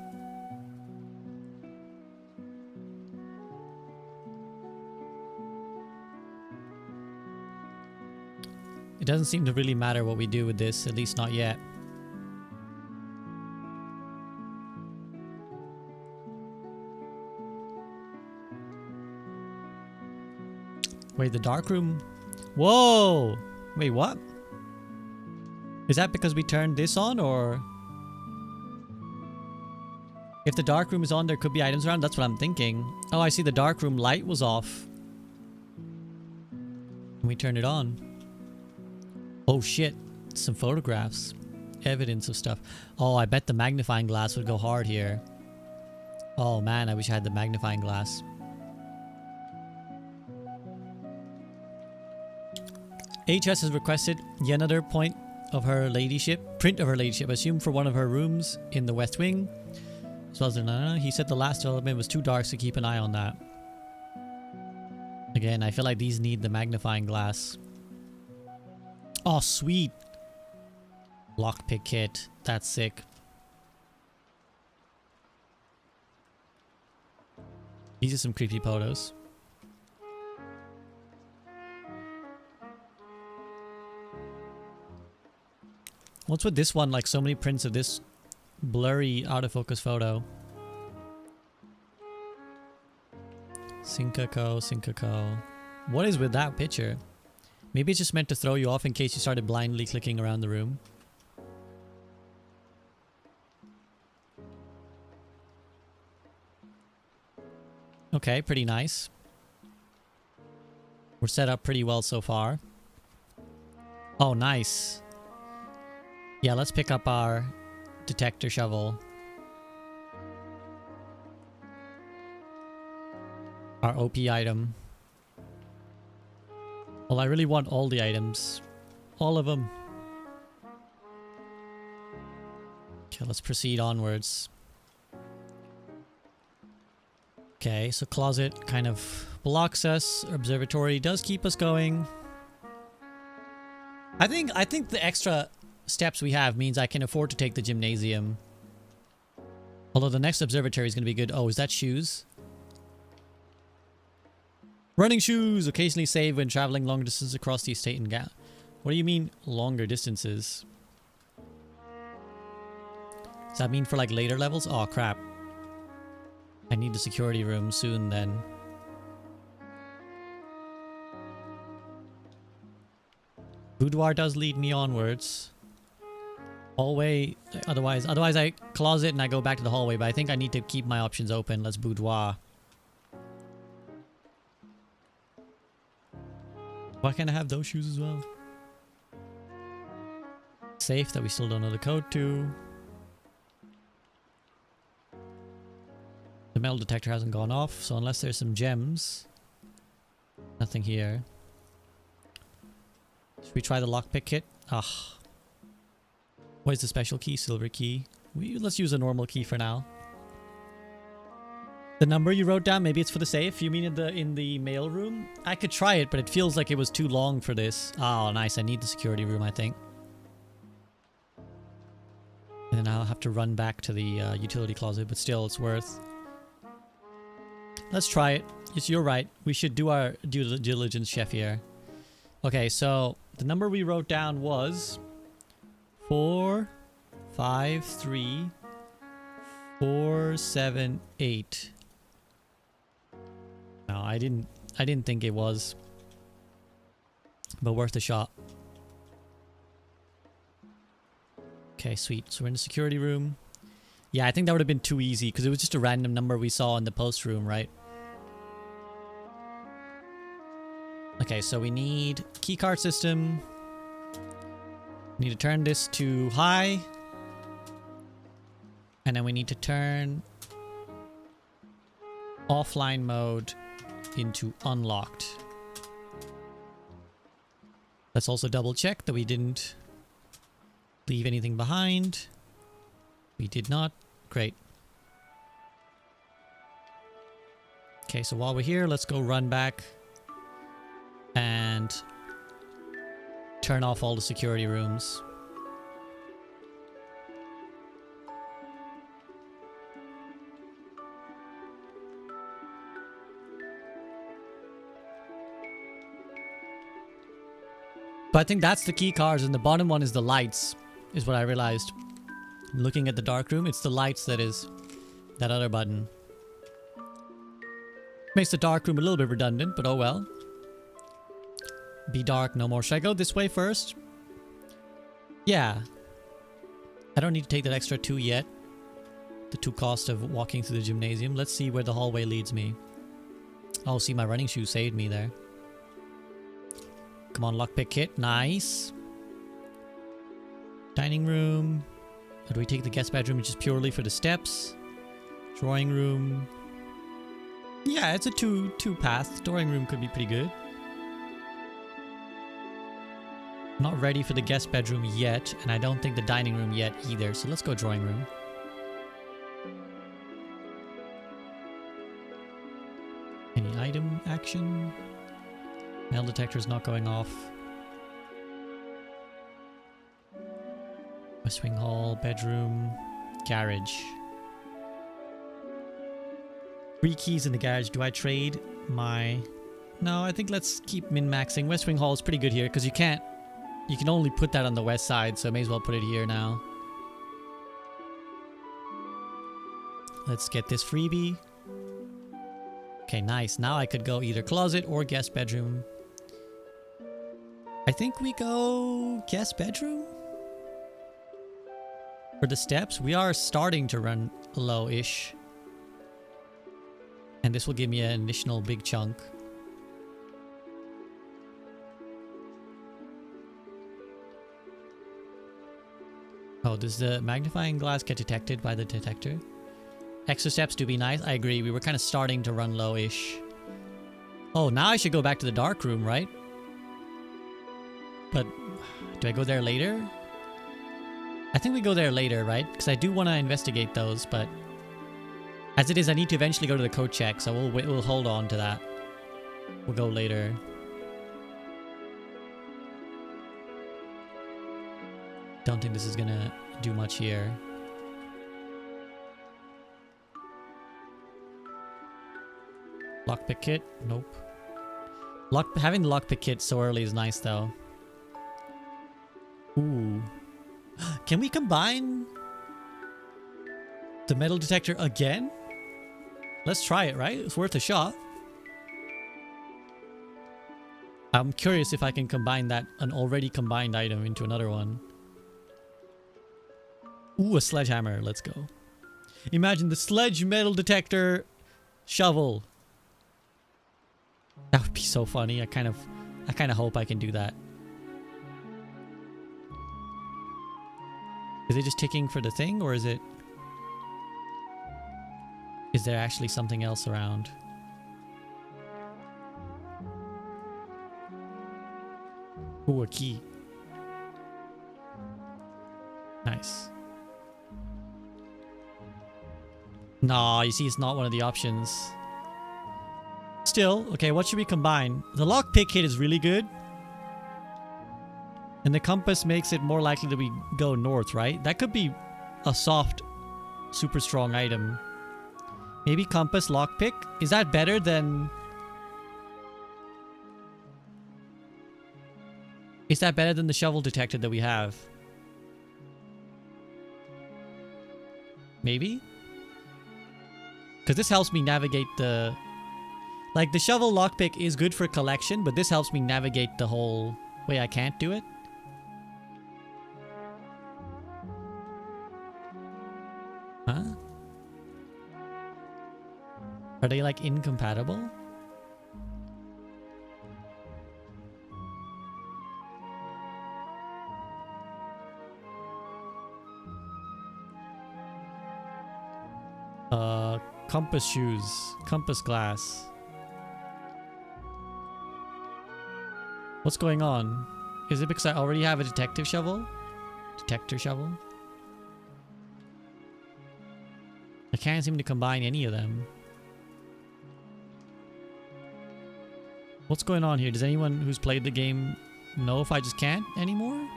It doesn't seem to really matter what we do with this, at least not yet. Wait, the dark room? Whoa! Wait, what? Is that because we turned this on, or? If the dark room is on, there could be items around? That's what I'm thinking. Oh, I see the dark room light was off. And we turned it on. Oh shit, some photographs. Evidence of stuff. Oh, I bet the magnifying glass would go hard here. Oh man, I wish I had the magnifying glass. HS has requested yet another print of her ladyship, assumed for one of her rooms in the West Wing. As well as he said the last development was too dark, so keep an eye on that. Again, I feel like these need the magnifying glass. Oh, sweet. Lockpick kit. That's sick. These are some creepy photos. What's with this one? Like so many prints of this blurry out of focus photo. Syncaco. What is with that picture? Maybe it's just meant to throw you off in case you started blindly clicking around the room. Okay, pretty nice. We're set up pretty well so far. Oh, nice. Yeah, let's pick up our detector shovel. Our OP item. Well, I really want all the items. All of them. Okay, let's proceed onwards. Okay, so closet kind of blocks us. Observatory does keep us going. I think the extra steps we have means I can afford to take the gymnasium. Although the next observatory is going to be good. Oh, is that shoes? Running shoes! Occasionally save when traveling long distances across the estate and gap. What do you mean, longer distances? Does that mean for like later levels? Oh, crap. I need the security room soon then. Boudoir does lead me onwards. Hallway, otherwise I closet and I go back to the hallway, but I think I need to keep my options open. Let's boudoir. Why can't I have those shoes as well? Safe that we still don't know the code to. The metal detector hasn't gone off, so unless there's some gems, nothing here. Should we try the lockpick kit? Ah. What is the special key? Silver key. Let's use a normal key for now. The number you wrote down, maybe it's for the safe? You mean in the mail room? I could try it, but it feels like it was too long for this. Oh, nice. I need the security room, I think. And then I'll have to run back to the utility closet, but still, it's worth. Let's try it. You're right. We should do our due diligence, chef, here. Okay, so the number we wrote down was 453478. No, I didn't think it was, but worth a shot. Okay, sweet. So we're in the security room. Yeah, I think that would have been too easy because it was just a random number we saw in the post room, right? Okay, so we need keycard system. We need to turn this to high. And then we need to turn offline mode into unlocked. Let's also double check that we didn't leave anything behind. We did not. Great. Okay, so while we're here, let's go run back and turn off all the security rooms. But I think that's the key cards, and the bottom one is the lights, is what I realized. Looking at the dark room, it's the lights that is that other button. Makes the dark room a little bit redundant, but oh well. Be dark no more. Should I go this way first? Yeah. I don't need to take that extra 2 yet. The 2 cost of walking through the gymnasium. Let's see where the hallway leads me. Oh, see, my running shoe saved me there. Come on, lockpick kit. Nice. Dining room. Or do we take the guest bedroom just purely for the steps? Drawing room. Yeah, it's a two path. Drawing room could be pretty good. Not ready for the guest bedroom yet, and I don't think the dining room yet either. So let's go drawing room. Any item action? Metal detector is not going off. West Wing Hall, bedroom, garage. 3 keys in the garage. Do I trade my... No, I think let's keep min-maxing. West Wing Hall is pretty good here because you can only put that on the west side, so I may as well put it here now. Let's get this freebie. Okay, nice. Now I could go either closet or guest bedroom. I think we go guest bedroom? For the steps, we are starting to run low-ish. And this will give me an additional big chunk. Oh, does the magnifying glass get detected by the detector? Extra steps do be nice. I agree. We were kind of starting to run low-ish. Oh, now I should go back to the dark room, right? But do I go there later? I think we go there later, right? Because I do want to investigate those, but as it is, I need to eventually go to the code check, so we'll hold on to that. We'll go later. Don't think this is gonna do much here. Lockpick kit? Nope. Having the lockpick kit so early is nice, though. Ooh. Can we combine the metal detector again? Let's try it, right? It's worth a shot. I'm curious if I can combine an already combined item into another one. Ooh, a sledgehammer. Let's go. Imagine the sledge metal detector shovel. That would be so funny. I kind of hope I can do that. Is it just ticking for the thing, or is it... Is there actually something else around? Ooh, a key. Nice. Nah, you see, it's not one of the options. Still, okay, what should we combine? The lockpick kit is really good. And the compass makes it more likely that we go north, right? That could be a soft, super strong item. Maybe compass, lockpick? Is that better than... Is that better than the shovel detector that we have? Maybe? Because this helps me navigate the... Like, the shovel lockpick is good for collection, but this helps me navigate the whole way I can't do it. Huh? Are they, like, incompatible? Compass shoes. Compass glass. What's going on? Is it because I already have a detective shovel? Detector shovel? I can't seem to combine any of them. What's going on here? Does anyone who's played the game know if I just can't anymore?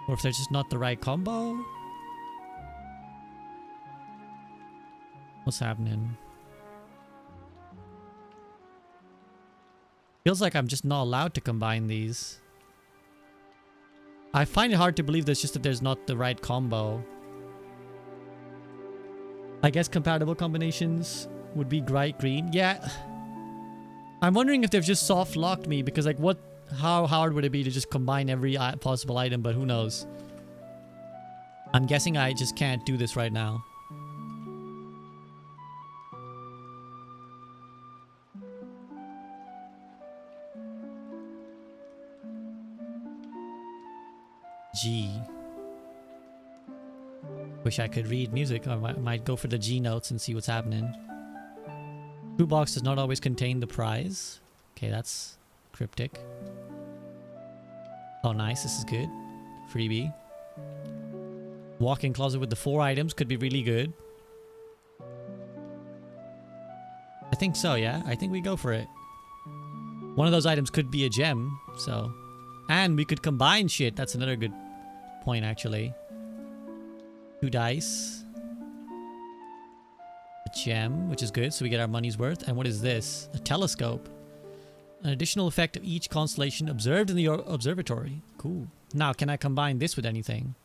Or if they're just not the right combo? What's happening? Feels like I'm just not allowed to combine these. I find it hard to believe that's just that there's not the right combo. I guess compatible combinations would be bright green. Yeah. I'm wondering if they've just soft locked me because like how hard would it be to just combine every possible item, but who knows. I'm guessing I just can't do this right now. G. Wish I could read music. I might go for the G notes and see what's happening. Shoebox does not always contain the prize. Okay, that's cryptic. Oh, nice. This is good. Freebie. Walk-in closet with the 4 items could be really good. I think so, yeah. I think we go for it. One of those items could be a gem, so... And we could combine shit. That's another good point, actually. 2 dice. A gem, which is good, so we get our money's worth. And what is this? A telescope. An additional effect of each constellation observed in the observatory. Cool. Now, can I combine this with anything?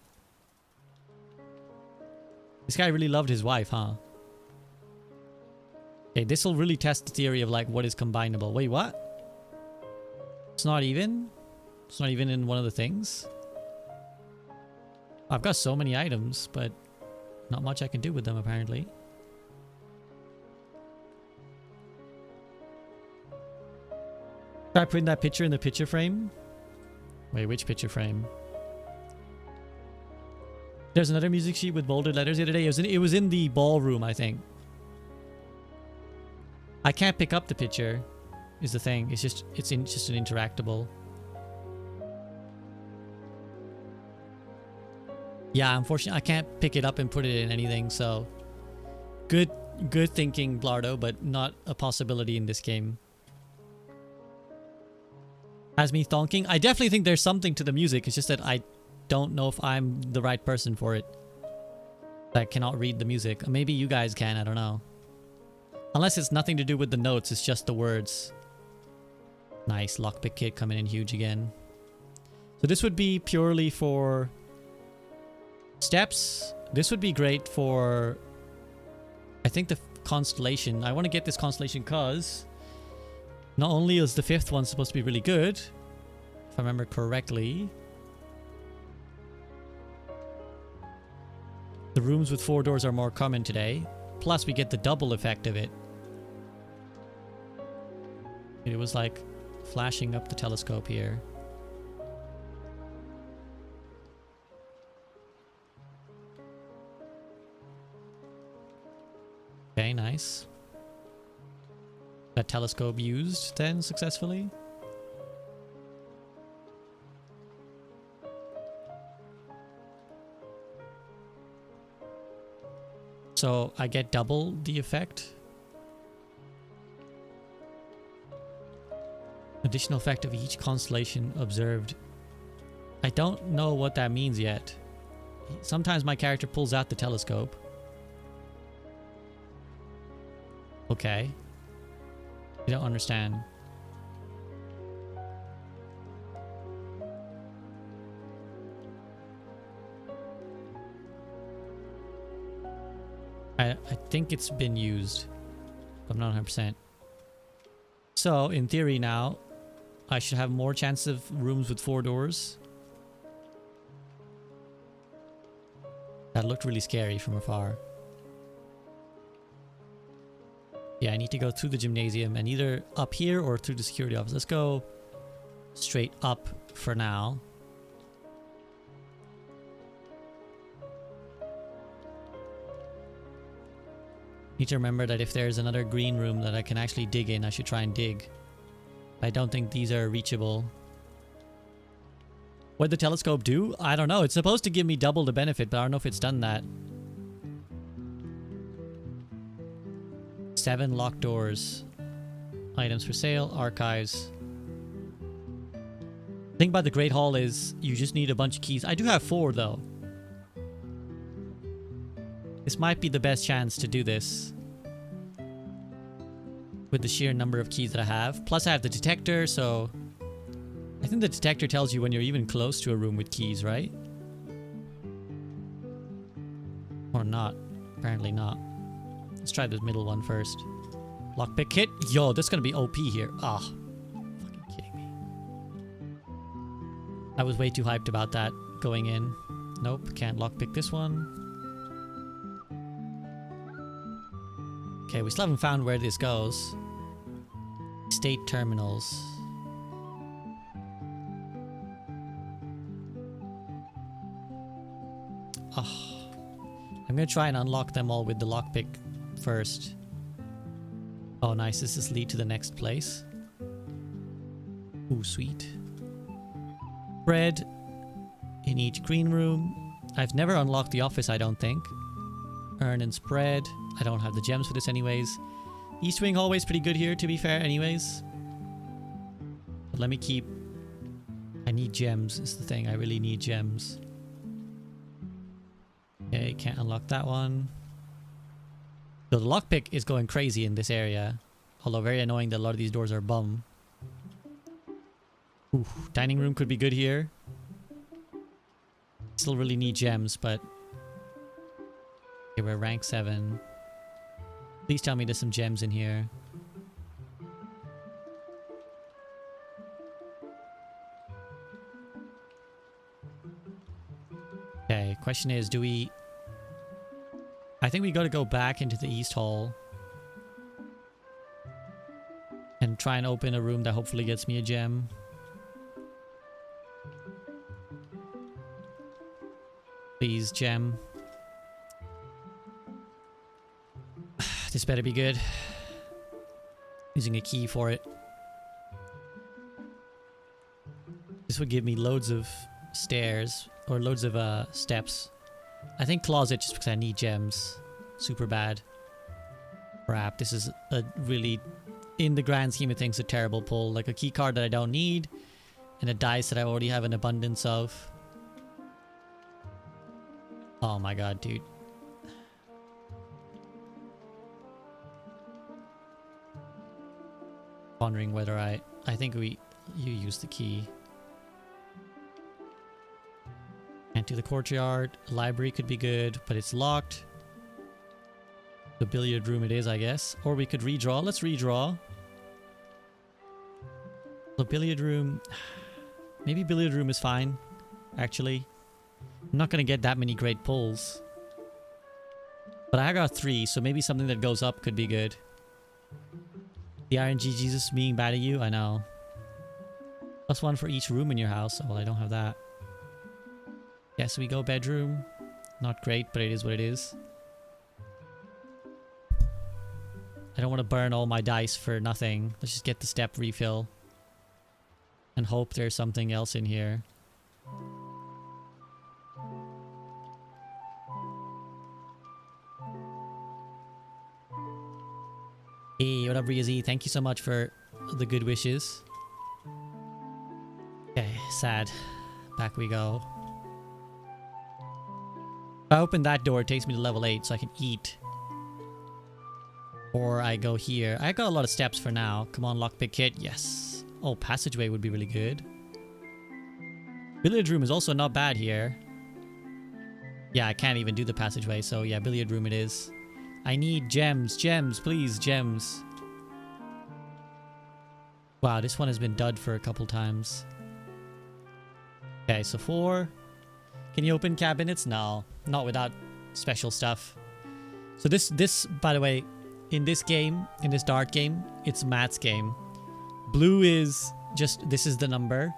This guy really loved his wife, huh? Okay, this will really test the theory of, like, what is combinable. Wait, what? It's not even? It's not even in one of the things? I've got so many items, but not much I can do with them, apparently. Try putting that picture in the picture frame? Wait, which picture frame? There's another music sheet with bolded letters the other day. It was in the ballroom, I think. I can't pick up the picture, is the thing. It's just an interactable. Yeah, unfortunately, I can't pick it up and put it in anything, so... Good thinking, Blardo, but not a possibility in this game. Has me thonking? I definitely think there's something to the music. It's just that I don't know if I'm the right person for it. I cannot read the music. Maybe you guys can, I don't know. Unless it's nothing to do with the notes, it's just the words. Nice, lockpick kit coming in huge again. So this would be purely for... steps. This would be great for, I think, the constellation. I want to get this constellation because not only is the 5th one supposed to be really good, if I remember correctly, the rooms with 4 doors are more common today. Plus we get the double effect of it. It was like flashing up the telescope here. Okay, nice. That telescope used then successfully. So I get double the effect. Additional effect of each constellation observed. I don't know what that means yet. Sometimes my character pulls out the telescope. Okay. I don't understand. I think it's been used. I'm not 100%. So, in theory now, I should have more chance of rooms with 4 doors. That looked really scary from afar. Yeah, I need to go through the gymnasium and either up here or through the security office. Let's go straight up for now. Need to remember that if there's another green room that I can actually dig in, I should try and dig. I don't think these are reachable. What'd the telescope do? I don't know. It's supposed to give me double the benefit, but I don't know if it's done that. 7 locked doors. Items for sale. Archives. The thing about the Great Hall is you just need a bunch of keys. I do have 4 though. This might be the best chance to do this. With the sheer number of keys that I have. Plus I have the detector, so... I think the detector tells you when you're even close to a room with keys, right? Or not. Apparently not. Let's try the middle one first. Lockpick kit. Yo, this is gonna be OP here. Ah. Fucking kidding me. I was way too hyped about that going in. Nope, can't lockpick this one. Okay, we still haven't found where this goes. State terminals. Oh, I'm gonna try and unlock them all with the lockpick first. Oh nice, does this lead to the next place? Ooh, sweet. Bread in each green room. I've never unlocked the office, I don't think. Earn and spread. I don't have the gems for this anyways. East Wing hallway's pretty good here, to be fair, anyways. But let me keep... I need gems, is the thing. I really need gems. Okay, can't unlock that one. So the lockpick is going crazy in this area. Although very annoying that a lot of these doors are bum. Ooh, dining room could be good here. Still really need gems, but... Okay, we're rank 7. Please tell me there's some gems in here. Okay, question is, do we... I think we gotta go back into the East Hall. And try and open a room that hopefully gets me a gem. Please, gem. This better be good. Using a key for it. This would give me loads of stairs. Or loads of steps. I think closet just because I need gems. Super bad. Crap, this is a really, in the grand scheme of things, a terrible pull. Like a key card that I don't need. And a dice that I already have an abundance of. Oh my god, dude. Wondering whether I think you use the key. Can't do the courtyard. Library could be good, but it's locked. The billiard room it is, I guess. Or we could redraw. Let's redraw. The billiard room... Maybe billiard room is fine, actually. I'm not going to get that many great pulls. But I got 3, so maybe something that goes up could be good. The RNG Jesus being bad at you? I know. +1 for each room in your house. Oh, well, I don't have that. Yes, we go bedroom. Not great, but it is what it is. I don't want to burn all my dice for nothing. Let's just get the step refill. And hope there's something else in here. Hey, what up, Riazy? Thank you so much for the good wishes. Okay, sad. Back we go. If I open that door, it takes me to level 8, so I can eat. Or I go here. I got a lot of steps for now. Come on, lockpick kit. Yes. Oh, passageway would be really good. Billiard room is also not bad here. Yeah, I can't even do the passageway, so yeah, billiard room it is. I need gems. Gems, please, gems. Wow, this one has been dud for a couple times. Okay, so 4. Can you open cabinets? No, not without special stuff. So this, by the way, in this game, in this dart game, it's Matt's game. Blue is just, this is the number.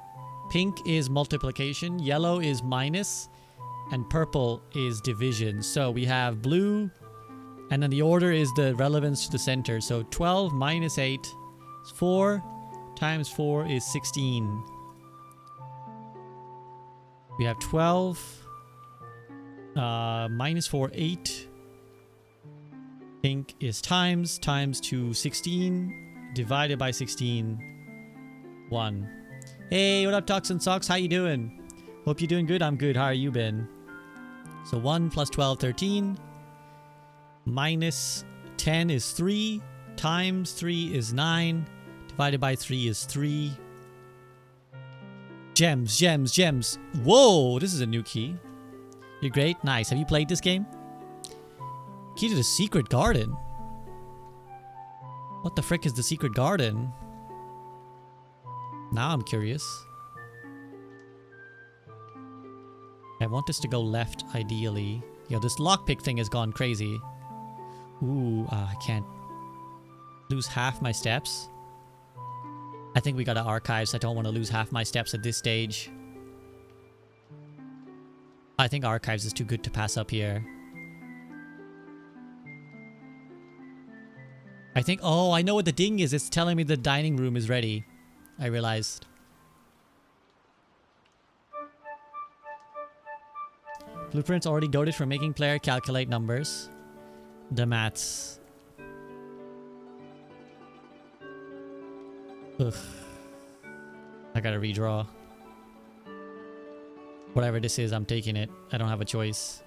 Pink is multiplication. Yellow is minus. And purple is division. So we have blue. And then the order is the relevance to the center. So 12 minus 8 is 4 times 4 is 16. We have 12. Minus 4, 8. Think is times 2, 16. Divided by 16, 1. Hey, what up, Toxin Socks? How you doing? Hope you're doing good. I'm good. How are you been? So 1 plus 12, 13. Minus 10 is 3. Times 3 is 9. Divided by 3 is 3. Gems, gems, gems. Whoa, this is a new key. You're great. Nice. Have you played this game? Key to the secret garden. What the frick is the secret garden? Now I'm curious. I want this to go left, ideally. Yo, this lockpick thing has gone crazy. Ooh, I can't lose half my steps. I think we gotta archive, so I don't want to lose half my steps at this stage. I think archives is too good to pass up here. I think... Oh, I know what the ding is. It's telling me the dining room is ready. I realized. Blueprint's already goaded for making player calculate numbers. The maths. Ugh. I gotta redraw. Whatever this is, I'm taking it. I don't have a choice.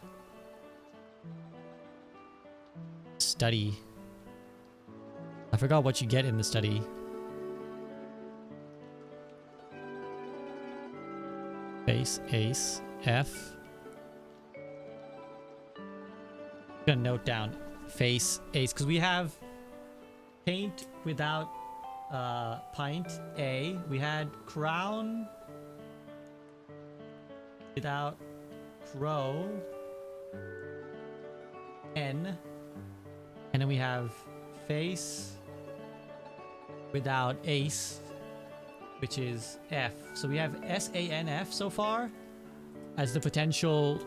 Study. I forgot what you get in the study. Face, ace, F. I'm gonna note down face, ace, because we have paint without pint, A. We had crown without crow, N. And then we have face without ace, which is F. So we have SANF so far as the potential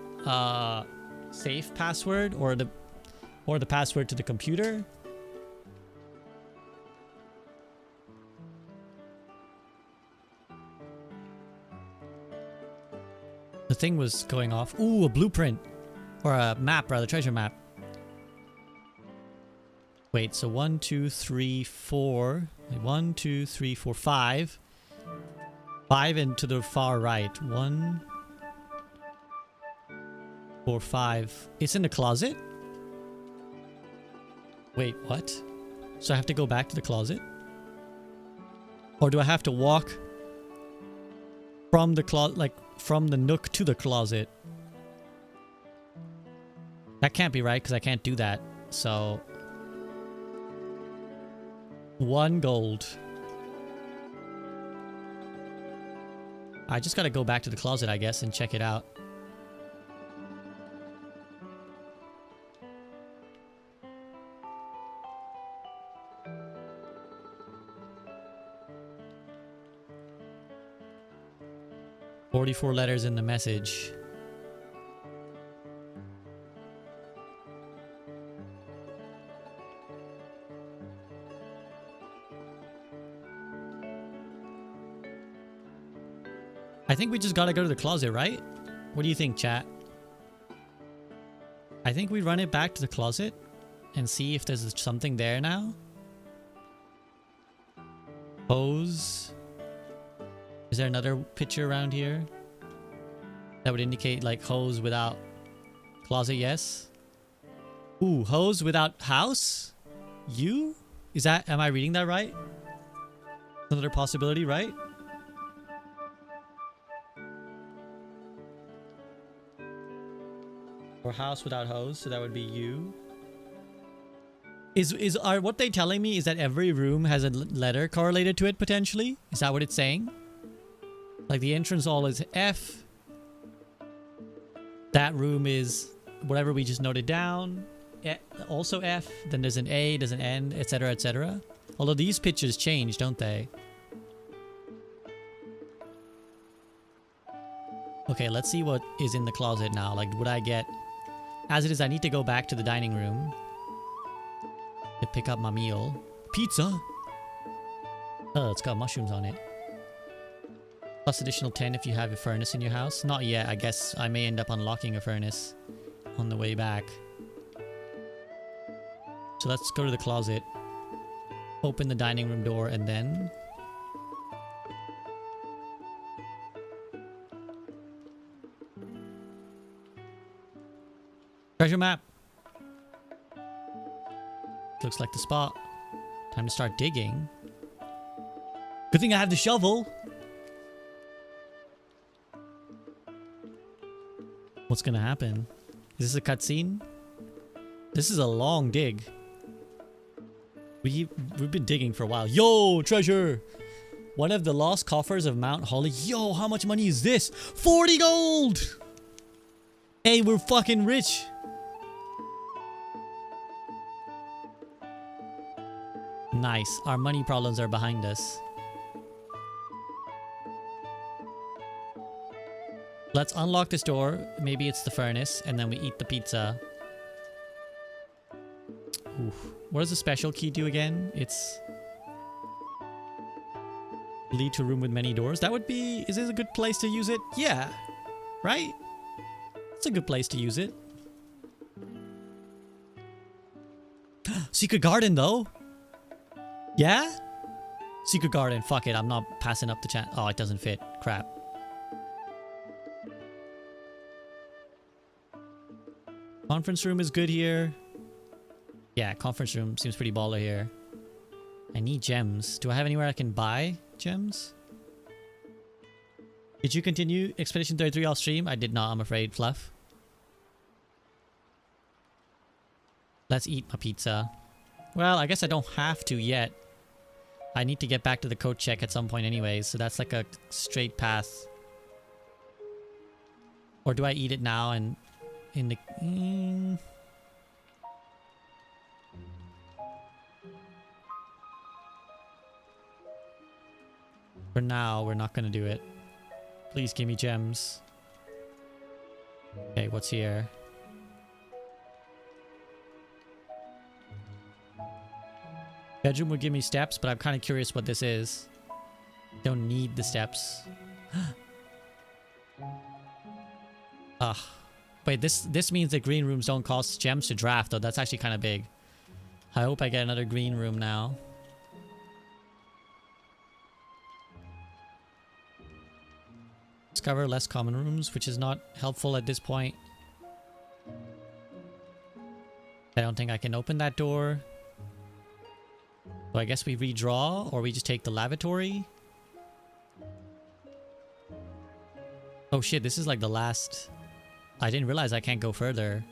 safe password or the password to the computer. The thing was going off. Ooh, a blueprint. Or a map, rather, treasure map. Wait, so 1, 2, 3, 4. 1, 2, 3, 4, 5. 5 and to the far right. 1, 4, 5. It's in the closet? Wait, what? So I have to go back to the closet? Or do I have to walk from the closet, like from the nook to the closet? That can't be right because I can't do that. So 1 gold. I just gotta go back to the closet, I guess, and check it out. "44 letters in the message." I think we just gotta go to the closet, right? What do you think, chat? I think we run it back to the closet and see if there's something there now. Hose. Is there another picture around here that would indicate like hose without closet? Yes. Ooh, hose without house? You? Is that, am I reading that right? Another possibility, right? Or house without hose, so that would be you. Are what they telling me is that every room has a letter correlated to it potentially? Is that what it's saying? Like the entrance hall is F. That room is whatever we just noted down. Also F. Then there's an A, there's an N, etc., etc. Although these pictures change, don't they? Okay, let's see what is in the closet now. Like, would I get... As it is, I need to go back to the dining room to pick up my meal. Pizza? Oh, it's got mushrooms on it. Plus additional 10 if you have a furnace in your house. Not yet. I guess I may end up unlocking a furnace on the way back. So let's go to the closet. Open the dining room door and then... Treasure map! Looks like the spot. Time to start digging. Good thing I have the shovel! What's gonna happen? Is this a cutscene? This is a long dig. We've been digging for a while. Yo, treasure! One of the lost coffers of Mount Holly. Yo, how much money is this? 40 gold! Hey, we're fucking rich! Nice. Our money problems are behind us. Let's unlock this door. Maybe it's the furnace, and then we eat the pizza. Oof. What does the special key do again? It's... lead to a room with many doors. That would be... Is this a good place to use it? Yeah. Right? It's a good place to use it. Secret garden, though. Yeah? Secret garden. Fuck it. I'm not passing up the chance. Oh, it doesn't fit. Crap. Conference room is good here. Yeah, conference room seems pretty baller here. I need gems. Do I have anywhere I can buy gems? Did you continue Expedition 33 off stream? I did not, I'm afraid, Fluff. Let's eat my pizza. Well, I guess I don't have to yet. I need to get back to the code check at some point anyways, so that's like a straight path. Or do I eat it now and in the... For now, we're not gonna do it. Please give me gems. Okay, what's here? Bedroom would give me steps, but I'm kind of curious what this is. Don't need the steps. Ugh. Wait, this means that green rooms don't cost gems to draft, though. That's actually kind of big. I hope I get another green room now. Discover less common rooms, which is not helpful at this point. I don't think I can open that door. So I guess we redraw, or we just take the lavatory. Oh shit, this is like the last... I didn't realize I can't go further.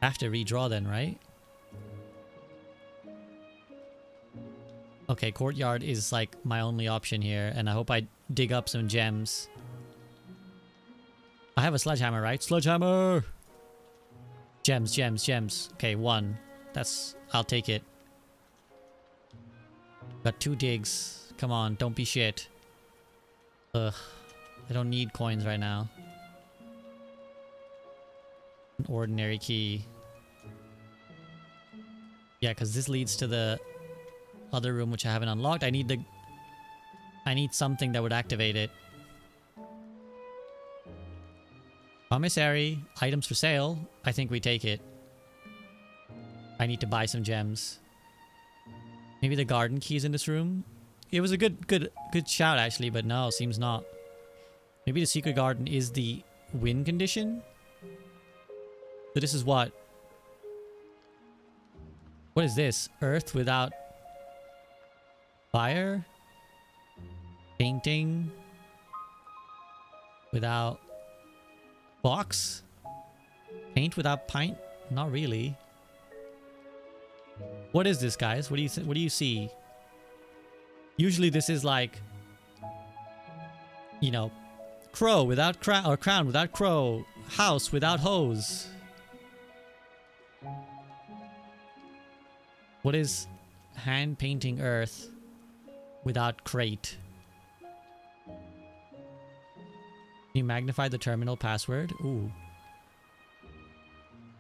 I have to redraw then, right? Okay, courtyard is like my only option here, and I hope I dig up some gems. I have a sledgehammer, right? Sledgehammer! Gems, gems, gems. Okay, one. That's... I'll take it. Got 2 digs. Come on, don't be shit. Ugh. I don't need coins right now. An ordinary key. Yeah, because this leads to the other room which I haven't unlocked. I need something that would activate it. Commissary. Items for sale. I think we take it. I need to buy some gems. Maybe the garden key is in this room. It was a good shout actually, but no, seems not. Maybe the secret garden is the win condition. So this is what? What is this? Earth without fire? Painting without box? Paint without pint? Not really. What is this, guys? What do you see? Usually this is like, you know, crow without crown, or crown without crow, house without hose. What is hand painting earth without crate? Can you magnify the terminal password? Ooh.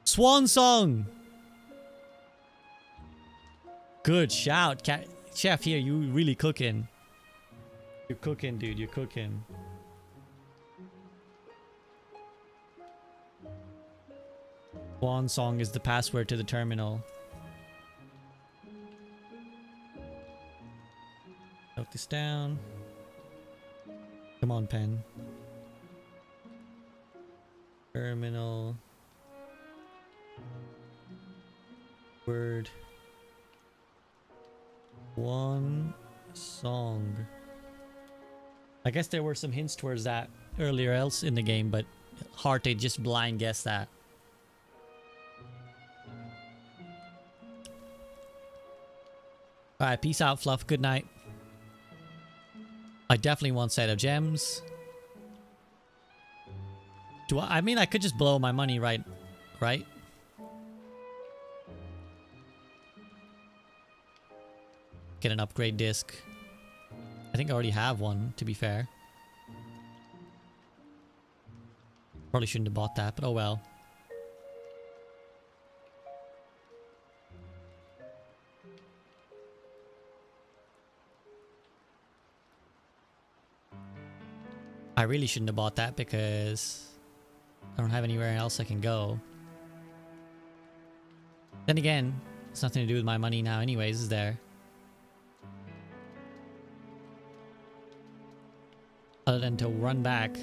Swan song! Good shout, Chef here, you really cooking. You're cooking, dude. You're cooking. Swan song is the password to the terminal. Note this down. Come on, pen. Terminal. Word. One song. I guess there were some hints towards that earlier else in the game, but hard to just blind guess that. Alright, peace out, Fluff. Good night. I definitely want a set of gems. I mean, I could just blow my money, right? Get an upgrade disc. I think I already have one, to be fair. Probably shouldn't have bought that, but oh well. I really shouldn't have bought that because I don't have anywhere else I can go. Then again, it's nothing to do with my money now anyways, is there? Other than to run back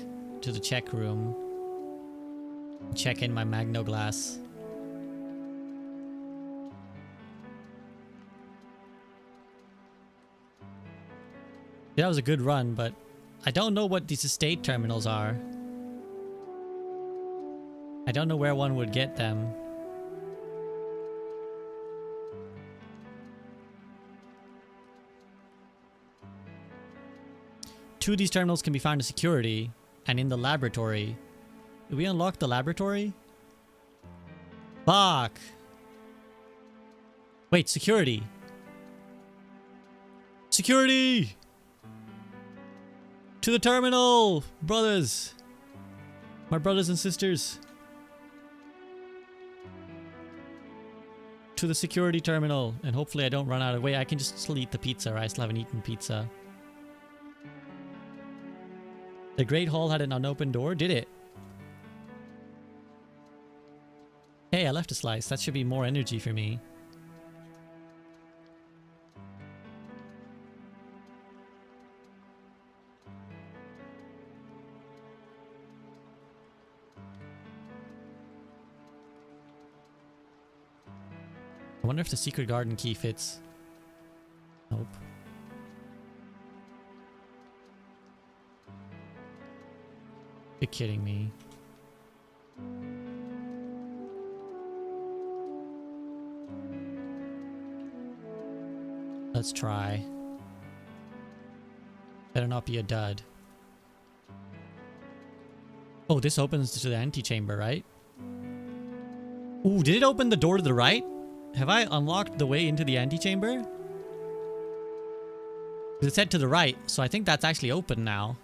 to the check room and check in my Magno glass. That was a good run, but I don't know what these estate terminals are. I don't know where one would get them. Two of these terminals can be found in security and in the laboratory. Did we unlock the laboratory? Fuck! Wait, security! Security! To the terminal! Brothers! My brothers and sisters! To the security terminal. And hopefully I don't run out of... Wait, I can just still eat the pizza, right? I still haven't eaten pizza. The Great Hall had an unopened door, did it? Hey, I left a slice. That should be more energy for me. I wonder if the secret garden key fits. Nope. You're kidding me. Let's try. Better not be a dud. Oh, this opens to the antechamber, right? Ooh, did it open the door to the right? Have I unlocked the way into the antechamber? It said to the right, so I think that's actually open now.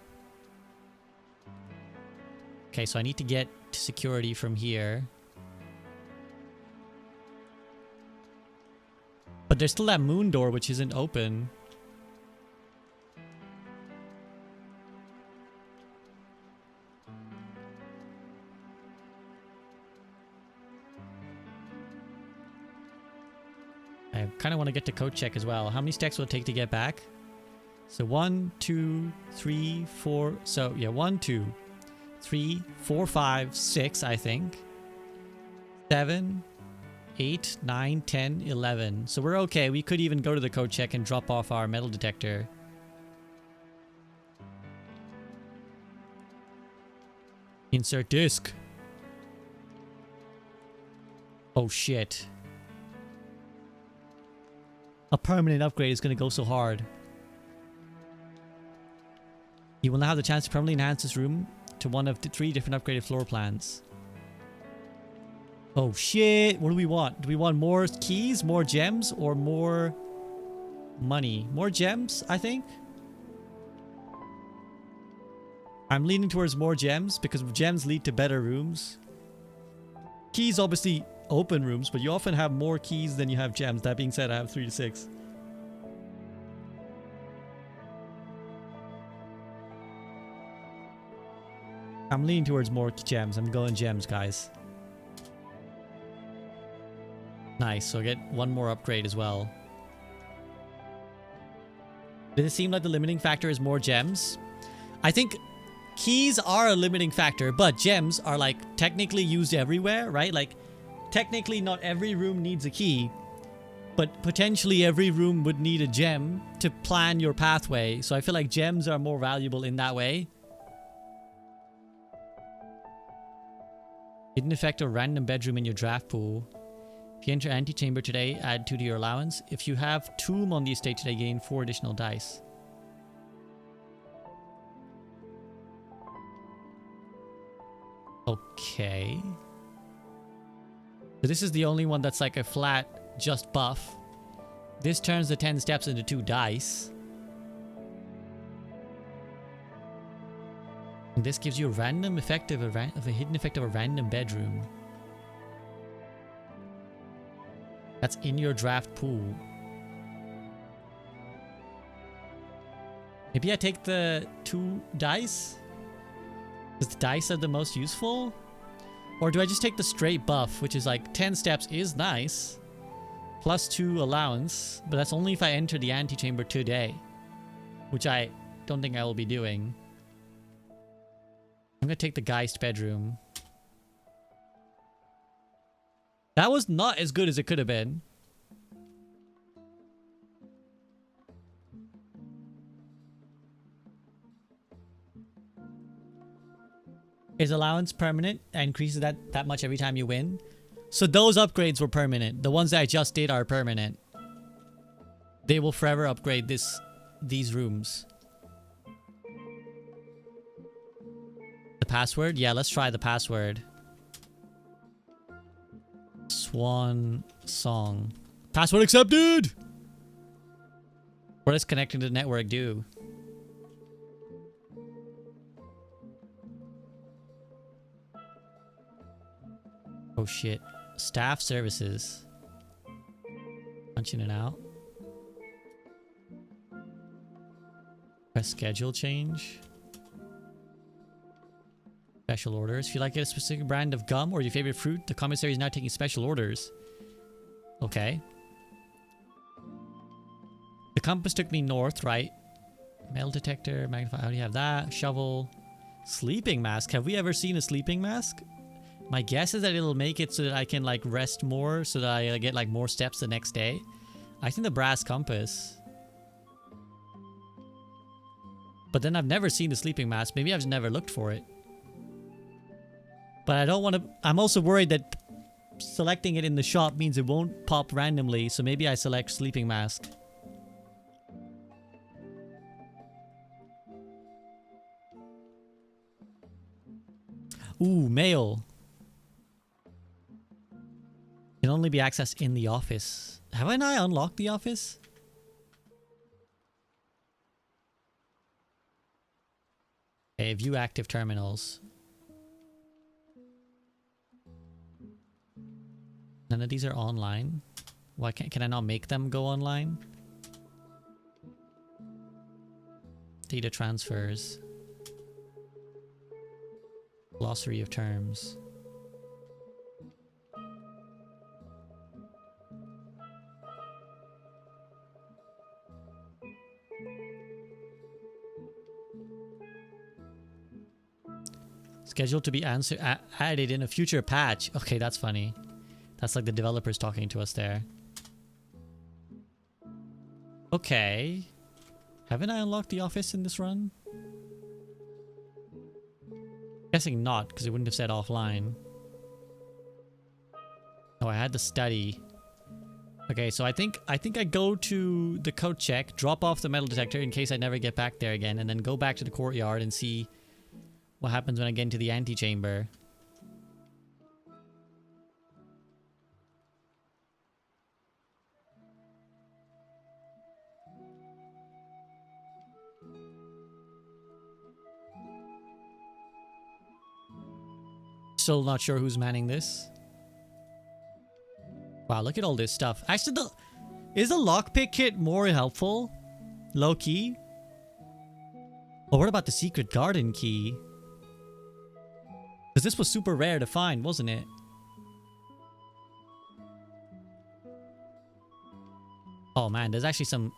Okay, so I need to get to security from here. But there's still that moon door which isn't open. I kind of want to get to code check as well. How many stacks will it take to get back? So 1, 2, 3, 4. So yeah, 1, 2, 3, 4, 5, 6, I think. 7, 8, 9, 10, 11. So we're okay. We could even go to the code check and drop off our metal detector. Insert disk. Oh shit. A permanent upgrade is going to go so hard. You will now have the chance to permanently enhance this room to one of the 3 different upgraded floor plans. Oh shit, what do we want? Do we want more keys, more gems, or more money? More gems, I think? I'm leaning towards more gems because gems lead to better rooms. Keys obviously open rooms, but you often have more keys than you have gems. That being said, I have 3 to 6. I'm leaning towards more gems. I'm going gems, guys. Nice. So I get one more upgrade as well. Does it seem like the limiting factor is more gems? I think keys are a limiting factor, but gems are like technically used everywhere, right? Like technically not every room needs a key, but potentially every room would need a gem to plan your pathway. So I feel like gems are more valuable in that way. Hidden effect of random bedroom in your draft pool. If you enter antechamber today, add 2 to your allowance. If you have tomb on the estate today, gain 4 additional dice. Okay. So this is the only one that's like a flat, just buff. This turns the 10 steps into 2 dice. And this gives you a random effect of a hidden effect of a random bedroom. That's in your draft pool. Maybe I take the 2 dice? Because the dice are the most useful? Or do I just take the straight buff, which is like 10 steps is nice. Plus 2 allowance. But that's only if I enter the antechamber today. Which I don't think I will be doing. I'm going to take the Geist bedroom. That was not as good as it could have been. Is allowance permanent? That increases that much every time you win. So those upgrades were permanent. The ones that I just did are permanent. They will forever upgrade these rooms. The password? Yeah, let's try the password. Swan song. Password accepted! What does connecting to the network do? Oh shit. Staff services. Punching it out. Press schedule change. Special orders. If you like a specific brand of gum or your favorite fruit, the commissary is now taking special orders. Okay. The compass took me north, right? Metal detector, magnify. I already have that. Shovel. Sleeping mask. Have we ever seen a sleeping mask? My guess is that it'll make it so that I can like rest more, so that I get like more steps the next day. I think the brass compass. But then I've never seen the sleeping mask. Maybe I've just never looked for it. But I don't want to... I'm also worried that selecting it in the shop means it won't pop randomly. So maybe I select sleeping mask. Ooh, mail. Can only be accessed in the office. Haven't I unlocked the office? Okay, view active terminals. None of these are online. Why can I not make them go online? Data transfers. Glossary of terms. Scheduled to be added in a future patch. Okay, that's funny. That's like the developers talking to us there. Okay. Haven't I unlocked the office in this run? Guessing not, because it wouldn't have said offline. Oh, I had the study. Okay, so I think I go to the code check, drop off the metal detector in case I never get back there again, and then go back to the courtyard and see what happens when I get into the antechamber. Still not sure who's manning this. Wow, look at all this stuff. Actually, is the lockpick kit more helpful? Low key? Oh, what about the secret garden key? Because this was super rare to find, wasn't it? Oh man, there's actually some...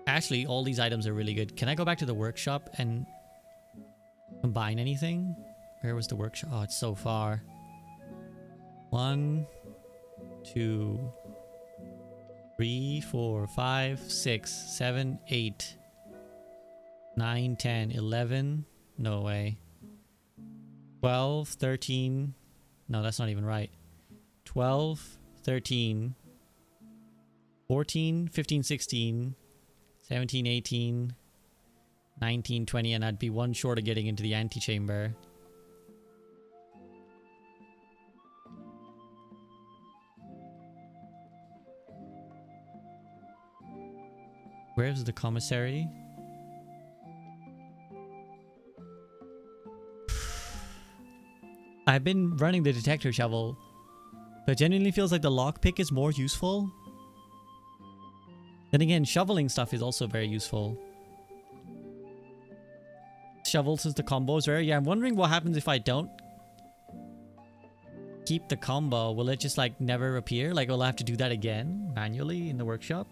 Actually, all these items are really good. Can I go back to the workshop and combine anything? Where was the workshop? Oh, it's so far. 1, 2, 3, 4, 5, 6, 7, 8, 9, 10, 11. No way. 12, 13. No, that's not even right. 12, 13, 14, 15, 16, 17, 18, 19, 20, and I'd be one short of getting into the antechamber. Where's the commissary? I've been running the detector shovel, but genuinely feels like the lockpick is more useful. Then again, shoveling stuff is also very useful. Shovel since the combo is rare. Yeah, I'm wondering what happens if I don't keep the combo. Will it just like never appear? Like, will I have to do that again manually in the workshop?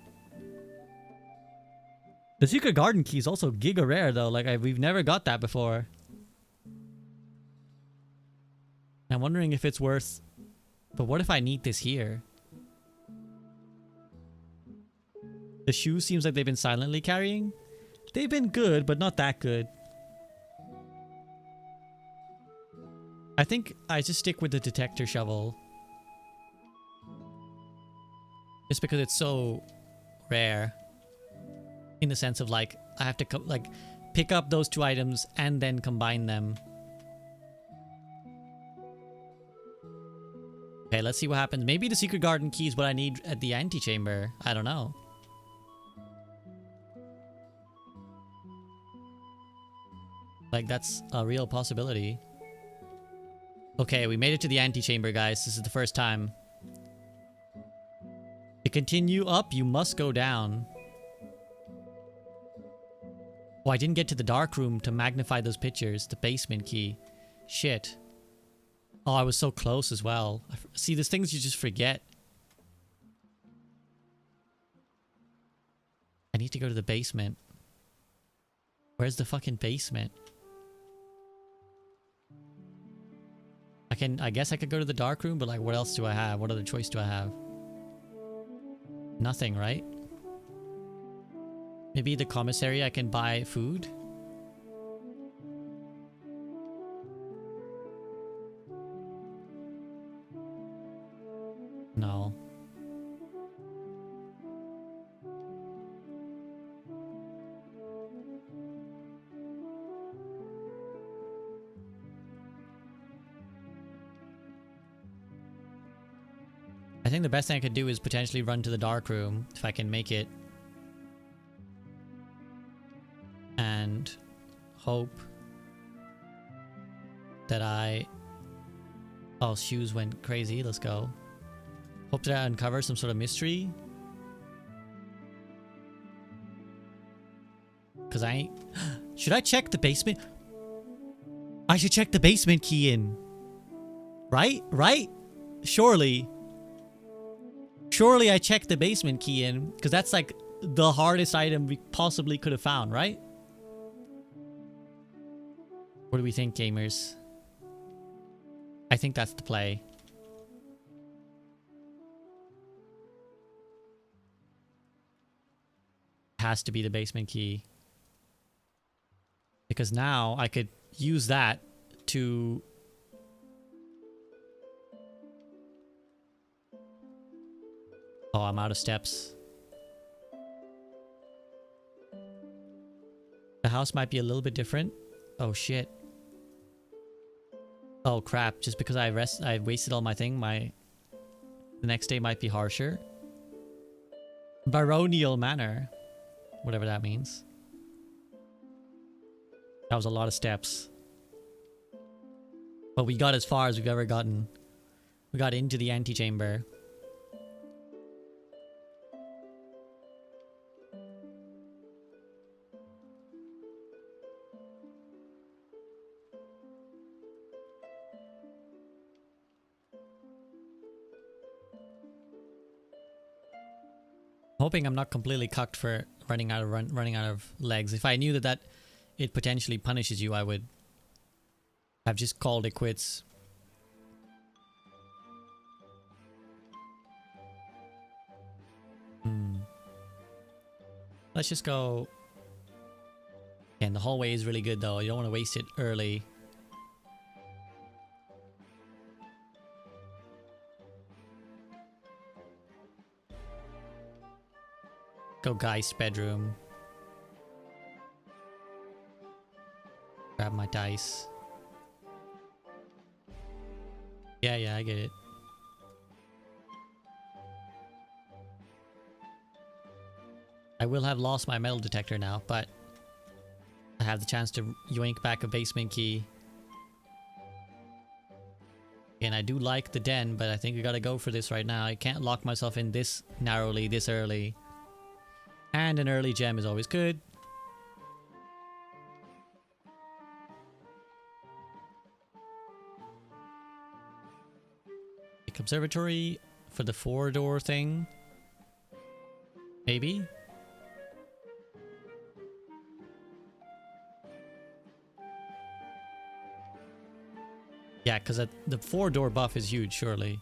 The secret garden key is also giga rare though. Like we've never got that before. I'm wondering if it's worth... But what if I need this here? The shoes seems like they've been silently carrying. They've been good, but not that good. I think I just stick with the detector shovel. Just because it's so rare. In the sense of like, I have to like pick up those two items and then combine them. Okay, let's see what happens. Maybe the secret garden key is what I need at the antechamber. I don't know. Like, that's a real possibility. Okay, we made it to the antechamber, guys. This is the first time. To continue up, you must go down. Oh, I didn't get to the dark room to magnify those pictures. The basement key. Shit. Oh, I was so close as well. See, there's things you just forget. I need to go to the basement. Where's the fucking basement? I guess I could go to the dark room, but like, what else do I have? What other choice do I have? Nothing, right? Maybe the commissary I can buy food? No. I think the best thing I could do is potentially run to the dark room if I can make it. And hope that I... Oh, shoes went crazy. Let's go. Hope that I uncover some sort of mystery. Because I ain't... Should I check the basement? I should check the basement key in. Right? Right? Surely. Surely I checked the basement key in. Because that's like the hardest item we possibly could have found, right? What do we think, gamers? I think that's the play. Has to be the basement key. Because now I could use that to... Oh, I'm out of steps. The house might be a little bit different. Oh, shit. Oh, crap. Just because I wasted all my thing, the next day might be harsher. Baronial Manor. Whatever that means. That was a lot of steps. But we got as far as we've ever gotten. We got into the antechamber. hoping I'm not completely cucked for running out of legs. If I knew that it potentially punishes you, I would have just called it quits. Let's just go. And the hallway is really good though. You don't want to waste it early. Go Geist bedroom. Grab my dice. Yeah, I get it. I will have lost my metal detector now, but I have the chance to yoink back a basement key. And I do like the den, but I think we gotta go for this right now. I can't lock myself in this narrowly, this early. And an early gem is always good. Observatory for the 4-door thing. Maybe? Yeah, because the 4-door buff is huge, surely.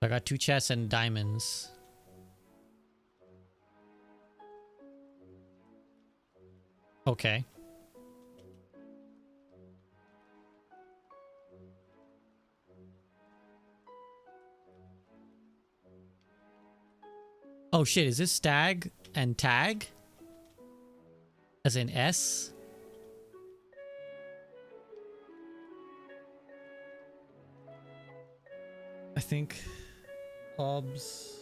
I got 2 chests and diamonds. Okay. Oh shit, is this stag and tag? As in S? I think Hobbs.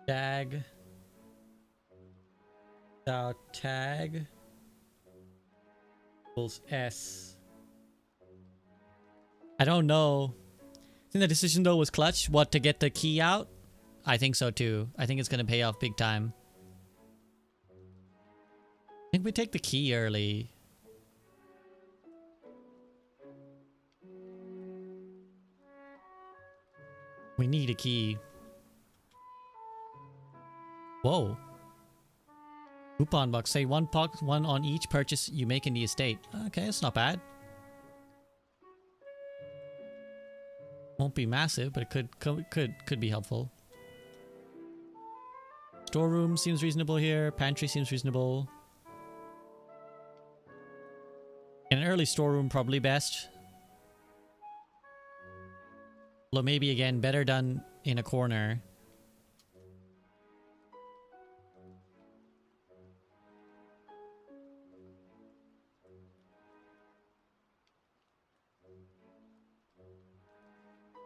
Tag. Tag. Equals S. I don't know. I think the decision though was clutch. What, to get the key out? I think so too. I think it's gonna pay off big time. I think we take the key early. We need a key. Whoa. Coupon box. Say one on each purchase you make in the estate. Okay, that's not bad. Won't be massive, but it could be helpful. Storeroom seems reasonable here. Pantry seems reasonable. An early storeroom probably best. Although maybe again better done in a corner.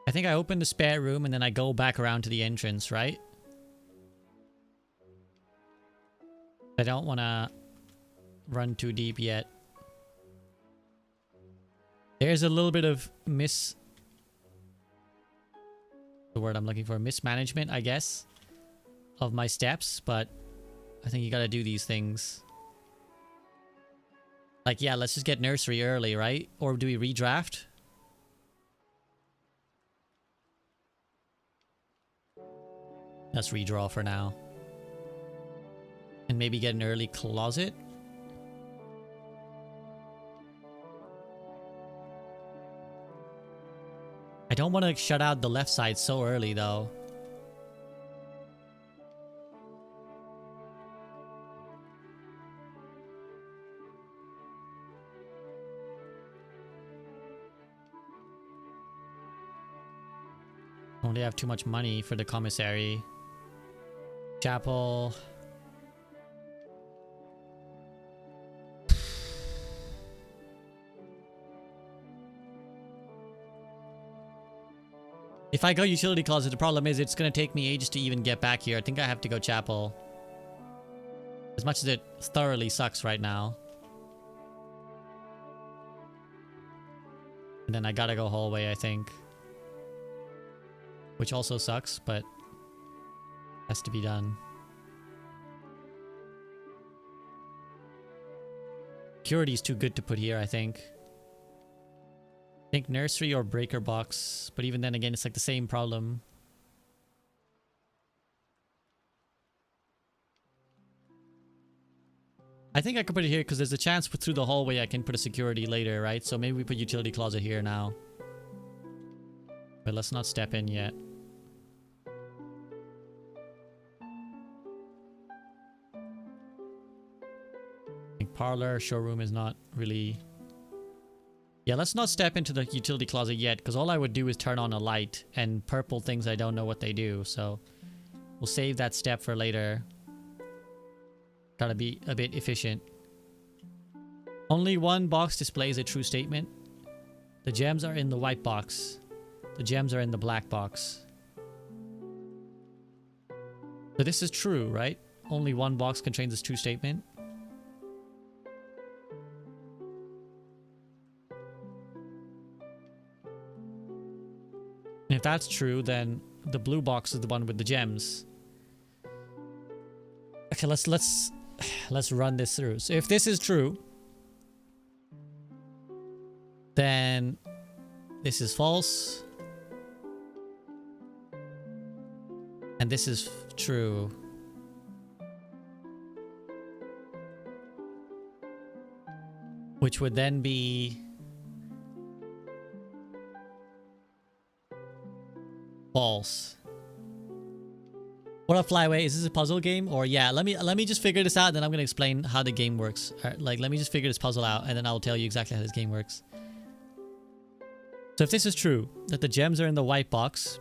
I think I open the spare room and then I go back around to the entrance, right? I don't want to run too deep yet. There's a little bit of the word I'm looking for, mismanagement, I guess, of my steps, but I think you gotta do these things. Like, yeah, let's just get nursery early, right? Or do we redraft? Let's redraw for now. And maybe get an early closet. I don't want to shut out the left side so early though. Only have too much money for the commissary. Chapel. If I go utility closet, the problem is it's going to take me ages to even get back here. I think I have to go chapel. As much as it thoroughly sucks right now. And then I gotta go hallway, I think. which also sucks, but has to be done. Security is too good to put here, I think. I think nursery or breaker box, but even then again, it's like the same problem. I think I could put it here because there's a chance through the hallway I can put a security later, right? So maybe we put utility closet here now. But let's not step in yet. I think parlor, showroom is not really... Yeah, let's not step into the utility closet yet, because all I would do is turn on a light, and purple things I don't know what they do, so we'll save that step for later. Gotta be a bit efficient. Only one box displays a true statement. The gems are in the white box. The gems are in the black box. So this is true, right? Only one box contains this true statement. If that's true, then the blue box is the one with the gems. Okay, let's run this through. So if this is true, then this is false. And this is true. Which would then be false. What up, Flyway? Is this a puzzle game? Or yeah, let me just figure this out, then I'm gonna explain how the game works. Alright, like let me just figure this puzzle out, and then I'll tell you exactly how this game works. So if this is true, that the gems are in the white box,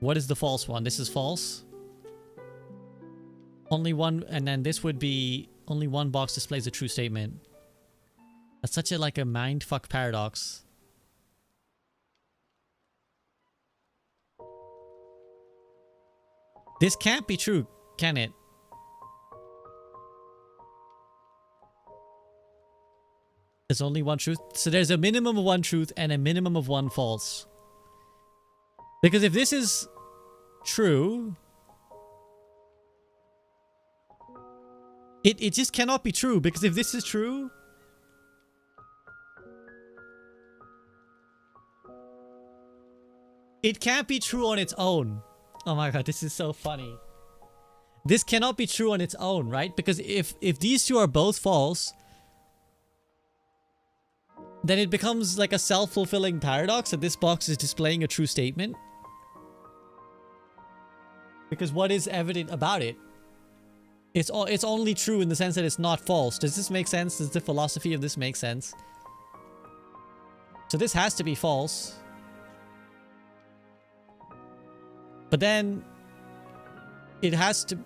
what is the false one? This is false. Only one, and then this would be only one box displays a true statement. That's such a like a mindfuck paradox. This can't be true, can it? There's only one truth. So there's a minimum of one truth and a minimum of one false. Because if this is true, it just cannot be true. Because if this is true, it can't be true on its own. Oh my god, this is so funny. This cannot be true on its own, right? Because if these two are both false, then it becomes like a self-fulfilling paradox that this box is displaying a true statement. Because what is evident about it? It's only true in the sense that it's not false. Does this make sense? Does the philosophy of this make sense? So this has to be false. But then it has to...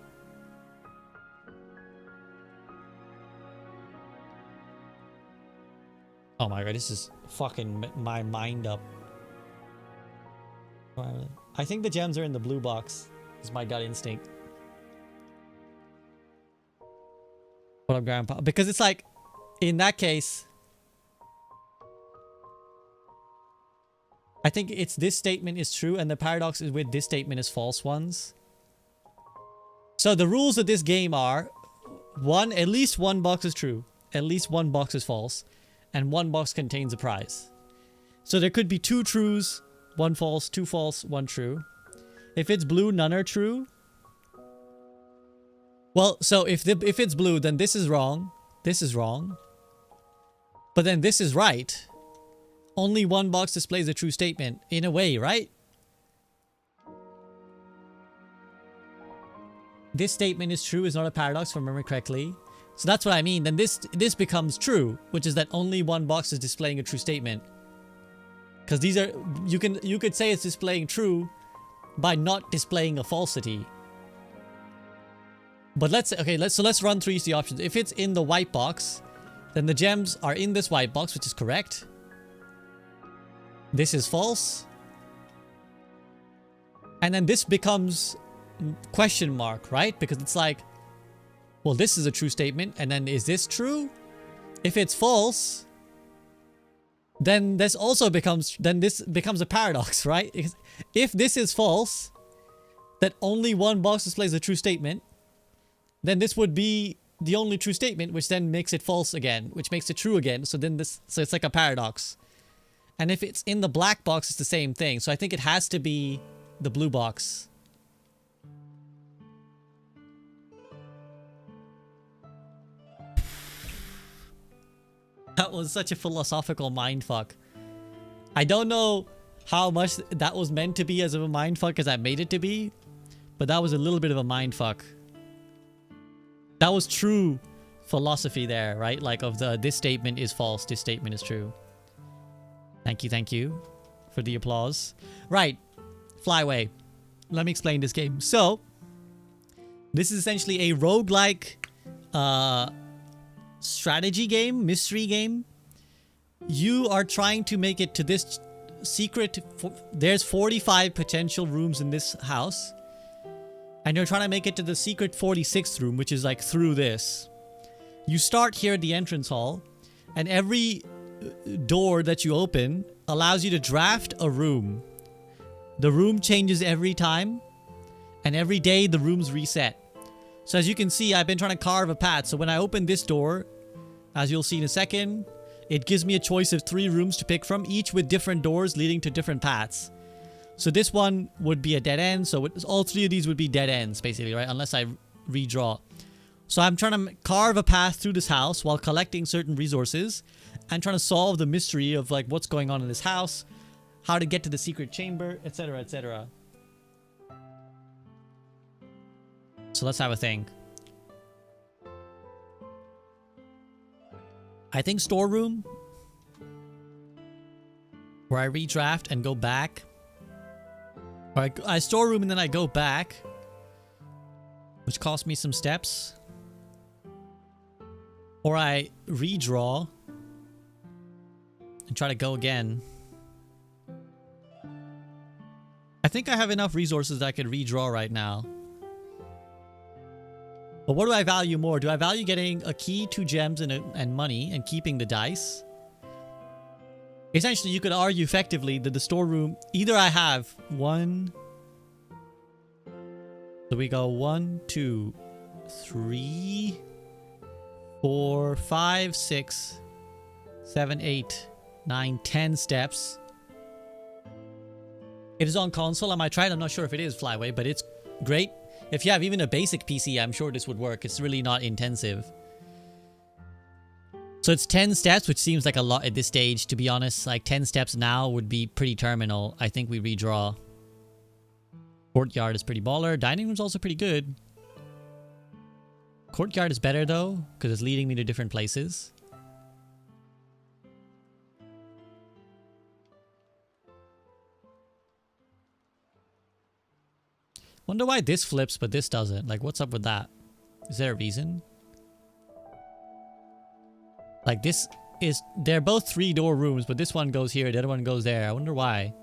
Oh my god, this is fucking my mind up. I think the gems are in the blue box. Is my gut instinct. What up, Grandpa? Because it's like, in that case, I think it's this statement is true and the paradox is with this statement is false ones. So the rules of this game are, at least one box is true, at least one box is false, and one box contains a prize. So there could be two trues, one false, two false, one true. If it's blue, none are true. Well, so if it's blue, then this is wrong, but then this is right. Only one box displays a true statement, in a way, right? This statement is true is not a paradox, if I remember correctly. So that's what I mean. Then this becomes true, which is that only one box is displaying a true statement. Because these are, you could say it's displaying true by not displaying a falsity. But let's run through the options. If it's in the white box, then the gems are in this white box, which is correct. This is false. And then this becomes question mark, right? Because it's like, well, this is a true statement. And then is this true? If it's false, then this becomes a paradox, right? If this is false, that only one box displays a true statement, then this would be the only true statement, which then makes it false again, which makes it true again. So it's like a paradox. And if it's in the black box, it's the same thing. So I think it has to be the blue box. That was such a philosophical mindfuck. I don't know how much that was meant to be as of a mindfuck as I made it to be, but that was a little bit of a mindfuck. That was true philosophy there, right? Like of this statement is false, this statement is true. Thank you for the applause. Right, Flyway. Let me explain this game. So, this is essentially a roguelike strategy game, mystery game. You are trying to make it to this secret. There's 45 potential rooms in this house. And you're trying to make it to the secret 46th room, which is like through this. You start here at the entrance hall, and every door that you open allows you to draft a room. The room changes every time, and every day the rooms reset. So as you can see, I've been trying to carve a path. So when I open this door, as you'll see in a second, it gives me a choice of 3 rooms to pick from, each with different doors leading to different paths. So this one would be a dead end. So all 3 of these would be dead ends, basically, right? Unless I redraw. So I'm trying to carve a path through this house while collecting certain resources and trying to solve the mystery of like what's going on in this house, how to get to the secret chamber, etc., etc. So let's have a think. I think storeroom, where I redraft and go back. Or I storeroom and then I go back, which cost me some steps. Or I redraw and try to go again. I think I have enough resources that I could redraw right now. But what do I value more? Do I value getting a key, 2 gems, and money, and keeping the dice? Essentially, you could argue effectively that the storeroom... Either I have 1... So we go 1, 2, 3, 4, 5, 6, 7, 8, 9, 10 steps. It is on console. I might try it. I'm not sure if it is Flyway, but it's great. If you have even a basic PC, I'm sure this would work. It's really not intensive. So it's 10 steps, which seems like a lot at this stage, to be honest. Like 10 steps now would be pretty terminal. I think we redraw. Courtyard is pretty baller. Dining room's also pretty good. Courtyard is better though, because it's leading me to different places. Wonder why this flips, but this doesn't. Like, what's up with that? Is there a reason? Like, this is... They're both 3-door rooms, but this one goes here, the other one goes there. I wonder why.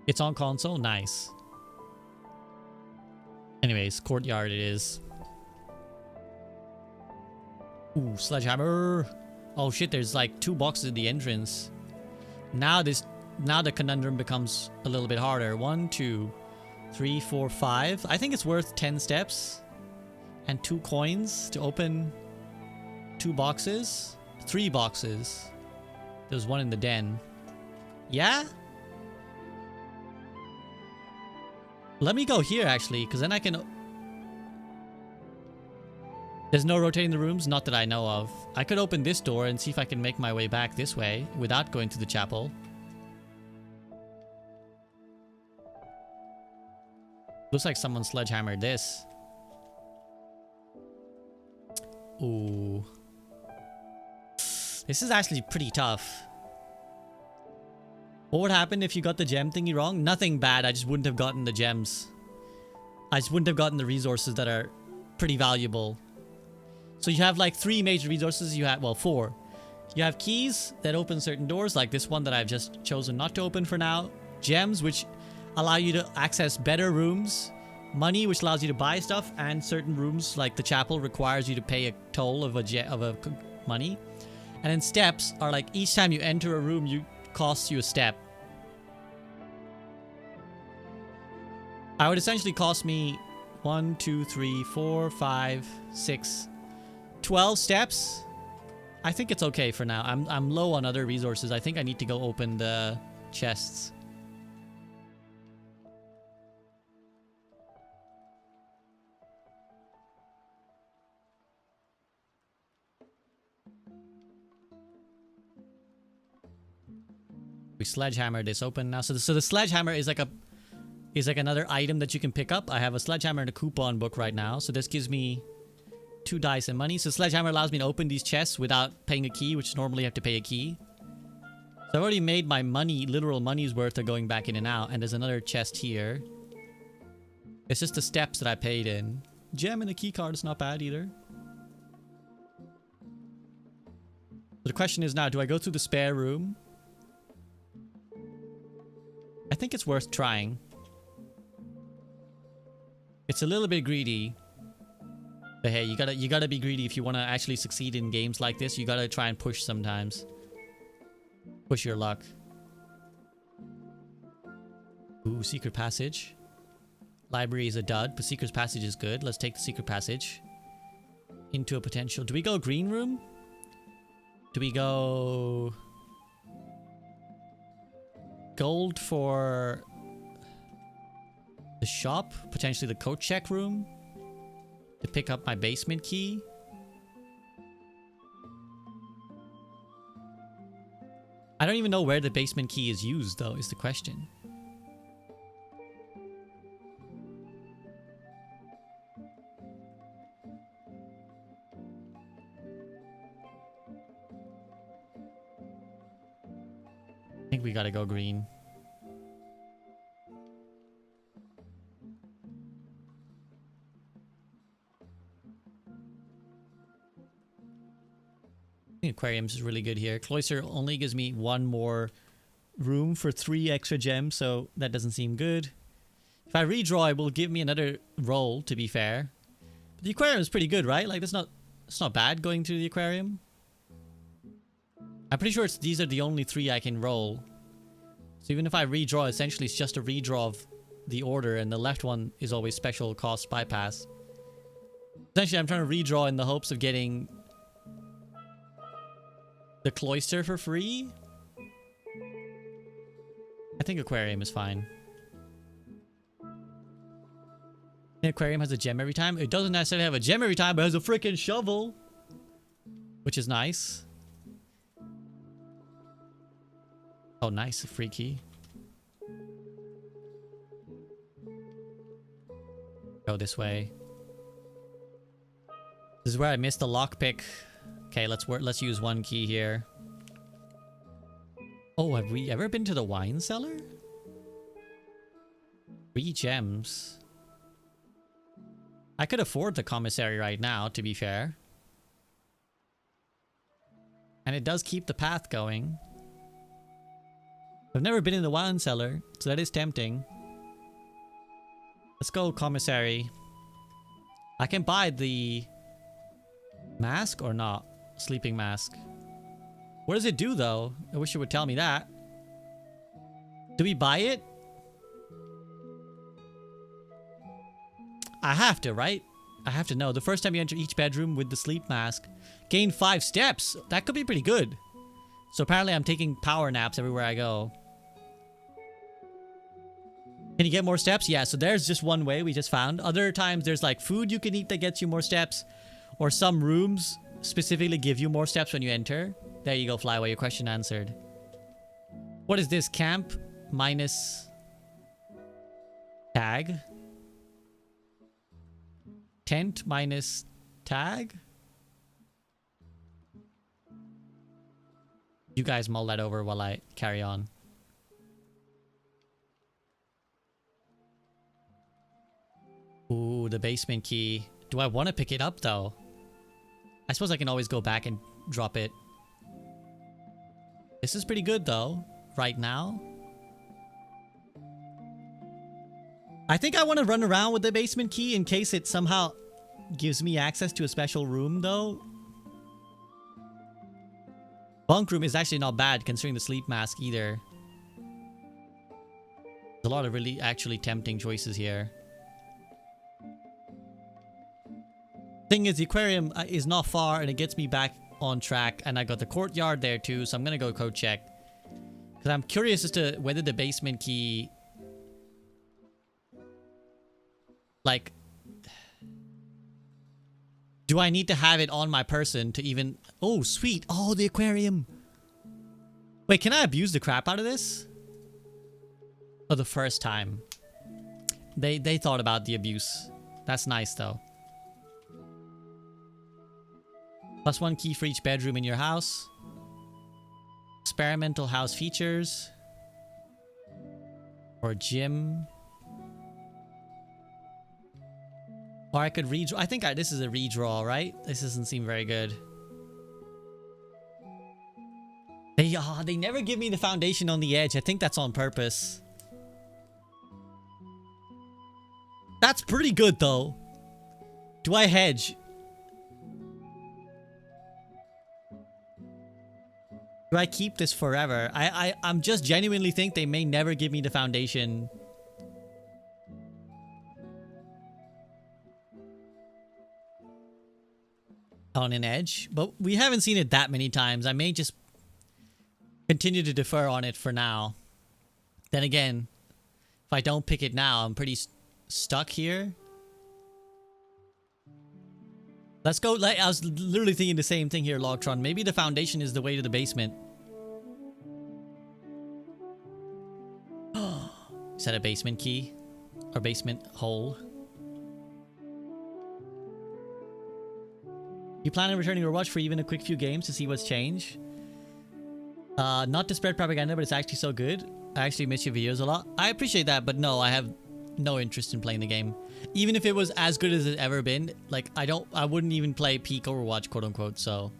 It's on console? Nice. Anyways, courtyard it is. Ooh, sledgehammer. Oh shit, there's like 2 boxes at the entrance. Now the conundrum becomes a little bit harder. 1, 2, 3, 4, 5. I think it's worth 10 steps and 2 coins to open 2 boxes. 3 boxes. There's one in the den. Yeah? Let me go here actually, because then I can... There's no rotating the rooms? Not that I know of. I could open this door and see if I can make my way back this way without going to the chapel. Looks like someone sledgehammered this. Ooh. This is actually pretty tough. What would happen if you got the gem thingy wrong? Nothing bad, I just wouldn't have gotten the gems. I just wouldn't have gotten the resources that are pretty valuable. So you have like 3 major resources. You have, well, 4. You have keys that open certain doors, like this one that I've just chosen not to open for now. Gems, which allow you to access better rooms money, which allows you to buy stuff, and certain rooms like the chapel requires you to pay a toll of money. And then steps are like each time you enter a room, you costs you a step. I would essentially cost me 1, 2, 3, 4, 5, 6, 12 steps. I think it's okay for now. I'm low on other resources. I think I need to go open the chests. We sledgehammer this open now. So the sledgehammer is like another item that you can pick up. I have a sledgehammer and a coupon book right now. So this gives me 2 dice and money. So sledgehammer allows me to open these chests without paying a key, which normally you have to pay a key. So I've already made my money, literal money's worth of going back in and out. And there's another chest here. It's just the steps that I paid in. Gem and a key card is not bad either. So the question is now, do I go through the spare room? I think it's worth trying. It's a little bit greedy. But hey, you gotta be greedy if you want to actually succeed in games like this. You gotta try and push sometimes. Push your luck. Ooh, secret passage. Library is a dud, but secret passage is good. Let's take the secret passage. Into a potential. Do we go green room? Do we go gold for the shop? Potentially the coat check room? To pick up my basement key? I don't even know where the basement key is used, though, is the question. I think we gotta go green. The aquariums is really good here. Cloister only gives me 1 more room for 3 extra gems, so that doesn't seem good. If I redraw, it will give me another roll, to be fair. But the aquarium is pretty good, right? Like, it's not bad going through the aquarium. I'm pretty sure these are the only 3 I can roll. So even if I redraw, essentially it's just a redraw of the order, and the left one is always special cost bypass. Essentially, I'm trying to redraw in the hopes of getting the cloister for free. I think aquarium is fine. The aquarium has a gem every time. It doesn't necessarily have a gem every time, but it has a freaking shovel, which is nice. Oh, nice. A free key. Go this way. This is where I missed the lockpick. Okay, let's use 1 key here. Oh, have we ever been to the wine cellar? 3 gems. I could afford the commissary right now, to be fair. And it does keep the path going. I've never been in the wine cellar, so that is tempting. Let's go commissary. I can buy the mask or not? Sleeping mask. What does it do though? I wish it would tell me that. Do we buy it? I have to, right? I have to know. The first time you enter each bedroom with the sleep mask, gain 5 steps. That could be pretty good. So apparently I'm taking power naps everywhere I go. Can you get more steps? Yeah, so there's just one way we just found. Other times there's like food you can eat that gets you more steps. Or some rooms specifically give you more steps when you enter. There you go, Flyway. Your question answered. What is this? Camp minus tag? Tent minus tag? You guys mull that over while I carry on. Ooh, the basement key. Do I want to pick it up though? I suppose I can always go back and drop it. This is pretty good though, right now. I think I want to run around with the basement key in case it somehow gives me access to a special room, though. Bunk room is actually not bad considering the sleep mask either. There's a lot of really actually tempting choices here. Thing is, the aquarium is not far and it gets me back on track, and I got the courtyard there too, so I'm gonna go code check. Because I'm curious as to whether the basement key... Like... Do I need to have it on my person to even... Oh, sweet. Oh, the aquarium. Wait, can I abuse the crap out of this? For the first time. They thought about the abuse. That's nice, though. +1 key for each bedroom in your house. Experimental house features. Or gym. Or I could redraw. I think this is a redraw, right? This doesn't seem very good. They never give me the foundation on the edge. I think that's on purpose. That's pretty good, though. Do I hedge? Do I keep this forever? I'm just genuinely think they may never give me the foundation. On an edge. But we haven't seen it that many times. I may just continue to defer on it for now. Then again, if I don't pick it now, I'm pretty stuck here. Let's go. I was literally thinking the same thing here, Logtron. Maybe the foundation is the way to the basement. Is that a basement key? Or basement hole? You plan on returning your watch for even a quick few games to see what's changed? Not to spread propaganda, but it's actually so good. I actually miss your videos a lot. I appreciate that, but no, I have no interest in playing the game. Even if it was as good as it's ever been, like, I wouldn't even play peak Overwatch, quote unquote, so.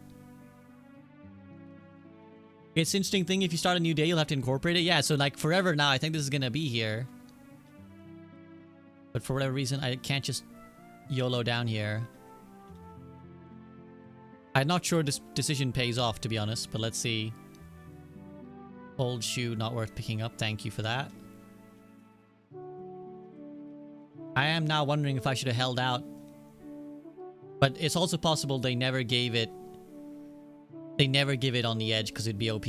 It's an interesting thing, if you start a new day, you'll have to incorporate it. Yeah, so like forever now, I think this is gonna be here. But for whatever reason, I can't just YOLO down here. I'm not sure this decision pays off, to be honest, but let's see. Old shoe, not worth picking up. Thank you for that. I am now wondering if I should have held out. But it's also possible they never gave it. They never give it on the edge because it'd be OP.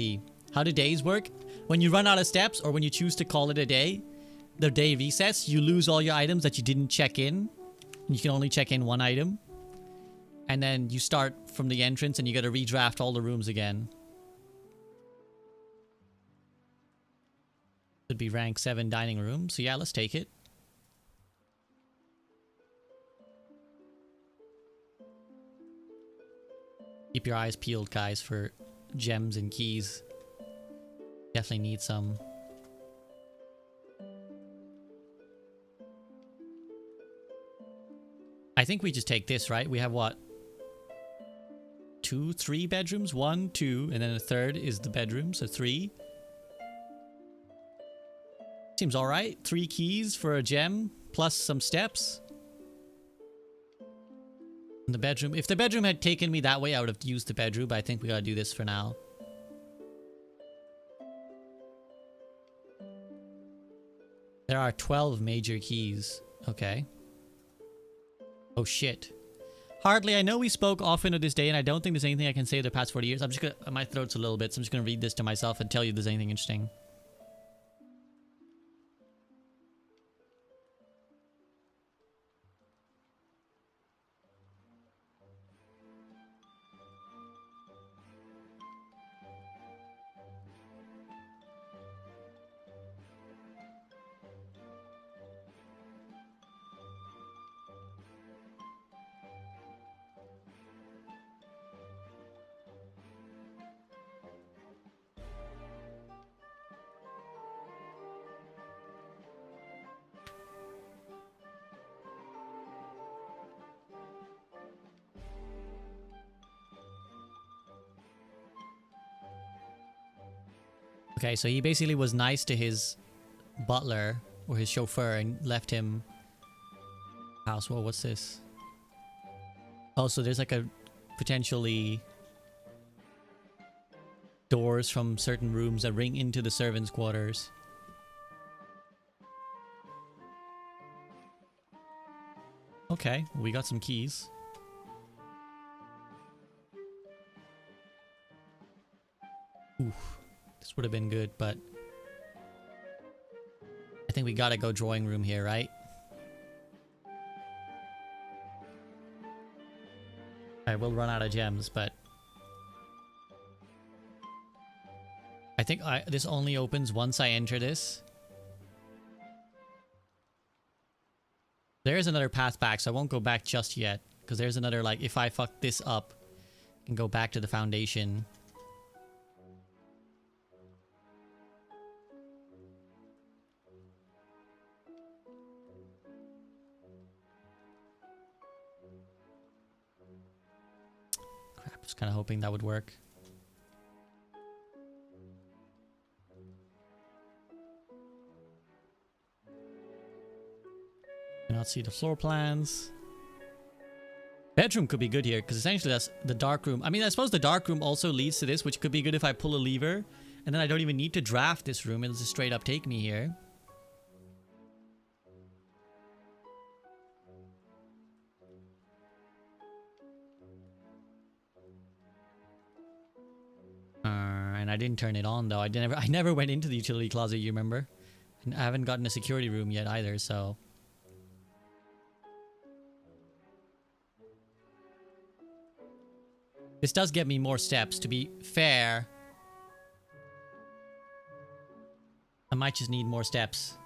How do days work? When you run out of steps or when you choose to call it a day, the day resets, you lose all your items that you didn't check in. And you can only check in one item. And then you start from the entrance and you gotta redraft all the rooms again. Should be rank 7 dining room. So yeah, let's take it. Keep your eyes peeled, guys, for gems and keys. Definitely need some. I think we just take this, right? We have what? 2, 3 bedrooms? 1, 2, and then a third is the bedroom, so 3. Seems alright. 3 keys for a gem, plus some steps. And the bedroom. If the bedroom had taken me that way, I would have used the bedroom, but I think we gotta do this for now. There are 12 major keys. Okay. Oh shit. Hardly, I know we spoke often of this day, and I don't think there's anything I can say of the past 40 years. I'm just gonna... My throat's a little bit, so I'm just gonna read this to myself and tell you if there's anything interesting. Okay, so he basically was nice to his butler or his chauffeur and left him house. Whoa, what's this? Oh, so there's like a potentially doors from certain rooms that ring into the servants' quarters. Okay, we got some keys. Oof, this would have been good, but I think we gotta go drawing room here, right? I will run out of gems, but I think this only opens once I enter this. There is another path back, so I won't go back just yet. Because there's another, like, if I fuck this up, I can go back to the foundation. Crap, I was kind of hoping that would work. Cannot see the floor plans. Bedroom could be good here, because essentially that's the dark room. I mean, I suppose the dark room also leads to this, which could be good if I pull a lever. And then I don't even need to draft this room. It'll just straight up take me here. And I didn't turn it on, though. I never went into the utility closet, you remember? And I haven't gotten a security room yet either, so... This does get me more steps, to be fair. I might just need more steps.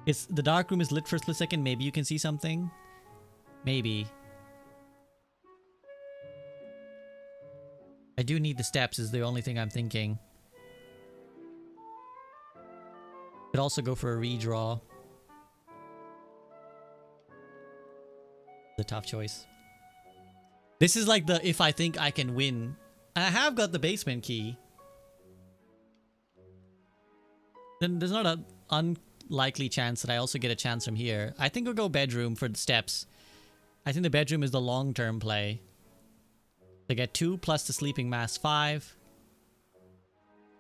The dark room is lit for a split second. Maybe you can see something. Maybe. I do need the steps is the only thing I'm thinking. Could also go for a redraw. The tough choice. This is like the if I think I can win. I have got the basement key. Then there's not an unlikely chance that I also get a chance from here. I think we'll go bedroom for the steps. I think the bedroom is the long-term play. They get 2 plus the sleeping mask 5.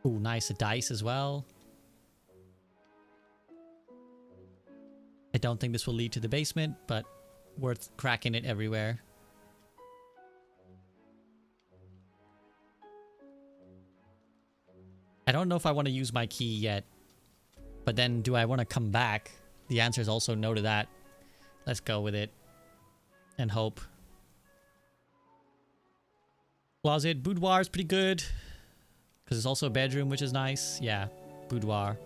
Ooh, nice. A dice as well. I don't think this will lead to the basement, but worth cracking it everywhere. I don't know if I want to use my key yet. But then, do I want to come back? The answer is also no to that. Let's go with it. And hope. Closet. Boudoir is pretty good. Because it's also a bedroom, which is nice. Yeah, boudoir.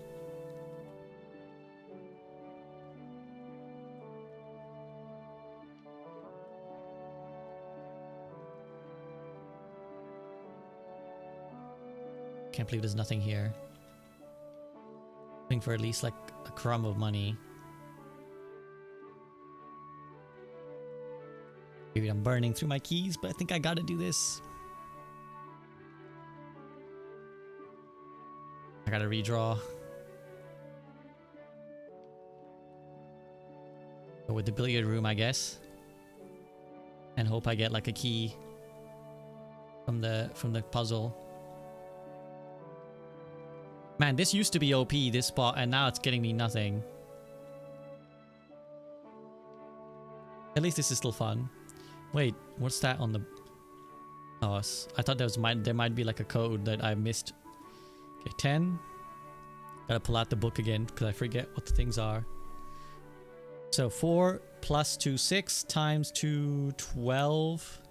Can't believe there's nothing here. Looking for at least like a crumb of money. Maybe I'm burning through my keys, but I think I gotta do this. I gotta redraw. Go with the billiard room, I guess. And hope I get like a key from the puzzle. Man, this used to be OP, this spot, and now it's getting me nothing. At least this is still fun. Wait, what's that on the... Oh, I thought there might be like a code that I missed. Okay, 10. Gotta pull out the book again, because I forget what the things are. So 4 plus 2, 6 times 2, 12.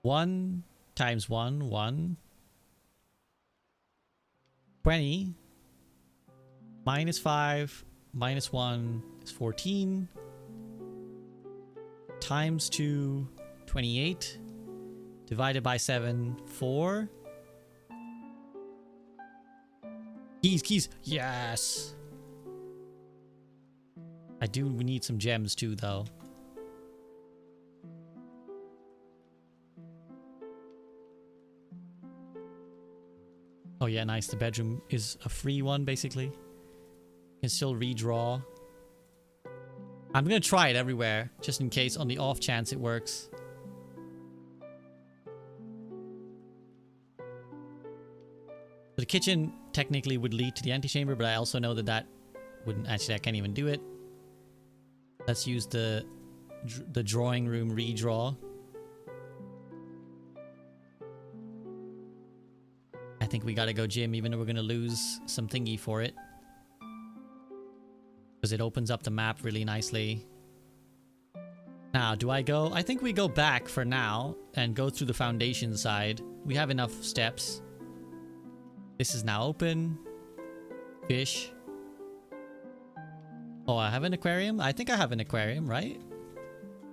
1 times 1, 1. 20 minus 5 minus 1 is 14 times 2 28 divided by 7 4 keys. Yes, I do need some gems too though. Oh yeah, nice. The bedroom is a free one, basically. Can still redraw. I'm gonna try it everywhere, just in case, on the off chance it works. The kitchen technically would lead to the antechamber, but I also know that that wouldn't... Actually, I can't even do it. Let's use the drawing room redraw. I think we gotta go gym, even though we're gonna lose some thingy for it. Because it opens up the map really nicely. Now, do I go? I think we go back for now and go through the foundation side. We have enough steps. This is now open. Fish. Oh, I have an aquarium? I think I have an aquarium, right?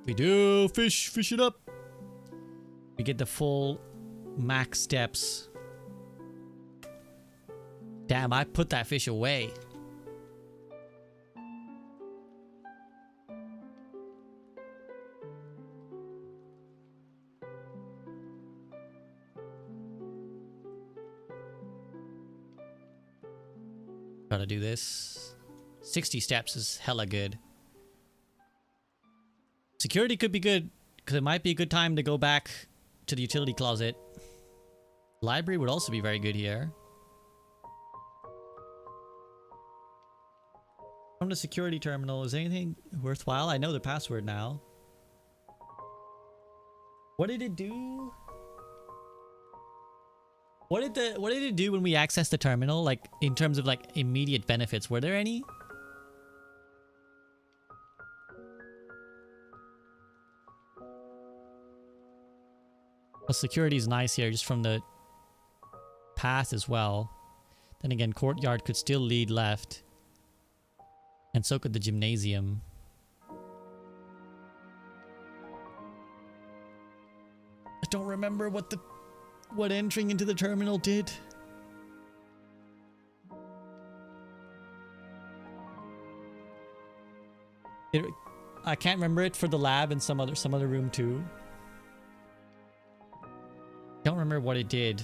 We do. Fish. Fish it up. We get the full max steps. Damn, I put that fish away. Gotta do this. 60 steps is hella good. Security could be good, because it might be a good time to go back to the utility closet. Library would also be very good here. From the security terminal, is anything worthwhile? I know the password now. What did it do? What did it do when we accessed the terminal? Like, in terms of like immediate benefits, were there any? Well, security is nice here, just from the path as well. Then again, courtyard could still lead left. And so could the gymnasium. I don't remember what entering into the terminal did. I can't remember it for the lab and some other room too. Don't remember what it did.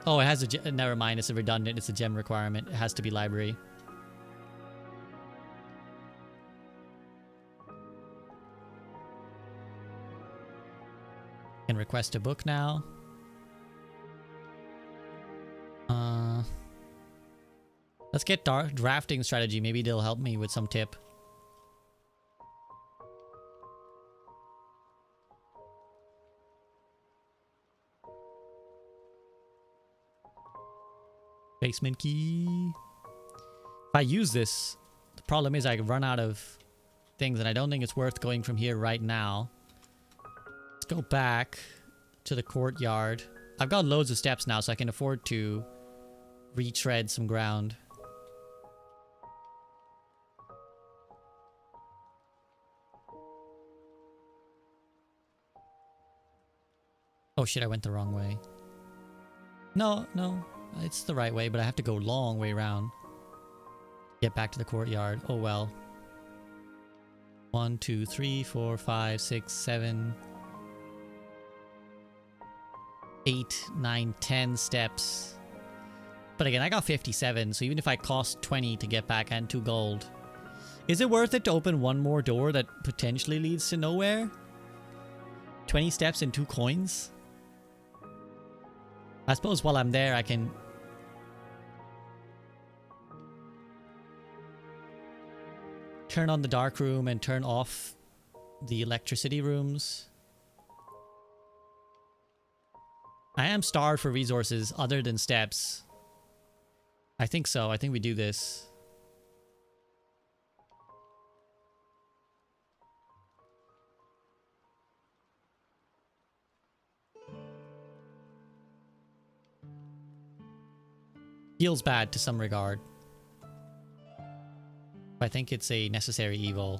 Oh, it has a... Never mind, it's a redundant. It's a gem requirement. It has to be library. Can request a book now. Let's get drafting strategy. Maybe they'll help me with some tip. Basement key. If I use this, the problem is I run out of things, and I don't think it's worth going from here right now. Let's go back to the courtyard. I've got loads of steps now, so I can afford to retread some ground. Oh shit, I went the wrong way. No, it's the right way, but I have to go long way around. Get back to the courtyard. Oh well. 1, 2, 3, 4, 5, 6, 7, 8, 9, 10 steps. But again, I got 57, so even if I cost 20 to get back and 2 gold. Is it worth it to open one more door that potentially leads to nowhere? 20 steps and 2 coins? I suppose while I'm there, I can... turn on the dark room and turn off the electricity rooms. I am starved for resources other than steps. I think so. I think we do this. Feels bad to some regard. I think it's a necessary evil.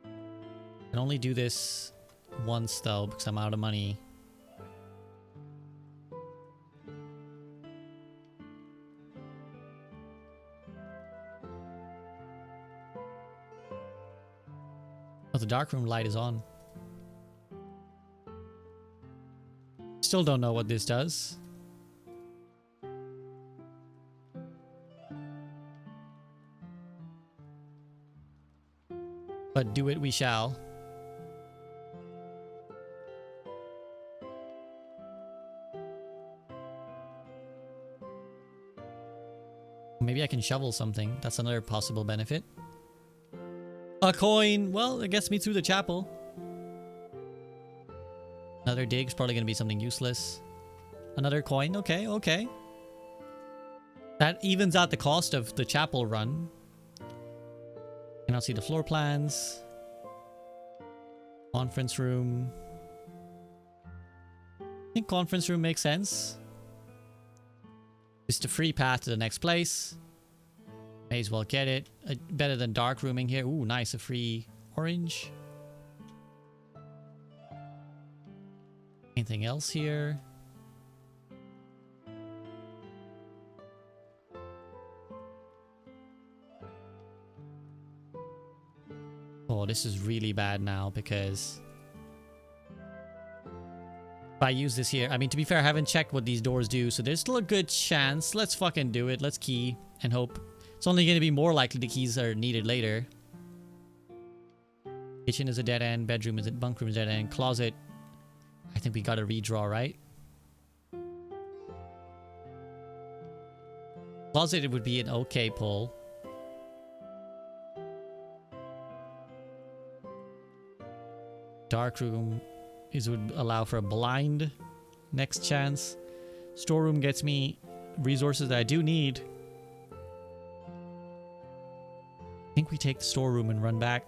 I can only do this once though, because I'm out of money. Oh, the darkroom light is on. Still don't know what this does. But do it we shall. Maybe I can shovel something. That's another possible benefit. A coin! Well, it gets me through the chapel. Another dig's probably going to be something useless. Another coin. Okay, okay. That evens out the cost of the chapel run. Can I see the floor plans? Conference room. I think conference room makes sense. Just a free path to the next place. May as well get it. Better than dark rooming here. Ooh, nice. A free orange. Anything else here? Oh, this is really bad now because if I use this here, I mean, to be fair, I haven't checked what these doors do, so there's still a good chance. Let's fucking do it. Let's key and hope. It's only going to be more likely the keys are needed later. Kitchen is a dead end. Bedroom is a bunk room is a dead end. Closet. I think we got to redraw, right? Closet, it would be an okay pull. Dark room would allow for a blind next chance. Storeroom gets me resources that I do need. I think we take the storeroom and run back.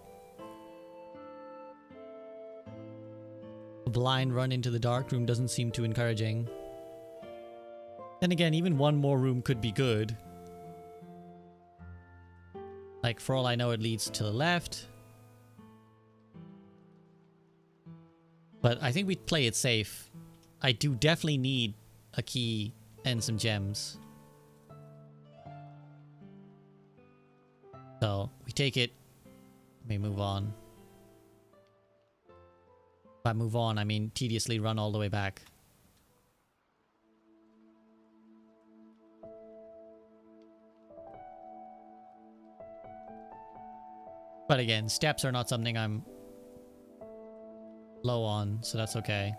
A blind run into the dark room doesn't seem too encouraging. Then again, even one more room could be good. Like, for all I know, it leads to the left. But I think we'd play it safe. I do definitely need a key and some gems. So, we take it. We move on. By move on, I mean tediously run all the way back. But again, steps are not something I'm low on, so that's okay.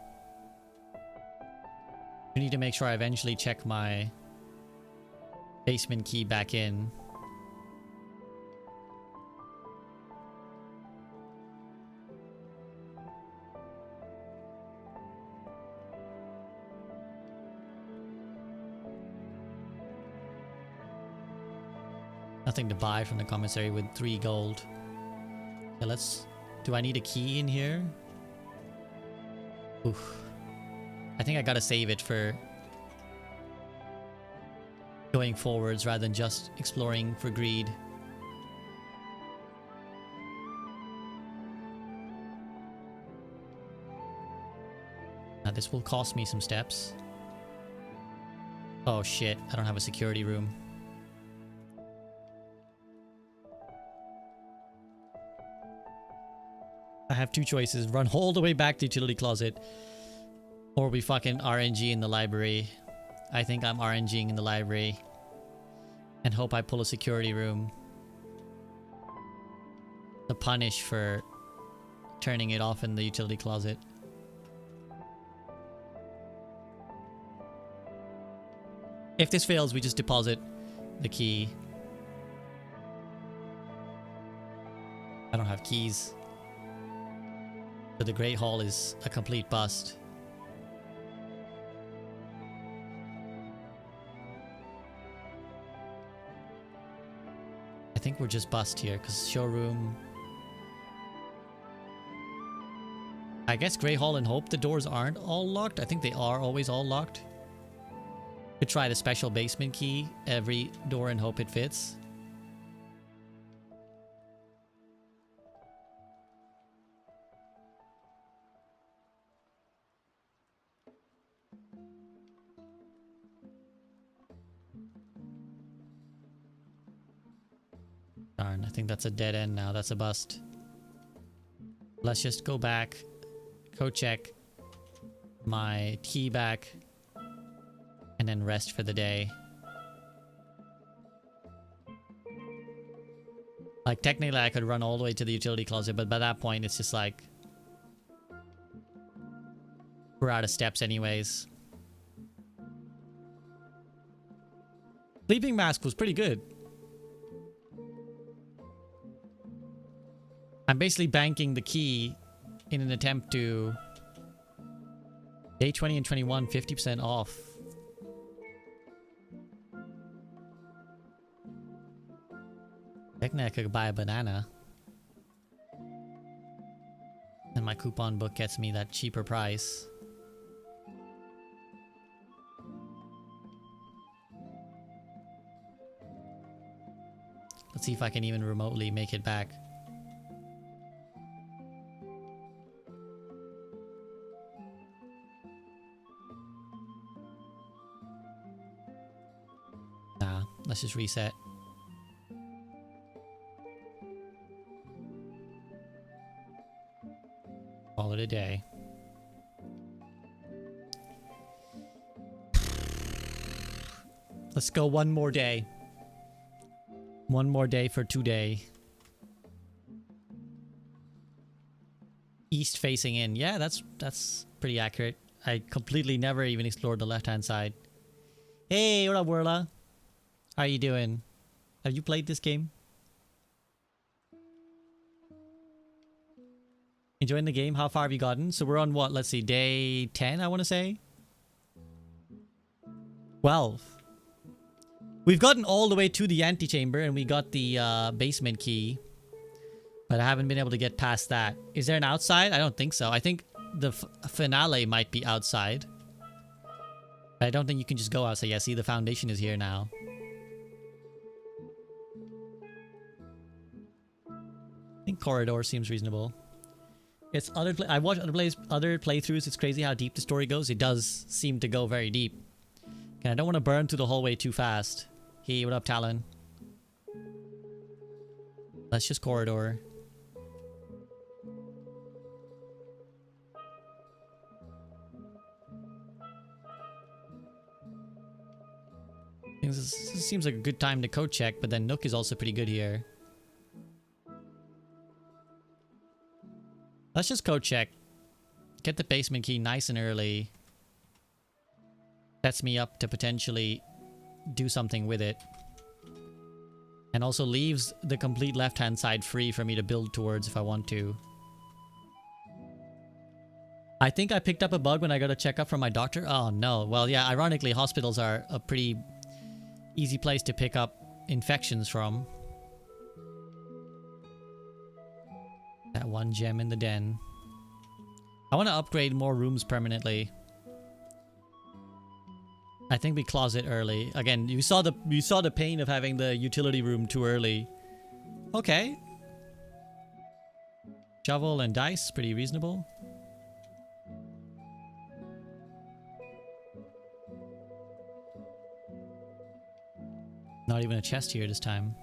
I need to make sure I eventually check my basement key back in. Nothing to buy from the commissary with 3 gold. Okay, let's... Do I need a key in here? Oof. I think I gotta save it for going forwards rather than just exploring for greed. Now this will cost me some steps. Oh shit, I don't have a security room. I have 2 choices. Run all the way back to utility closet. Or we fucking RNG in the library. I think I'm RNGing in the library. And hope I pull a security room. To punish for turning it off in the utility closet. If this fails, we just deposit the key. I don't have keys. So the Great Hall is a complete bust. I think we're just bust here, because showroom... I guess Great Hall and hope the doors aren't all locked. I think they are always all locked. Could try the special basement key. Every door and hope it fits. Darn, I think that's a dead end now. That's a bust. Let's just go back. Go check my key back. And then rest for the day. Like, technically I could run all the way to the utility closet, but by that point it's just like... we're out of steps anyways. Sleeping mask was pretty good. I'm basically banking the key in an attempt to... Day 20 and 21, 50% off. Technically I could buy a banana. And my coupon book gets me that cheaper price. Let's see if I can even remotely make it back. Nah, let's just reset. Call it a day. Let's go one more day. One more day for today. East facing in. Yeah, that's pretty accurate. I completely never even explored the left-hand side. Hey, what up, Werla? How you doing? Have you played this game? Enjoying the game? How far have you gotten? So we're on what? Let's see. Day 10, I want to say? 12. We've gotten all the way to the antechamber and we got the basement key. But I haven't been able to get past that. Is there an outside? I don't think so. I think the finale might be outside. But I don't think you can just go outside. Yeah, see, the foundation is here now. I think corridor seems reasonable. It's I watched other playthroughs. It's crazy how deep the story goes. It does seem to go very deep. And I don't want to burn through the hallway too fast. Hey, what up, Talon? That's just corridor. This seems like a good time to code check, but then Nook is also pretty good here. Let's just code check. Get the basement key nice and early. Sets me up to potentially do something with it. And also leaves the complete left-hand side free for me to build towards if I want to. I think I picked up a bug when I got a checkup from my doctor. Oh no. Well, yeah, ironically, hospitals are a pretty easy place to pick up infections from. That one gem in the den. I want to upgrade more rooms permanently. I think we closet early. Again, you saw the pain of having the utility room too early. Okay. Shovel and dice, pretty reasonable. Not even a chest here this time.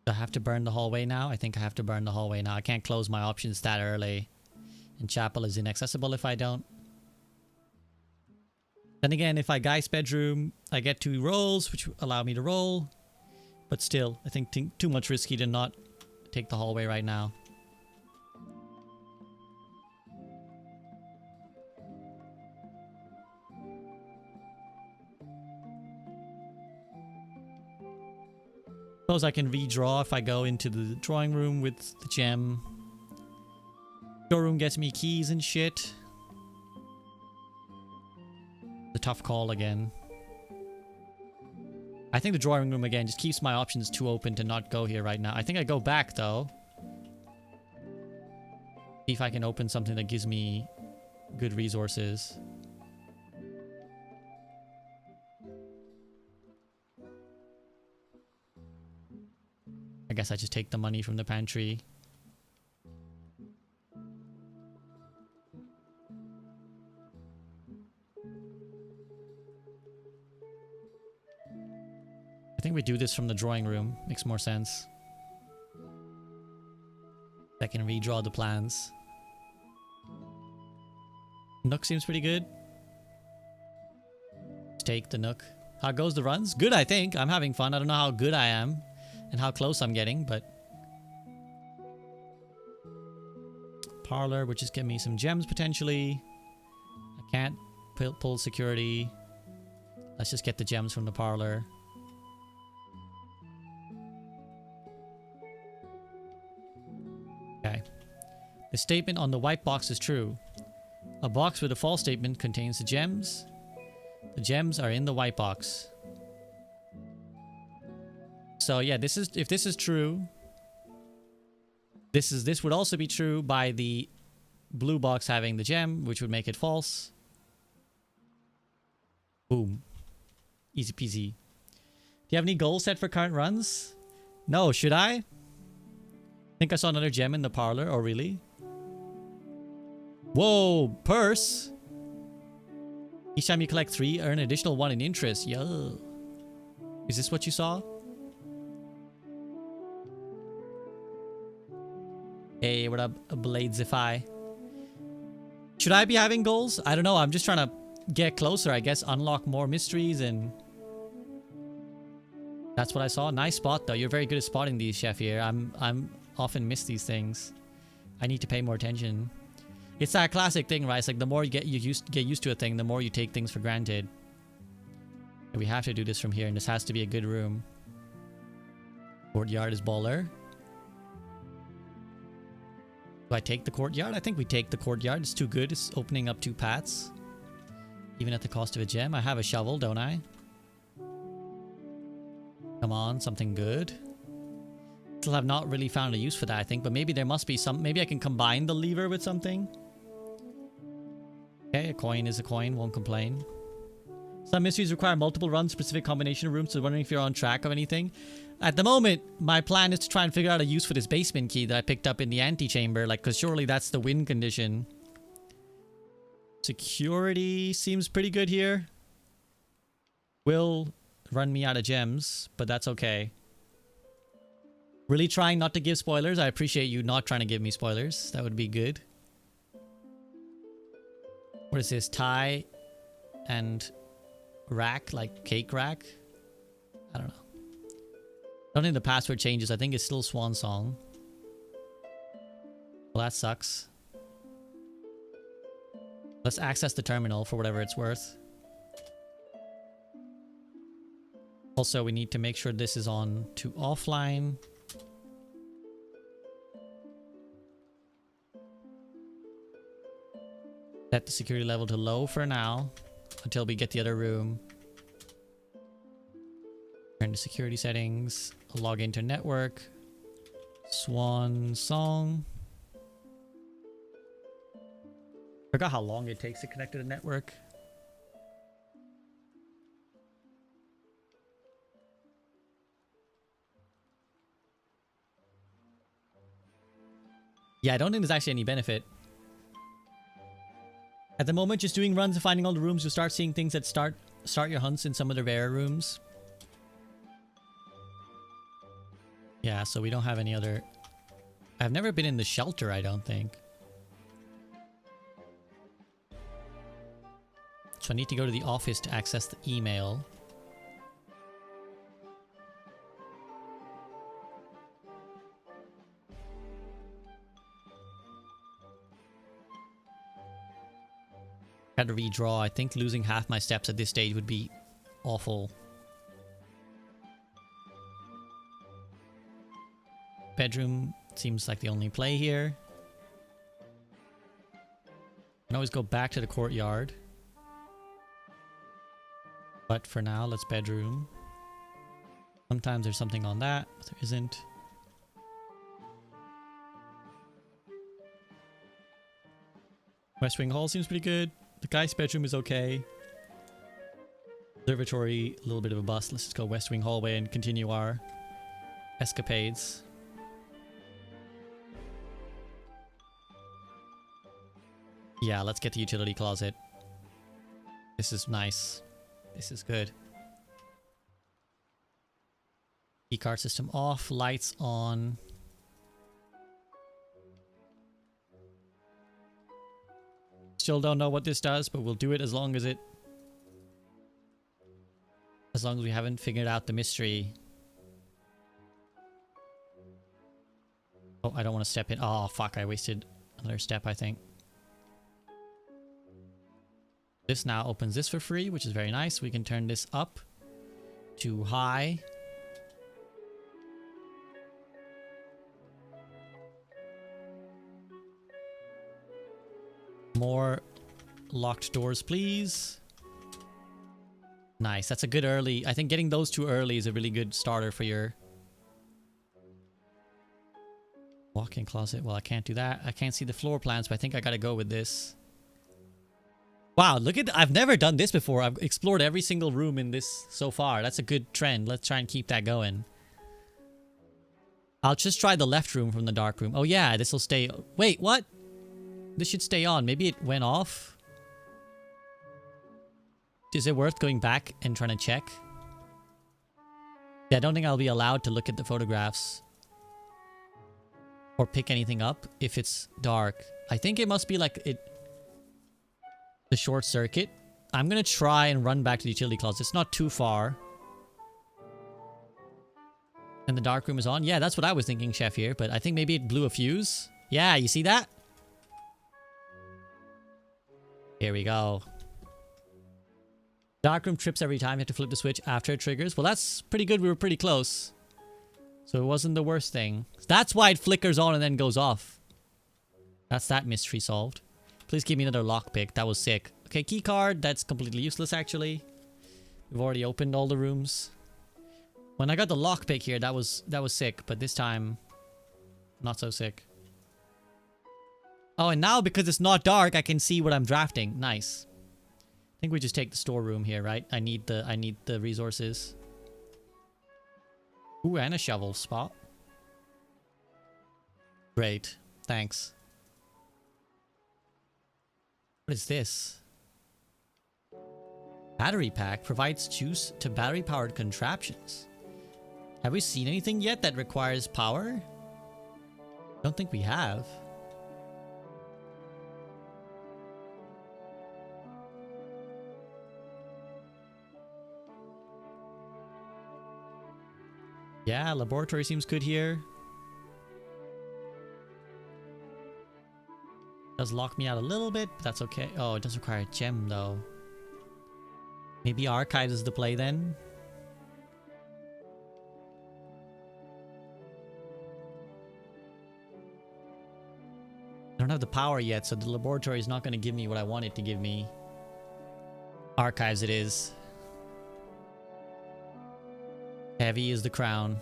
Do I have to burn the hallway now? I think I have to burn the hallway now. I can't close my options that early. And chapel is inaccessible if I don't. Then again, if I Geist bedroom, I get 2 rolls, which allow me to roll. But still, I think too much risky to not take the hallway right now. Suppose I can redraw if I go into the drawing room with the gem. Showroom gets me keys and shit. The tough call again. I think the drawing room again just keeps my options too open to not go here right now. I think I go back though. See if I can open something that gives me good resources. I guess I just take the money from the pantry. I think we do this from the drawing room. Makes more sense. I can redraw the plans. Nook seems pretty good. Let's take the Nook. How goes the runs? Good, I think. I'm having fun. I don't know how good I am and how close I'm getting, but... Parlor, which is giving me some gems potentially. I can't pull security. Let's just get the gems from the parlor. Okay. The statement on the white box is true. A box with a false statement contains the gems. The gems are in the white box. So yeah, if this is true, this would also be true by the blue box having the gem, which would make it false. Boom. Easy peasy. Do you have any goals set for current runs? No, should I? Think I saw another gem in the parlor. Oh, really? Whoa, purse. Each time you collect 3, earn an additional 1 in interest. Yo. Is this what you saw? Hey, what up, Bladesify? Should I be having goals? I don't know. I'm just trying to get closer, I guess. Unlock more mysteries and... That's what I saw. Nice spot, though. You're very good at spotting these, Chef, here. I'm often miss these things. I need to pay more attention. It's that classic thing, right? It's like the more you get used to a thing, the more you take things for granted. We have to do this from here, and this has to be a good room. Courtyard is baller. Do I take the courtyard? I think we take the courtyard. It's too good. It's opening up 2 paths. Even at the cost of a gem. I have a shovel, don't I? Come on, something good. Still have not really found a use for that, I think. But maybe there must be some... Maybe I can combine the lever with something. Okay, a coin is a coin. Won't complain. Some mysteries require multiple runs, specific combination of rooms. So wondering if you're on track of anything. At the moment, my plan is to try and figure out a use for this basement key that I picked up in the antechamber. Like, because surely that's the win condition. Security seems pretty good here. Will run me out of gems, but that's okay. Really trying not to give spoilers. I appreciate you not trying to give me spoilers. That would be good. What is this? Tie and rack, like cake rack? I don't know. I don't think the password changes. I think it's still Swan Song. Well, that sucks. Let's access the terminal for whatever it's worth. Also, we need to make sure this is on to offline. Set the security level to low for now until we get the other room. Turn to security settings. Log into network. Swan Song. Forgot how long it takes to connect to the network. Yeah, I don't think there's actually any benefit. At the moment, just doing runs and finding all the rooms, you'll start seeing things that start your hunts in some of the rare rooms. Yeah, so we don't have any other... I've never been in the shelter, I don't think. So I need to go to the office to access the email. Had to redraw. I think losing half my steps at this stage would be awful. Bedroom seems like the only play here. Can always go back to the courtyard. But for now, let's bedroom. Sometimes there's something on that, but there isn't. West Wing Hall seems pretty good. The guy's bedroom is okay. Observatory, a little bit of a bust. Let's just go West Wing Hallway and continue our escapades. Yeah, let's get the utility closet. This is nice. This is good. Keycard system off, lights on. Still don't know what this does, but we'll do it as long as As long as we haven't figured out the mystery. Oh, I don't want to step in. Oh, fuck. I wasted another step, I think. This now opens this for free, which is very nice. We can turn this up to high. More locked doors, please. Nice. That's a good early. I think getting those two early is a really good starter for your walk-in closet. Well, I can't do that. I can't see the floor plans, but I think I gotta go with this. Wow, look at... I've never done this before. I've explored every single room in this so far. That's a good trend. Let's try and keep that going. I'll just try the left room from the dark room. Oh yeah, this will stay... Wait, what? This should stay on. Maybe it went off? Is it worth going back and trying to check? Yeah, I don't think I'll be allowed to look at the photographs. Or pick anything up if it's dark. I think it must be like it... The short circuit. I'm gonna try and run back to the utility closet. It's not too far. And the dark room is on. Yeah, that's what I was thinking, Chef, here. But I think maybe it blew a fuse. Yeah, you see that? Here we go. Dark room trips every time. You have to flip the switch after it triggers. Well, that's pretty good. We were pretty close. So it wasn't the worst thing. That's why it flickers on and then goes off. That's that mystery solved. Please give me another lockpick. That was sick. Okay, key card. That's completely useless, actually. We've already opened all the rooms. When I got the lockpick here, that was sick. But this time, not so sick. Oh, and now because it's not dark, I can see what I'm drafting. Nice. I think we just take the storeroom here, right? I need the resources. Ooh, and a shovel spot. Great. Thanks. What is this? Battery pack provides juice to battery-powered contraptions. Have we seen anything yet that requires power? Don't think we have. Yeah, laboratory seems good here. Does lock me out a little bit, but that's okay. Oh, it does require a gem though. Maybe archives is the play then. I don't have the power yet, so the laboratory is not going to give me what I want it to give me. Archives it is. Heavy is the crown.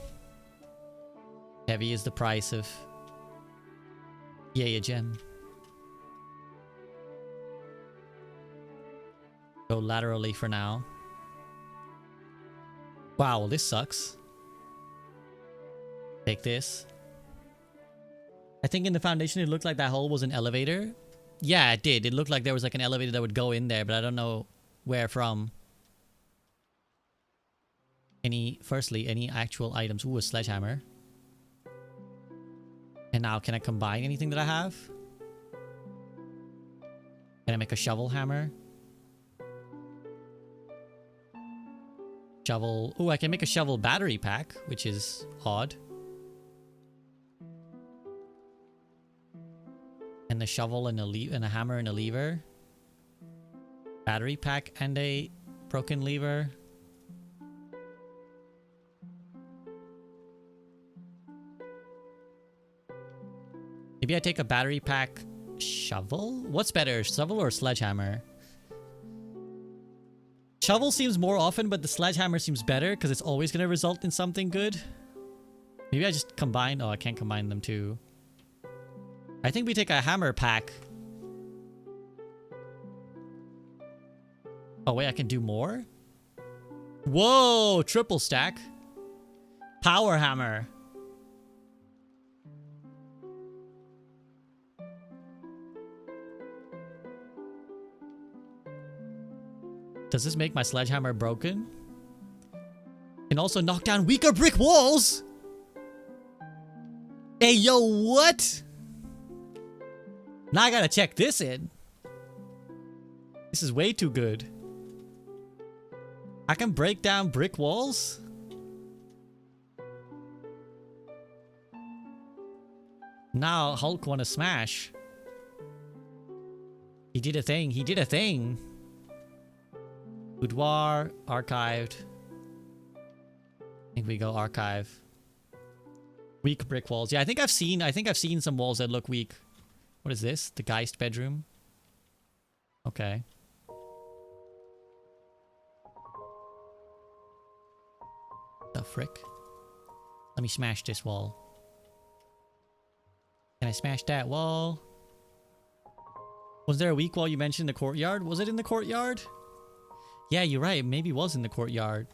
Heavy is the price of... Yay, a gem. Go laterally for now. Wow, well, this sucks. Take this. I think in the foundation it looked like that hole was an elevator. Yeah, it did. It looked like there was like an elevator that would go in there, but I don't know where from. Firstly, any actual items. Ooh, a sledgehammer. And now, can I combine anything that I have? Can I make a shovel hammer? Shovel. Ooh, I can make a shovel battery pack, which is odd. And a shovel and a hammer and a lever. Battery pack and a broken lever. Maybe I take a battery pack shovel? What's better, shovel or sledgehammer? Shovel seems more often, but the sledgehammer seems better because it's always going to result in something good. Maybe I just combine... Oh, I can't combine them too. I think we take a hammer pack. Oh, wait, I can do more? Whoa, triple stack. Power hammer. Does this make my sledgehammer broken? Can also knock down weaker brick walls? Hey, yo, what? Now I gotta check this in. This is way too good. I can break down brick walls? Now Hulk wanna smash. He did a thing. He did a thing. Boudoir, archived. I think we go archive. Weak brick walls. Yeah, I think I've seen some walls that look weak. What is this? The Geist bedroom. Okay. The frick? Let me smash this wall. Can I smash that wall? Was there a weak wall you mentioned in the courtyard? Was it in the courtyard? Yeah, you're right. It maybe was in the courtyard.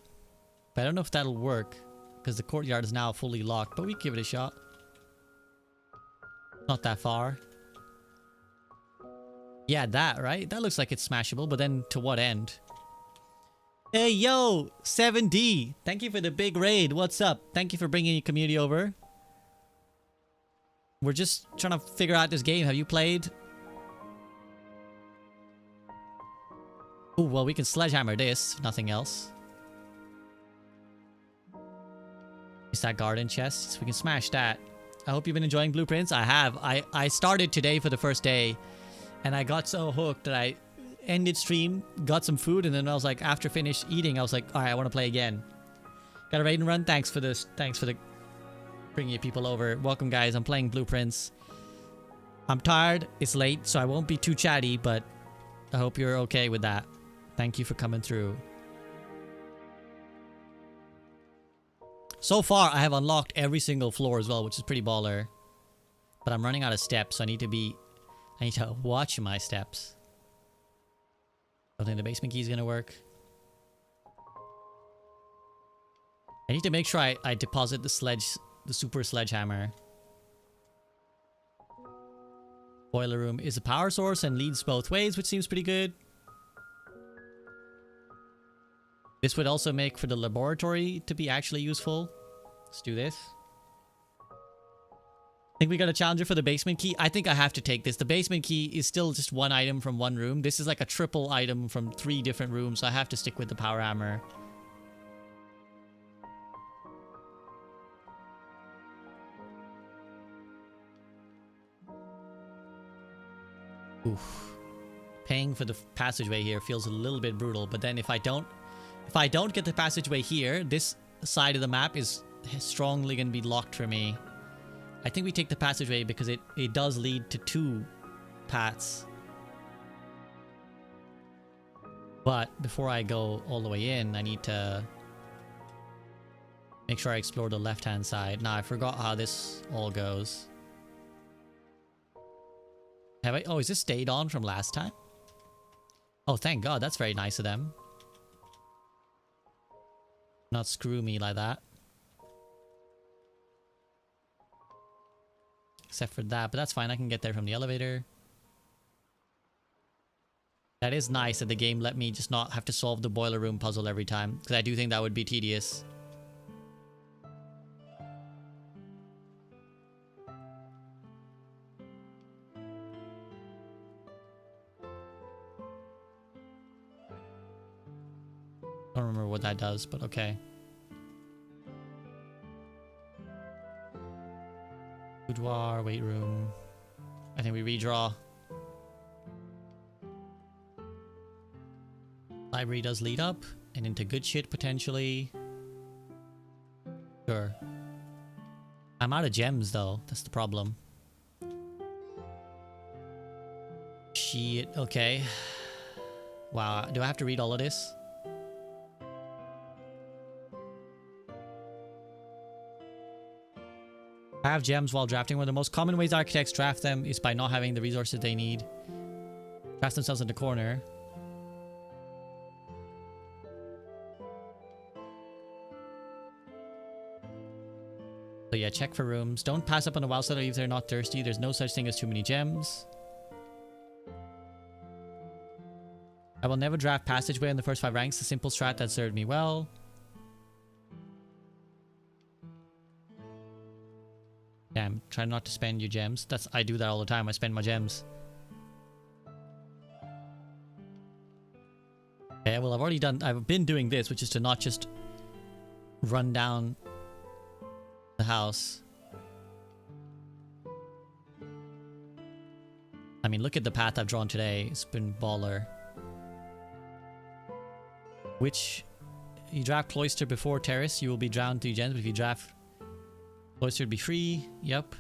But I don't know if that'll work. Because the courtyard is now fully locked. But we give it a shot. Not that far. Yeah, that, right? That looks like it's smashable. But then to what end? Hey, yo! 7D! Thank you for the big raid. What's up? Thank you for bringing your community over. We're just trying to figure out this game. Have you played? Oh, well, we can sledgehammer this, if nothing else. Is that garden chest? So we can smash that. I hope you've been enjoying Blueprints. I have. I started today for the first day, and I got so hooked that I ended stream, got some food, and then I was like, after finished eating, I was like, alright, I want to play again. Got a raid and run? Thanks for this. Thanks for the bringing your people over. Welcome, guys. I'm playing Blueprints. I'm tired. It's late, so I won't be too chatty, but I hope you're okay with that. Thank you for coming through. So far, I have unlocked every single floor as well, which is pretty baller. But I'm running out of steps, so I need to watch my steps. Don't think the basement key is gonna work. I need to make sure I deposit the super sledgehammer. Boiler room is a power source and leads both ways, which seems pretty good. This would also make for the laboratory to be actually useful. Let's do this. I think we got a challenger for the basement key. I think I have to take this. The basement key is still just one item from one room. This is like a triple item from 3 different rooms, so I have to stick with the power hammer. Oof. Paying for the passageway here feels a little bit brutal, but then if I don't get the passageway here, this side of the map is strongly going to be locked for me. I think we take the passageway because it does lead to 2 paths. But before I go all the way in, I need to make sure I explore the left-hand side. Now, I forgot how this all goes. Have I? Oh, is this stayed on from last time? Oh, thank God. That's very nice of them. Not screw me like that. Except for that, but that's fine. I can get there from the elevator. That is nice that the game let me just not have to solve the boiler room puzzle every time, because I do think that would be tedious. I don't remember what that does, but okay. Boudoir, weight room. I think we redraw. Library does lead up and into good shit potentially. Sure. I'm out of gems though. That's the problem. Shit. Okay. Wow. Do I have to read all of this? Have gems while drafting. One of the most common ways architects draft them is by not having the resources they need. Draft themselves in the corner. So yeah, check for rooms. Don't pass up on a wild settler if they're not thirsty. There's no such thing as too many gems. I will never draft passageway in the first 5 ranks. A simple strat that served me well. Damn, try not to spend your gems. I do that all the time. I spend my gems. Okay, well I've been doing this, which is to not just run down the house. I mean, look at the path I've drawn today. It's been baller. Which, you draft Cloister before Terrace, you will be drowned 3 gems. But if you draft Cloister, to be free. Yep.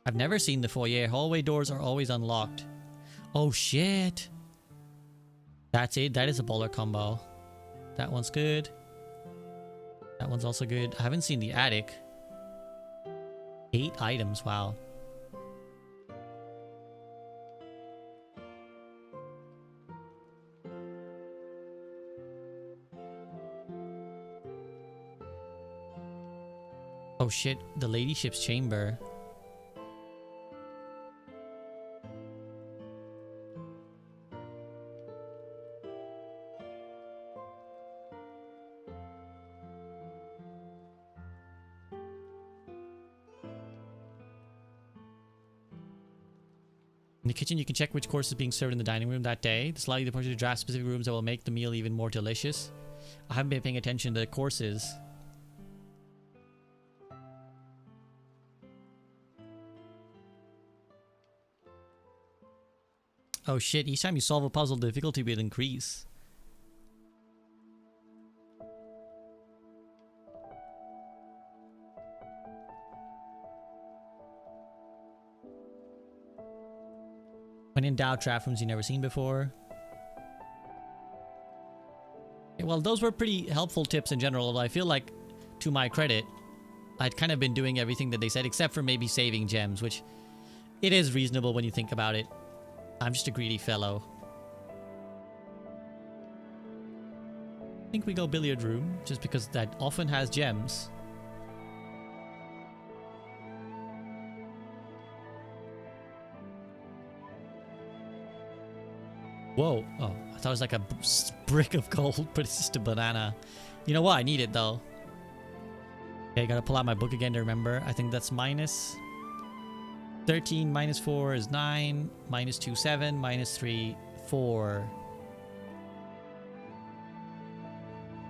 I've never seen the foyer. Hallway doors are always unlocked. Oh shit. That's it. That is a baller combo. That one's good. That one's also good. I haven't seen the attic. 8 items. Wow. Oh shit, the ladyship's chamber. In the kitchen, you can check which course is being served in the dining room that day. This allows you the opportunity to draft specific rooms that will make the meal even more delicious. I haven't been paying attention to the courses. Oh shit, each time you solve a puzzle, the difficulty will increase. When in doubt, draft rooms you've never seen before. Okay, well, those were pretty helpful tips in general, although I feel like, to my credit, I'd kind of been doing everything that they said, except for maybe saving gems, which it is reasonable when you think about it. I'm just a greedy fellow. I think we go billiard room, just because that often has gems. Whoa. Oh, I thought it was like a brick of gold, but it's just a banana. You know what? I need it though. Okay, gotta pull out my book again to remember. I think that's minus 13 minus 4 is 9. Minus 2, 7. Minus 3, 4.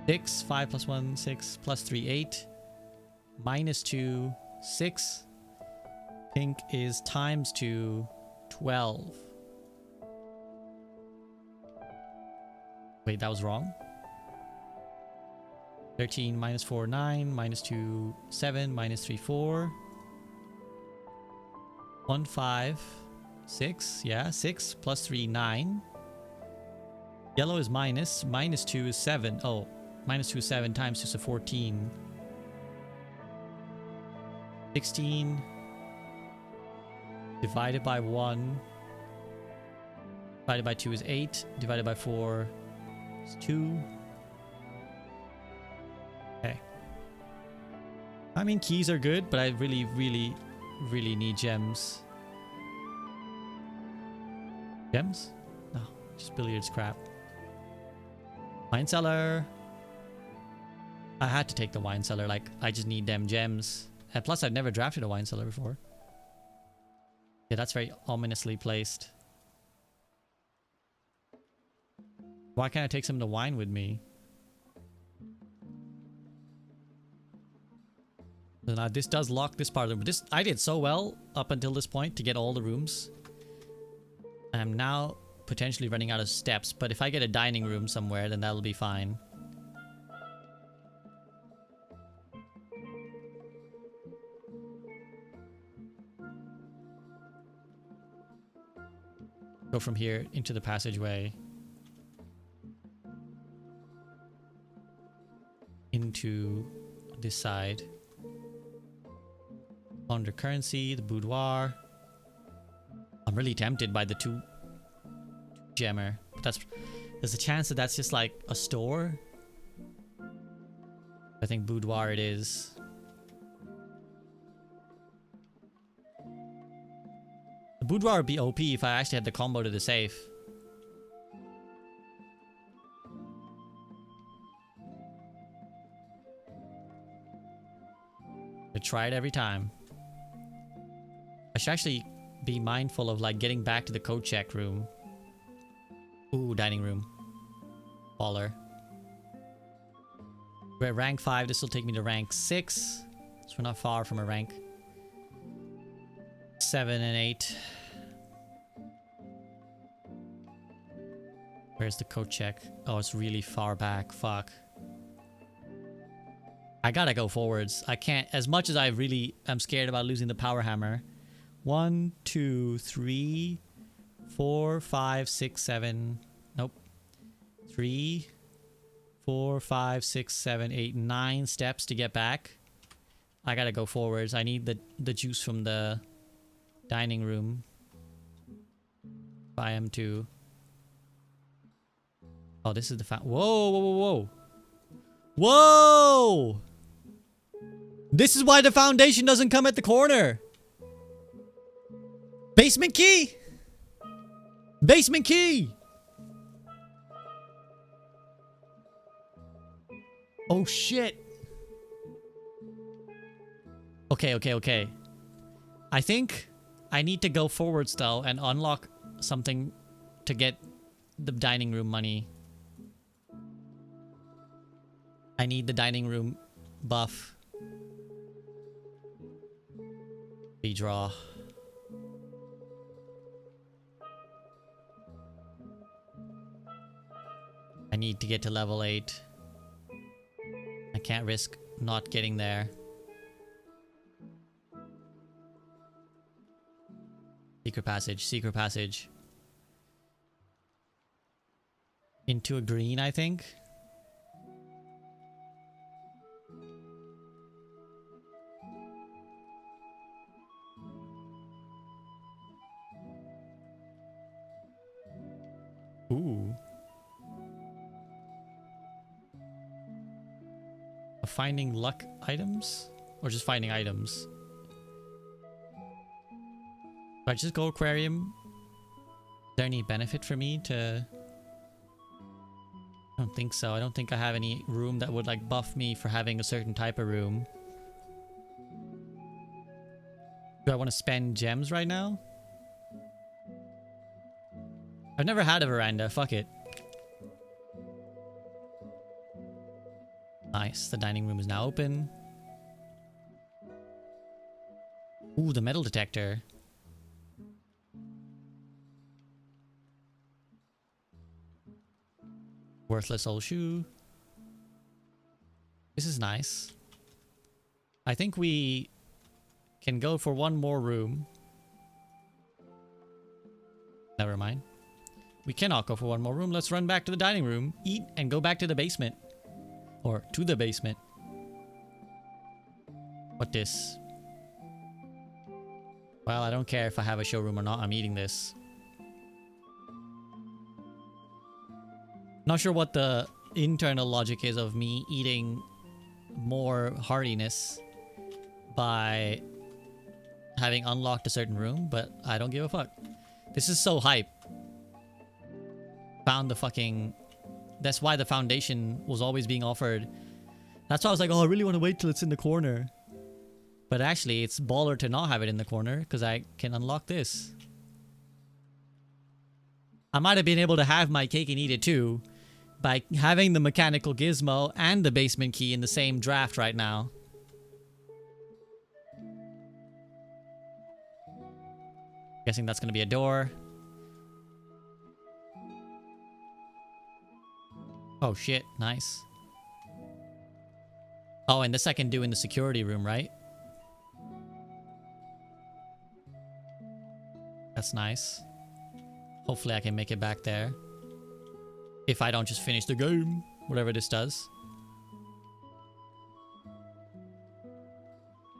6. 5 plus 1, 6. Plus 3, 8. Minus 2, 6. Pink is times 2, 12. Wait, that was wrong. 13 minus 4, 9. Minus 2, 7. Minus 3, 4. 1, 5, 6. Yeah, 6 plus 3, 9. Yellow is minus. Minus 2 is 7. Oh, minus 2 is 7 times 2 is 14. 16 divided by 1 divided by 2 is 8. Divided by 4 is 2. Okay. I mean, keys are good, but I really need gems. Gems? No, just billiards crap. Wine cellar. I had to take the wine cellar, like, I just need them gems. And plus, I've never drafted a wine cellar before. Yeah, that's very ominously placed. Why can't I take some of the wine with me? So now this does lock this part of the room. This, I did so well up until this point to get all the rooms. I'm now potentially running out of steps, but if I get a dining room somewhere, then that'll be fine. Go from here into the passageway. Into this side. Launder currency, the boudoir. I'm really tempted by the 2 gemmer. But there's a chance that that's just like a store. I think boudoir it is. The boudoir would be OP if I actually had the combo to the safe. I try it every time. I should actually be mindful of like getting back to the code check room. Ooh, dining room. Baller. We're at rank 5. This will take me to rank 6. So we're not far from a rank. 7 and 8. Where's the coat check? Oh, it's really far back. Fuck. I gotta go forwards. I can't... As much as I really am scared about losing the power hammer. 1, 2, 3, 4, 5, 6, 7... Nope. 3, 4, 5, 6, 7, 8, 9 steps to get back. I gotta go forwards. I need the juice from the dining room. If I am to... Oh, this is the whoa, whoa, whoa, whoa. Whoa! This is why the foundation doesn't come at the corner. Basement key! Basement key! Oh, shit. Okay, okay, okay. I think I need to go forwards, though, and unlock something to get the dining room money. I need the dining room buff. Redraw. I need to get to level 8. I can't risk not getting there. Secret passage, secret passage. Into a green, I think. Ooh. Finding luck items? Or just finding items? If I just go aquarium, is there any benefit for me to... I don't think so. I don't think I have any room that would like buff me for having a certain type of room. Do I want to spend gems right now? I've never had a veranda. Fuck it. Nice. The dining room is now open. Ooh, the metal detector. Worthless old shoe. This is nice. I think we can go for one more room. Never mind. We cannot go for one more room. Let's run back to the dining room, eat, and go back to the basement. Or to the basement. What this? Well, I don't care if I have a showroom or not. I'm eating this. Not sure what the internal logic is of me eating more hardiness by having unlocked a certain room, but I don't give a fuck. This is so hype. Found the fucking... That's why the foundation was always being offered. That's why I was like, oh, I really want to wait till it's in the corner. But actually, it's baller to not have it in the corner because I can unlock this. I might have been able to have my cake and eat it too by having the mechanical gizmo and the basement key in the same draft right now. Guessing that's going to be a door. Oh shit, nice. Oh, and this I can do in the security room, right? That's nice. Hopefully I can make it back there. If I don't just finish the game. Whatever this does.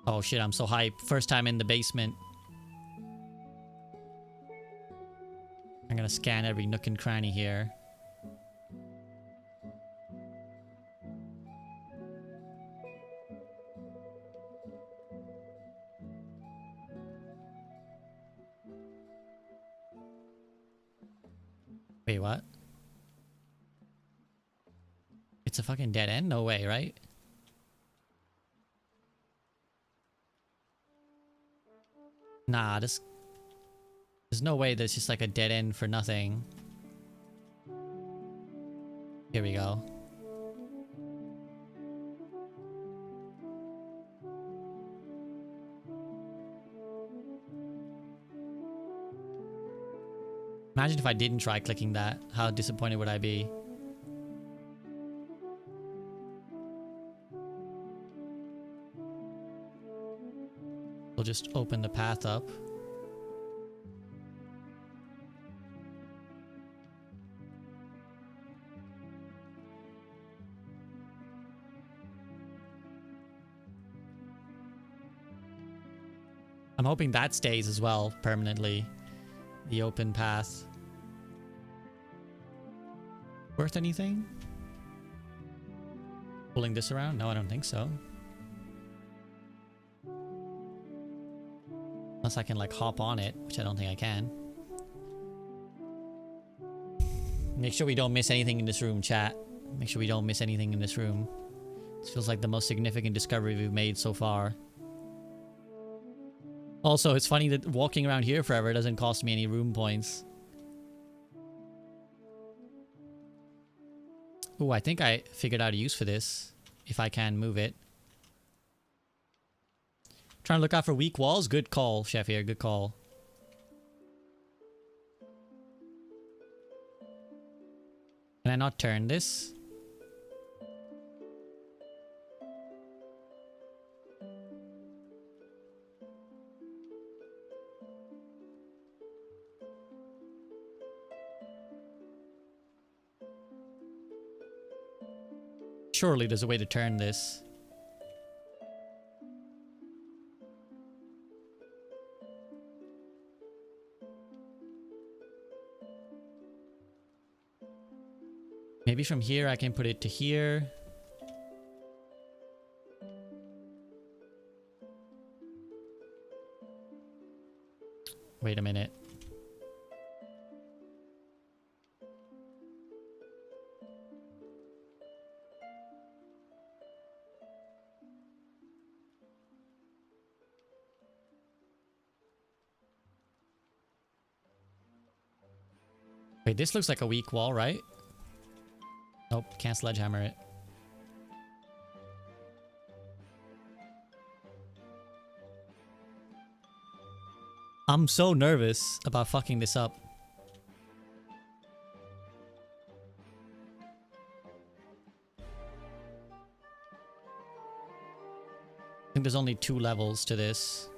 Oh shit, I'm so hyped. First time in the basement. I'm gonna scan every nook and cranny here. Wait, what? It's a fucking dead end? No way, right? Nah, this... There's no way there's just like a dead end for nothing. Here we go. Imagine if I didn't try clicking that. How disappointed would I be? We'll just open the path up. I'm hoping that stays as well permanently. The open path. Worth anything? Pulling this around? No, I don't think so. Unless I can like hop on it, which I don't think I can. Make sure we don't miss anything in this room, chat. Make sure we don't miss anything in this room. This feels like the most significant discovery we've made so far. Also, it's funny that walking around here forever doesn't cost me any room points. Ooh, I think I figured out a use for this. If I can move it. Trying to look out for weak walls? Good call, Chef here. Good call. Can I not turn this? Surely there's a way to turn this. Maybe from here I can put it to here. Wait a minute. Wait, this looks like a weak wall, right? Nope, can't sledgehammer it. I'm so nervous about fucking this up. I think there's only 2 levels to this.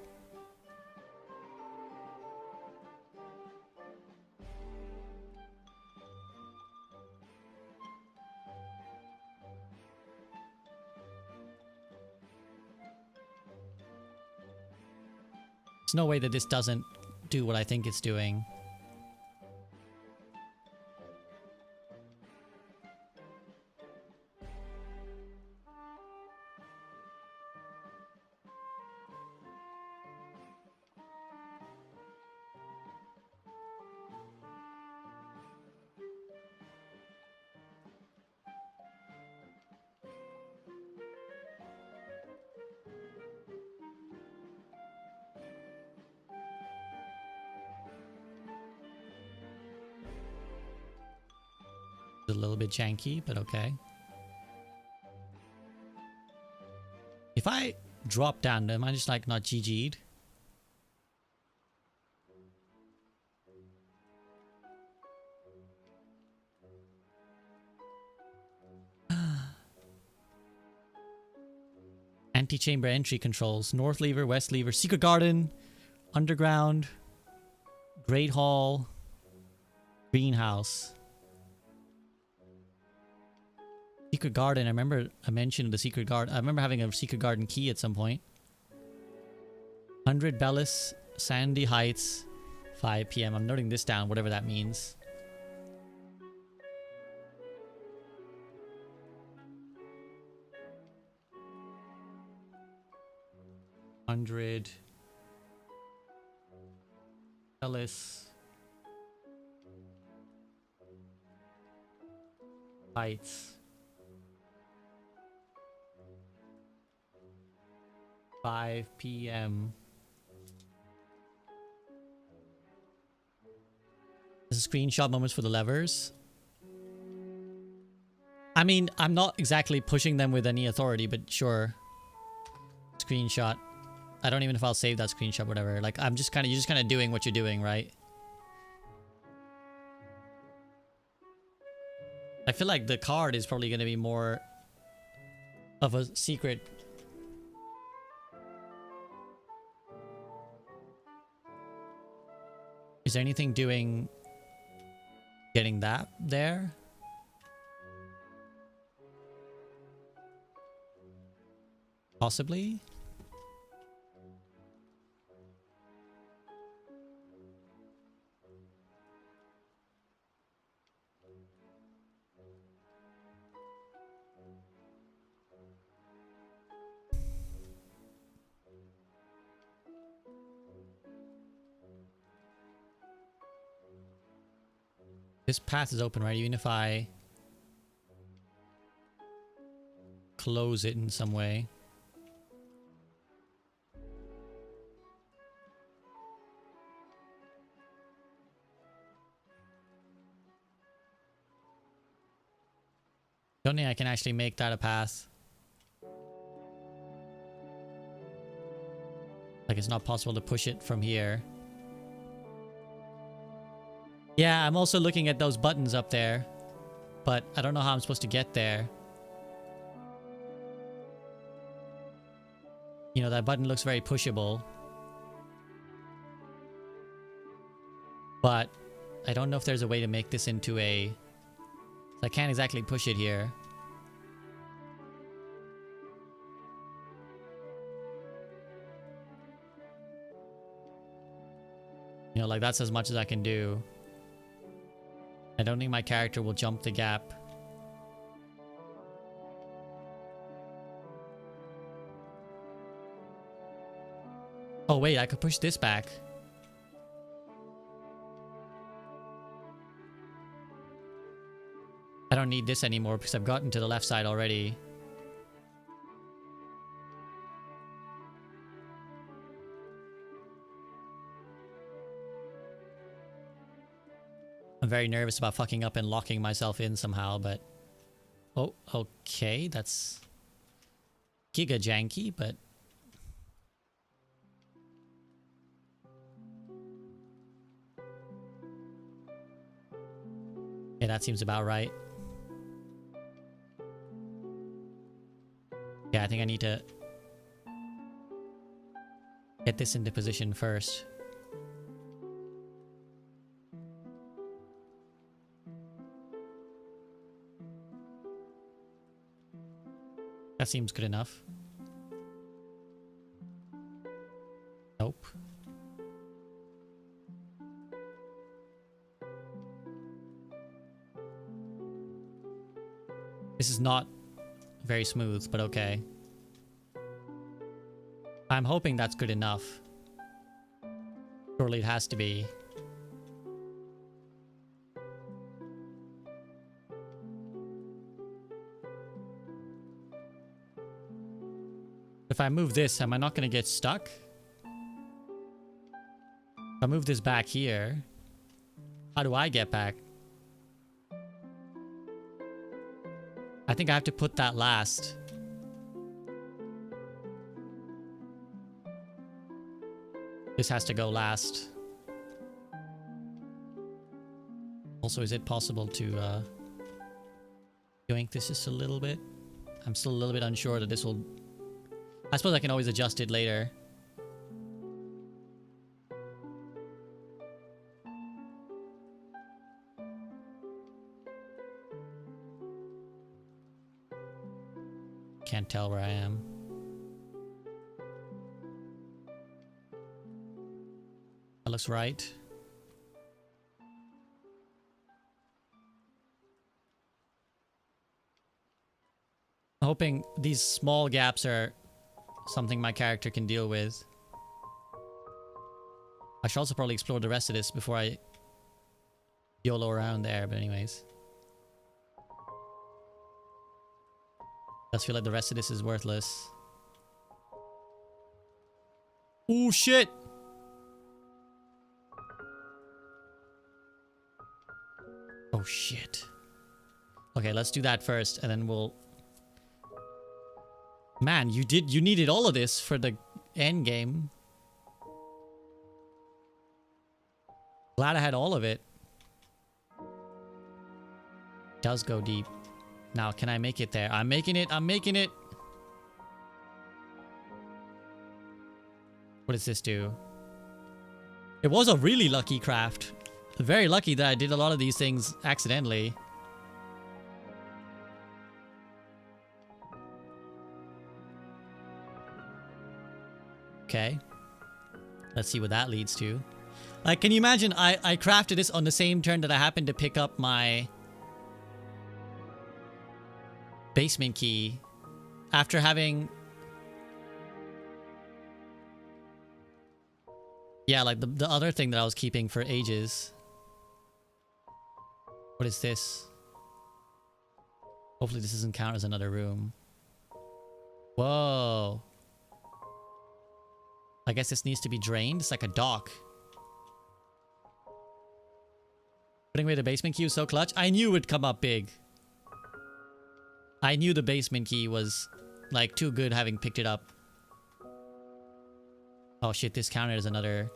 There's no way that this doesn't do what I think it's doing. A little bit janky, but okay. If I drop down, am I just like not GG'd? Anti-chamber entry controls. North lever, west lever, secret garden, underground, great hall, greenhouse. Secret garden, I remember I mentioned the secret garden. I remember having a secret garden key at some point. 100 Bellis, Sandy Heights, 5 p.m. I'm noting this down, whatever that means. $100 Bellis Heights. 5 p.m. This is screenshot moments for the levers. I mean, I'm not exactly pushing them with any authority, but sure. Screenshot. I don't even know if I'll save that screenshot, whatever. Like, I'm just kind of, you're just kind of doing what you're doing, right? I feel like the card is probably going to be more of a secret. Is there anything doing getting that there? Possibly? This path is open, right? Even if I close it in some way. Don't think I can actually make that a path. Like, it's not possible to push it from here. Yeah, I'm also looking at those buttons up there, but I don't know how I'm supposed to get there. You know, that button looks very pushable. But I don't know if there's a way to make this into a... So I can't exactly push it here. You know, like, that's as much as I can do. I don't think my character will jump the gap. Oh wait, I could push this back. I don't need this anymore because I've gotten to the left side already. I'm very nervous about fucking up and locking myself in somehow, but... Oh, okay, that's... giga janky, but... Yeah, that seems about right. Yeah, I think I need to... get this into position first. That seems good enough. Nope. This is not very smooth, but okay. I'm hoping that's good enough. Surely it has to be. If I move this, am I not going to get stuck? If I move this back here, how do I get back? I think I have to put that last. This has to go last. Also, is it possible to yoink this just a little bit? I'm still a little bit unsure that this will... I suppose I can always adjust it later. Can't tell where I am. That looks right. I'm hoping these small gaps are something my character can deal with. I should also probably explore the rest of this before I YOLO around there, but anyways. Does feel like the rest of this is worthless. Oh shit! Oh shit. Okay, let's do that first, and then we'll... Man, you needed all of this for the end game. Glad I had all of it. Does go deep. Now, can I make it there? I'm making it. I'm making it. What does this do? It was a really lucky craft. Very lucky that I did a lot of these things accidentally. Okay. Let's see what that leads to. Like, can you imagine I crafted this on the same turn that I happened to pick up my basement key after having... Yeah, like the other thing that I was keeping for ages. What is this? Hopefully this doesn't count as another room. Whoa. I guess this needs to be drained. It's like a dock. Putting away the basement key was so clutch. I knew it would come up big. I knew the basement key was like too good having picked it up. Oh shit, this counted as another...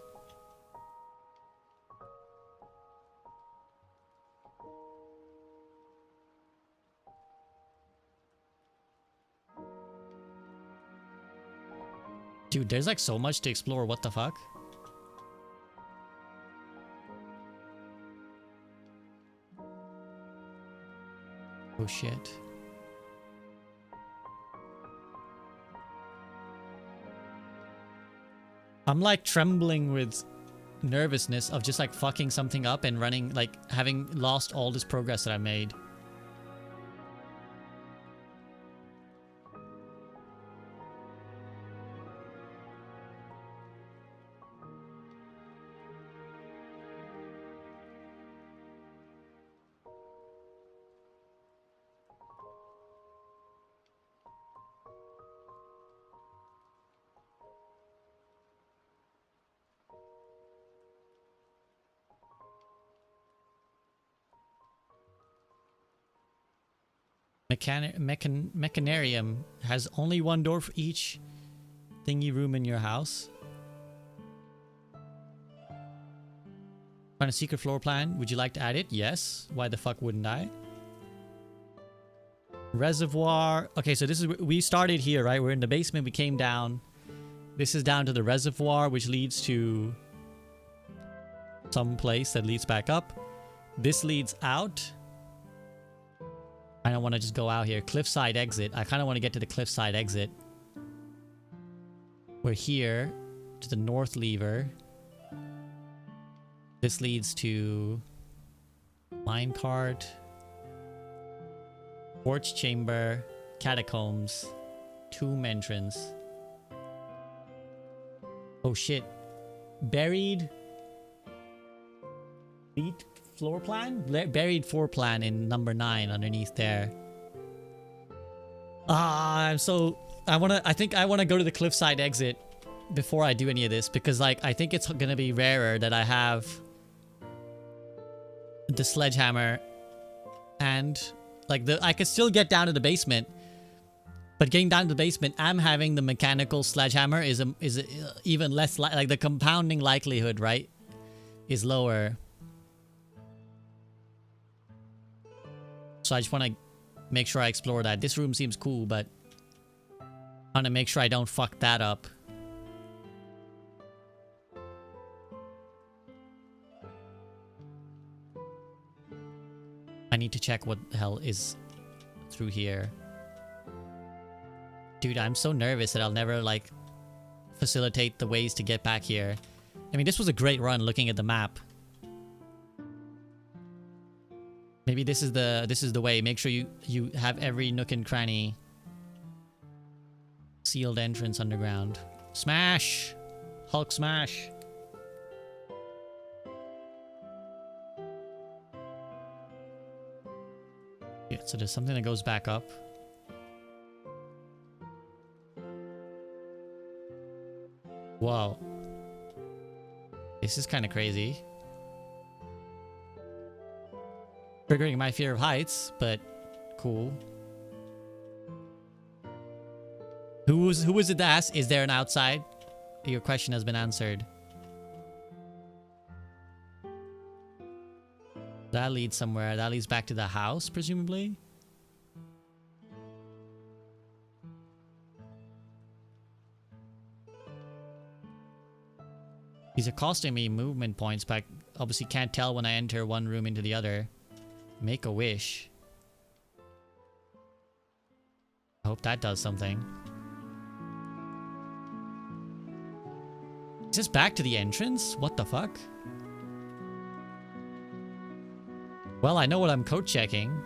Dude, there's like so much to explore. What the fuck? Oh shit. I'm like trembling with nervousness of just like fucking something up and running, like having lost all this progress that I made. Mechanarium has only one door for each thingy room in your house. Find a secret floor plan. Would you like to add it? Yes. Why the fuck wouldn't I? Reservoir. Okay, so this is... We started here, right? We're in the basement. We came down. This is down to the reservoir, which leads to some place that leads back up. This leads out. I don't want to just go out here. Cliffside exit. I kind of want to get to the cliffside exit. We're here to the north lever. This leads to minecart, porch chamber, catacombs, tomb entrance. Oh shit. Buried beat floor plan? Buried floor plan in number 9 underneath there. I think I want to go to the cliffside exit before I do any of this, because like I think it's gonna be rarer that I have the sledgehammer and like I could still get down to the basement, but getting down to the basement I'm having the mechanical sledgehammer is even less like the compounding likelihood, right, is lower. So I just want to make sure I explore that. This room seems cool, but I want to make sure I don't fuck that up. I need to check what the hell is through here. Dude, I'm so nervous that I'll never, like, facilitate the ways to get back here. I mean, this was a great run looking at the map. Maybe this is the way. Make sure you have every nook and cranny. Sealed entrance underground. Smash! Hulk smash! Yeah, so there's something that goes back up. Whoa. This is kind of crazy. Triggering my fear of heights, but Cool. Who was it that asked, is there an outside? Your question has been answered. That leads somewhere. That leads back to the house, presumably. These are costing me movement points, but I obviously can't tell when I enter one room into the other. Make a wish. I hope that does something. Is this back to the entrance? What the fuck? Well, I know what I'm code checking.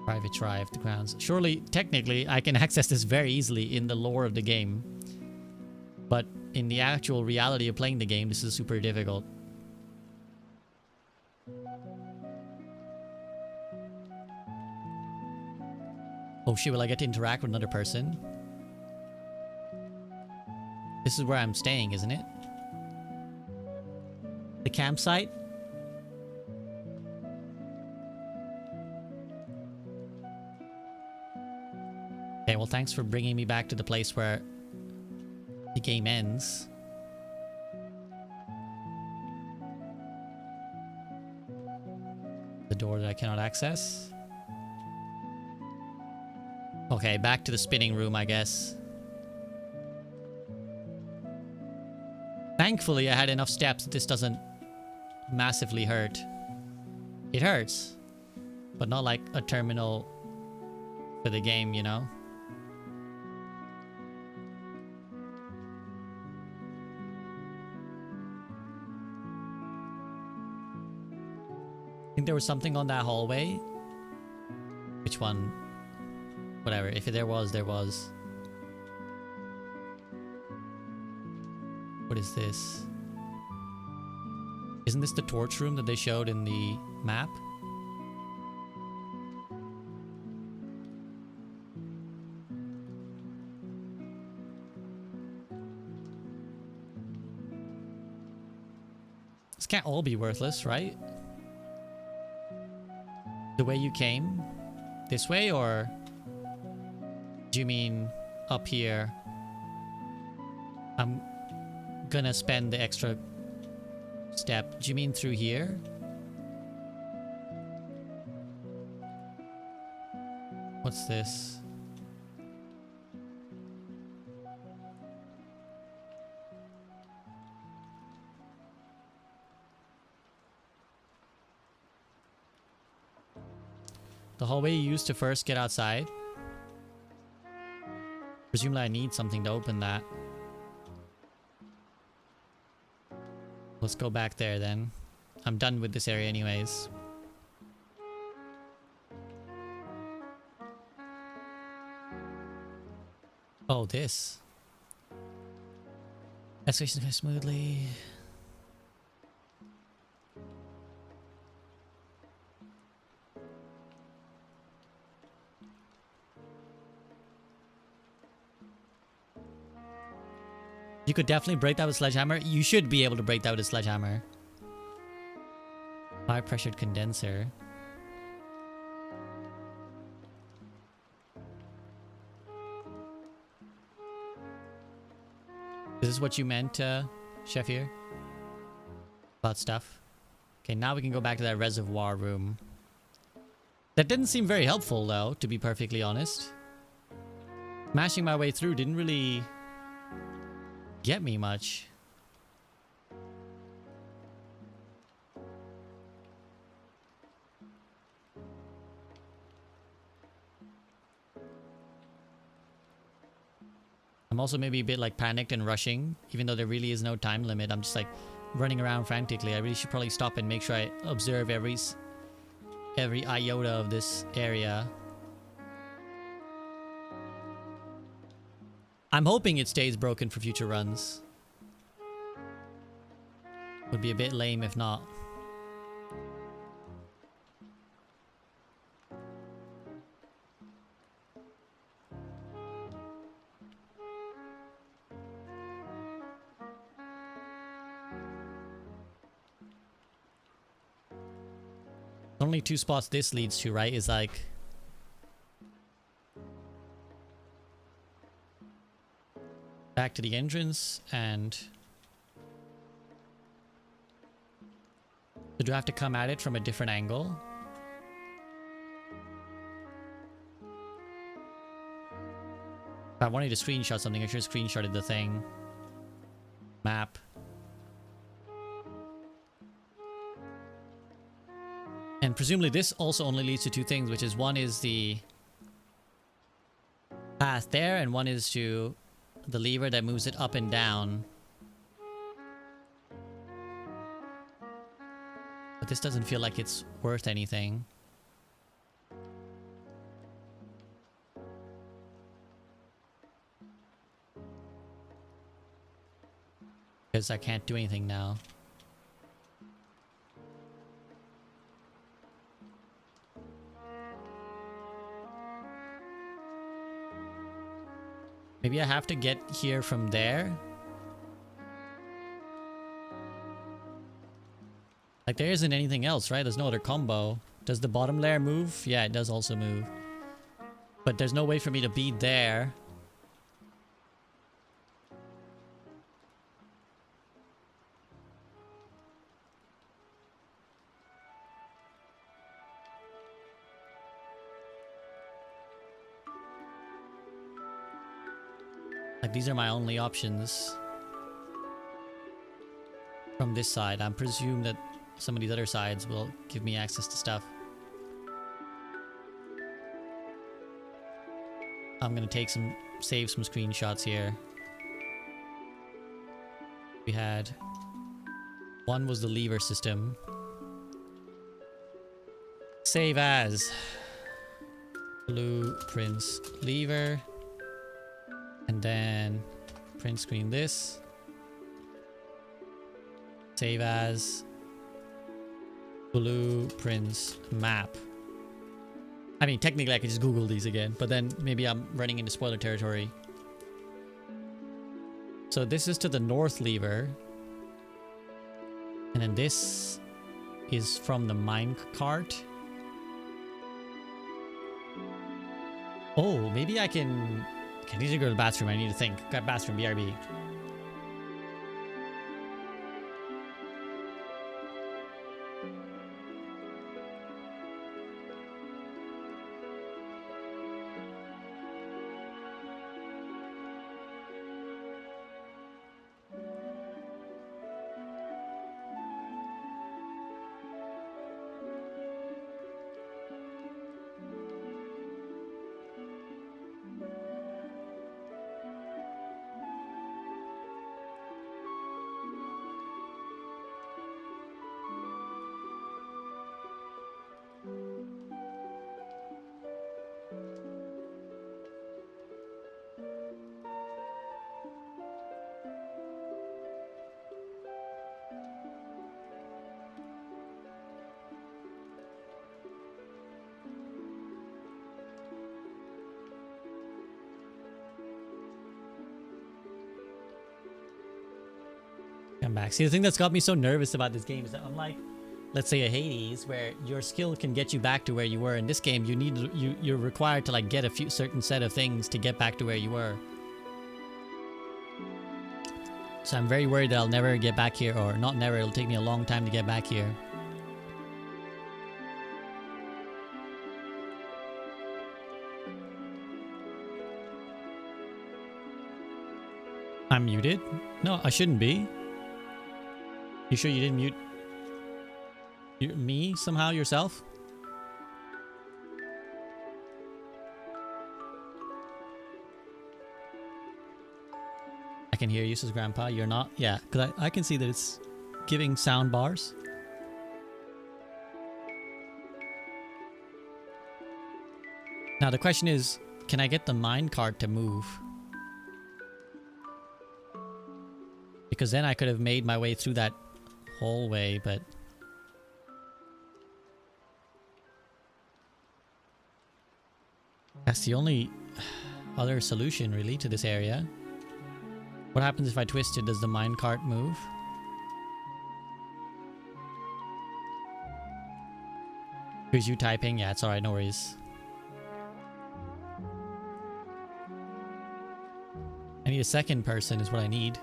Private drive to grounds. Surely, technically, I can access this very easily in the lore of the game. But in the actual reality of playing the game, this is super difficult. Oh shit, will I get to interact with another person? This is where I'm staying, isn't it? The campsite? Okay, well thanks for bringing me back to the place where the game ends. The door that I cannot access. Okay, back to the spinning room, I guess. Thankfully, I had enough steps that this doesn't massively hurt. It hurts, but not like a terminal for the game, you know? I think there was something on that hallway. Which one? Whatever. If there was, there was. What is this? Isn't this the torch room that they showed in the map? This can't all be worthless, right? The way you came? This way, or do you mean up here? I'm gonna spend the extra step. Do you mean through here? What's this? The hallway you used to first get outside? Presumably I need something to open that. Let's go back there then. I'm done with this area anyways. Oh, this. Escalation goes smoothly. You could definitely break that with a sledgehammer. You should be able to break that with a sledgehammer. High pressured condenser. Is this what you meant, Chef here? About stuff? Okay, now we can go back to that reservoir room. That didn't seem very helpful though, to be perfectly honest. Smashing my way through didn't really get me much. I'm also maybe a bit like panicked and rushing, even though there really is no time limit. I'm just like running around frantically. I really should probably stop and make sure I observe every iota of this area. I'm hoping it stays broken for future runs. Would be a bit lame if not. Only 2 spots this leads to, right? Is like back to the entrance and... So do I have to come at it from a different angle? If I wanted to screenshot something, I should have screenshotted the thing. Map. And presumably this also only leads to 2 things, which is one is the path there, and one is to the lever that moves it up and down. But this doesn't feel like it's worth anything. Because I can't do anything now. Maybe I have to get here from there. Like there isn't anything else, right? There's no other combo. Does the bottom layer move? Yeah, it does also move. But there's no way for me to be there. Like these are my only options. From this side, I'm presume that some of these other sides will give me access to stuff. I'm gonna save some screenshots here. We had... One was the lever system. Save as. Blueprints lever. And then print screen this. Save as blueprints map. I mean, technically I could just Google these again, but then maybe I'm running into spoiler territory. So this is to the north lever. And then this is from the mine cart. Oh, maybe I can... Okay, I need to go to the bathroom. I need to think. Got bathroom, BRB. Come back. See, the thing that's got me so nervous about this game is that unlike, let's say, a Hades, where your skill can get you back to where you were, in this game, you're required to like get a few certain set of things to get back to where you were. So I'm very worried that I'll never get back here, or not never. It'll take me a long time to get back here. I'm muted? No, I shouldn't be. You sure you didn't mute me somehow yourself? I can hear you, says Grandpa. You're not? Yeah, because I can see that it's giving sound bars. Now the question is, can I get the minecart to move? Because then I could have made my way through that hallway, but... That's the only other solution, really, to this area. What happens if I twist it? Does the minecart move? Who's you typing? Yeah, it's alright, no worries. I need a second person is what I need.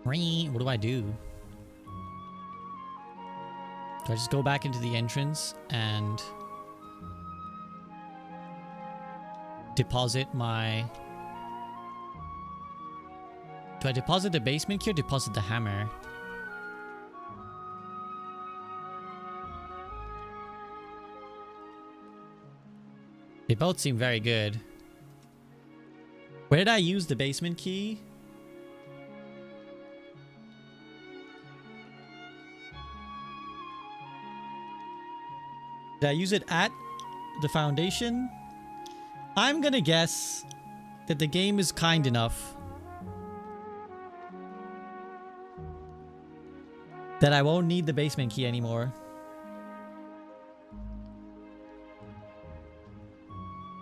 What do I do? Do I just go back into the entrance and deposit my... Do I deposit the basement key or deposit the hammer? They both seem very good. Where did I use the basement key? Did I use it at the foundation? I'm gonna guess that the game is kind enough that I won't need the basement key anymore.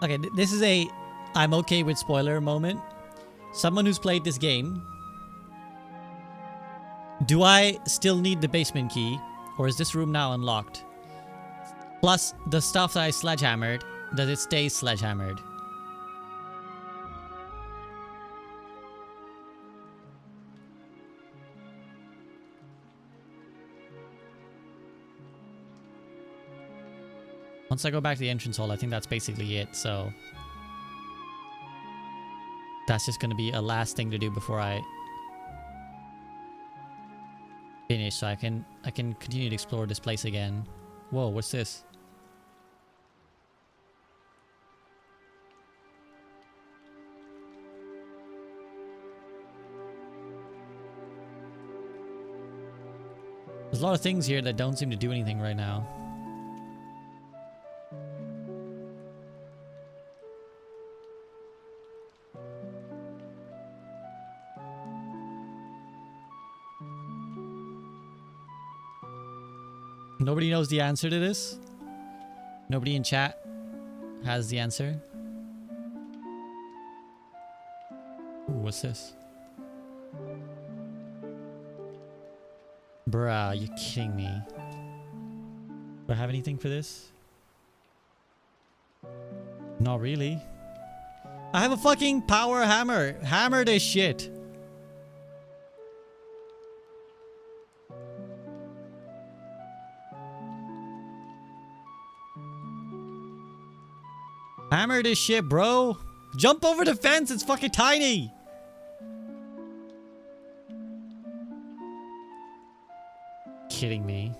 Okay, this is a I'm okay with spoiler moment. Someone who's played this game. Do I still need the basement key? Or is this room now unlocked? Plus, the stuff that I sledgehammered, does it stay sledgehammered? Once I go back to the entrance hall, I think that's basically it, so... That's just gonna be a last thing to do before I... finish, so I can continue to explore this place again. Whoa, what's this? There's a lot of things here that don't seem to do anything right now. Nobody knows the answer to this? Nobody in chat has the answer? Ooh, what's this? Bruh, you're kidding me. Do I have anything for this? Not really. I have a fucking power hammer. Hammer this shit. Hammer this shit, bro. Jump over the fence. It's fucking tiny. Kidding me.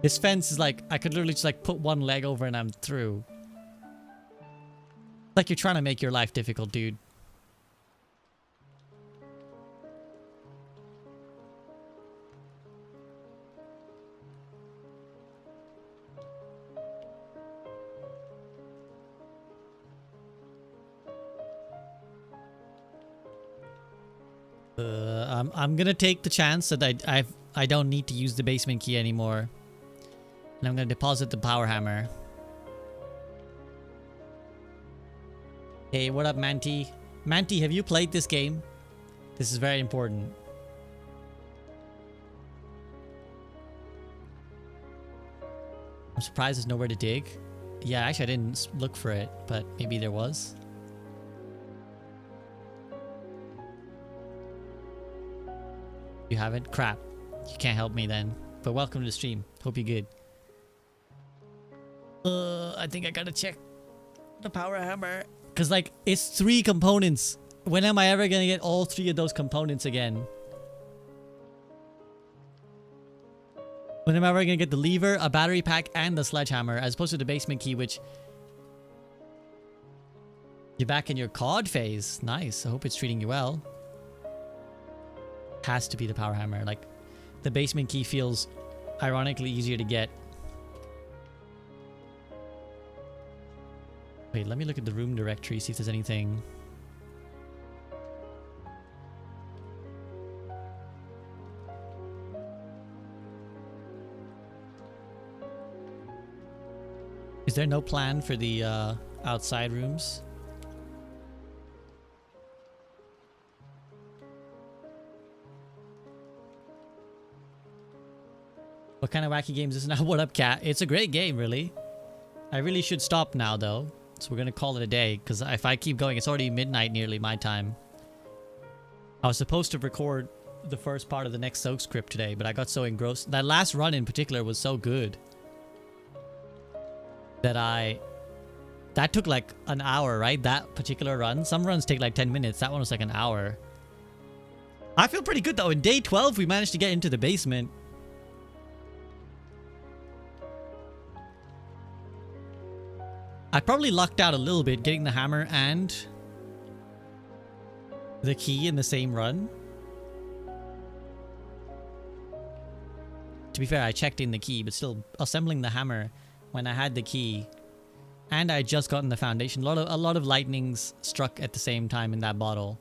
This fence is like, I could literally just like put one leg over and I'm through. Like you're trying to make your life difficult, dude. I'm gonna take the chance that I don't need to use the basement key anymore. And I'm gonna deposit the power hammer. Hey, what up, Manti? Manti, have you played this game? This is very important. I'm surprised there's nowhere to dig. Yeah, actually I didn't look for it, but maybe there was. You haven't? Crap. You can't help me then. But welcome to the stream. Hope you're good. I think I gotta check the power hammer. Because, like, it's 3 components. When am I ever gonna get all 3 of those components again? When am I ever gonna get the lever, a battery pack, and the sledgehammer, as opposed to the basement key, which... You're back in your COD phase. Nice. I hope it's treating you well. Has to be the power hammer. Like, the basement key feels ironically easier to get. Wait, let me look at the room directory, see if there's anything. Is there no plan for the outside rooms? What kind of wacky game is this now? What up, cat? It's a great game, really. I really should stop now, though. So we're going to call it a day, because if I keep going, it's already midnight nearly my time. I was supposed to record the first part of the next soak script today, but I got so engrossed. That last run in particular was so good that that took like an hour, right? That particular run. Some runs take like 10 minutes. That one was like an hour. I feel pretty good, though. In day 12, we managed to get into the basement. I probably lucked out a little bit getting the hammer and the key in the same run. To be fair, I checked in the key, but still assembling the hammer when I had the key and I had just gotten the foundation. A lot of lightnings struck at the same time in that bottle.